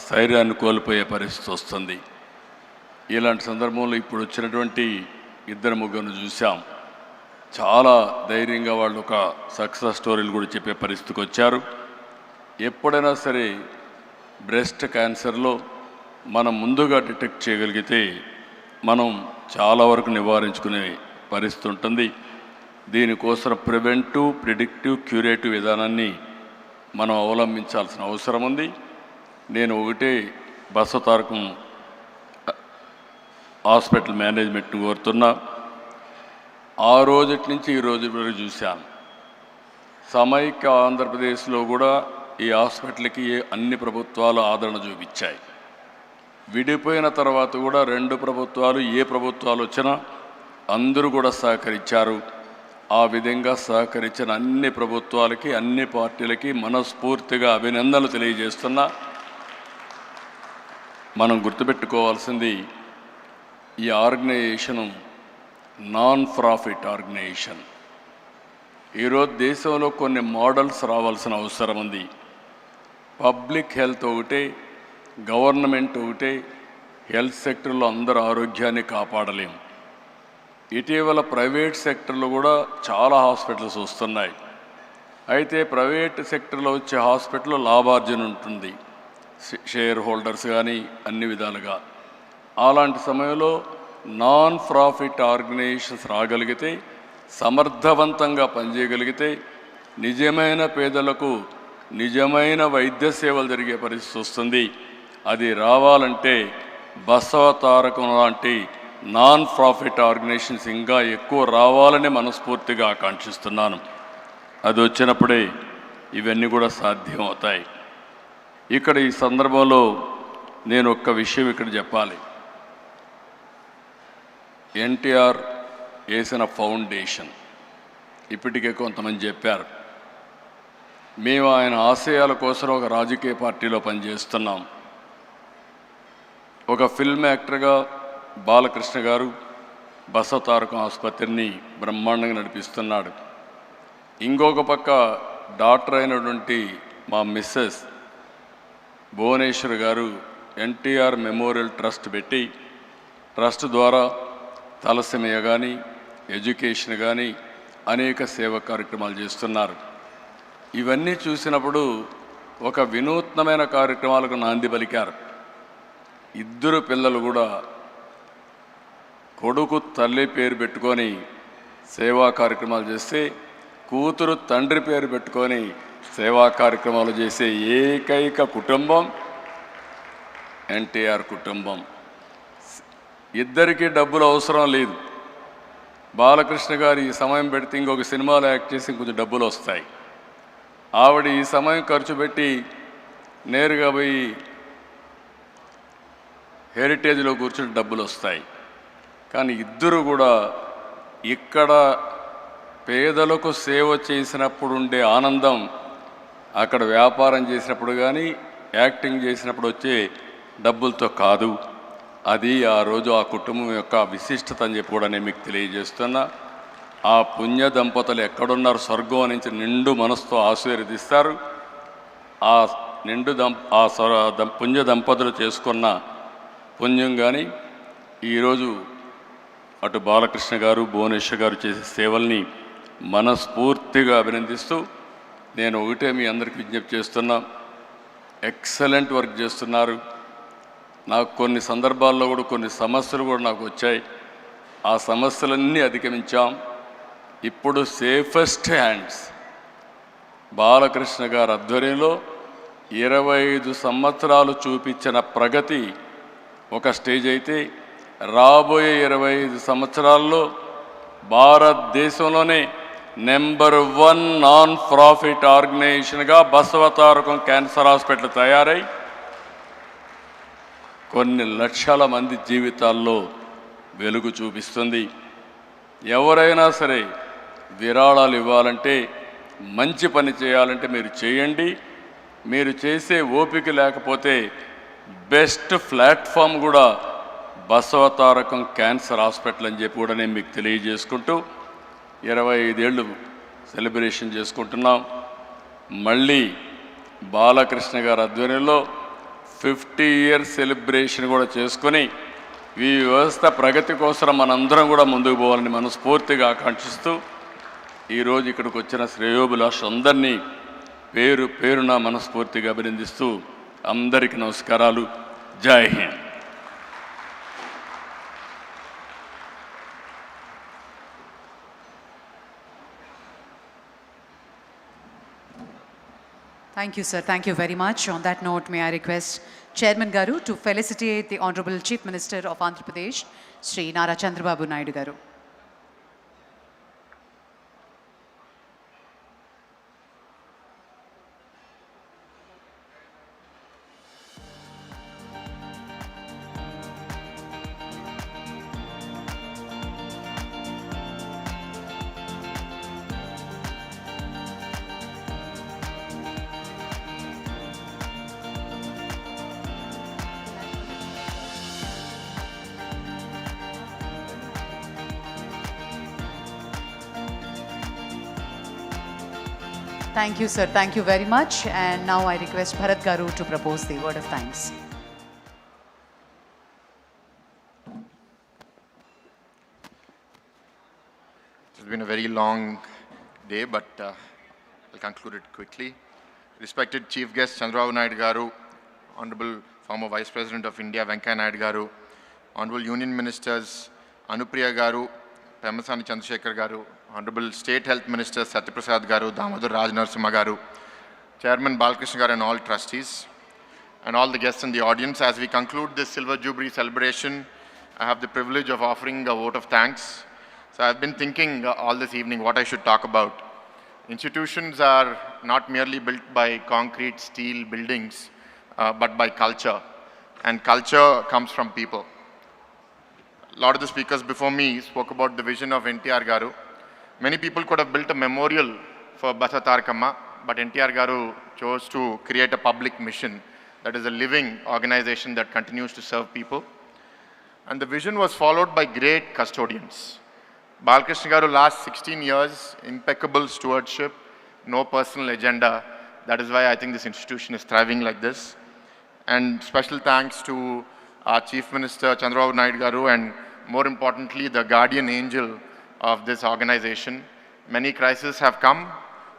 స్థైర్యాన్ని కోల్పోయే పరిస్థితి వస్తుంది. ఇలాంటి సందర్భంలో ఇప్పుడు వచ్చినటువంటి 2-3 చూసాం. చాలా ధైర్యంగా వాళ్ళు ఒక సక్సెస్ స్టోరీలు కూడా చెప్పే పరిస్థితికి వచ్చారు. ఎప్పుడైనా సరే బ్రెస్ట్ క్యాన్సర్లో మనం ముందుగా డిటెక్ట్ చేయగలిగితే మనం చాలా వరకు నివారించుకునే పరిస్థితి ఉంటుంది. దీనికోసం ప్రివెంటివ్, ప్రిడిక్టివ్, క్యూరేటివ్ విధానాన్ని మనం అవలంబించాల్సిన అవసరం ఉంది. నేను ఒకటే బసవతారకం హాస్పిటల్ మేనేజ్మెంట్ని కోరుతున్నా. ఆ రోజు నుంచి ఈ రోజు వరకు చూశాను, సమైక్య ఆంధ్రప్రదేశ్లో కూడా ఈ హాస్పిటల్కి అన్ని ప్రభుత్వాలు ఆదరణ చూపించాయి. విడిపోయిన తర్వాత కూడా 2 ప్రభుత్వాలు, ఏ ప్రభుత్వాలు వచ్చినా అందరూ కూడా సహకరించారు. ఆ విధంగా సహకరించిన అన్ని ప్రభుత్వాలకి, అన్ని పార్టీలకి మనస్ఫూర్తిగా అభినందనలు తెలియజేస్తున్నా. మనం గుర్తుపెట్టుకోవాల్సింది, ఈ ఆర్గనైజేషను నాన్ ప్రాఫిట్ ఆర్గనైజేషన్. ఈరోజు దేశంలో కొన్ని మోడల్స్ రావాల్సిన అవసరం ఉంది. పబ్లిక్ హెల్త్ ఒకటే, గవర్నమెంట్ ఒకటే, హెల్త్ సెక్టర్లో అందరూ ఆరోగ్యాన్ని కాపాడలేం. ఇటీవల ప్రైవేట్ సెక్టర్లో కూడా చాలా హాస్పిటల్స్ వస్తున్నాయి. అయితే ప్రైవేట్ సెక్టర్లో వచ్చే హాస్పిటల్లో లాభార్జన ఉంటుంది, షేర్ హోల్డర్స్ కానీ అన్ని విధాలుగా. అలాంటి సమయంలో నాన్ ప్రాఫిట్ ఆర్గనైజేషన్స్ రాగలిగితే, సమర్థవంతంగా పనిచేయగలిగితే నిజమైన పేదలకు నిజమైన వైద్య సేవలు జరిగే పరిస్థితి వస్తుంది. అది రావాలంటే బసవతారకం లాంటి నాన్ ప్రాఫిట్ ఆర్గనైజేషన్స్ ఇంకా ఎక్కువ రావాలని మనస్ఫూర్తిగా ఆకాంక్షిస్తున్నాను. అది వచ్చినప్పుడే ఇవన్నీ కూడా సాధ్యం అవుతాయి. ఇక్కడ ఈ సందర్భంలో నేను ఒక్క విషయం ఇక్కడ చెప్పాలి. ఎన్టీఆర్ వేసిన ఫౌండేషన్ ఇప్పటికే కొంతమంది చెప్పారు. మేము ఆయన ఆశయాల కోసం ఒక రాజకీయ పార్టీలో పనిచేస్తున్నాం. ఒక ఫిల్మ్ యాక్టర్గా బాలకృష్ణ గారు బసవతారకం ఆసుపత్రిని బ్రహ్మాండంగా నడిపిస్తున్నాడు. ఇంకొక పక్క డాక్టర్ అయినటువంటి మా మిస్సెస్ భువనేశ్వర్ గారు ఎన్టీఆర్ మెమోరియల్ ట్రస్ట్ పెట్టి ట్రస్ట్ ద్వారా తలసీమియా కానీ ఎడ్యుకేషన్ కానీ అనేక సేవా కార్యక్రమాలు చేస్తున్నారు. ఇవన్నీ చూసినప్పుడు ఒక వినూత్నమైన కార్యక్రమాలకు నాంది పలికారు. ఇద్దరు పిల్లలు కూడా కొడుకు తల్లి పేరు పెట్టుకొని సేవా కార్యక్రమాలు చేస్తే కూతురు తండ్రి పేరు పెట్టుకొని సేవా కార్యక్రమాలు చేసే ఏకైక కుటుంబం ఎన్టీఆర్ కుటుంబం. ఇద్దరికీ డబ్బులు అవసరం లేదు. బాలకృష్ణ గారు ఈ సమయం పెడితే ఇంకొక సినిమాలో యాక్ట్ చేసి కొంచెం డబ్బులు వస్తాయి. ఆవిడ ఈ సమయం ఖర్చు పెట్టి నేరుగా పోయి హెరిటేజ్లో కూర్చుని డబ్బులు వస్తాయి. కానీ ఇద్దరు కూడా ఇక్కడ పేదలకు సేవ చేసినప్పుడు ఉండే ఆనందం అక్కడ వ్యాపారం చేసినప్పుడు కానీ యాక్టింగ్ చేసినప్పుడు వచ్చే డబ్బులతో కాదు. అది ఆ రోజు ఆ కుటుంబం యొక్క విశిష్టత అని చెప్పి కూడా నేను మీకు తెలియజేస్తున్నా. ఆ పుణ్య దంపతులు ఎక్కడున్నారు స్వర్గం నుంచి నిండు మనసుతో ఆశీర్వదిస్తారు. ఆ నిండు పుణ్య దంపతులు చేసుకున్న పుణ్యం కానీ ఈరోజు అటు బాలకృష్ణ గారు భువనేశ్వర్ గారు చేసే సేవల్ని మనస్ఫూర్తిగా అభినందిస్తూ నేను ఒకటే మీ అందరికీ విజ్ఞప్తి చేస్తున్నా. ఎక్సలెంట్ వర్క్ చేస్తున్నారు. నాకు కొన్ని సందర్భాల్లో కూడా కొన్ని సమస్యలు కూడా నాకు వచ్చాయి. ఆ సమస్యలన్నీ అధిగమించాం. ఇప్పుడు సేఫెస్ట్ హ్యాండ్స్ బాలకృష్ణ గారి ఆధ్వర్యంలో 25 సంవత్సరాలు చూపించిన ప్రగతి ఒక స్టేజ్ అయితే రాబోయే 25 సంవత్సరాల్లో భారతదేశంలోనే నెంబర్ 1 నాన్ ప్రాఫిట్ ఆర్గనైజేషన్గా బసవతారకం క్యాన్సర్ హాస్పిటల్ తయారై కొన్ని లక్షల మంది జీవితాల్లో వెలుగు చూపిస్తుంది. ఎవరైనా సరే విరాళాలు ఇవ్వాలంటే మంచి పని చేయాలంటే మీరు చేయండి. మీరు చేసే ఓపిక లేకపోతే బెస్ట్ ప్లాట్ఫామ్ కూడా బసవతారకం క్యాన్సర్ హాస్పిటల్ అని చెప్పి కూడా నేను మీకు తెలియజేసుకుంటూ 25 ఏళ్ళు సెలబ్రేషన్ చేసుకుంటున్నాం. మళ్ళీ బాలకృష్ణ గారి ఆధ్వర్యంలో 50 ఇయర్స్ సెలబ్రేషన్ కూడా చేసుకొని ఈ వ్యవస్థ ప్రగతి కోసం మనందరం కూడా ముందుకు పోవాలని మనస్ఫూర్తిగా ఆకాంక్షిస్తూ ఈరోజు ఇక్కడికి వచ్చిన శ్రేయోభిలాషులందరినీ పేరు పేరున మనస్ఫూర్తిగా అభినందిస్తూ అందరికీ నమస్కారాలు. జై Hind. Thank you, sir. Thank you very much. On that note, may I request Chairman Garu to felicitate the Honorable Chief Minister of Andhra Pradesh, Shri Nara Chandrababu Naidu Garu. Thank you, sir. Thank you very much. And now I request Bharat Garu to propose the word of thanks. It's been a very long day, but I'll conclude it quickly. Respected Chief Guest Chandrababu Naidu Garu, Honorable former Vice President of India Venkaiah Naidu Garu, Honorable Union Ministers Anupriya Garu, Pemasani Chandrasekhar Garu, Honorable State Health Minister Satyaprasad Garu, Damodar Raj Narasimha Garu, Chairman Balakrishna Garu and all trustees, and all the guests in the audience. As we conclude this Silver Jubilee celebration, I have the privilege of offering a vote of thanks. So I've been thinking all this evening what I should talk about. Institutions are not merely built by concrete, steel buildings, but by culture. And culture comes from people. A lot of the speakers before me spoke about the vision of NTR Garu. Many people could have built a memorial for Basavatarakam, but NTR Garu chose to create a public mission that is a living organization that continues to serve people. And the vision was followed by great custodians. Balakrishna Garu last 16 years, impeccable stewardship, no personal agenda. That is why I think this institution is thriving like this. And special thanks to our Chief Minister Chandrababu Naidu Garu, and more importantly, the guardian angel of this organization. Many crises have come,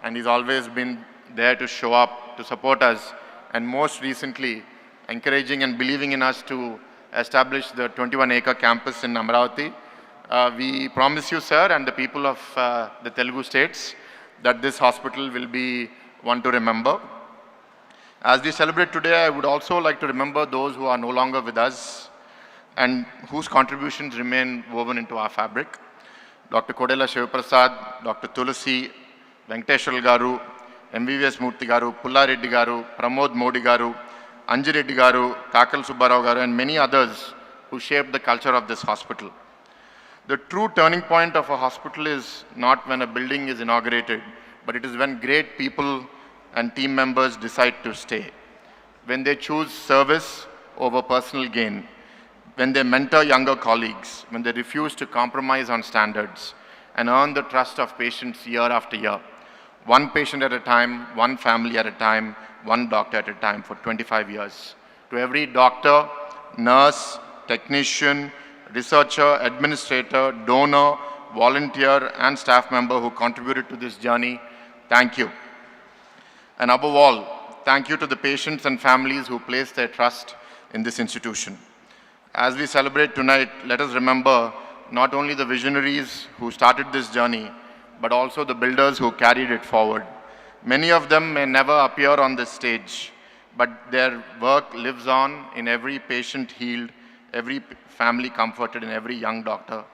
and he's always been there to show up, to support us, and most recently, encouraging and believing in us to establish the 21-acre campus in Amravati. We promise you, sir, and the people of the Telugu states, that this hospital will be one to remember. As we celebrate today, I would also like to remember those who are no longer with us and whose contributions remain woven into our fabric. Dr. Kodela Shivaprasad, Dr. Tulasi, Venkateshwar Garu, MVVS Murthy Garu, Pulla Reddy Garu, Pramod Modi Garu, Anji Reddy Garu, Kakal Subbarao Garu, and many others who shaped the culture of this hospital. The true turning point of a hospital is not when a building is inaugurated, but it is when great people and team members decide to stay. When they choose service over personal gain, when they mentor younger colleagues, when they refuse to compromise on standards and earn the trust of patients year after year. One patient at a time, one family at a time, one doctor at a time for 25 years. To every doctor, nurse, technician, researcher, administrator, donor, volunteer, and staff member who contributed to this journey, thank you. And above all, thank you to the patients and families who placed their trust in this institution. As we celebrate tonight, let us remember not only the visionaries who started this journey, but also the builders who carried it forward. Many of them may never appear on this stage, but their work lives on in every patient healed, every family comforted, and every young doctor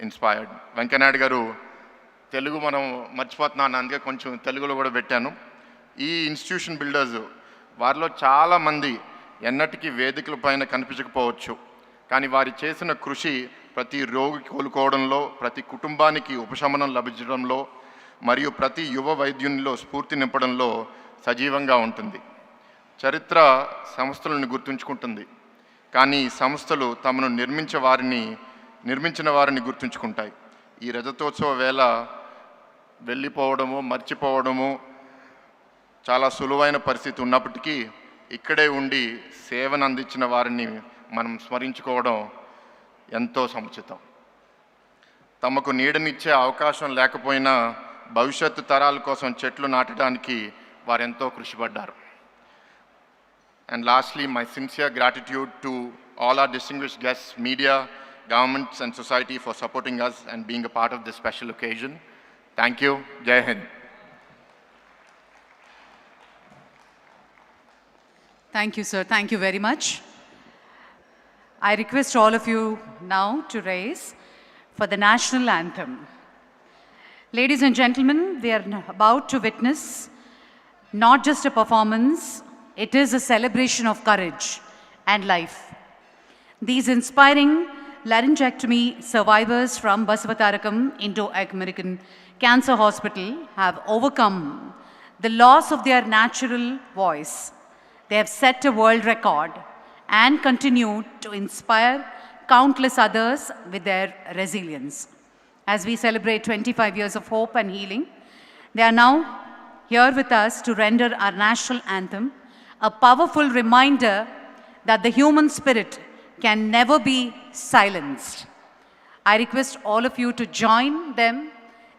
inspired. Venkanaid Garu, Telugu manam marchipotunnaanu అందుకే కొంచెం తెలుగులో కూడా పెట్టాను. ఈ institution builders వారిలో చాలామంది ఎన్నటికీ వేదికల పైన కనిపించకపోవచ్చు, కానీ వారి చేసిన కృషి ప్రతి రోగి కోలుకోవడంలో, ప్రతి కుటుంబానికి ఉపశమనం లభించడంలో మరియు ప్రతి యువ వైద్యునిలో స్ఫూర్తి నింపడంలో సజీవంగా ఉంటుంది. చరిత్ర సంస్థలను గుర్తుంచుకుంటుంది, కానీ సంస్థలు తమను నిర్మించిన వారిని గుర్తుంచుకుంటాయి. ఈ రజతోత్సవ వేళ వెళ్ళిపోవడము, మర్చిపోవడము చాలా సులువైన పరిస్థితి ఉన్నప్పటికీ ఇక్కడే ఉండి సేవను అందించిన వారిని మనం స్మరించుకోవడం ఎంతో సముచితం. తమకు నీడనిచ్చే అవకాశం లేకపోయినా భవిష్యత్తు తరాల కోసం చెట్లు నాటడానికి వారెంతో కృషిపడ్డారు. And lastly, my sincere gratitude to all our distinguished guests, media, governments and society for supporting us and being a part of this special occasion. Thank you. Jai Hind. Thank you, sir. Thank you very much. I request all of you now to raise for the national anthem. Ladies and gentlemen, we are about to witness not just a performance, it is a celebration of courage and life. These inspiring laryngectomy survivors from Basavatarakam Indo-American Cancer Hospital have overcome the loss of their natural voice. They have set a world record and continue to inspire countless others with their resilience. As we celebrate 25 years of hope and healing, they are now here with us to render our national anthem, a powerful reminder that the human spirit can never be silenced. I request all of you to join them.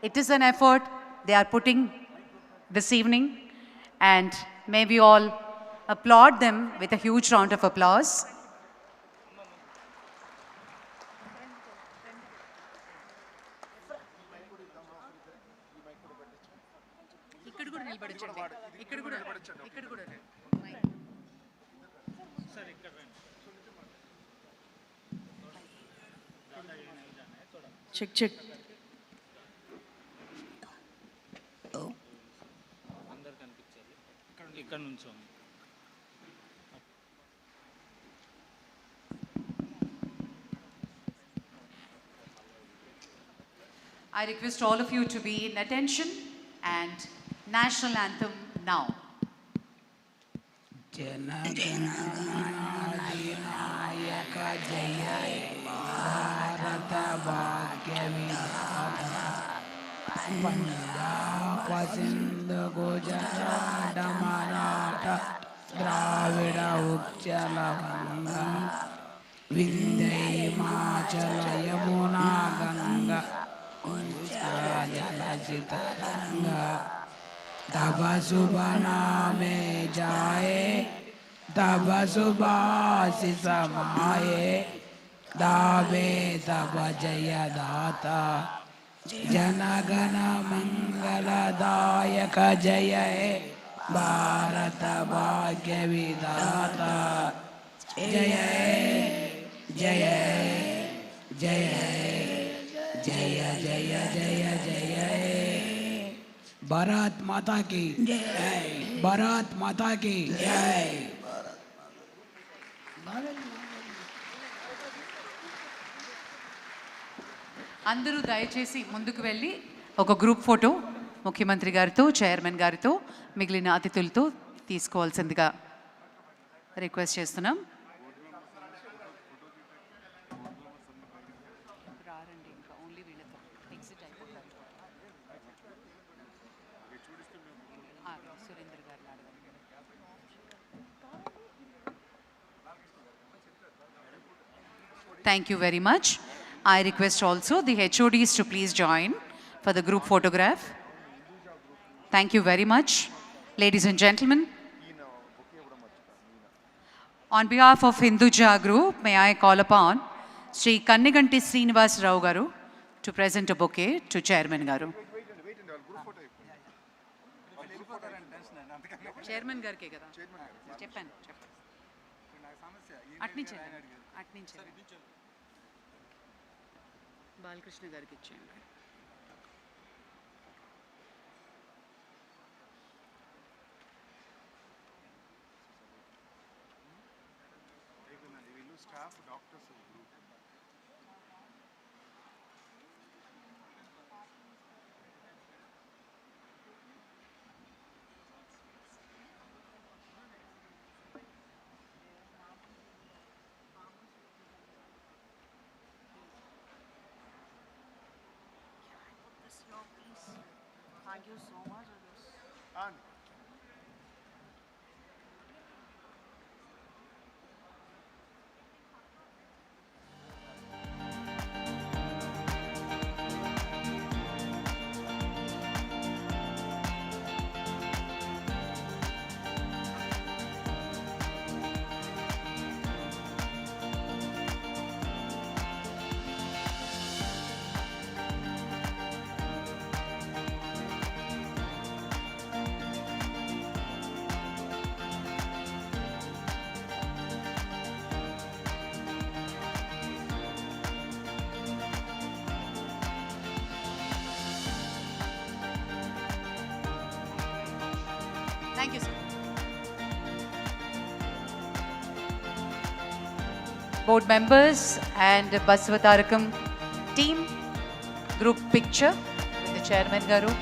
It is an effort they are putting this evening, and may we all applaud them with a huge round of applause. Check, check. ఇక్కడ నుంచో I request all of you to be in attention and national anthem now. जनगणमनाधिनायक जय भारत भाग्य विधाता पंजाब सिंधु गुजरात मराठा द्राविड़ उच्चल गंगा विंध्य हिमाचल यमुना गंगा जलचितरंगा तब शुभ नामे जाए तब सुभाषिष समाये दावे तब जय दाता जनगण मंगलदायक जय भारत भाग्य विधाता जय जय जय जय जय जय जय भारत माता की जय भारत माता की जय అందరూ దయచేసి ముందుకు వెళ్ళి ఒక గ్రూప్ ఫోటో ముఖ్యమంత్రి గారితో చైర్మన్ గారితో మిగిలిన అతిథులతో తీసుకోవాల్సిందిగా రిక్వెస్ట్ చేస్తున్నాం. Thank you very much. I request also the HODs to please join for the group photograph. Thank you very much. Ladies and gentlemen, on behalf of Hinduja Group, may I call upon Sri Kanniganti Srinivas Rao Garu to present a bouquet to Chairman Garu. Chairman Garke kada. Cheppan. Atninche. Balakrishna Garke ichcheyanడి. Staff, doctors, group. Thank you so much. Thank you, sir. Board members and Basavatarakam team, group picture with the Chairman Garu.